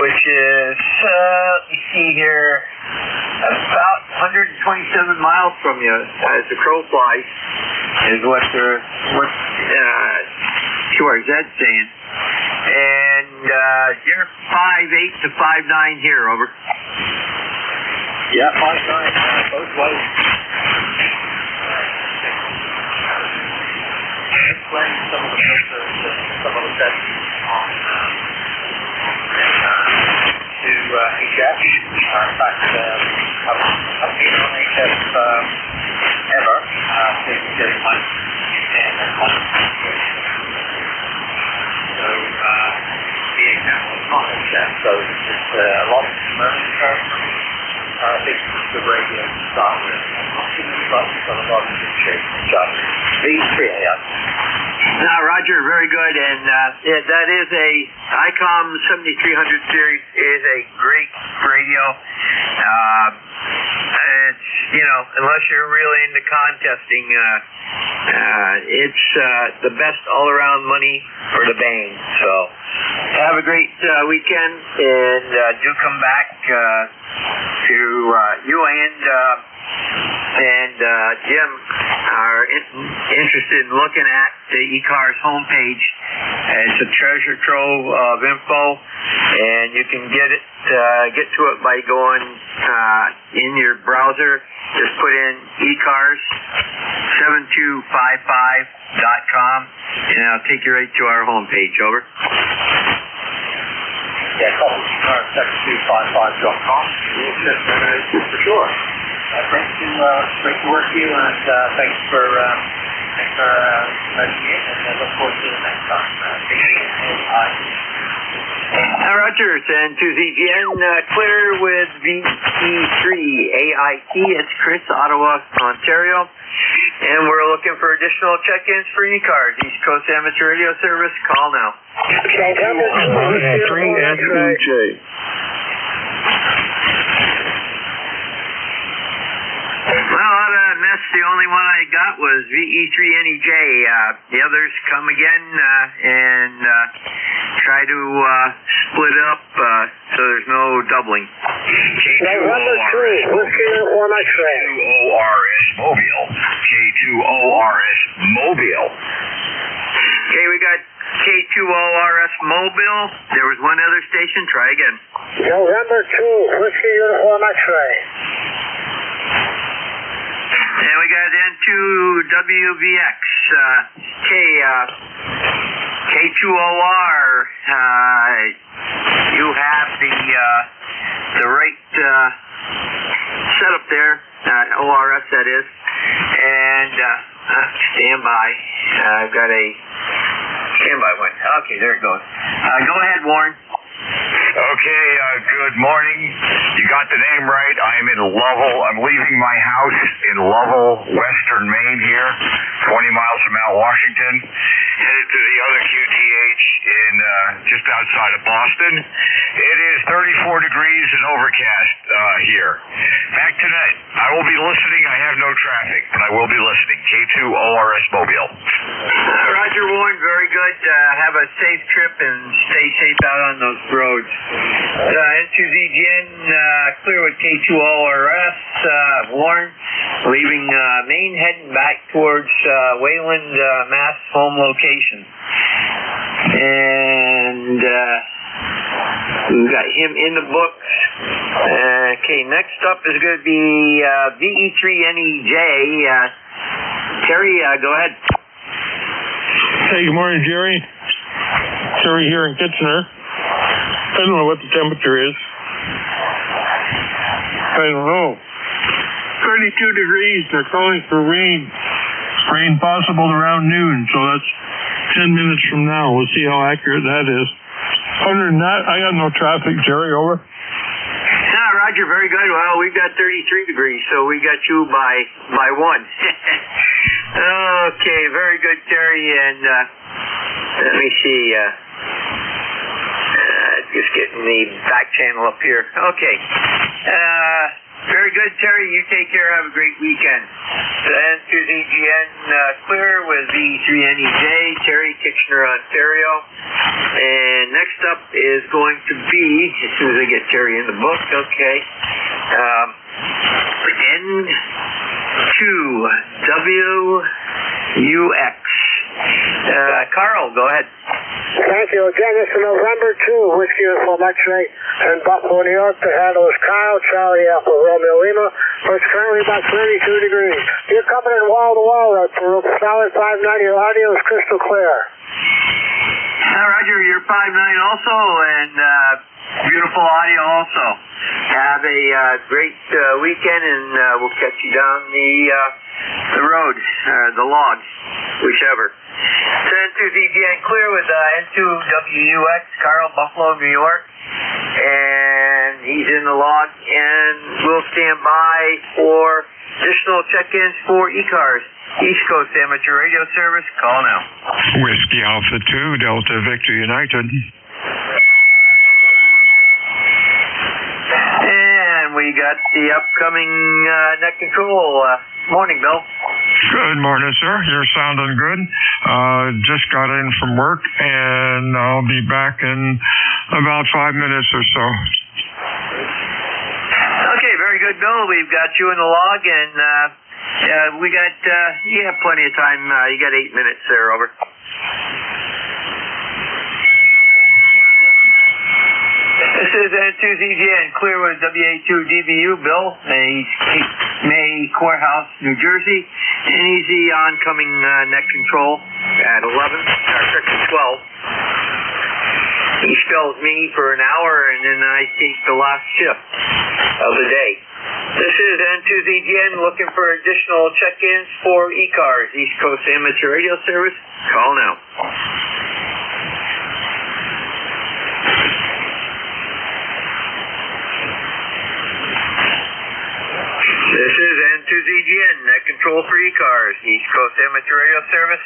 S10: which is, let me see here, about 127 miles from you as the crow flies, is what QRZ's saying. And you're 5'8" to 5'9" here, over.
S21: Yeah, 5'9", both ways. Explain some of the filters and some of the settings on to HF. In fact, I've been on HF ever since getting my standard one. So the example is not HF, so there's a lot of learning curve for me. I think the radio to start with. Not too many buttons on a lot of good shape. V3, yeah.
S10: Now, Roger, very good. And that is a ICOM 7300 series is a great radio. It's, unless you're really into contesting, it's the best all-around money for the bang. So, have a great weekend, and do come back to you and Jim are interested in looking at the ECARS homepage. It's a treasure trove of info, and you can get to it by going in your browser. Just put in ECARS7255.com, and it'll take you right to our homepage. Over.
S21: Yeah, call ECARS7255.com. For sure. Great to work with you, and thanks for letting me in, and I look forward to the next time.
S10: Roger, and to ZGN, clear with VE3 AIT. It's Chris, Ottawa, Ontario. And we're looking for additional check-ins for ECARS, East Coast Amateur Radio Service. Call now. Well, out of mess, the only one I got was VE3NEJ. The others come again and try to split up so there's no doubling.
S17: K2ORS Mobile. K2ORS Mobile.
S10: Okay, we got K2ORS Mobile. There was one other station. Try again.
S21: November 2, Whiskey Uniform X-Ray.
S10: And we got N2WVX. K2OR. You have the right setup there. ORS, that is. And stand by. I've got a standby one. Okay, there it goes. Go ahead, Warren.
S17: Okay, good morning. You got the name right. I'm in Lovell. I'm leaving my house in Lovell, western Maine here, 20 miles from Mount Washington, headed to the other QTH in just outside of Boston. It is 34 degrees and overcast here. Back tonight. I will be listening. I have no traffic, but I will be listening. K2ORS Mobile.
S10: Roger, Warren. Very good. Have a safe trip and stay safe out on those roads. N2ZGN, clear with K2ORS. Warren, leaving Maine, heading back towards Wayland, Mass home location. And we've got him in the books. Okay, next up is going to be VE3NEJ. Terry, go ahead.
S11: Hey, good morning, Jerry. Terry here in Kitchener. I don't know what the temperature is. I don't know. 32 degrees. They're calling for rain. Rain possible around noon, so that's 10 minutes from now. We'll see how accurate that is. Other than that, I got no traffic. Jerry, over.
S10: Roger, very good. Well, we've got 33 degrees, so we got you by one. Okay, very good, Terry. And let me see. Just getting the back channel up here. Okay. Very good, Terry. You take care. Have a great weekend. N2ZGN clear with V3NEJ, Terry, Kitchener, Ontario. And next up is going to be, as soon as I get Terry in the book, okay, N2WUX. Carl, go ahead.
S21: Thank you. Again, this is November 2, Whiskey Uniform X-ray in Buffalo, New York. The handle is Kyle, Charlie, Alpha, Romeo, Lima. It's currently about 32 degrees. You're coming in wall-to-wall right through. Solid 590. Your audio is crystal clear.
S10: Roger, you're 5'9" also, and beautiful audio also. Have a great weekend, and we'll catch you down the road, the log, whichever. N2ZGN clear with N2WUX, Carl, Buffalo, New York. And he's in the log, and we'll stand by for additional check-ins for ECARS. East Coast Amateur Radio Service, call now.
S13: Whiskey Alpha 2, Delta Victor United.
S10: And we got the upcoming net control. Morning, Bill.
S13: Good morning, sir. You're sounding good. Just got in from work, and I'll be back in about 5 minutes or so.
S10: Okay, very good, Bill. We've got you in the log, and we got, you have plenty of time. You got 8 minutes there, over. This is N2ZGN, clear with WA2DBU, Bill, May Courthouse, New Jersey, and easy oncoming net control at 12. He spells me for an hour, and then I take the last shift of the day. This is N2ZGN looking for additional check-ins for ECARS, East Coast Amateur Radio Service. Call now. This is N2ZGN, net control for ECARS, East Coast Amateur Radio Service.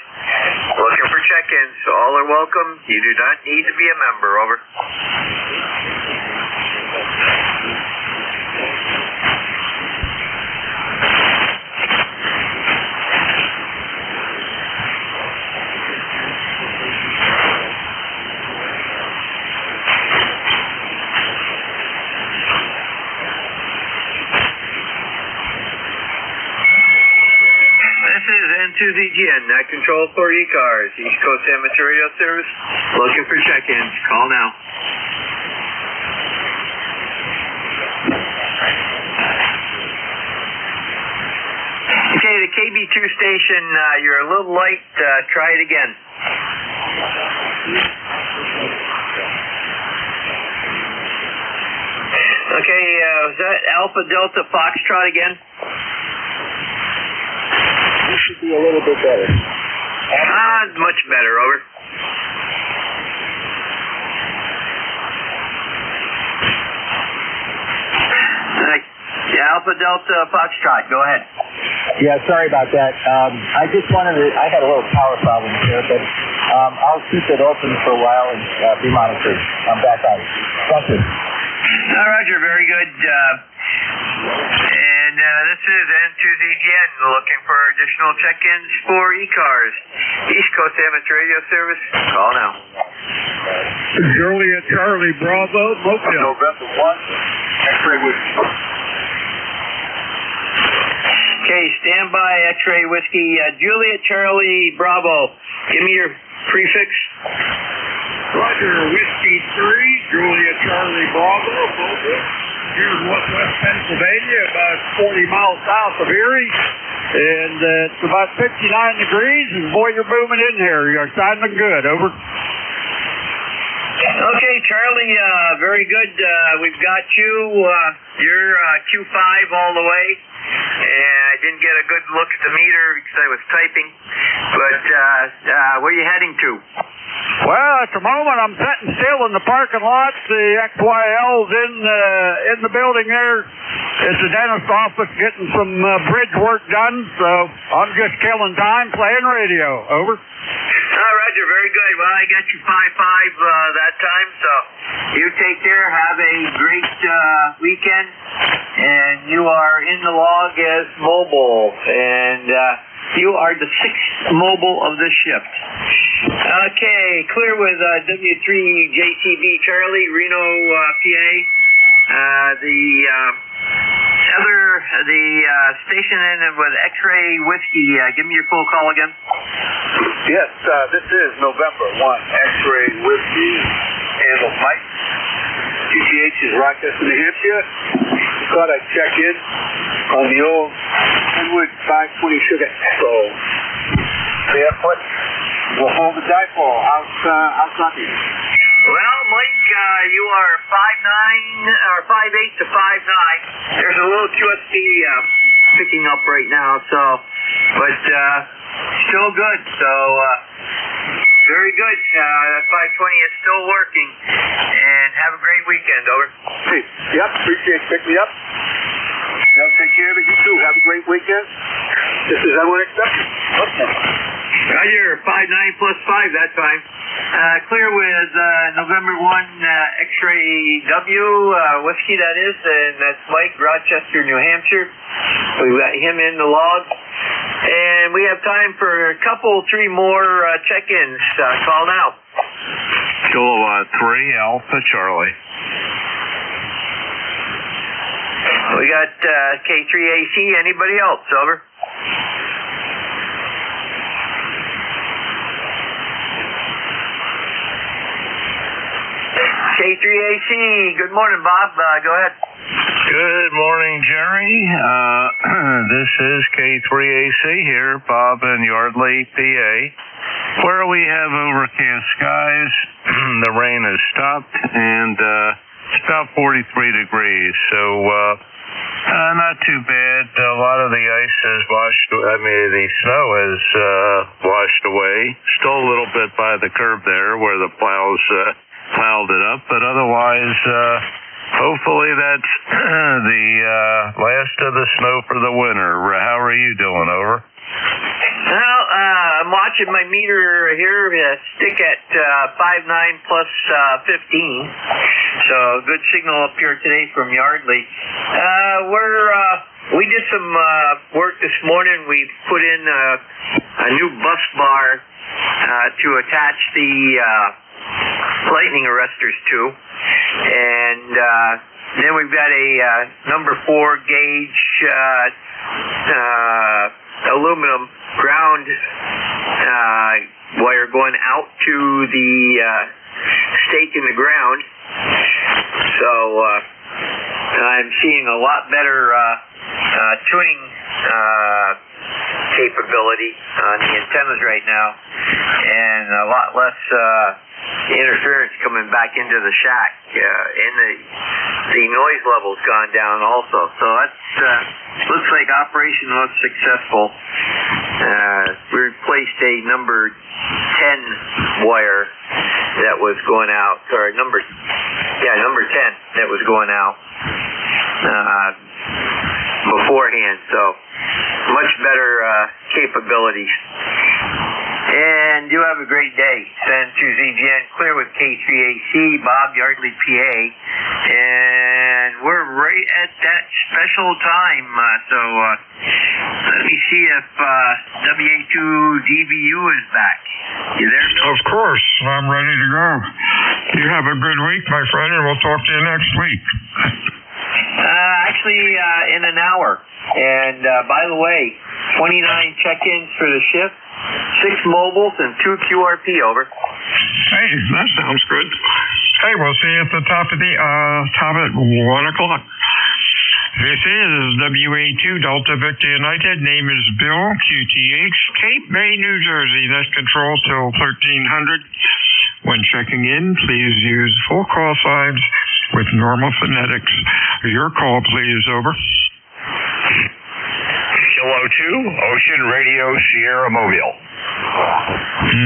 S10: Looking for check-ins. All are welcome. You do not need to be a member. Over. N2ZGN, net control for ECARS, East Coast Amateur Radio Service. Looking for check-ins. Call now. Okay, the KB2 station, you're a little light. Try it again. Okay, was that Alpha Delta Foxtrot again?
S21: This should be a little bit better.
S10: Much better, over. Alpha Delta Foxtrot, go ahead.
S12: Yeah, sorry about that. I just wanted to, I had a little power problem here, but I'll keep it open for a while and be monitored. I'm back on. Thank you.
S10: Roger, very good. And this is N2ZGN looking for additional check-ins for ECARS. East Coast Amateur Radio Service, call now.
S21: Juliet Charlie Bravo, Mobile.
S7: November 1, X-ray whiskey.
S10: Okay, stand by, X-ray whiskey. Juliet Charlie Bravo, give me your prefix.
S21: Roger, Whiskey 3, Juliet Charlie Bravo, Mobile. Here's West Pennsylvania, about 40 miles south of Erie. And it's about 59 degrees, and boy, you're booming in here. You're sounding good, over.
S10: Okay, Charlie, very good. We've got you. You're Q5 all the way. And I didn't get a good look at the meter because I was typing. But where are you heading to?
S21: Well, at the moment, I'm sitting still in the parking lot. The XYL's in the building there. It's the dentist office getting some bridge work done. So I'm just killing time playing radio, over.
S10: Roger, very good. Well, I got you 5-5 that time, so you take care. Have a great weekend. And you are in the log as mobile. And you are the 6th mobile of this shift. Okay, clear with W3JCB Charlie, Reno, PA. The station ended with X-ray whiskey. Give me your full call again.
S7: Yes, this is November 1, X-ray whiskey, handle Mike. GTH is Rochester, New Hampshire. Thought I'd check in on the old Kenwood 520 Sugar Echo. Barefoot. We'll hold the dipole. How's nothing?
S10: Well, Mike, you are 5'9", or 5'8" to 5'9". There's a little QSP picking up right now, so, but still good. So, very good. That 520 is still working. And have a great weekend, over.
S7: Hey, yep, appreciate it. Pick me up. Now take care of it. You too. Have a great weekend. This is unexpected.
S10: Roger, 5'9" plus 5 that time. Clear with November 1 X-ray W, whiskey that is, and that's Mike, Rochester, New Hampshire. We've got him in the log. And we have time for a couple, 3 more check-ins. Call now.
S2: Kilowatt 3, Alpha Charlie.
S10: We got K3AC. Anybody else? Over. K3AC. Good morning, Bob. Go ahead.
S3: Good morning, Jerry. This is K3AC here, Bob in Yardley, PA, where we have overcast skies. The rain has stopped, and it's about 43 degrees, so not too bad. A lot of the ice has the snow has washed away. Still a little bit by the curb there where the plows piled it up, but otherwise, hopefully that's the last of the snow for the winter. How are you doing, over?
S10: Well, I'm watching my meter here stick at 5'9" plus 15. So good signal up here today from Yardley. We did some work this morning. We put in a new bus bar to attach the lightning arresters to. And then we've got a number 4 gauge aluminum ground wire going out to the stake in the ground. So I'm seeing a lot better tuning capability on the antennas right now, and a lot less interference coming back into the shack, and the noise level's gone down also. So that's looks like operation was successful. We replaced a number 10 wire that was going out, or number 10 that was going out beforehand. So much better capabilities. And you have a great day. Send to ZGN Clear with K3AC, Bob Yardley, PA. And we're right at that special time. So let me see if WA2DVU is back. You there, Bill?
S13: Of course. I'm ready to go. You have a good week, my friend, and we'll talk to you next week.
S10: Actually, in an hour. And by the way, 29 check-ins for the shift, 6 mobiles, and 2 QRP, over.
S13: Hey, that sounds good. Hey, we'll see you at the top at 1 o'clock. This is WA2 Delta Victor United. Name is Bill, QTH, Cape May, New Jersey. That's control till 1300. When checking in, please use full call signs with normal phonetics. Your call, please, over.
S17: Kilo 2, Ocean Radio, Sierra Mobile.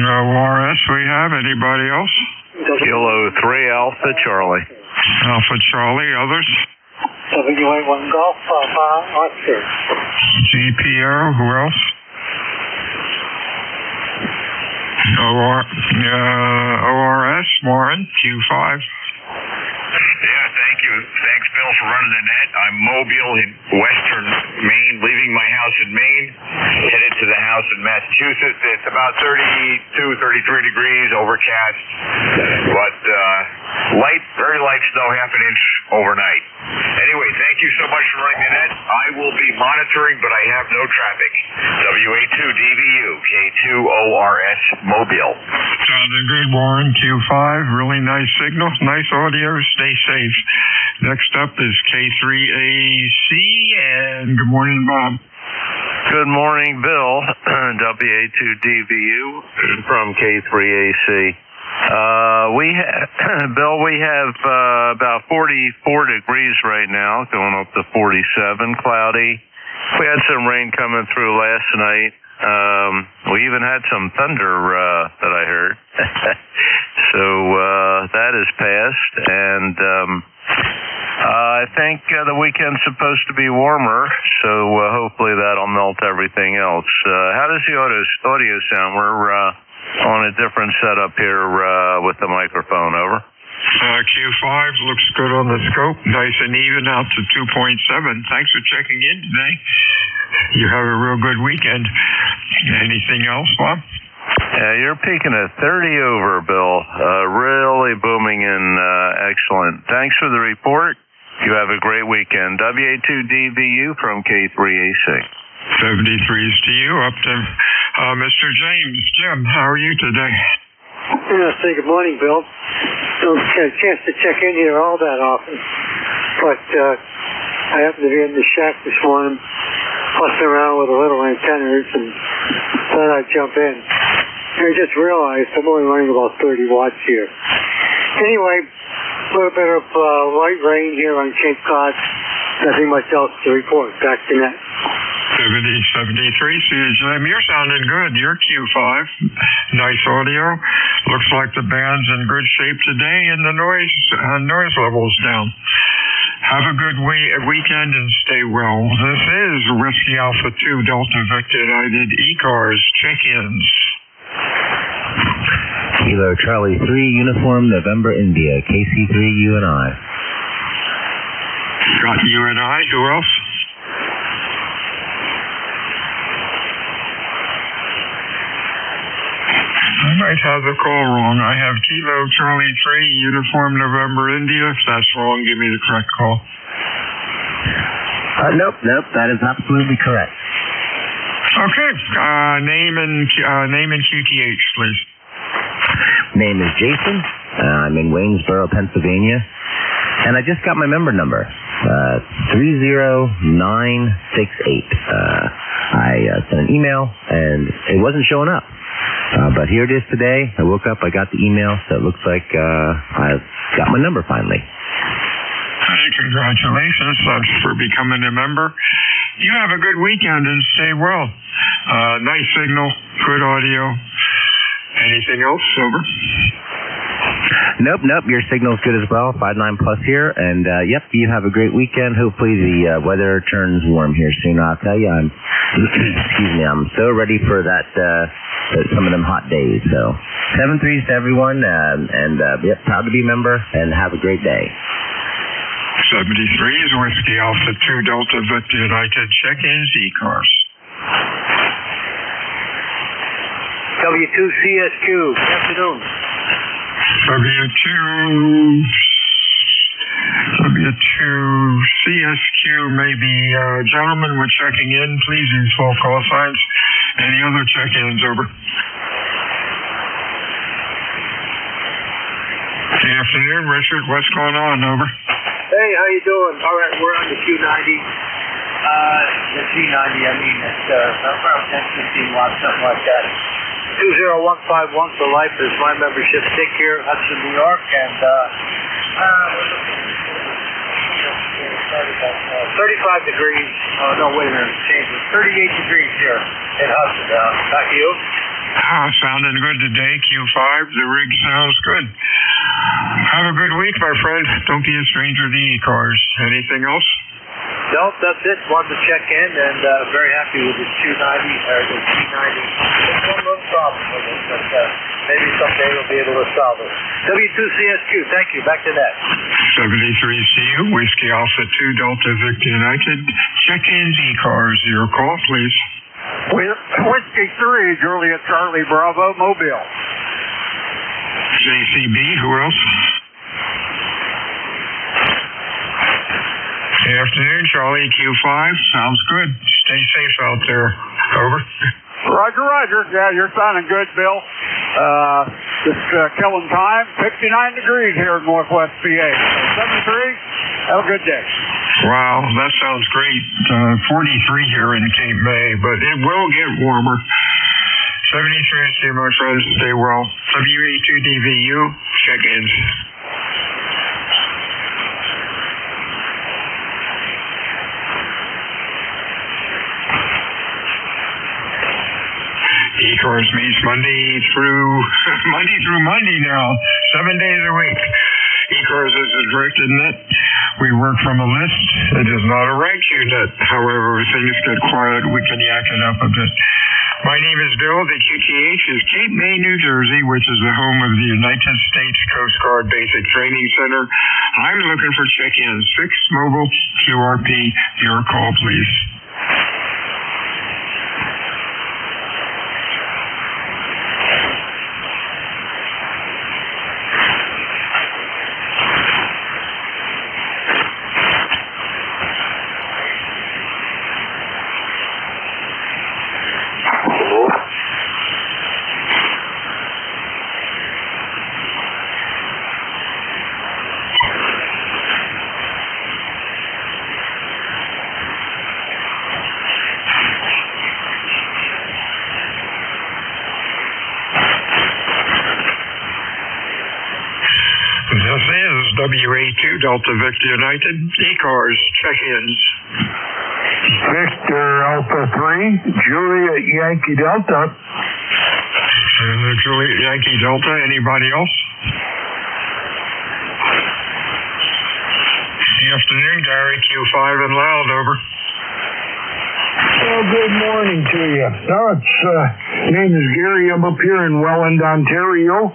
S13: No RS we have. Anybody else?
S3: Kilo 3, Alpha Charlie.
S13: Alpha Charlie, others?
S18: WA1 Golf, Oscar.
S13: GPO, who else? ORS, Warren, Q5.
S17: Yeah, thank you. Thanks, Bill, for running the net. I'm mobile in western Maine, leaving my house in Maine, headed to the house in Massachusetts. It's about 32, 33 degrees, overcast, but very light snow, half an inch overnight. Anyway, thank you so much for running the net. I will be monitoring, but I have no traffic. WA2DVU, K2ORS, Mobile.
S13: Sounding good, Warren, Q5. Really nice signal, nice audio. Stay safe. Next up is K3AC, and good morning, Bob.
S3: Good morning, Bill. WA2DVU from K3AC. Bill, we have about 44 degrees right now, going up to 47, cloudy. We had some rain coming through last night. We even had some thunder that I heard. So that is passed, and I think the weekend's supposed to be warmer, so hopefully that'll melt everything else. How does the audio sound? We're on a different setup here with the microphone, over.
S13: Q5 looks good on the scope, nice and even out to 2.7. Thanks for checking in today. You have a real good weekend. Anything else, Bob?
S3: Yeah, you're peaking at 30 over, Bill. Really booming and excellent. Thanks for the report. You have a great weekend. WA2DVU from K3AC.
S13: 73s to you, up to Mr. James. Jim, how are you today?
S18: Yeah, say good morning, Bill. Don't get a chance to check in here all that often, but I happened to be in the shack this morning, fussing around with the little antennas, and thought I'd jump in. And I just realized I'm only running about 30 watts here. Anyway, a little bit of light rain here on Cape Cod. Nothing much else to report. Back to net.
S13: 73, Jim. You're sounding good. You're Q5. Nice audio. Looks like the band's in good shape today, and the noise level's down. Have a good weekend and stay well. This is Whiskey Alpha 2 Delta Victor United ECARS check-ins.
S15: Kilo Charlie 3 Uniform November India KC3 UNI.
S13: Got UNI. Who else? I might have the call wrong. I have Kilo Charlie 3 Uniform November India. If that's wrong, give me the correct call.
S15: Nope. That is absolutely correct.
S13: Okay. Name and QTH, please.
S15: Name is Jason. I'm in Waynesboro, Pennsylvania. And I just got my member number. 30968. I sent an email, and it wasn't showing up. But here it is today. I woke up, I got the email, so it looks like I've got my number finally.
S13: Hey, congratulations. Thanks for becoming a member. You have a good weekend and stay well. Nice signal, good audio. Anything else? Over.
S15: Nope. Your signal's good as well. 5.9 plus here. And, yep, you have a great weekend. Hopefully the weather turns warm here soon. I'll tell you, I'm so ready for that, some of them hot days. So 7-3 to everyone. Yep, proud to be a member and have a great day.
S13: 73 is Whiskey Alpha 2 Delta Victor United. Check-ins, ECARS.
S14: W2CSQ, good afternoon.
S13: W2CSQ, maybe, gentlemen, we're checking in. Please use full call signs. Any other check-ins? Over. Good afternoon, Richard. What's going on? Over.
S14: Hey, how you doing? All right, we're on the Q90. The G90, I mean, it's around 10-15 watts, something like that. 20151 for life is my membership stick here, Hudson, New York, and 35 degrees. Oh, no, wait a minute, change it. 38 degrees here in Hudson. Back to you.
S13: Sounding good today, Q5. The rig sounds good. Have a good week, my friend. Don't be a stranger to ECARS. Anything else?
S14: No, that's it. Wanted to check in and very happy with the Q90 or the G90. There's one little problem with it, but maybe someday we'll be able to solve it. W2CSQ, thank you. Back to that.
S13: 73CU, Whiskey Alpha 2 Delta Victor United. Check-ins, ECARS. Your call, please.
S21: Whiskey 3, Juliet Charlie Bravo, Mobile.
S13: JCB, who else? Good afternoon, Charlie, Q5. Sounds good. Stay safe out there. Over.
S21: Roger. Yeah, you're sounding good, Bill. Just killing time. 59 degrees here in Northwest PA. 73, have a good day.
S13: Wow, that sounds great. 43 here in Cape May, but it will get warmer. 73 to you, my friends. Stay well. WA2DVU, check-ins. ECARS meets Monday through Monday now, 7 days a week. ECARS is a directed net. We work from a list. It is not a rank unit. However, if things get quiet, we can yak it up a bit. My name is Bill. The QTH is Cape May, New Jersey, which is the home of the United States Coast Guard Basic Training Center. I'm looking for check-ins. Fixed, mobile, QRP. Your call, please. This is WA2 Delta Victor United. ECARS, check-ins.
S21: Victor Alpha 3, Juliet Yankee Delta.
S13: Juliet Yankee Delta. Anybody else? Good afternoon, Gary, Q5 and loud, over.
S21: Well, good morning to you. Name is Gary. I'm up here in Welland, Ontario.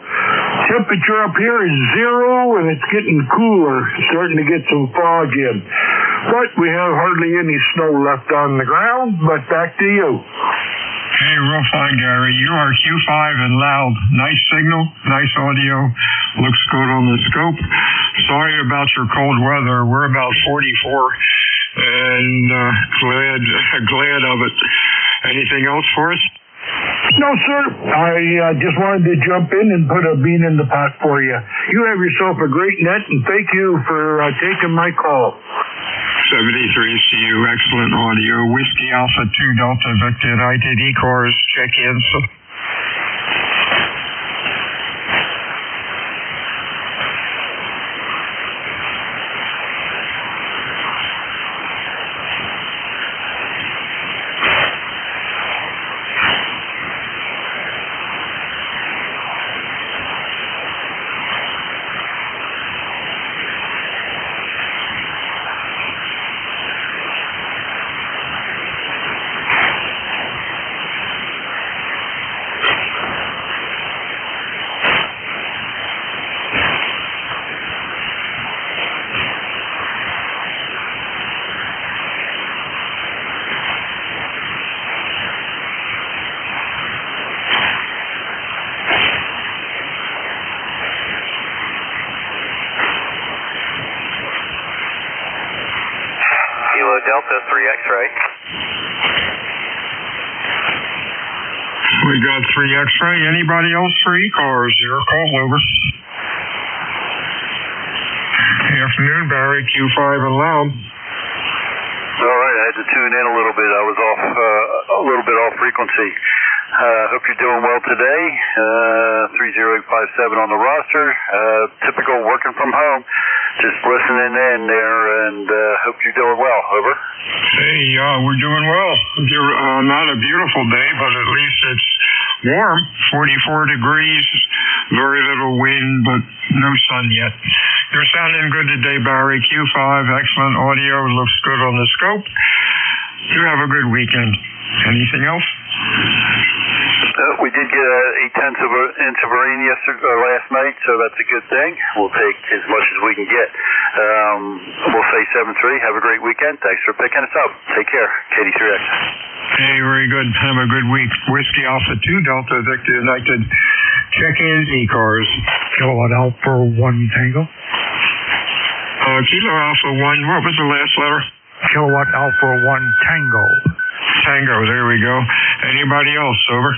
S21: Temperature up here is 0, and it's getting cooler, starting to get some fog in. But we have hardly any snow left on the ground, but back to you.
S13: Hey, real fine, Gary. You are Q5 and loud. Nice signal, nice audio. Looks good on the scope. Sorry about your cold weather. We're about 44, and glad of it. Anything else for us?
S21: No, sir. I just wanted to jump in and put a bean in the pot for you. You have yourself a great net, and thank you for taking my call.
S13: 73s to you. Excellent audio. Whiskey Alpha 2 Delta Victor United ECARS check-ins.
S2: Delta 3 X-ray.
S13: We got 3 X-ray. Anybody else for ECARS? Your call, over. Afternoon, Barry, Q5 and loud.
S2: All right, I had to tune in a little bit. I was off a little bit off frequency. Hope you're doing well today. 30857 on the roster. Typical working from home. Just listening in there, and hope you're doing well. Over.
S13: Hey, we're doing well. Not a beautiful day, but at least it's warm. 44 degrees, very little wind, but no sun yet. You're sounding good today, Barry. Q5, excellent audio. Looks good on the scope. You have a good weekend. Anything else?
S2: We did get a 8/10 of an inch of rain last night, so that's a good thing. We'll take as much as we can get. We'll say 7-3. Have a great weekend. Thanks for picking us up. Take care. KD3X.
S13: Hey, very good. Have a good week. Whiskey Alpha 2 Delta Victor United. Check-ins, ECARS.
S18: Kilowatt Alpha 1 Tango.
S13: Kilo Alpha 1, what was the last letter?
S18: Kilowatt Alpha 1 Tango.
S13: Tango, there we go. Anybody else, over?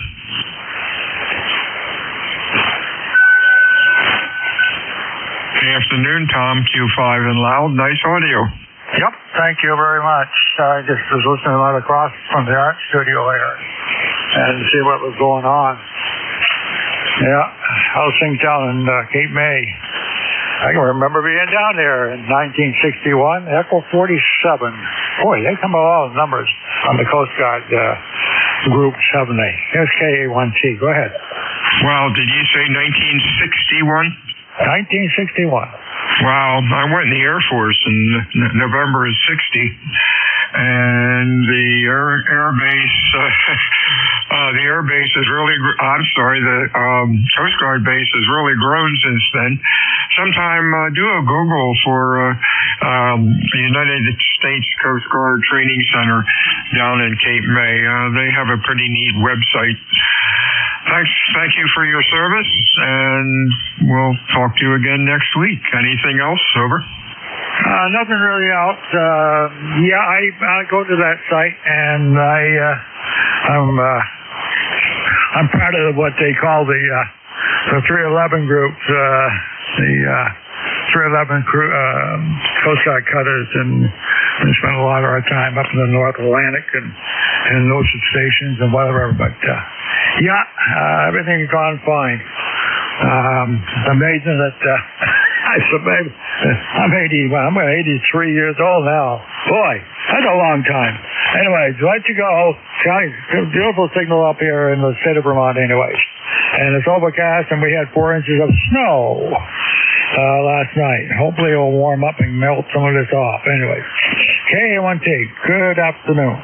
S13: Afternoon, Tom, Q5 and loud. Nice audio.
S18: Yep, thank you very much. I just was listening right across from the art studio here and see what was going on. Yeah, how's things down in Cape May? I can remember being down there in 1961, Echo 47. Boy, they come with all the numbers on the Coast Guard Group 7A. Here's KA1T. Go ahead.
S13: Well, did you say 1961?
S18: 1961.
S13: Wow, I went in the Air Force in November of 60, and the air base has really, the Coast Guard base has really grown since then. Sometime do a Google for the United States Coast Guard Training Center down in Cape May. They have a pretty neat website. Thank you for your service, and we'll talk to you again next week. Anything else? Over.
S18: Nothing really else. I go to that site, and I'm part of what they call the 311 group, the 311 crew, Coast Guard cutters, and we spend a lot of our time up in the North Atlantic and ocean stations and whatever. But everything has gone fine. It's amazing that I survived. I'm 83 years old now. Boy, that's a long time. Anyways, let you go. Beautiful signal up here in the state of Vermont anyways. And it's overcast, and we had 4 inches of snow last night. Hopefully it'll warm up and melt some of this off. Anyways, KA1T, good afternoon.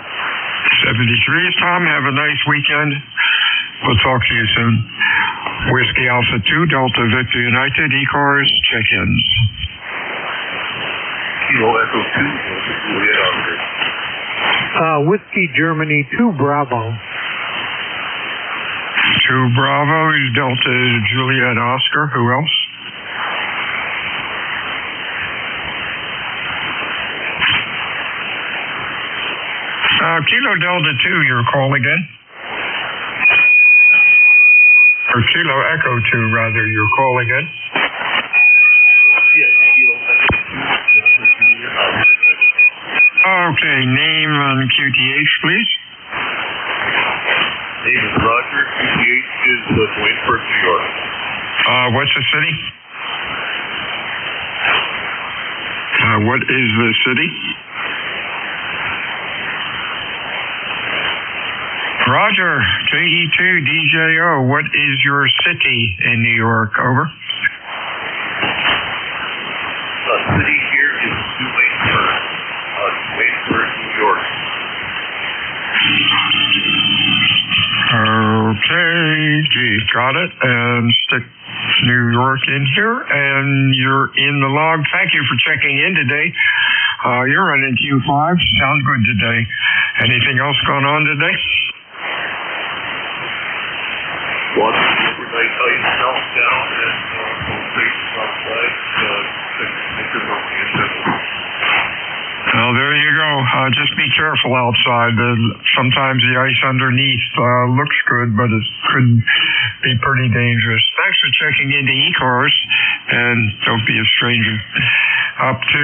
S13: 73s, Tom. Have a nice weekend. We'll talk to you soon. Whiskey Alpha 2, Delta Victor United, ECARS, check-ins.
S7: Kilo Echo 2,
S18: Whiskey Germany 2 Bravo.
S13: 2 Bravo is Delta Juliet Oscar. Who else? Kilo Delta 2, your call again? Or Kilo Echo 2, rather, your call again?
S7: Yes, Kilo Echo 2.
S13: Okay, name and QTH, please.
S7: Name is Roger. QTH is Waynesburg, New York.
S13: What's the city? What is the city? Roger, KE2DJO, what is your city in New York? Over.
S7: The city here is New Waynesburg. Waynesburg, New York.
S13: Okay, gee, got it. And stick New York in here, and you're in the log. Thank you for checking in today. You're running Q5. Sounds good today. Anything else going on today?
S7: Lots of overnight ice meltdown and stations outside.
S13: Well, there you go. Just be careful outside. Sometimes the ice underneath looks good, but it could be pretty dangerous. Thanks for checking into ECARS, and don't be a stranger. Up to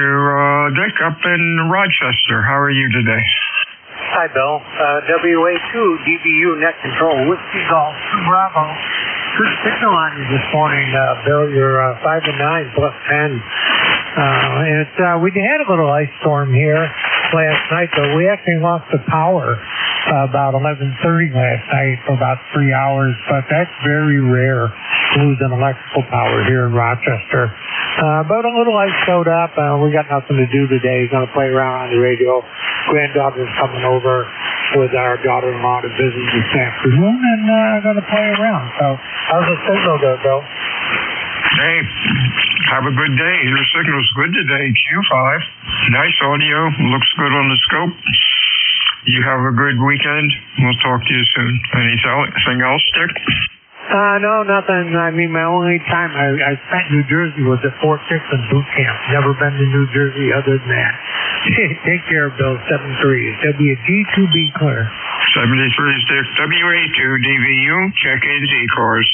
S13: Dick up in Rochester. How are you today?
S18: Hi, Bill. WA2, DBU net control, Whiskey Golf, Bravo. Good signal on you this morning, Bill. You're 5 and 9 plus 10. We had a little ice storm here last night, but we actually lost the power about 11:30 last night for about 3 hours. But that's very rare, losing electrical power here in Rochester. But a little ice showed up. We got nothing to do today. Going to play around on the radio. Granddaughter's coming over with our daughter-in-law to visit this afternoon, and going to play around. So how's the signal there, Bill?
S13: Hey, have a good day. Your signal's good today, Q5. Nice audio. Looks good on the scope. You have a good weekend. We'll talk to you soon. Anything else, Dick?
S18: No, nothing. I mean, my only time I spent in New Jersey was at Fort Dixon boot camp. Never been to New Jersey other than that. Take care, Bill. 73. WG2B clear.
S13: 73 is Dick. WA2 DVU. Check in ECARS.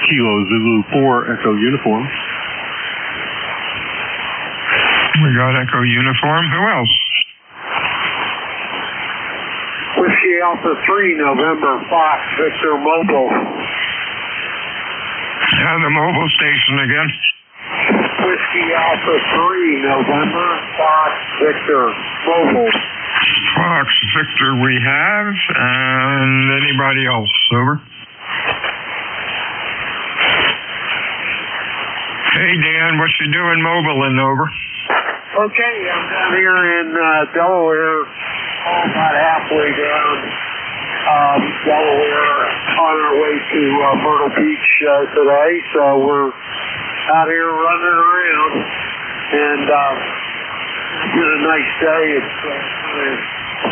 S6: Kilo Zulu 4 Echo Uniform.
S13: We got Echo Uniform. Who else?
S21: Whiskey Alpha 3, November, Fox, Victor, Mobile.
S13: Yeah, the mobile station again.
S21: Whiskey Alpha 3, November, Fox, Victor, Mobile.
S13: Fox, Victor we have, and anybody else? Over. Hey, Dan, what you doing mobile and over?
S21: Okay, I'm down here in Delaware, about halfway down Delaware, on our way to Myrtle Beach today. So we're out here running around, and it's been a nice day. It's kind of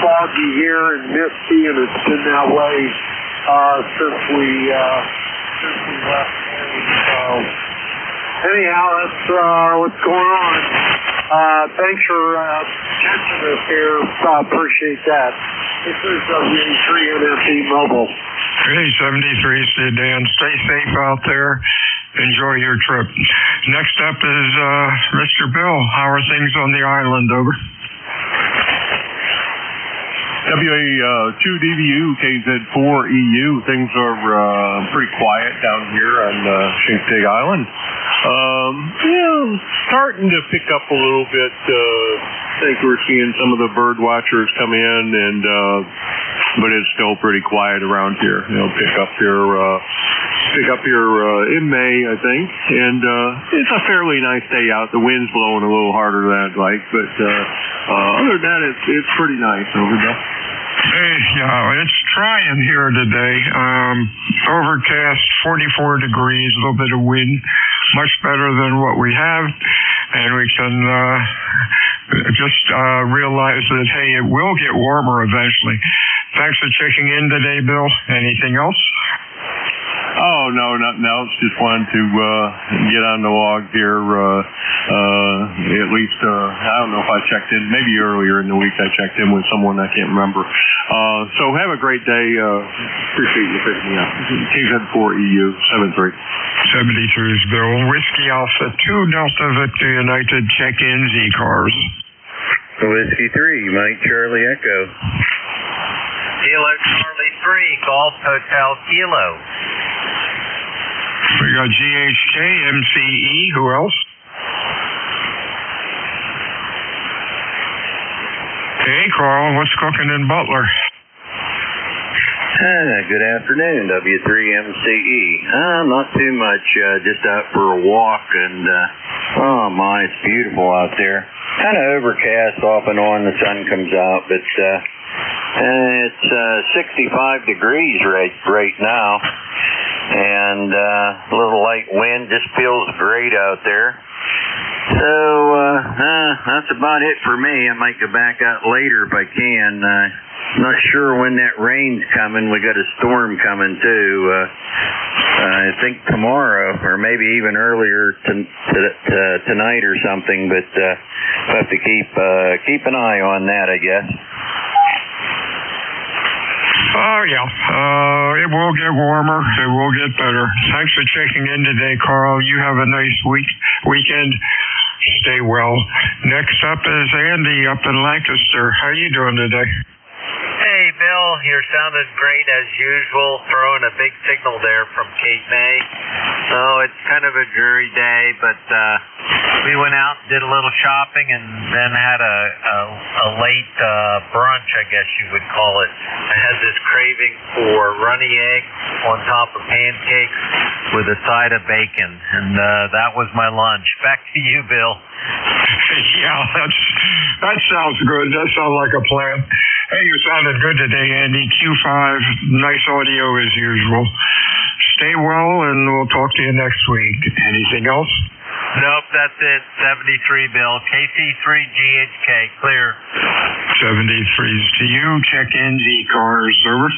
S21: foggy here and misty, and it's been that way since we left. So anyhow, that's what's going on. Thanks for catching us here. Appreciate that. This is WA3 NFE Mobile.
S13: Hey, 73, stay Dan. Stay safe out there. Enjoy your trip. Next up is Mr. Bill. How are things on the island? Over.
S6: WA2DVU, KZ4EU. Things are pretty quiet down here on Shindig Island. Starting to pick up a little bit. I think we're seeing some of the bird watchers come in, and but it's still pretty quiet around here. Pick up here in May, I think, and it's a fairly nice day out. The wind's blowing a little harder than I'd like, but other than that, it's pretty nice over there.
S13: Hey, yeah, it's trying here today. Overcast, 44 degrees, a little bit of wind, much better than what we have, and we can just realize that, hey, it will get warmer eventually. Thanks for checking in today, Bill. Anything else?
S6: Oh, no, nothing else. Just wanted to get on the log here. At least, I don't know if I checked in. Maybe earlier in the week I checked in with someone. I can't remember. So have a great day. Appreciate you picking me up. KZ4EU 73.
S13: 73 is Bill. Whiskey Alpha 2 Delta Victor United. Check-ins, ECARS.
S20: Whiskey 3, Mike Charlie Echo.
S4: Kilo Charlie 3, Golf Hotel Kilo.
S13: We got GHK, MCE, who else? Hey, Carl, what's cooking in Butler?
S20: Good afternoon, W3MCE. Not too much, just out for a walk, and oh my, it's beautiful out there. Kind of overcast off and on, the sun comes out, but it's 65 degrees right now, and a little light wind, just feels great out there. So that's about it for me. I might go back out later if I can. Not sure when that rain's coming. We got a storm coming too. I think tomorrow, or maybe even earlier tonight or something. But we'll have to keep an eye on that, I guess.
S13: Oh, yeah. It will get warmer. It will get better. Thanks for checking in today, Carl. You have a nice weekend. Stay well. Next up is Andy up in Lancaster. How you doing today?
S4: Hey, Bill, you're sounding great as usual, throwing a big signal there from Cape May. Oh, it's kind of a dreary day, but we went out, did a little shopping, and then had a late brunch, I guess you would call it. I had this craving for runny eggs on top of pancakes with a side of bacon, and that was my lunch. Back to you, Bill.
S13: Yeah, that sounds good. That sounds like a plan. Hey, you sounded good today, Andy. Q5, nice audio as usual. Stay well, and we'll talk to you next week. Anything else?
S4: Nope, that's it. 73, Bill. KC3GHK, clear.
S13: 73's to you. Check-ins, ECARS, over.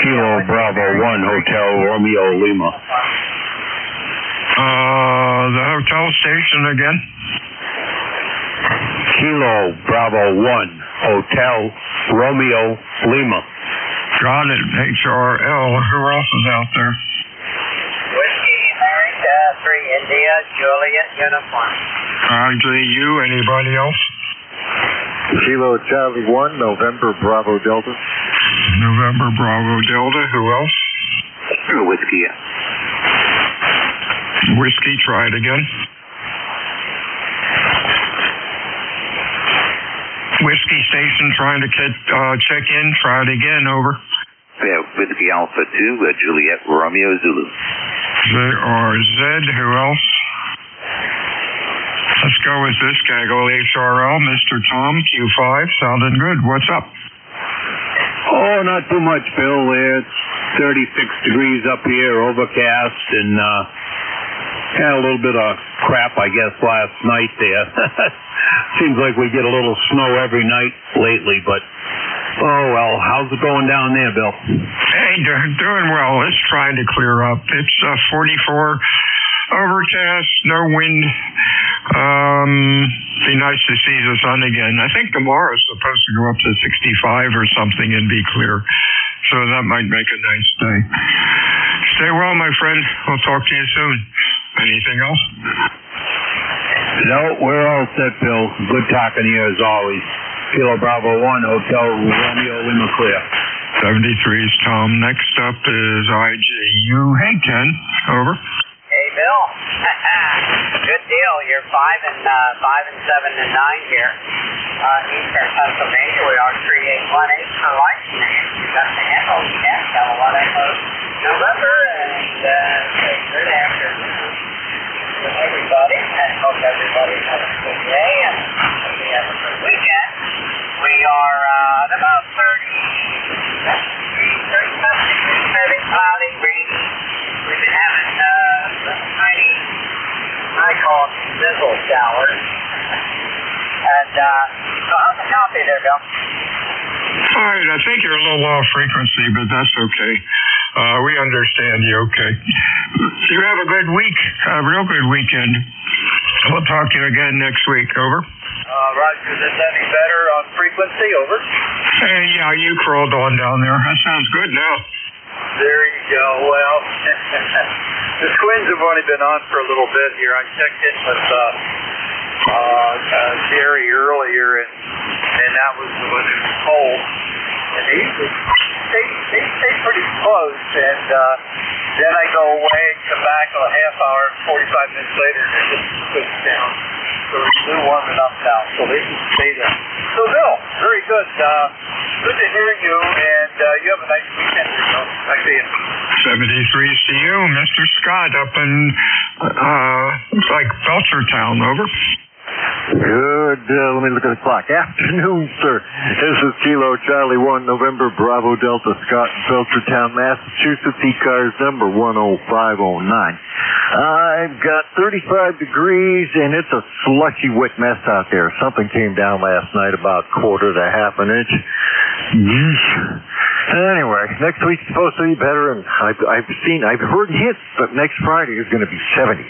S21: Kilo Bravo 1 Hotel Romeo Lima.
S13: The hotel station again?
S21: Kilo Bravo 1 Hotel Romeo Lima.
S13: Got it. HRL. Who else is out there?
S4: Whiskey, Delta 3, India, Juliet, uniform.
S13: Actually, you. Anybody else?
S22: Kilo Charlie 1, November Bravo Delta.
S13: November Bravo Delta. Who else?
S22: Whiskey.
S13: Whiskey, try it again. Whiskey station trying to check in. Try it again, over.
S12: Yeah, Whiskey Alpha 2, Juliet Romeo Zulu.
S13: ZRZ. Who else? Let's go with this gaggle. HRL, Mr. Tom, Q5. Sounding good. What's up?
S21: Oh, not too much, Bill. It's 36 degrees up here, overcast, and had a little bit of crap, I guess, last night there. Seems like we get a little snow every night lately, but oh well. How's it going down there, Bill?
S13: Hey, doing well. It's trying to clear up. It's 44, overcast, no wind. Be nice to see the sun again. I think tomorrow's supposed to go up to 65 or something and be clear. So that might make a nice day. Stay well, my friend. We'll talk to you soon. Anything else?
S21: No, we're all set, Bill. Good talking to you as always. Kilo Bravo 1, Hotel Romeo Lima Clear.
S13: 73's Tom. Next up is IJU. Hey, Ken. Over.
S5: Hey, Bill. Good deal. You're 5 and 7 and 9 here. Eastern Pennsylvania. We are 3818 for license. You got the handle. Yeah, got a lot of November and good afternoon to everybody. I hope everybody's having a good day and hope you have a good weekend. We are at about 37 degrees, very cloudy, rainy. We've been having tiny, I call them sizzle showers. And so how's the coffee there, Bill?
S13: All right, I think you're a little off frequency, but that's okay. We understand you, okay. You have a good week, a real good weekend. We'll talk to you again next week. Over.
S5: Roger, is this any better on frequency? Over.
S13: Hey, yeah, you crawled on down there. That sounds good now.
S5: There you go. Well, the twins have only been on for a little bit here. I checked in with Jerry earlier, and that was the one who was cold. And they stay pretty close, and then I go away, come back a half hour, 45 minutes later, and they're just pushed down. So they're warming up now, so they can stay there. So Bill, very good. Good to hear you, and you have a nice weekend. Nice to see you.
S13: 73's to you, Mr. Scott, up in, looks like Belchertown. Over.
S22: Good. Let me look at the clock. Afternoon, sir. This is Kilo Charlie 1, November Bravo Delta Scott in Belchertown, Massachusetts. ECARS number 10509. I've got 35 degrees, and it's a slushy, wet mess out there. Something came down last night about quarter to half an inch. Yeesh. Anyway, next week's supposed to be better, and I've heard hints, but next Friday is going to be 70.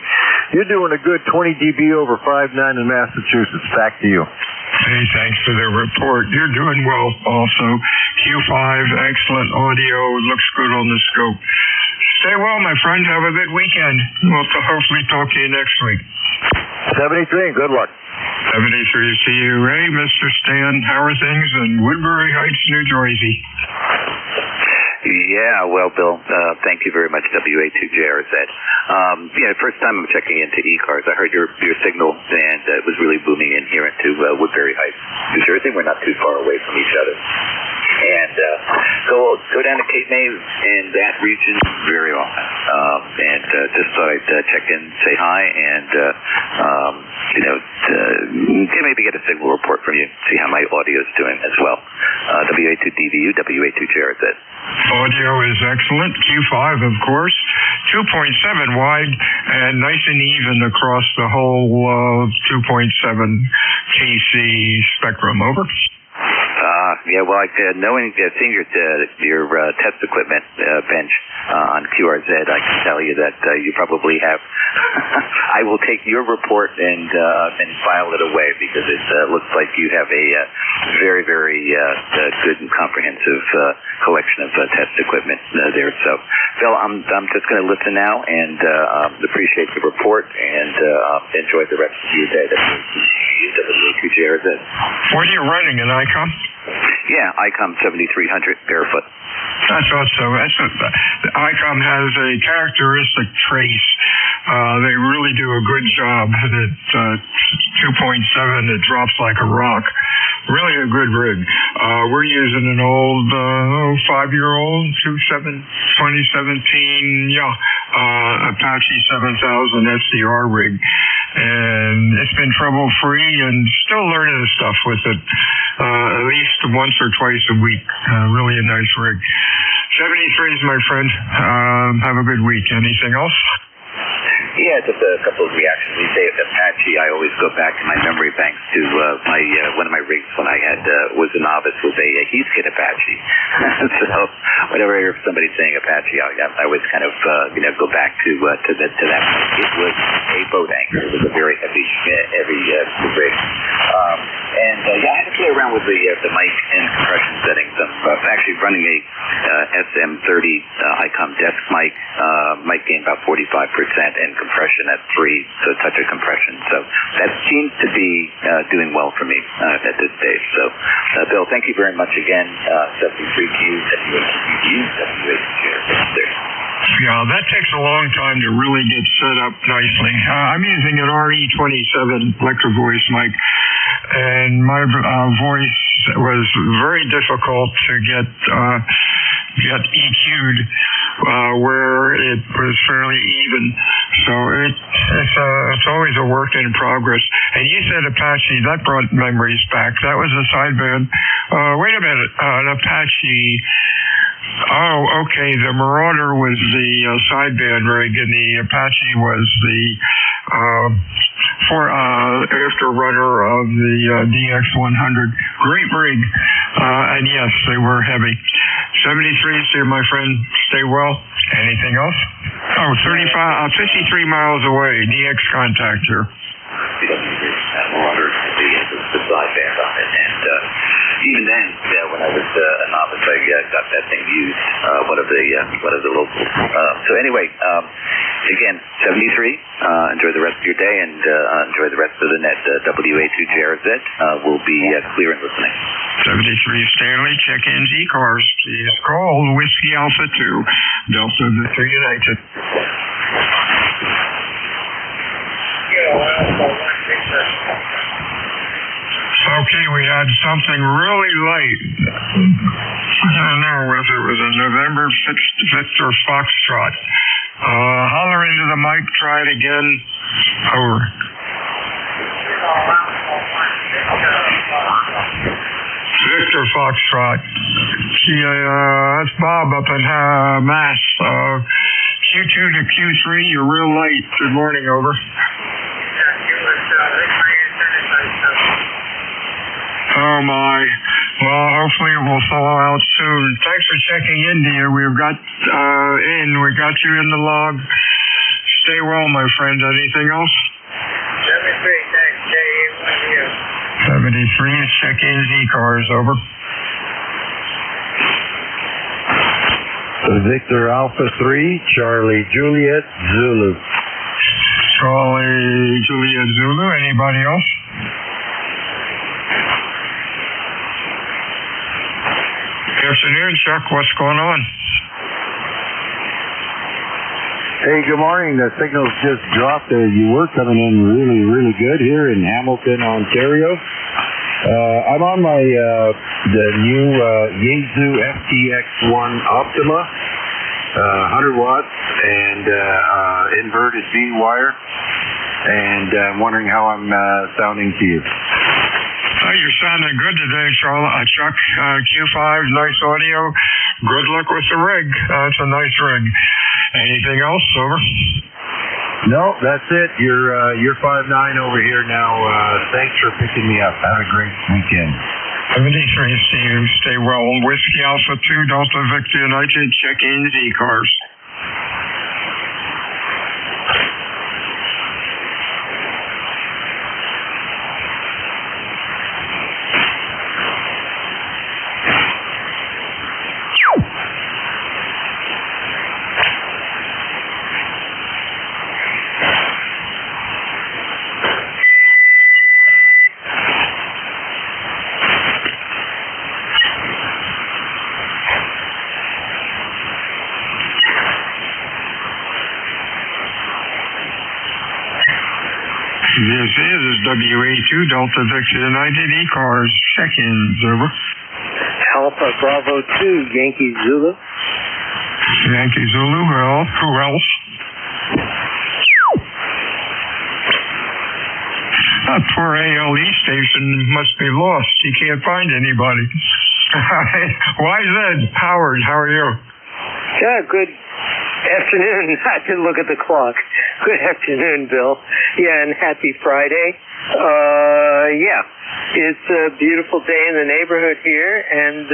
S22: You're doing a good 20 dB over 5.9 in Massachusetts. Back to you.
S13: Hey, thanks for the report. You're doing well also. Q5, excellent audio. Looks good on the scope. Stay well, my friend. Have a good weekend. We'll hopefully talk to you next week.
S22: 73, good luck.
S13: 73 to you. Hey, Mr. Stan, how are things in Woodbury Heights, New Jersey?
S16: Yeah, well, Bill, thank you very much, WA2JRZ. First time I'm checking into ECARS. I heard your signal, and it was really booming in here into Woodbury Heights, New Jersey. We're not too far away from each other. And go down to Cape May in that region very often. Just thought I'd check in, say hi, and maybe get a signal report from you, see how my audio's doing as well. WA2DVU, WA2JRZ.
S13: Audio is excellent. Q5, of course. 2.7 wide and nice and even across the whole 2.7 KC spectrum. Over.
S16: Seeing your test equipment bench on QRZ, I can tell you that you probably have. I will take your report and file it away because it looks like you have a very, very good and comprehensive collection of test equipment there. So, Phil, I'm just going to listen now and appreciate the report and enjoy the rest of your day. WA2JRZ.
S13: What are you running, an ICOM?
S16: Yeah, ICOM 7300 barefoot.
S13: I thought so. The ICOM has a characteristic trace. They really do a good job. At 2.7, it drops like a rock. Really a good rig. We're using an old 5-year-old 2017, Apache 7000 SCR rig. And it's been trouble-free and still learning the stuff with it. At least once or twice a week. Really a nice rig. 73 is my friend. Have a good week. Anything else?
S16: Yeah, just a couple of reactions. You say Apache, I always go back to my memory banks to one of my rigs when I had was a novice was a Heathkit Apache. So whenever I hear somebody saying Apache, I always kind of go back to that. It was a boat anchor. It was a very heavy rig. I had to play around around with the mic and compression settings. I'm actually running a SM30 ICOM desk mic. Mic gain about 45% and compression at 3, so a touch of compression. So that seems to be doing well for me at this stage. So, Bill, thank you very much again. 73Q, WH
S13: Yeah, that takes a long time to really get set up nicely. I'm using an RE27 Electro Voice mic, and my voice was very difficult to get EQ'd where it was fairly even. So it's always a work in progress. And you said Apache, that brought memories back. That was a sideband. Wait a minute, an Apache. Oh, okay. The Marauder was the sideband rig, and the Apache was the afterrunner of the DX100. Great rig, and yes, they were heavy. 73, see my friend, stay well. Anything else? Oh, 53 miles away, DX contact here.
S16: Marauder, the sideband on it, and even then, when I was a novice, I got that thing used, one of the locals. So anyway, again, 73. Enjoy the rest of your day and enjoy the rest of the net. WA2JRZ will be clear and listening.
S13: 73 Stanley, check-ins ECARS. Please call Whiskey Alpha 2, Delta Victor United. Okay, we had something really late. I don't know whether it was a November Victor Foxtrot. Holler into the mic, try it again. Over. Victor Foxtrot. That's Bob up in Mass. Q2 to Q3, you're real late. Good morning, over. Oh my. Well, hopefully it will thaw out soon. Thanks for checking in, dear. We got you in the log. Stay well, my friend. Anything else?
S19: 73, thanks. J1U.
S13: 73, check-ins ECARS, over.
S22: Victor Alpha 3, Charlie Juliet Zulu.
S13: Charlie Juliet Zulu. Anybody else? Afternoon, Chuck. What's going on?
S22: Hey, good morning. The signal's just dropped. You were coming in really, really good here in Hamilton, Ontario. I'm on my the new Yaesu FTX1 Optima, 100 watts and inverted B wire, and I'm wondering how I'm sounding to you.
S13: You're sounding good today, Chuck. Q5, nice audio. Good luck with the rig. It's a nice rig. Anything else? Over.
S22: No, that's it. You're 5'9" over here now. Thanks for picking me up. Have a great weekend.
S13: 73, Steve. Stay well. Whiskey Alpha 2, Delta Victor United. Check-ins ECARS. This is WA2 Delta Victor United ECARS. Check-ins, over.
S8: Alpha Bravo 2, Yankee Zulu.
S13: Yankee Zulu, well, who else? That poor ALE station must be lost. He can't find anybody. YZ, Howard, how are you?
S8: Yeah, good afternoon. I didn't look at the clock. Good afternoon, Bill. Yeah, and happy Friday. Yeah, it's a beautiful day in the neighborhood here, and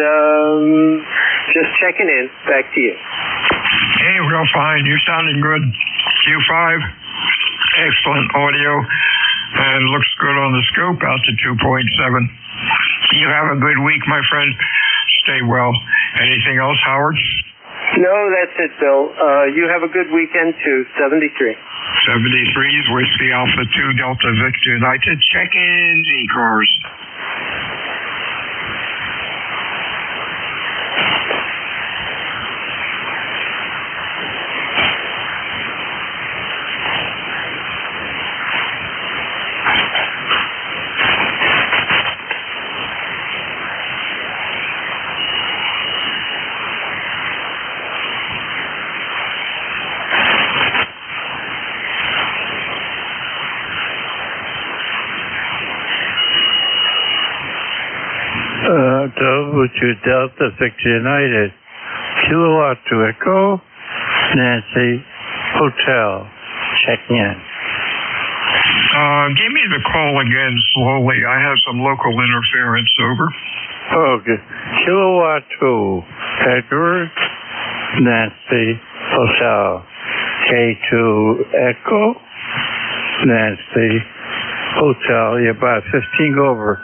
S8: just checking in. Back to you.
S13: Hey, real fine. You're sounding good. Q5, excellent audio, and looks good on the scope out to 2.7. You have a good week, my friend. Stay well. Anything else, Howard?
S8: No, that's it, Bill. You have a good weekend, too. 73.
S13: 73 is Whiskey Alpha 2 Delta Victor United. Check-ins, ECARS.
S18: To Delta Victor United, Kilowatt to Echo, Nancy, Hotel, checking in.
S13: Give me the call again slowly. I have some local interference. Over.
S18: Okay. Kilowatt to Edward, Nancy, Hotel, K2 Echo, Nancy, Hotel. You're about 15 over.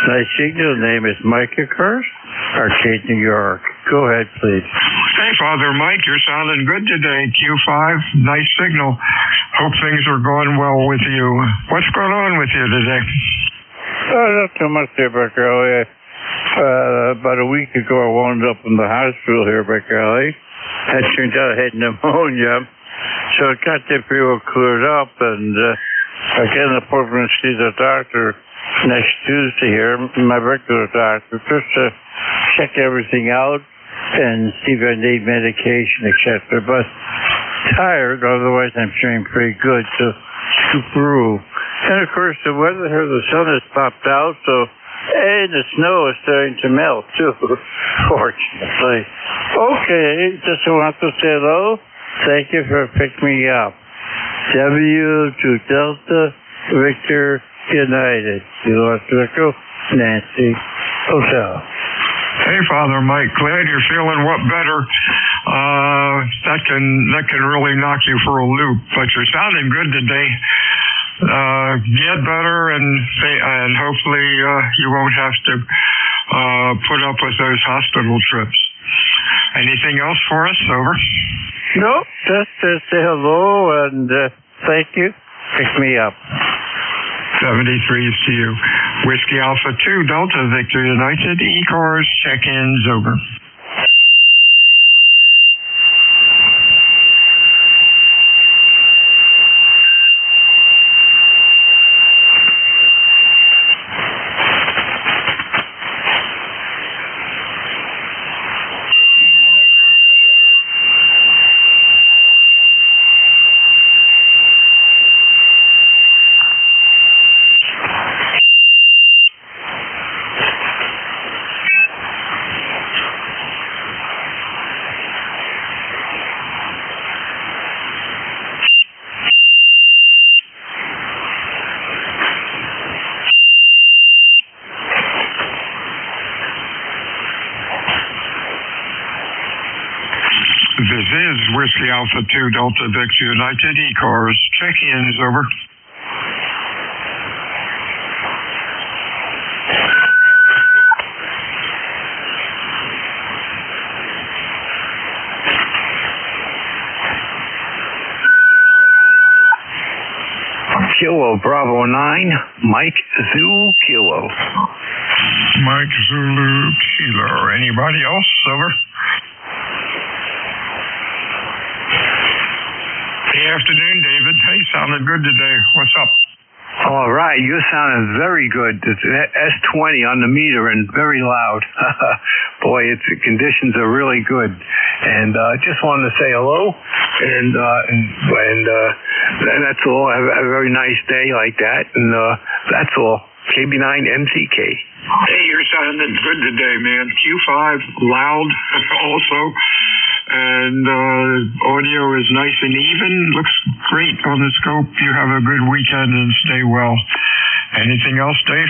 S18: Nice signal. Name is Mike ECARS, Arcade, New York. Go ahead, please.
S13: Hey, Father Mike, you're sounding good today. Q5, nice signal. Hope things are going well with you. What's going on with you today?
S18: Not too much here, Back Alley. About a week ago, I wound up in the hospital here, Back Alley. That turned out I had pneumonia. So it got the pretty well cleared up, and I got an appointment to see the doctor next Tuesday here, my regular doctor, just to check everything out and see if I need medication, etc. But tired, otherwise I'm feeling pretty good to scoop through. And of course the weather here, the sun has popped out, so and the snow is starting to melt too, fortunately. Okay, just want to say hello. Thank you for picking me up. W to Delta Victor United. Kilowatt to Echo, Nancy, Hotel.
S13: Hey, Father Mike, glad you're feeling what better. That can really knock you for a loop, but you're sounding good today. Get better, and hopefully you won't have to put up with those hospital trips. Anything else for us? Over.
S18: Nope, just to say hello and thank you. Pick me up.
S13: 73 is to you. Whiskey Alpha 2 Delta Victor United. ECARS check-ins over. This is Whiskey Alpha 2 Delta Victor United. ECARS check-ins over.
S1: Kilo Bravo 9, Mike Zulu Kilo.
S13: Mike Zulu Kilo. Anybody else? Over. Good afternoon, David. Hey, sounded good today. What's up?
S1: All right, you're sounding very good. It's S20 on the meter and very loud. Boy, the conditions are really good. And just wanted to say hello, and that's all. Have a very nice day like that, and that's all. KB9MCK.
S13: Hey, you're sounding good today, man. Q5, loud also. And audio is nice and even. Looks great on the scope. You have a good weekend and stay well. Anything else, Dave?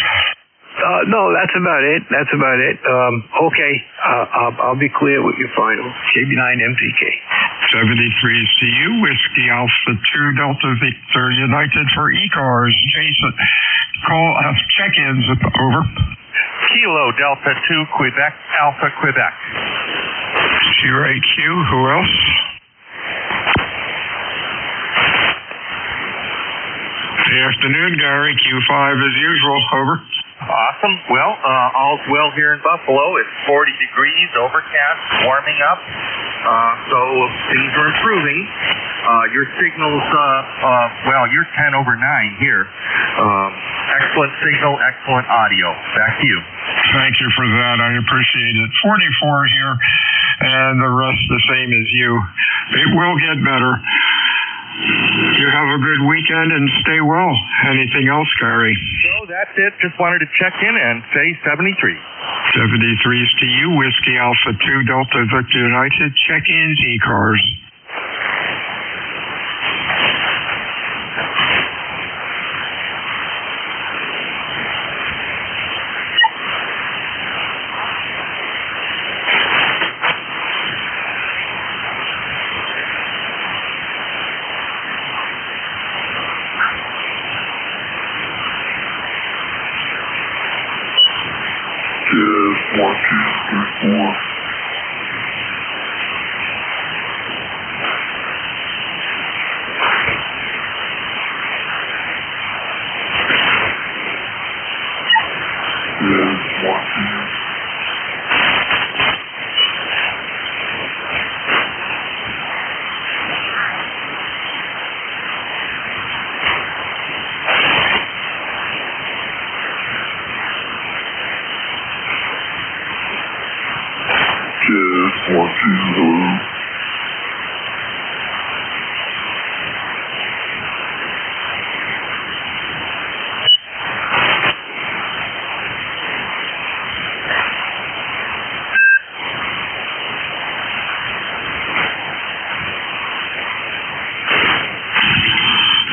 S1: No, that's about it. Okay, I'll be clear with your final. KB9MCK.
S13: 73 CU, Whiskey Alpha 2 Delta Victor United for ECARS. Jason, call check-ins over.
S3: Kilo Delta 2 Quebec Alpha Quebec.
S13: Sierra AQ, who else? Good afternoon, Gary. Q5 as usual, over.
S3: Awesome. Well, all's well here in Buffalo. It's 40 degrees, overcast, warming up. So things are improving. Your signal's, you're 10 over 9 here. Excellent signal, excellent audio. Back to you.
S13: Thank you for that. I appreciate it. 44 here, and the rest the same as you. It will get better. You have a good weekend and stay well. Anything else, Gary?
S3: No, that's it. Just wanted to check in and say 73.
S13: 73's to you. Whiskey Alpha 2 Delta Victor United. Check-ins, ECARS.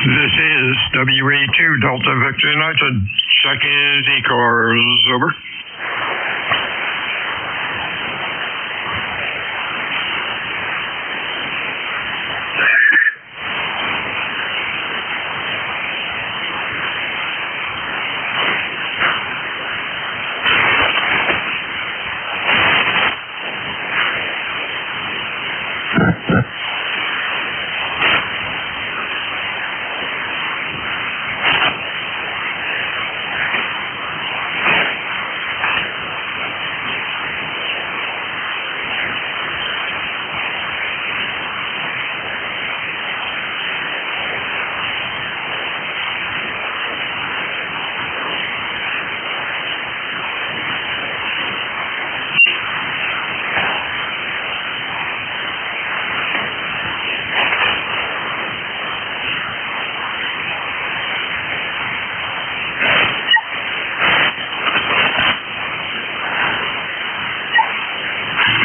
S13: This is WA2 Delta Victor United. Check-ins, ECARS, over.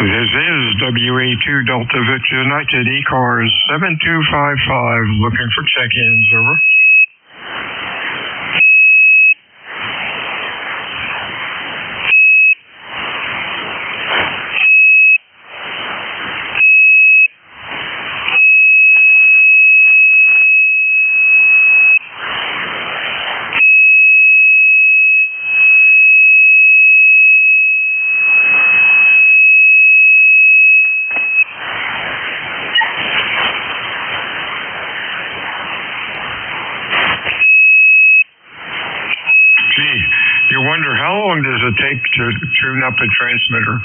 S13: This is WA2 Delta Victor United, ECARS 7255, looking for check-ins, over. You wonder how long does it take to tune up a transmitter?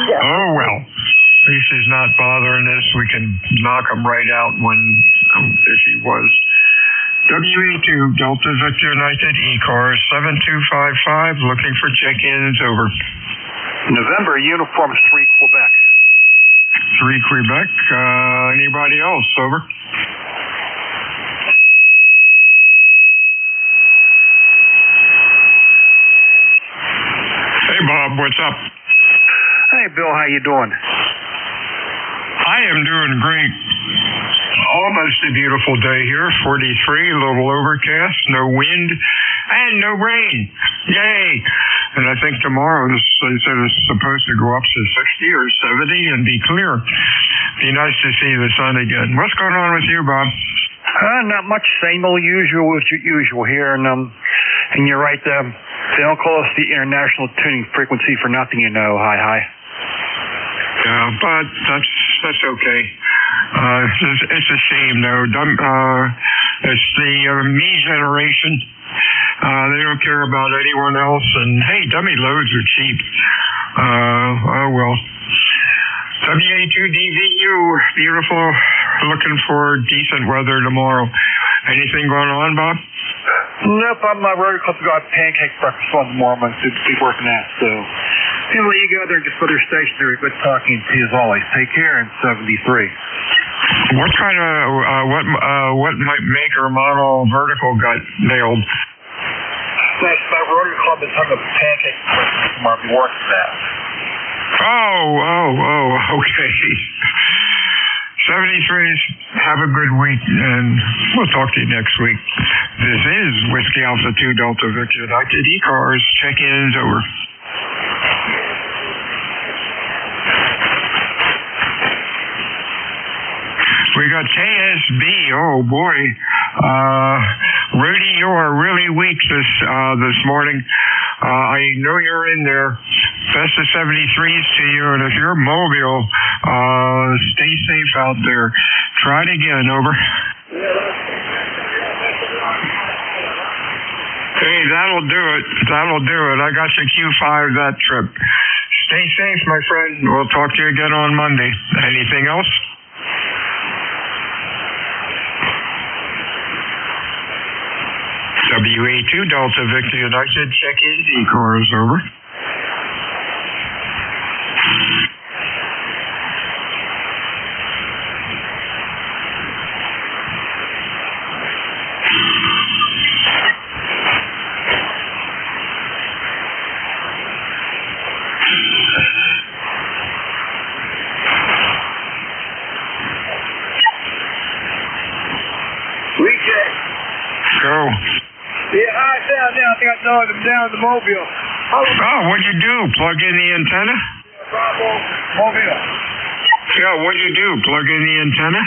S13: Yeah. Oh, well. At least he's not bothering us. We can knock him right out if he was. WA2 Delta Victor United, ECARS 7255, looking for check-ins, over.
S9: November, Uniform 3 Quebec.
S13: 3 Quebec. Anybody else, over? Hey, Bob, what's up?
S9: Hey, Bill, how you doing?
S13: I am doing great. Almost a beautiful day here, 43, a little overcast, no wind, and no rain. Yay! And I think tomorrow they said it's supposed to go up to 60 or 70 and be clear. Be nice to see the sun again. What's going on with you, Bob?
S9: Not much. Same old usual here, and you're right. They don't call us the international tuning frequency for nothing, you know. Hi.
S13: Yeah, but that's okay. It's a shame, though. It's the me generation. They don't care about anyone else, and hey, dummy loads are cheap. Oh well. WA2DVU, beautiful. Looking for decent weather tomorrow. Anything going on, Bob?
S9: Nope, I'm Rotary Club to go have pancake breakfast on tomorrow. I'm going to be working that, so I'll let you go there and just go to your station there. Good talking to you as always. Take care in 73.
S13: What kind of what make or model vertical got nailed?
S9: That's my Rotary Club is having a pancake breakfast tomorrow. I'll be working that.
S13: Oh, okay. 73s, have a good week, and we'll talk to you next week. This is Whiskey Alpha 2 Delta Victor United ECARS. Check-ins over. We got KSB. Oh boy, Rudy, you are really weak this morning. I know you're in there. Best of 73s to you, and if you're mobile, stay safe out there. Try it again. Over. Hey, that'll do it. I got you Q5 that trip. Stay safe, my friend. We'll talk to you again on Monday. Anything else? WA2 Delta Victor United, check-in, ECARS, over. Go.
S14: Yeah, hi, down there. I think I know them down the mobile.
S13: Oh, what'd you do? Plug in the antenna?
S14: Bravo, mobile.
S13: Yeah, what'd you do? Plug in the antenna?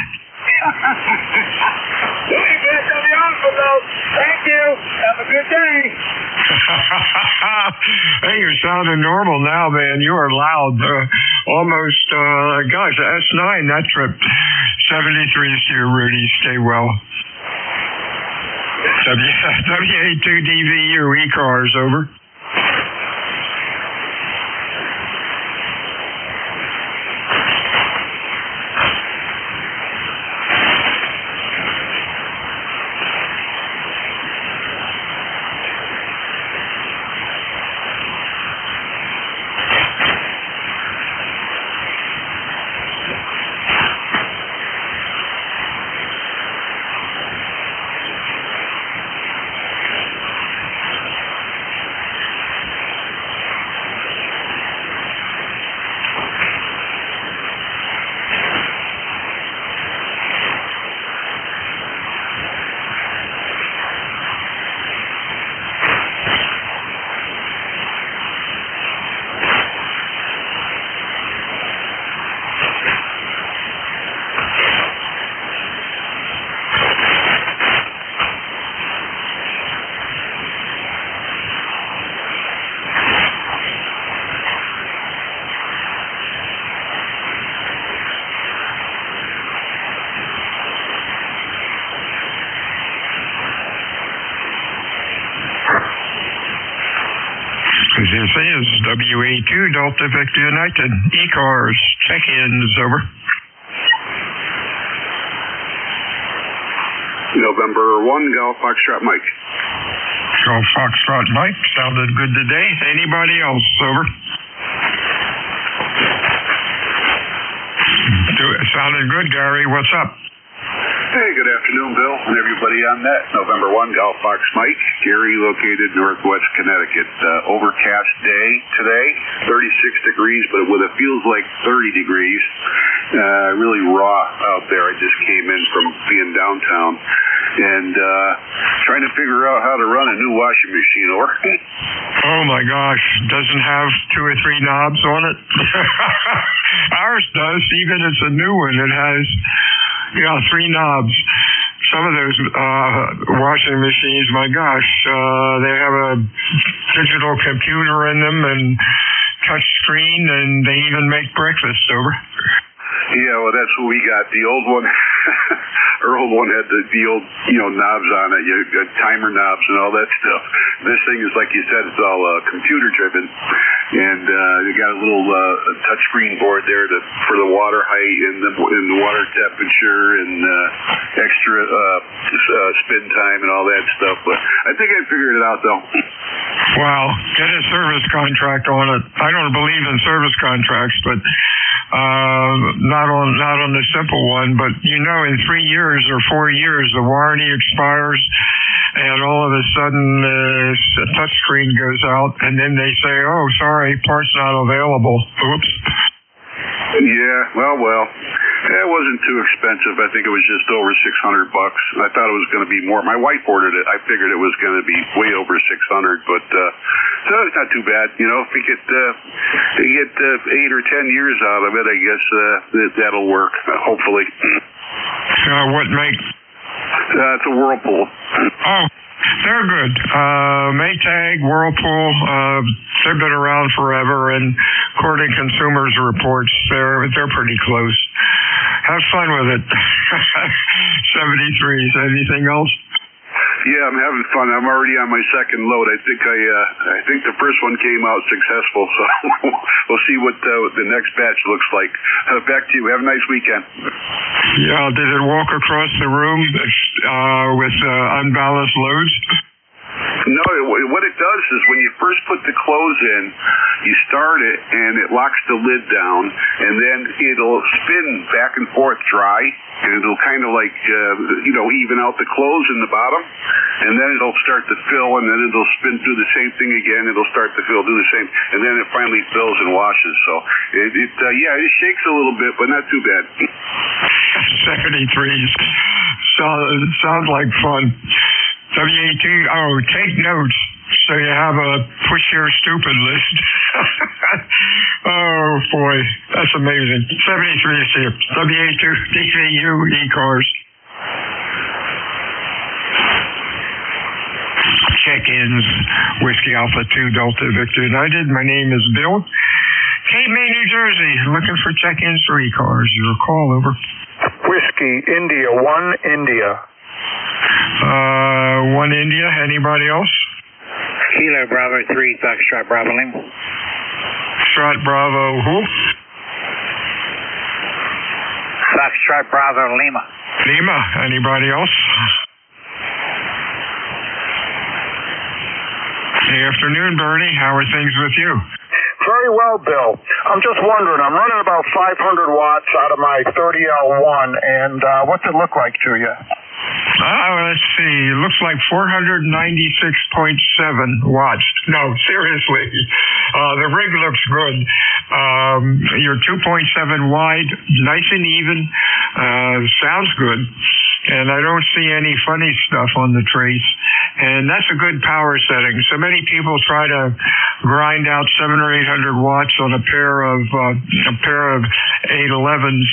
S14: You ain't been on the offer, though. Thank you. Have a good day.
S13: Hey, you're sounding normal now, man. You are loud. Almost, gosh, S9, that trip. 73s to you, Rudy. Stay well. WA2DVU, ECARS, over. This is WA2 Delta Victor United, ECARS, check-ins, over.
S10: November 1, Golf Foxtrot Mike.
S13: Golf Foxtrot Mike, sounded good today. Anybody else, over? Sounded good, Gary. What's up?
S10: Hey, good afternoon, Bill, and everybody on that. November 1, Golf Fox Mike. Gary, located northwest Connecticut. Overcast day today, 36 degrees, but it feels like 30 degrees. Really raw out there. I just came in from being downtown and trying to figure out how to run a new washing machine. Or
S13: oh my gosh, doesn't have 2 or 3 knobs on it? Ours does, even it's a new one. It has 3 knobs. some of those washing machines, my gosh, they have a digital computer in them and touch screen, and they even make breakfast. Over.
S10: Yeah, well, that's what we got. The old one, our old one had the old, knobs on it, timer knobs and all that stuff. This thing is, like you said, it's all computer driven, and you got a little touch screen board there for the water height and the water temperature and extra spin time and all that stuff. But I think I figured it out, though.
S13: Wow, get a service contract on it. I don't believe in service contracts, but not on the simple one. But in 3 years or 4 years, the warranty expires, and all of a sudden the touch screen goes out, and then they say, "Oh, sorry, part's not available." Oops.
S10: Yeah, well. It wasn't too expensive. I think it was just over $600. I thought it was going to be more. My wife ordered it. I figured it was going to be way over $600, but so it's not too bad. If we get 8 or 10 years out of it, I guess that'll work. Hopefully.
S13: What make?
S10: It's a Whirlpool.
S13: Oh. They're good. Maytag, Whirlpool, they've been around forever, and according to Consumers Reports, they're pretty close. Have fun with it. 73s. Anything else?
S10: Yeah, I'm having fun. I'm already on my second load. I think the first one came out successful, so we'll see what the next batch looks like. Back to you. Have a nice weekend.
S13: Yeah, did it walk across the room with unbalanced loads?
S10: No, what it does is when you first put the clothes in, you start it and it locks the lid down, and then it'll spin back and forth dry, and it'll kind of like, even out the clothes in the bottom, and then it'll start to fill, and then it'll spin through the same thing again, it'll start to fill, do the same, and then it finally fills and washes. So it shakes a little bit, but not too bad.
S13: 73s. Sounds like fun. WAT, take notes so you have a push your stupid list. Oh, boy, that's amazing. 73 is here. WA2, DVU, ECARS. Check-ins, Whiskey Alpha 2, Delta Victor United. My name is Bill. Cape May, New Jersey, looking for check-ins for ECARS. Your call, over.
S21: Whiskey, India, 1 India.
S13: 1 India. Anybody else?
S11: Kilo Bravo 3, Foxtrot Bravo Lima.
S13: Foxtrot Bravo who?
S11: Foxtrot Bravo Lima.
S13: Lima. Anybody else? Good afternoon, Bernie. How are things with you?
S21: Very well, Bill. I'm just wondering, I'm running about 500 watts out of my 30L1, and what's it look like to you?
S13: Let's see. It looks like 496.7 watts. No, seriously. The rig looks good. You're 2.7 wide, nice and even. Sounds good. And I don't see any funny stuff on the trace. And that's a good power setting. So many people try to grind out 700 or 800 watts on a pair of 811s,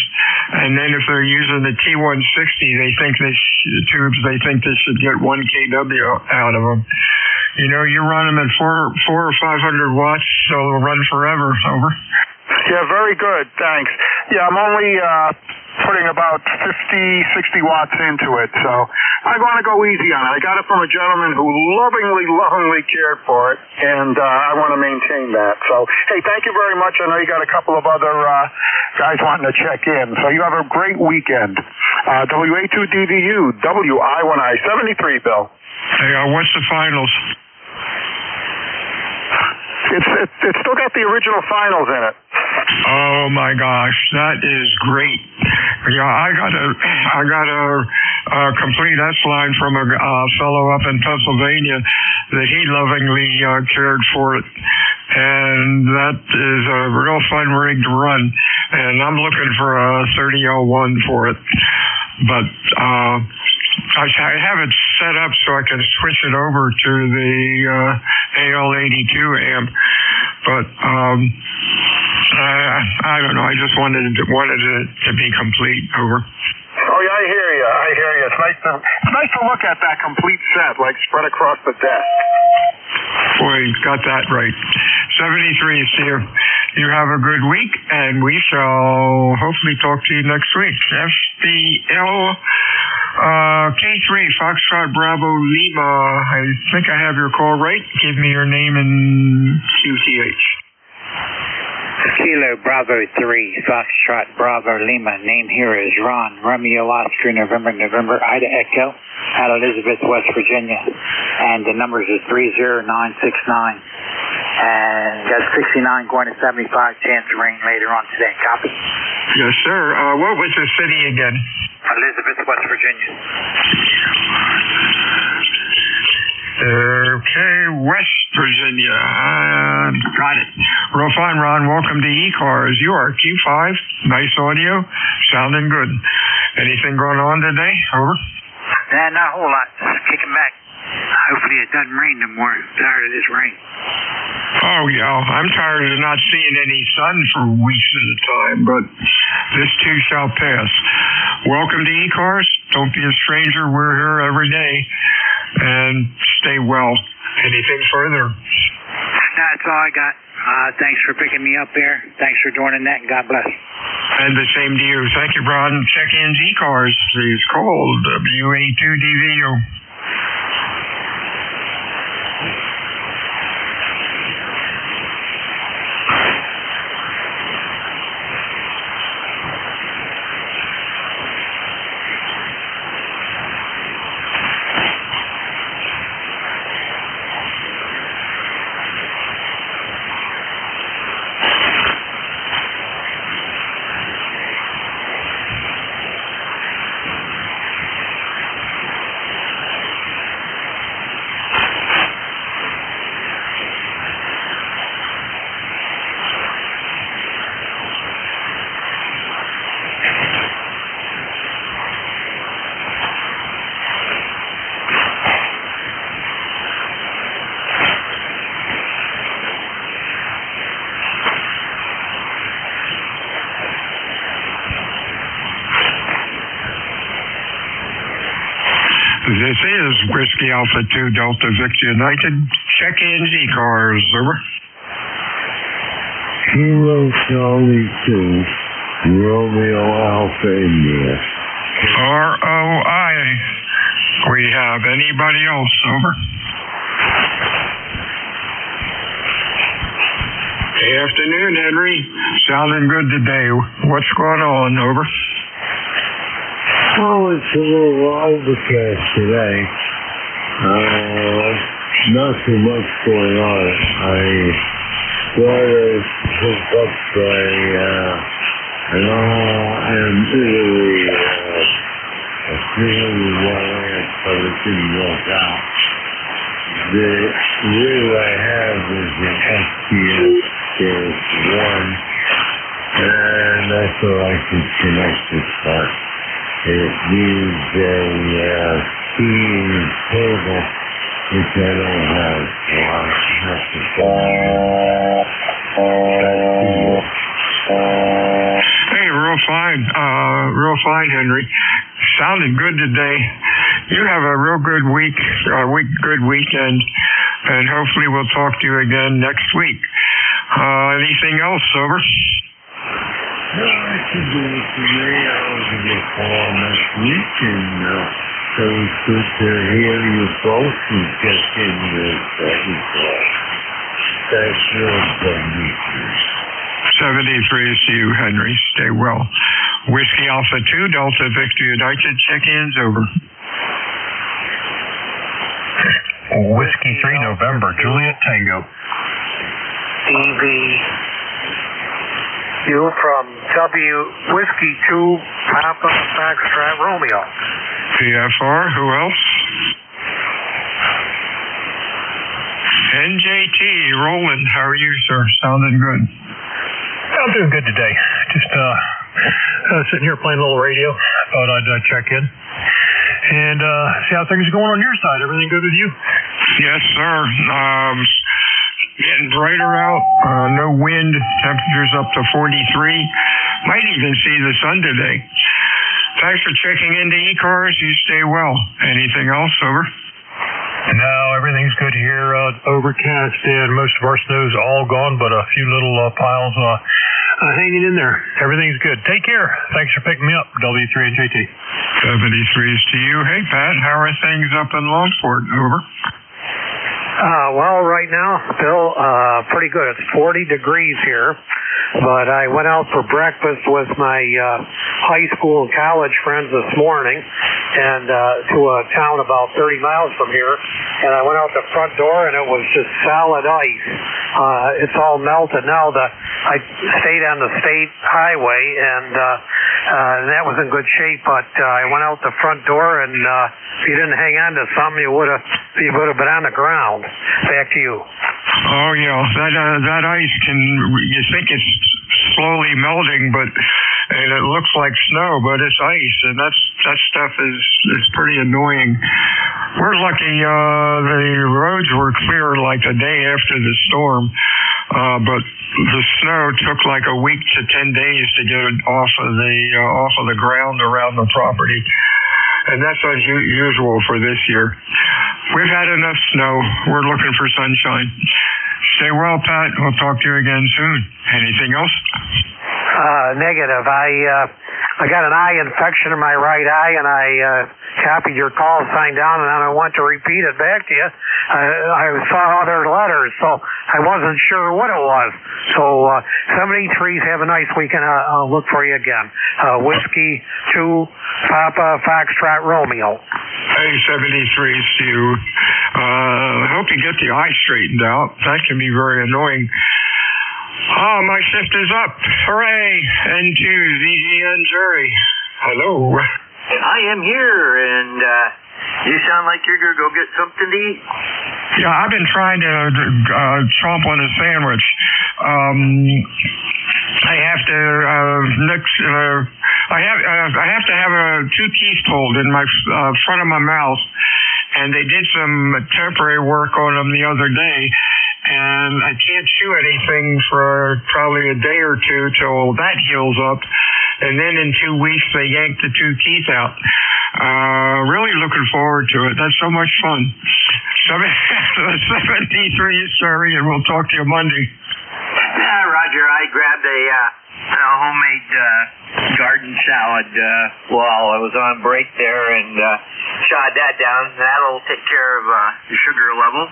S13: and then if they're using the T160, they think they should get 1 kW out of them. You run them at 400 or 500 watts, so they'll run forever. Over.
S21: Yeah, very good. Thanks. Yeah, I'm only putting about 50, 60 watts into it, so I want to go easy on it. I got it from a gentleman who lovingly cared for it, and I want to maintain that. So, hey, thank you very much. I know you got a couple of other guys wanting to check in, so you have a great weekend. WA2DVU, WI1I, 73, Bill.
S13: Hey, what's the finals?
S21: It's still got the original finals in it.
S13: Oh my gosh, that is great. Yeah, I got a complete S-line from a fellow up in Pennsylvania that he lovingly cared for it. And that is a real fun rig to run. And I'm looking for a 30L1 for it. But I have it set up so I can switch it over to the AL82 amp. But I don't know. I just wanted it to be complete. Over.
S21: Oh, yeah, I hear you. I I hear you. It's nice to look at that complete set, like spread across the desk.
S13: Boy, got that right. 73 is here. You have a good week, and we shall hopefully talk to you next week. FBL K3 Foxtrot Bravo Lima. I think I have your call right. Give me your name and QTH.
S11: Kilo Bravo 3 Foxtrot Bravo Lima. Name here is Ron Romeo Oscar November Ida Echo out of Elizabeth, West Virginia, and the numbers is 30969. And got 69 going to 75 chance of rain later on today. Copy?
S13: Yes, sir. What was the city again?
S11: Elizabeth, West Virginia.
S13: Okay, West Virginia. Got it. Real fine, Ron. Welcome to ECARS. You are Q5. Nice audio. Sounding good. Anything going on today? Over.
S11: Nah, not a whole lot. Just kicking back. Hopefully it doesn't rain no more. I'm tired of this rain.
S13: Oh, yeah. I'm tired of not seeing any sun for weeks at a time, but this too shall pass. Welcome to ECARS. Don't be a stranger. We're here every day. And stay well. Anything further?
S11: That's all I got. Thanks for picking me up there. Thanks for joining that, and God bless.
S13: And the same to you. Thank you, Ron. Check-ins ECARS. Please call WA2DVU. This is Whiskey Alpha 2 Delta Victor United. Check-ins ECARS. Over.
S22: Kilo Charlie 2 Romeo Alpha India.
S13: ROI. We have anybody else? Over. Hey, afternoon, Henry. Sounding good today. What's going on? Over.
S22: Oh, it's a little overcast today. Not too much going on. I started to hook up an a 300 watt amp, but it didn't work out. The rig I have is an SPS 1, and I thought I could connect this part. It needs a keying cable, which I don't have, so I'll have to
S13: Hey, real fine, Henry. Sounded good today. You have a real good good weekend, and hopefully we'll talk to you again next week. Anything else? Over.
S22: No, I should do it today. I was going to call next week, and so it's good to hear you folks and get in this second call. Thanks for the
S13: 73 is to you, Henry. Stay well. Whiskey Alpha 2, Delta Victor United. Check-ins. Over.
S15: Whiskey 3, November, Juliet Tango.
S18: You from W Whiskey 2 Papa Foxtrot Romeo.
S13: PFR, who else? NJT, Roland, how are you, sir? Sounding good.
S15: I'm doing good today. Just sitting here playing a little radio. Thought I'd check in and see how things are going on your side. Everything good with you?
S13: Yes, sir. Getting brighter out. No wind. Temperatures up to 43. Might even see the sun today. Thanks for checking into ECARS. You stay well. Anything else? Over.
S15: No, everything's good here. Overcast and most of our snow's all gone, but a few little piles hanging in there. Everything's good. Take care. Thanks for picking me up, W3NJT.
S13: 73s to you. Hey, Pat, how are things up in Longport? Over.
S18: Well, right now, Bill, pretty good. It's 40 degrees here, but I went out for breakfast with my high school and college friends this morning and to a town about 30 miles from here, and I went out the front door, and it was just solid ice. It's all melted now. I stayed on the state highway, and that was in good shape, but I went out the front door, and if you didn't hang on to something, you would have been on the ground. Back to you.
S13: Oh yeah, that ice you think it's slowly melting, and it looks like snow, but it's ice, and that stuff is pretty annoying. We're lucky the roads were clear like the day after the storm, but the snow took like a week to 10 days to get it off of the ground around the property. And that's unusual for this year. We've had enough snow. We're looking for sunshine. Stay well, Pat. We'll talk to you again soon. Anything else?
S18: Negative. I got an eye infection in my right eye, and I copied your call, signed down, and I want to repeat it back to you. I saw other letters, so I wasn't sure what it was. So 73s, have a nice weekend. I'll look for you again. Whiskey 2, Papa, Foxtrot, Romeo.
S13: Hey, 73s to you. I hope you get the eye straightened out. That can be very annoying. Oh, my shift is up. Hooray. N2, ZGN Jerry. Hello.
S2: I am here, and you sound like you're going to go get something to eat.
S13: Yeah, I've been trying to chomp on a sandwich. I have to I have to have 2 teeth pulled in my front of my mouth, and they did some temporary work on them the other day, and I can't chew anything for probably a day or two till that heals up, and then in 2 weeks they yank the 2 teeth out. Really looking forward to it. That's so much fun. 73 sorry, and we'll talk to you Monday.
S2: Roger, I grabbed a homemade garden salad while I was on break there, and shot that down. That'll take care of the sugar level,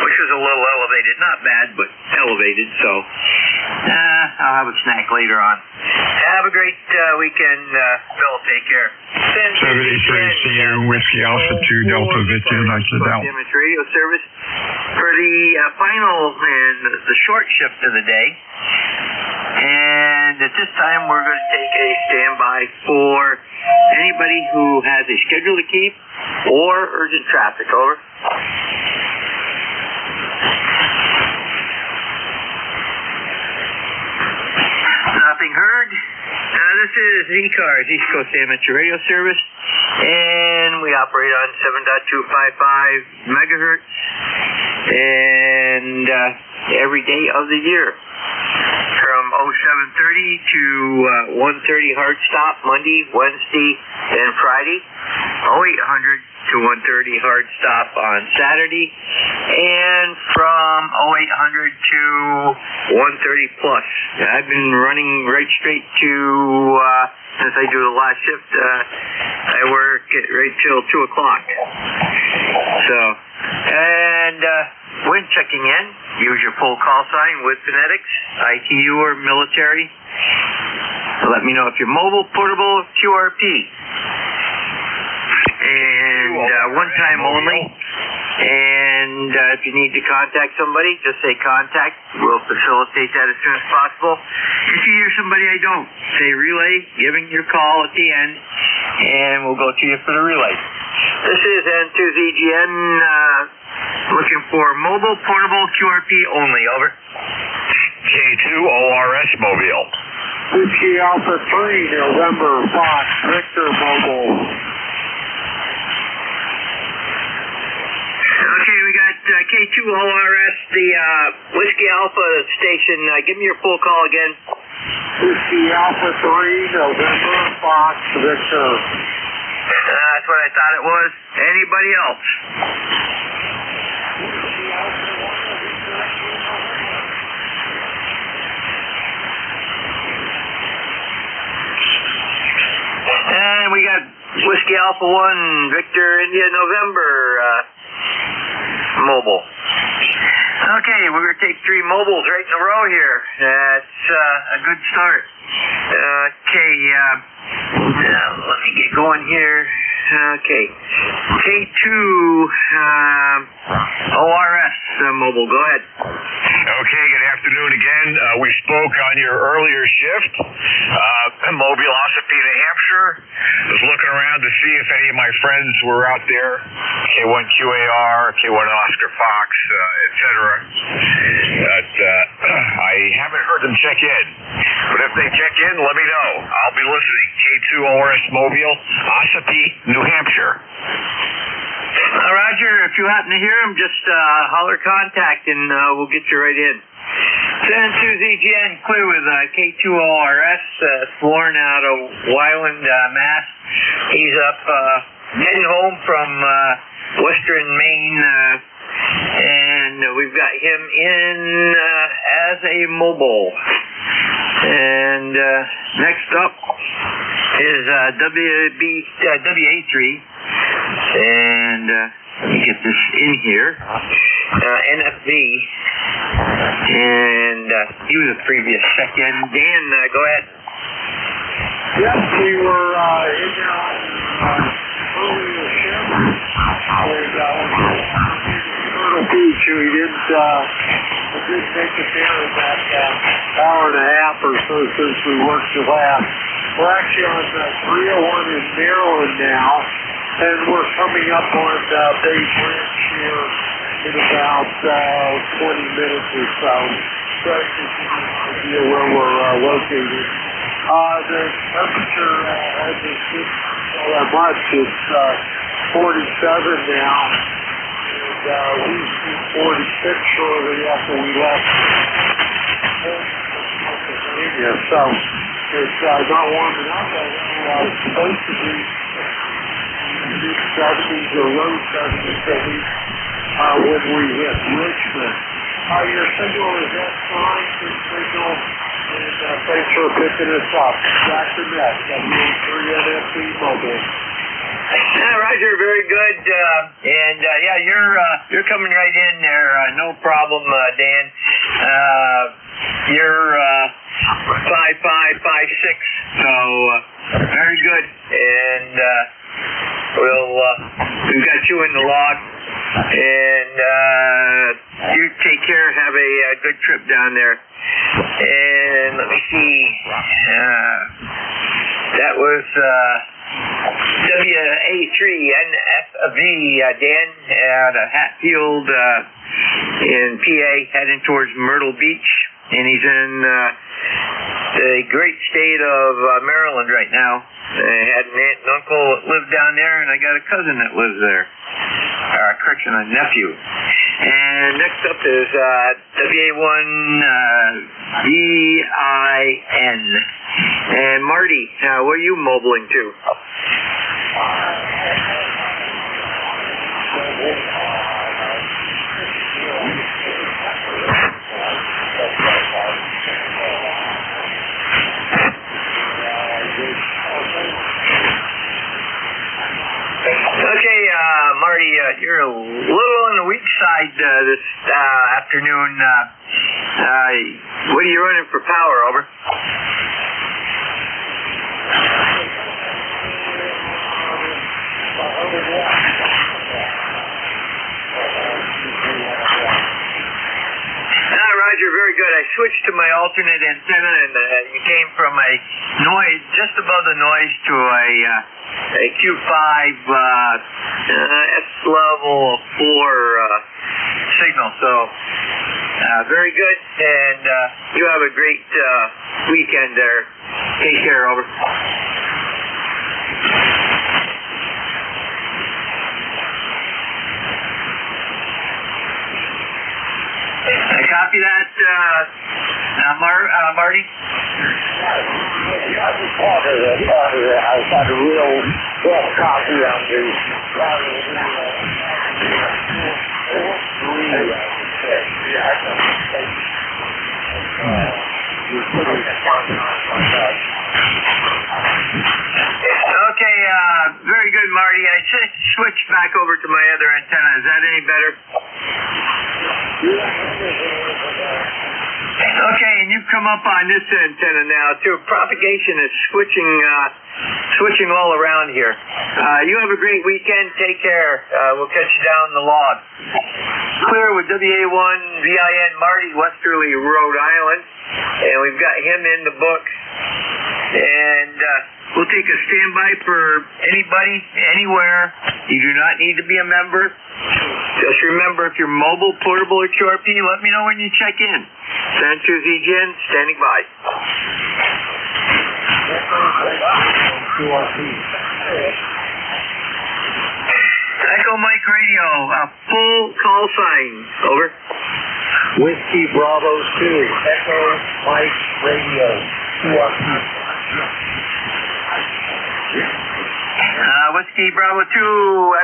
S2: which is a little elevated. Not bad, but elevated. So I'll have a snack later on. Have a great weekend, Bill. Take care.
S13: 73 CU Whiskey Alpha 2 Delta Victor
S2: Damage Radio Service for the final and the short shift of the day. And at this time, we're going to take a standby for anybody who has a schedule to keep or urgent traffic. Over. Nothing heard. This is ECARS, East Coast Amateur Radio Service, and we operate on 7.255 megahertz, and every day of the year. From 0730 to 1:30 hard stop Monday, Wednesday, and Friday. 0800 to 1:30 hard stop on Saturday, and from 0800 to 1:30 plus. I've been running right straight to since I do the last shift. I work right till 2 o'clock. So, and when checking in, use your full call sign with phonetics, ITU or military. Let me know if you're mobile, portable, QRP. And one time only. And if you need to contact somebody, just say contact. We'll facilitate that as soon as possible. If you hear somebody I don't, say relay, giving your call at the end, and we'll go to you for the relay. This is N2ZGN looking for mobile, portable, QRP only. Over.
S21: K2ORS Mobile.
S17: Whiskey Alpha 3, November, Fox, Victor Mobile.
S2: Okay, we got K2ORS, the Whiskey Alpha station. Give me your full call again.
S17: Whiskey Alpha 3, November, Fox, Victor.
S2: That's what I thought it was. Anybody else? And we got Whiskey Alpha 1, Victor India November mobile. Okay, we're going to take 3 mobiles right in a row here. That's a good start. Okay, let me get going here. Okay, K2 ORS mobile, go ahead.
S6: Okay, good afternoon again. We spoke on your earlier shift. Mobile, Ossipee, New Hampshire. Was looking around to see if any of my friends were out there. K1 QAR, K1 Oscar Fox, etc. But I haven't heard them check in. But if they check in, let me know. I'll be listening. K2 ORS Mobile, Ossipee, New Hampshire.
S2: Roger, if you happen to hear him, just holler contact and we'll get you right in. San Susie clear with K2ORS, Florin out of Wyland, Mass. He's up heading home from western Maine, and we've got him in as a mobile. And next up is WA3, and let me get this in here. NFV, and he was a previous check-in. Dan, go ahead.
S17: Yes, we were in there on earlier shift, and Myrtle Beach. We did take it there in that hour and a half or so since we worked the last. We're actually on 301 in Maryland now, and we're coming up on Bay Bridge here in about 20 minutes or so. So that gives you an idea where we're located. The temperature hasn't shifted all that much. It's 47 now, and we see 46 shortly after we left Pennsylvania. So it's not warming up. It's supposed to be mid-70s or low 70s at least when we hit Richmond. Your signal is that fine, good signal, and thanks for picking us up. Dr. Nett, WA3NFB Mobile.
S2: Roger, very good. And you're coming right in there. No problem, Dan. You're 5556, so very good. And we've got you in the log. And you take care. Have a good trip down there. And let me see. That was WA3NFV, Dan, out of Hatfield in PA, heading towards Myrtle Beach. And he's in the great state of Maryland right now. I had an aunt and uncle that lived down there, and I got a cousin that lives there. Correction, a nephew. And next up is WA1VIN. And Marty, where are you mobiling to? Okay, Marty, you're a little on the weak side this afternoon. What are you running for power, over? Roger, very good. I switched to my alternate antenna, and you came from a noise, just above the noise, to a Q5 S level 4 signal. So very good, and you have a great weekend there. Take care, over.
S4: I copy that, Marty?
S21: I've got a real rough copy on the
S2: Okay, very good, Marty. I switched back over to my other antenna. Is that any better? Okay, and you've come up on this antenna now too. Propagation is switching all around here. You have a great weekend. Take care. We'll catch you down the log. Clear with WA1 VIN Marty, Westerly, Rhode Island, and we've got him in the books. And we'll take a standby for anybody, anywhere. You do not need to be a member. Just remember, if you're mobile, portable, or QRP, let me know when you check in. San Zhejian, standing by. Echo Mike Radio, full call sign. Over.
S21: Whiskey Bravo 2, Echo Mike Radio, QRP.
S2: Whiskey Bravo 2,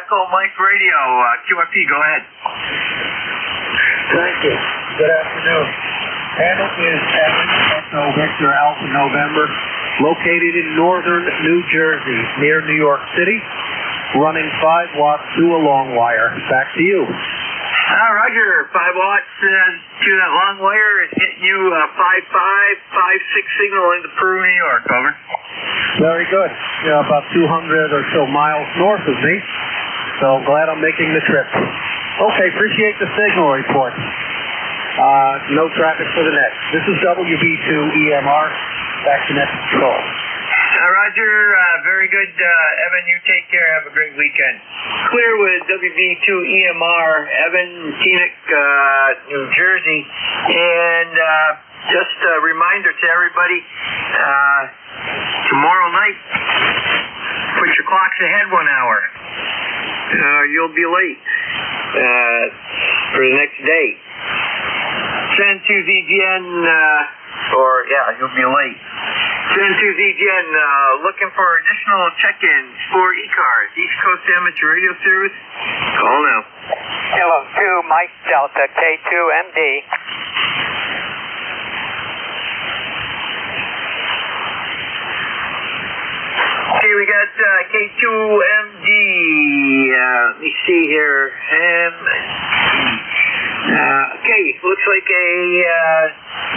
S2: Echo Mike Radio, QRP, go ahead.
S21: Thank you. Good afternoon. Panel is Echo Victor Alpha November, located in northern New Jersey, near New York City, running 5 watts to a long wire. Back to you.
S2: Roger, 5 watts to that long wire is hitting you 5.5, 5.6 signal into Peru, New York, over.
S21: Very good. About 200 or so miles north of me, so glad I'm making the trip. Okay, appreciate the signal report. No traffic for the next. This is WB2 EMR, back to net control.
S2: Roger, very good. Evan, you take care. Have a great weekend. Clear with WB2 EMR, Evan, Teaneck, New Jersey. And just a reminder to everybody, tomorrow night, put your clocks ahead 1 hour. You'll be late for the next day. Send to ZGN, you'll be late. Send to ZGN, looking for additional check-ins for ECARS, East Coast Amateur Radio Service. Call now.
S5: Hello, 2 Mike Delta, K2MD.
S2: Okay, we got K2MD. Let me see here. Okay, looks like a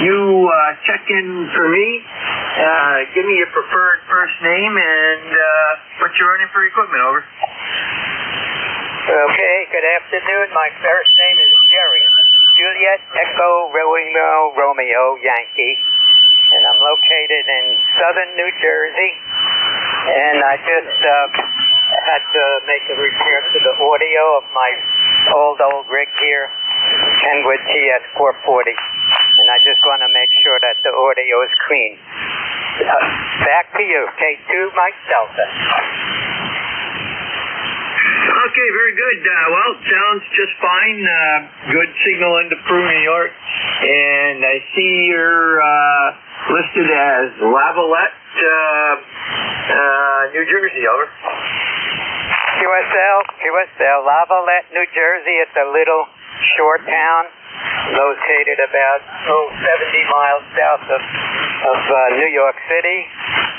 S2: new check-in for me. Give me your preferred first name and what you're running for equipment, over.
S5: Okay, good afternoon. My first name is Jerry. Juliet Echo Romeo Yankee. And I'm located in southern New Jersey. And I just had to make a repair to the audio of my old rig here, Kenwood TS440. And I just want to make sure that the audio is clean. Back to you, K2 Mike Delta.
S2: Okay, very good. Well, sounds just fine. Good signal into Peru, New York. And I see you're listed as Lavalette, New Jersey, over.
S5: QSL, Lavalette, New Jersey. It's a little short town located about 70 miles south of New York City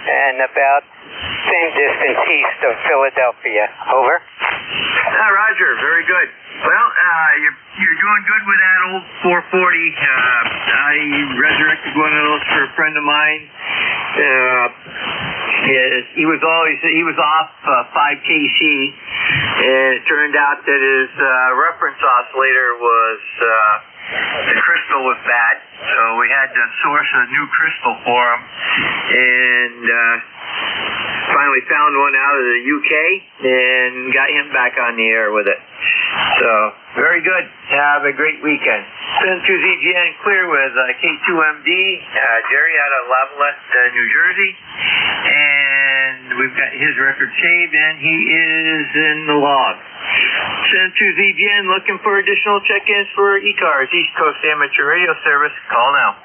S5: and about same distance east of Philadelphia. Over.
S2: Roger, very good. Well, you're doing good with that old 440. I resurrected one of those for a friend of mine. He was off 5 kc, and it turned out that his reference oscillator was the crystal was bad, so we had to source a new crystal for him, and finally found one out of the UK and got him back on the air with it. So, very good. Have a great weekend. Send to ZGN Clear with K2MD, Jerry out of Lavalette, New Jersey. And we've got his record saved, and he is in the log. N2ZGN looking for additional check-ins for ECARS, East Coast Amateur Radio Service. Call now.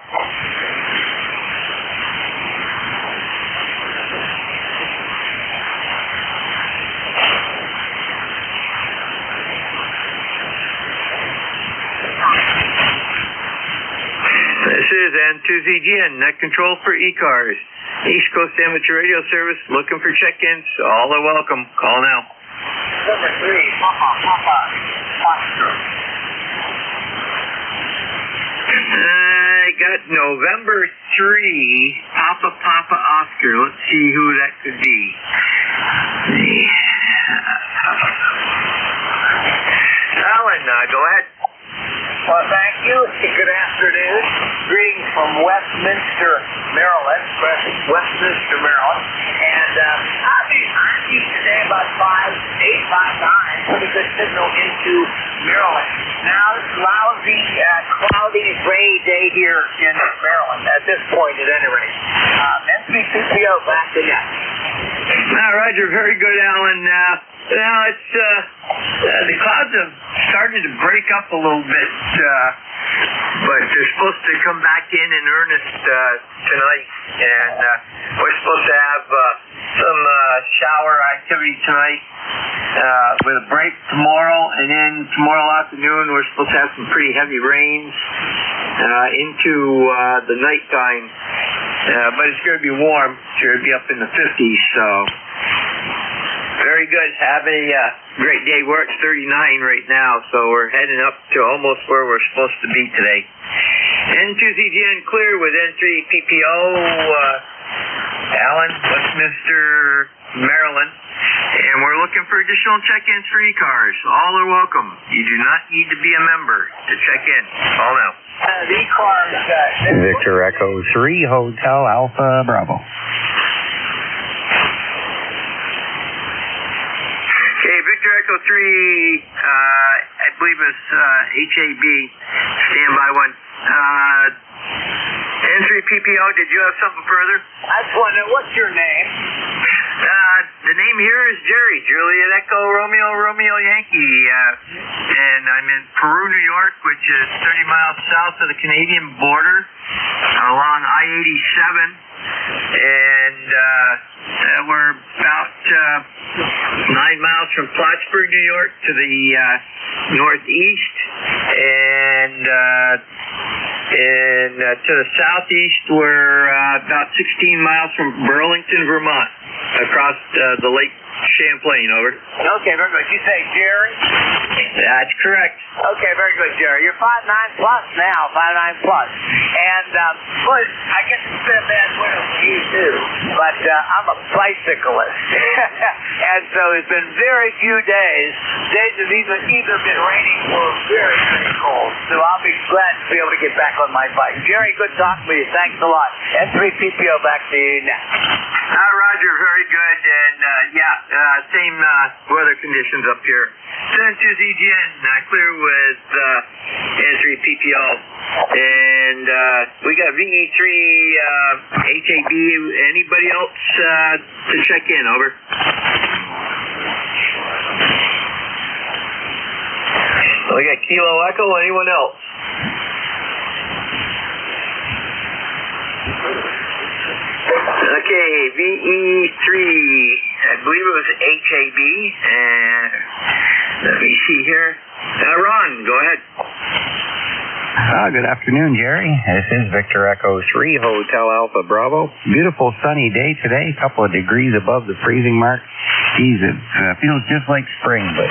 S2: This is N2ZGN, net control for ECARS, East Coast Amateur Radio Service, looking for check-ins. All are welcome. Call now.
S5: Number 3, Papa, Oscar.
S2: I got November 3, Papa Oscar. Let's see who that could be. Alan, go ahead.
S5: Well, thank you. Good afternoon. Greetings from Westminster, Maryland. And I'm used to say about 859. Pretty good signal into Maryland. Now, this lousy, cloudy, gray day here in Maryland at this point, at any rate. N3PO, back to you.
S2: Roger, very good, Alan. Now it's the clouds have started to break up a little bit, but they're supposed to come back in earnest tonight, and we're supposed to have some shower activity tonight with a break tomorrow, and then tomorrow afternoon we're supposed to have some pretty heavy rains into the nighttime, but it's going to be warm. It's going to be up in the 50s, so very good. Have a great day. We're at 39 right now, so we're heading up to almost where we're supposed to be today. N2ZGN clear with N3PPO, Allen, Westminster, Maryland. And we're looking for additional check-ins for ECARS. All are welcome. You do not need to be a member to check in. Call now.
S5: The ECARS.
S7: Victor Echo 3, Hotel Alpha Bravo.
S2: Okay, Victor Echo 3, I believe it's HAB, standby one. N3PPO, did you have something further?
S5: I just want to know, what's your name?
S2: The name here is Jerry, Juliet Echo Romeo Yankee, and I'm in Peru, New York, which is 30 miles south of the Canadian border, along I-87, and we're about 9 miles from Plattsburgh, New York, to the northeast, and to the southeast, we're about 16 miles from Burlington, Vermont, across the Lake Champlain. Over.
S5: Okay, very good. You say Jerry?
S2: That's correct.
S5: Okay, very good, Jerry. You're 5'9 plus now, 5'9 plus. And, well, I guess it's been a bad winter for you, too. But I'm a bicyclist. And so it's been very few days. Days have either been raining or very, very cold. So I'll be glad to be able to get back on my bike. Jerry, good talking with you. Thanks a lot. N3PPO, back to you now.
S2: Roger, very good. And, same weather conditions up here. N2ZGN, clear with N3PPO. And we got VE3, HAB. Anybody else to check in? Over. We got Kilo Echo. Anyone else? Okay, VE3, I believe it was HAB, and let me see here. Ron, go ahead.
S7: Good afternoon, Jerry. This is Victor Echo 3, Hotel Alpha Bravo. Beautiful sunny day today, a couple of degrees above the freezing mark. Geez, it feels just like spring, but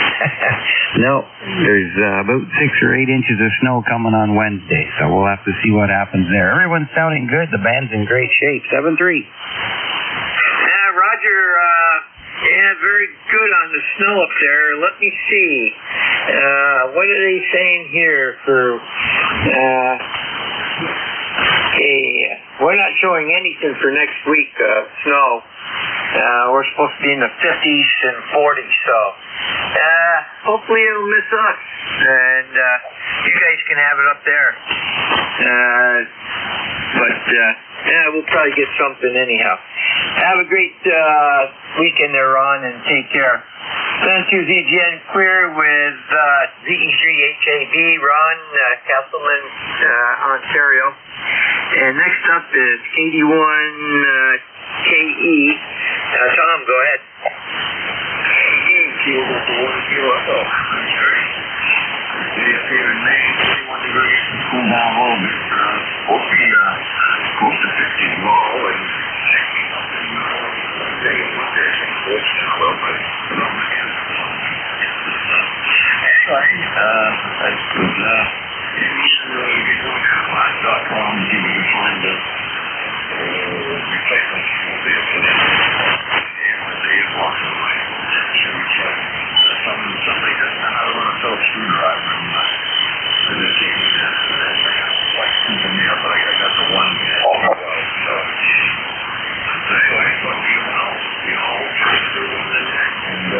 S7: no, there's about 6 or 8 inches of snow coming on Wednesday, so we'll have to see what happens there. Everyone's sounding good. The band's in great shape. 7-3.
S2: Roger, very good on the snow up there. Let me see. What are they saying here for... we're not showing anything for next week, snow. We're supposed to be in the 50s and 40s, so hopefully it'll miss us, and you guys can have it up there. We'll probably get something anyhow. Have a great weekend there, Ron, and take care. 2ZGN Clear with ZE3HAB, Ron, Castleman, Ontario. And next up is 81KE. Tom, go ahead.
S19: KE, Kilo, Day up here in Maine, 31 degrees, cool down a little bit. Supposed to be close to 50 tomorrow and 60 something. Day of winter, it's well, but anyway, that's good. If you go to Amazon.com, you can find the replacements you will be able to get. And they have lots of money. Somebody doesn't know how to run a Phillips screwdriver. And this thing is like something there, but I got the one all go out. So anyway, but you know, just through the neck and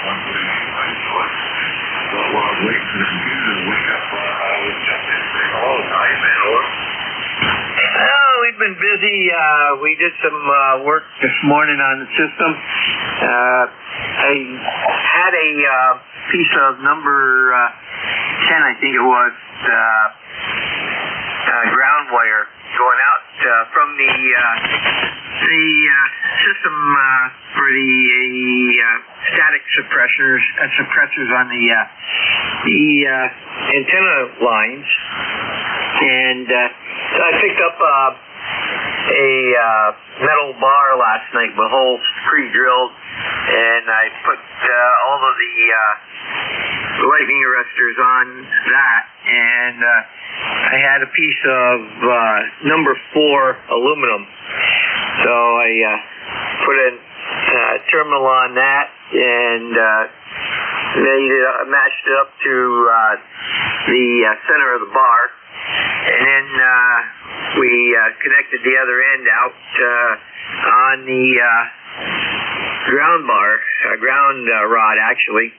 S19: one good anyway. So while I was waiting for the computer to wake up, I was jumping in and saying, hello, how you been, over?
S2: Well, we've been busy. We did some work this morning on the system. I had a piece of number 10, I think it was, ground wire going out from the system for the static suppressors on the antenna lines, and I picked up a metal bar last night with holes pre-drilled, and I put all of the lightning arrestors on that, and I had a piece of number 4 aluminum, so I put a terminal on that and matched it up to the center of the bar, and then we connected the other end out on the ground rod actually,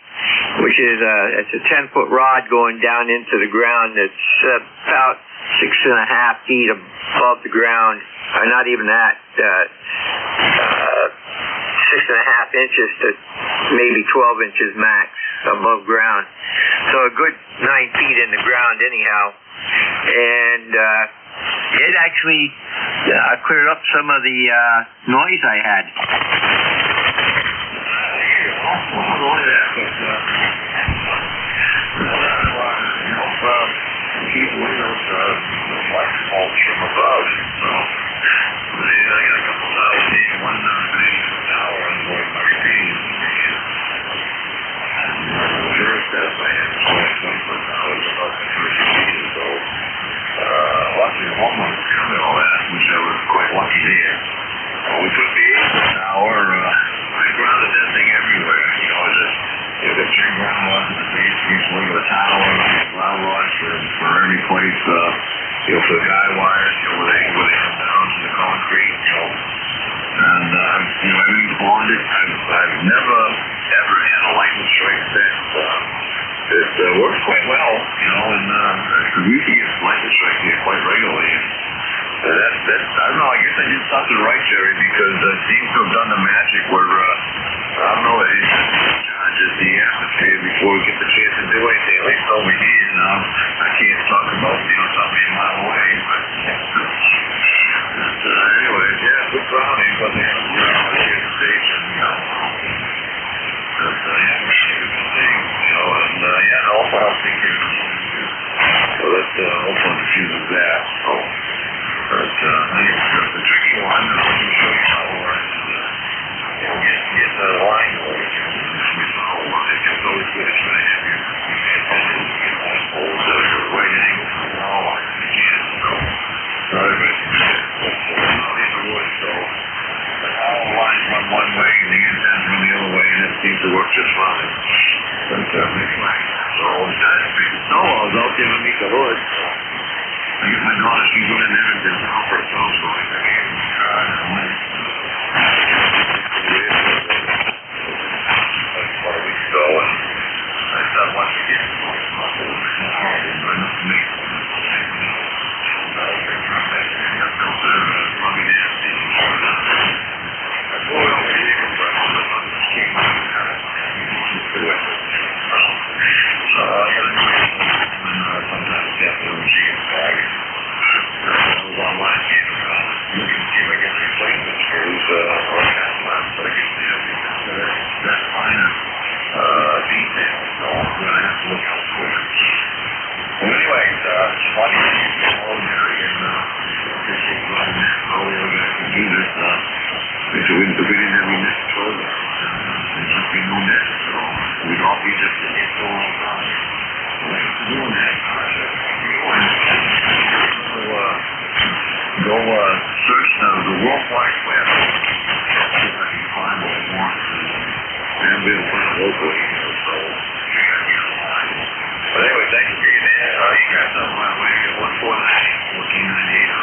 S2: which is it's a 10-foot rod going down into the ground. It's about 6.5 feet above the ground, or not even that, 6.5 inches to maybe 12 inches max above ground. So a good 9 feet in the ground anyhow. And it actually cleared up some of the noise I had.
S19: Keep windows like faults from above. So I got a couple towers here, one tower on board my repeating. The first step I had 20-foot towers about 30 feet or so. Luckily the homeowner covered all that, which I was quite lucky there. We put the 8-foot tower, I grounded that thing everywhere. You know, the three ground rods at the base of each leg of the tower, ground rods for every place, for the guy wires, where they come down to the concrete, and everything's bonded. I've never ever had a lightning strike that works quite well, and we can get lightning strikes here quite regularly. I don't know, I guess I did something right, Jerry, because it seems to have done the magic where, I don't know, it charges the atmosphere before we get the chance to do anything, at least over here. I can't talk about, something a mile away, but anyway, yeah, good grounding, but they have here at the station, but yeah, really good thing, and also helps take care of the fuses. So that's also infuses that, so. But anyway, the tricky one, and I can show you how get the line going. It's always good to try to have your antennas get those poles that are right angle from the wall line if you can. So everybody can get it. But not in the woods, so the power lines run one way and the antennas run the other way, and it seems to work just fine. But anyway, so all the time, big snow, I was out there underneath the hood. I guess my daughter, she's going in there and did help herself, so I said, hey, about a week ago, and I thought once again, I
S10: If we didn't have any net control, there'd just be no net. So we'd all be just in it all the time. Doing that, go search the World Wide Web. See if I can find what I want. And be able to find it locally. So, but anyway, thanks for getting in. You got something on the way. 149-1498.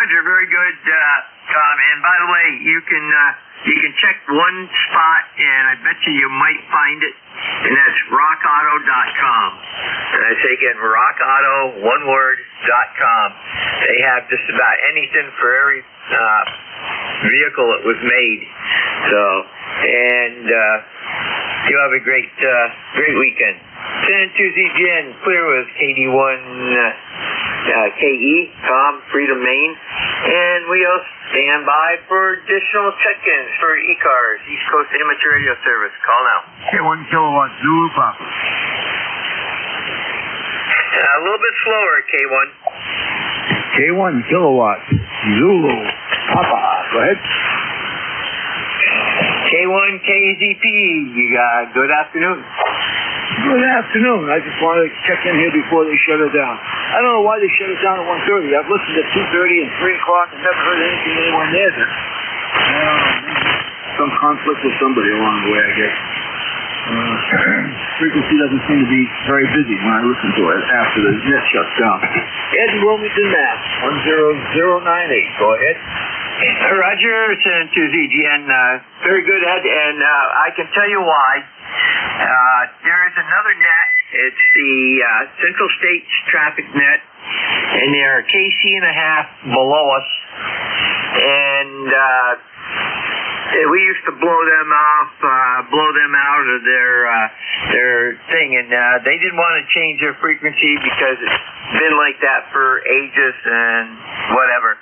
S2: Roger, very good, Tom. And by the way, you can check one spot, and I bet you might find it, and that's rockauto.com. And I say again, rockauto.com. They have just about anything for every vehicle that was made. So, and you have a great weekend. San Tuesday, clear with KD1. KE, Tom, Freedom, Maine, and we'll stand by for additional check-ins for ECARS, East Coast Amateur Radio Service. Call now.
S22: K1 kilowatt, Zulu Papa.
S2: A little bit slower, K1.
S22: K1 kilowatt, Zulu Papa. Go ahead.
S2: K1 KZP, you got good afternoon.
S22: Good afternoon. I just wanted to check in here before they shut it down. I don't know why they shut it down at 1:30. I've listened at 2:30 and 3 o'clock and never heard anything anywhere near this. Some conflict with somebody along the way, I guess. Frequency doesn't seem to be very busy when I listen to it after the net shuts down. Ed in Wilmington, Mass. 10098. Go ahead.
S2: Roger, San Tuesday, GN. Very good, Ed, and I can tell you why. There is another net. It's the Central States Traffic Net, and they are a KC and a half below us. And we used to blow them out of their thing, and they didn't want to change their frequency because it's been like that for ages and whatever.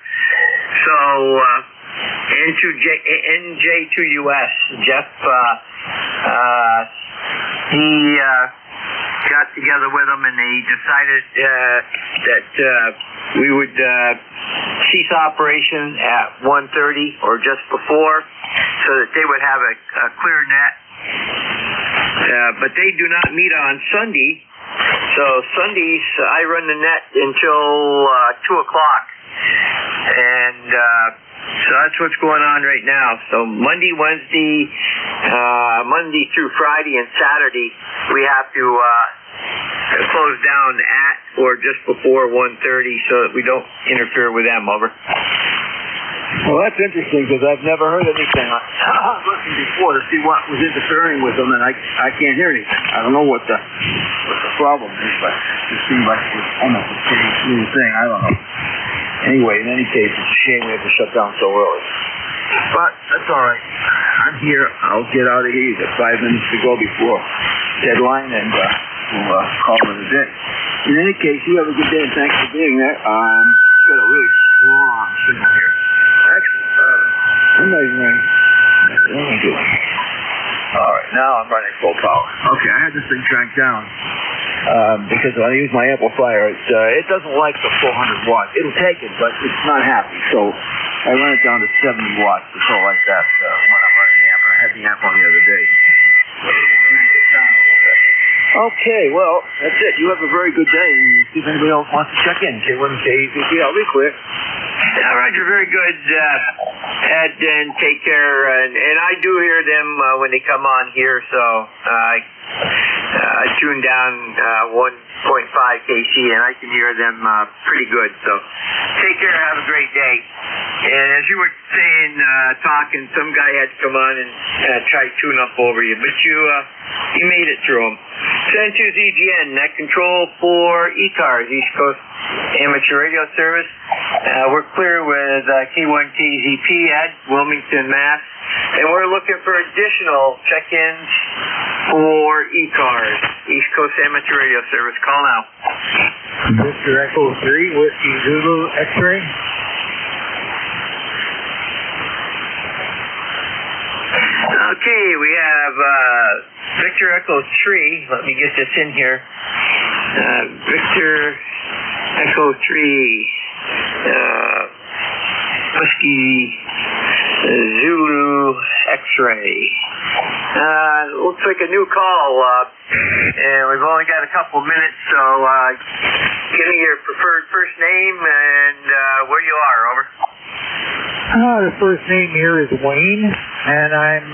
S2: So NJ2US, Jeff, he got together with them, and they decided that we would cease operation at 1:30 or just before, so that they would have a clear net. But they do not meet on Sunday, so Sundays I run the net until 2 o'clock, and so that's what's going on right now. So Monday, Wednesday, Monday through Friday and Saturday, we have to close down at or just before 1:30 so that we don't interfere with them. Over.
S22: Well, that's interesting because I've never heard anything. I listened before to see what was interfering with them, and I can't hear anything. I don't know what the problem is, but it seemed like it was almost the same thing. I don't know. Anyway, in any case, it's a shame we have to shut down so early. But that's all right. I'm here. I'll get out of here. You got 5 minutes to go before deadline, and we'll call it a day. In any case, you have a good day, and thanks for being there. Got a really strong signal here. Actually, I'm not even running. What am I doing? All right, now I'm running full power. Okay, I had this thing cranked down because when I use my amplifier, it doesn't like the 400 watts. It'll take it, but it's not happy. So I run it down to 70 watts or so like that when I'm running the amp. I had the amp on the other day. Okay, well, that's it. You have a very good day, and see if anybody else wants to check in. K1 KZP, I'll be clear.
S2: Yeah, Roger, very good, Ed, and take care. And I do hear them when they come on here, so I tune down 1.5 KC, and I can hear them pretty good. So take care, have a great day. And as you were saying, talking, some guy had to come on and try to tune up over you, but you made it through them. Send to ZGN, net control for ECARS, East Coast Amateur Radio Service. We're clear with K1 KZP at Wilmington, Mass. And we're looking for additional check-ins for ECARS, East Coast Amateur Radio Service. Call now.
S22: Mr. Echo 3, Whiskey Zulu X-ray.
S2: Okay, we have Victor Echo 3. Let me get this in here. Victor Echo Echo 3, Whiskey Zulu X-Ray. Looks like a new call, and we've only got a couple minutes, so give me your preferred first name and where you are, over.
S18: The first name here is Wayne, and I'm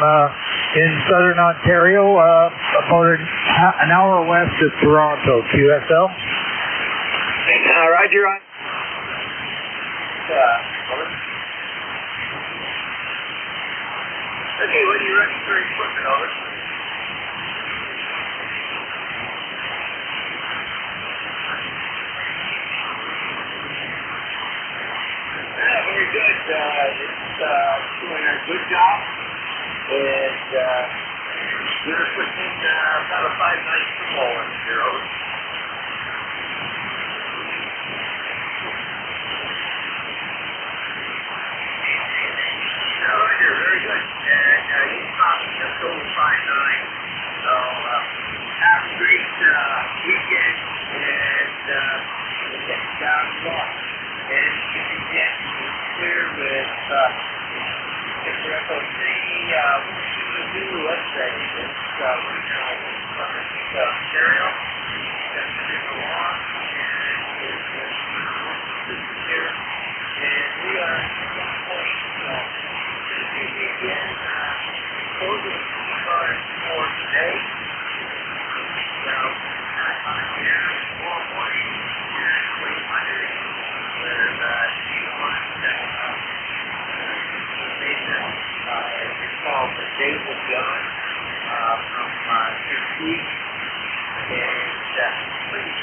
S18: in southern Ontario, about an hour west of Toronto, QSL.
S2: Roger. Okay, what are you running for equipment, over? Very good. It's doing a good job. And we're pushing about a 5-night football in here, over. You're very good. And he's talking just over 5-9. So have a great weekend. And we'll get you down the block. And you can get clear with Mr. Echo 3, what should we do, let's say, it's we're now in Ontario, that's the law, and it's here, and we are at 1 point, so this is again, closing the ECARS for today, so I'm here, 4 morning, and 300, with G1 as you call the David John from this week, and please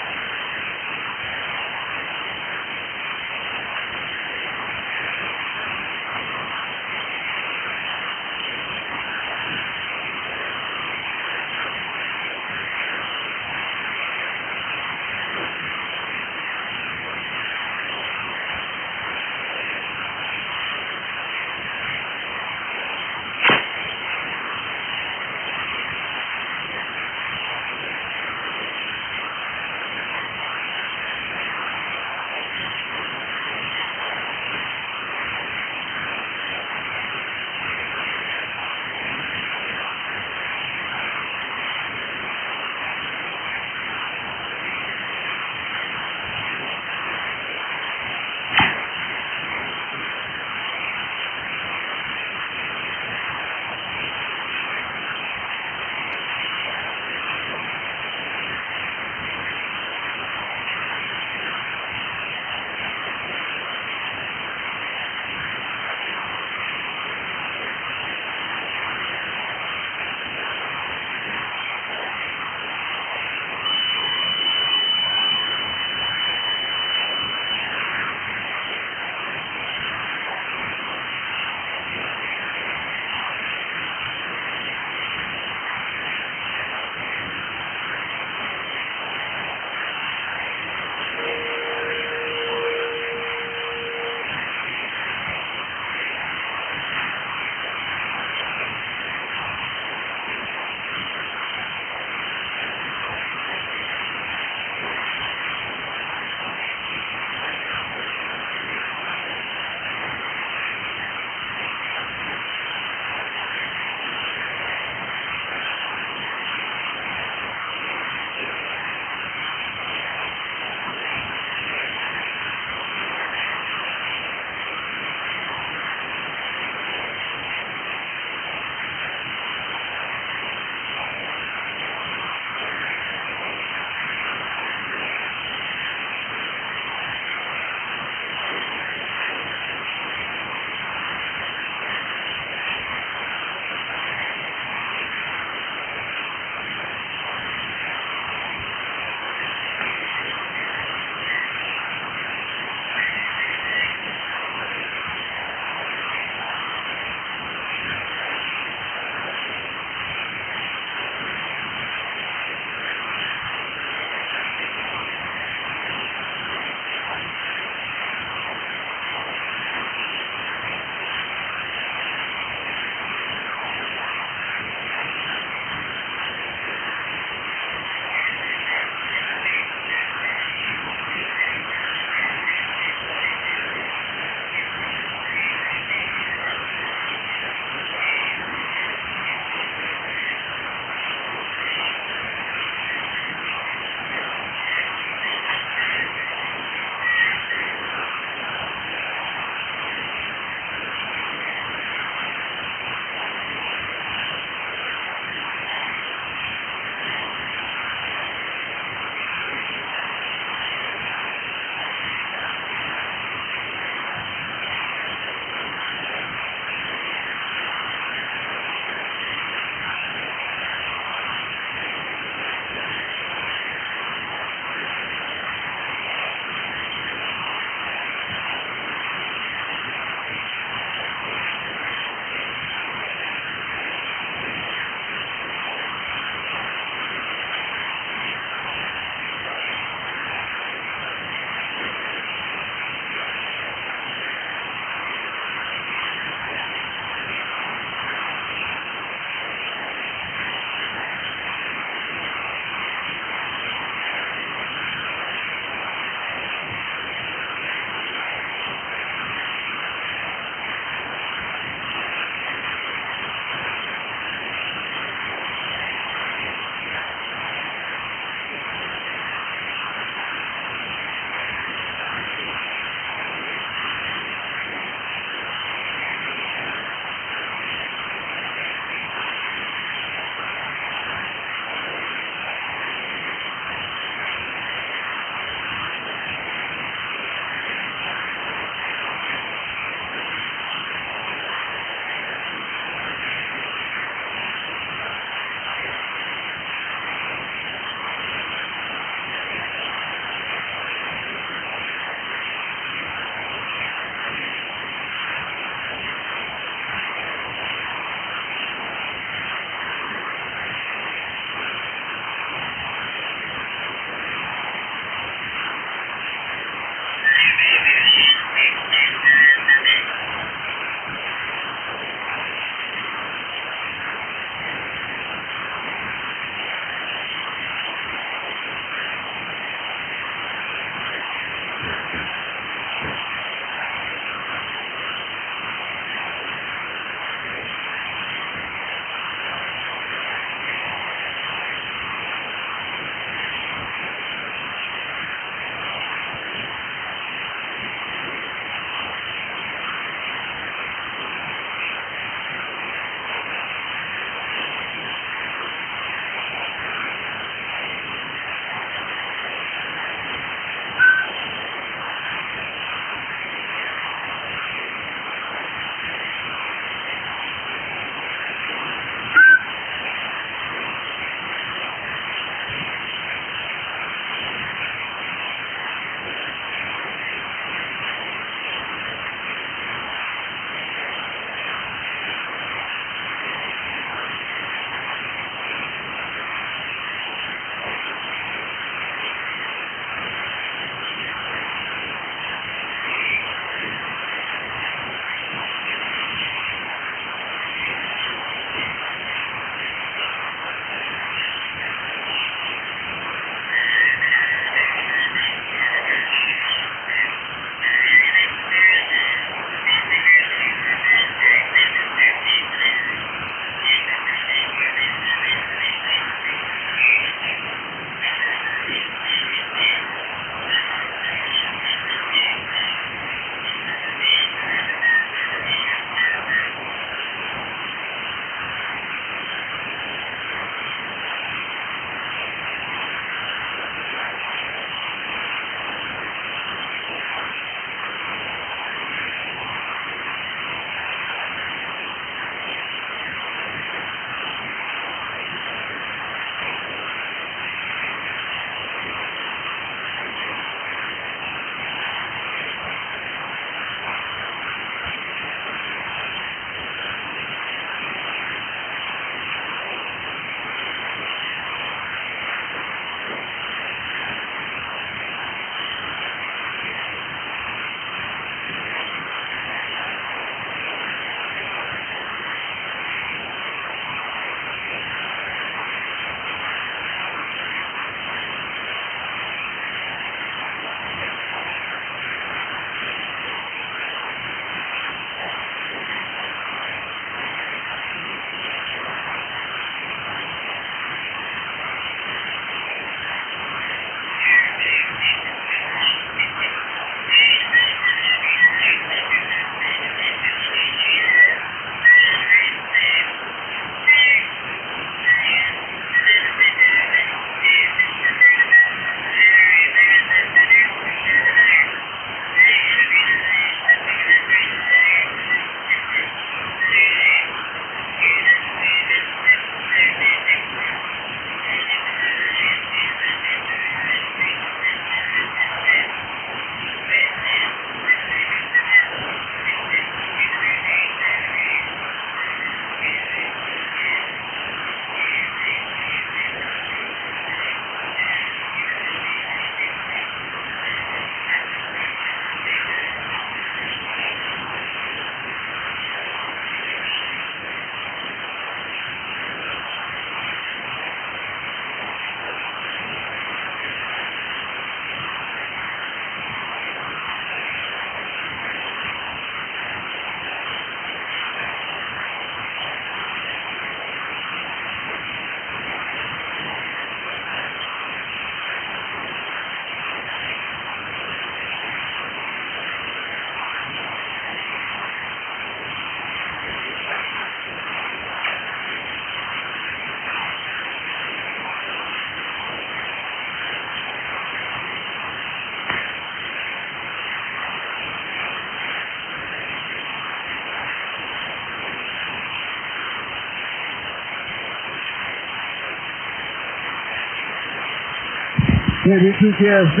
S12: NJ2KSB.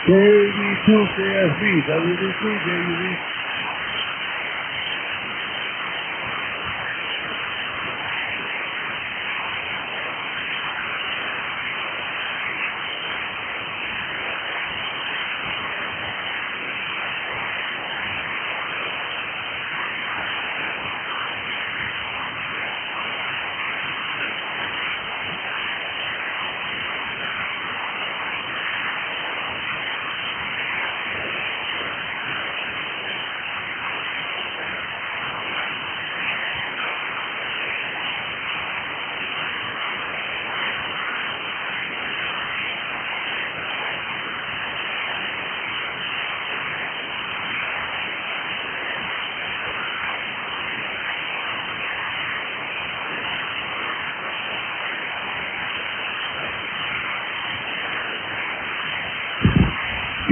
S12: KD2KSB. WD3JUV.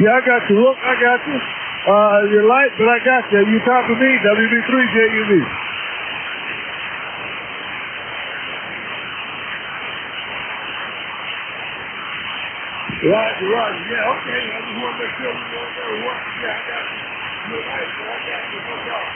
S12: Yeah, I got you. Look, I got you. You're light, but I got you. You talk to me, WB3JUV. Roger, Roger. Yeah, okay. I just want to make sure we don't know what. Yeah, I got you. You're light, but I got you. No problem.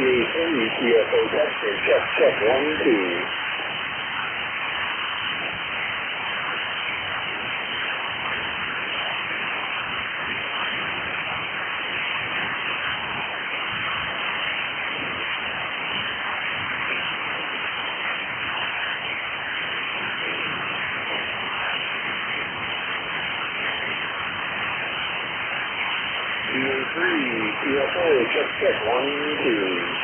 S16: UFO tester, check 1, 2. UFO, check 1, 2.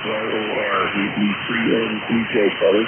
S16: Bravo R, we 3 and 3 J, brother.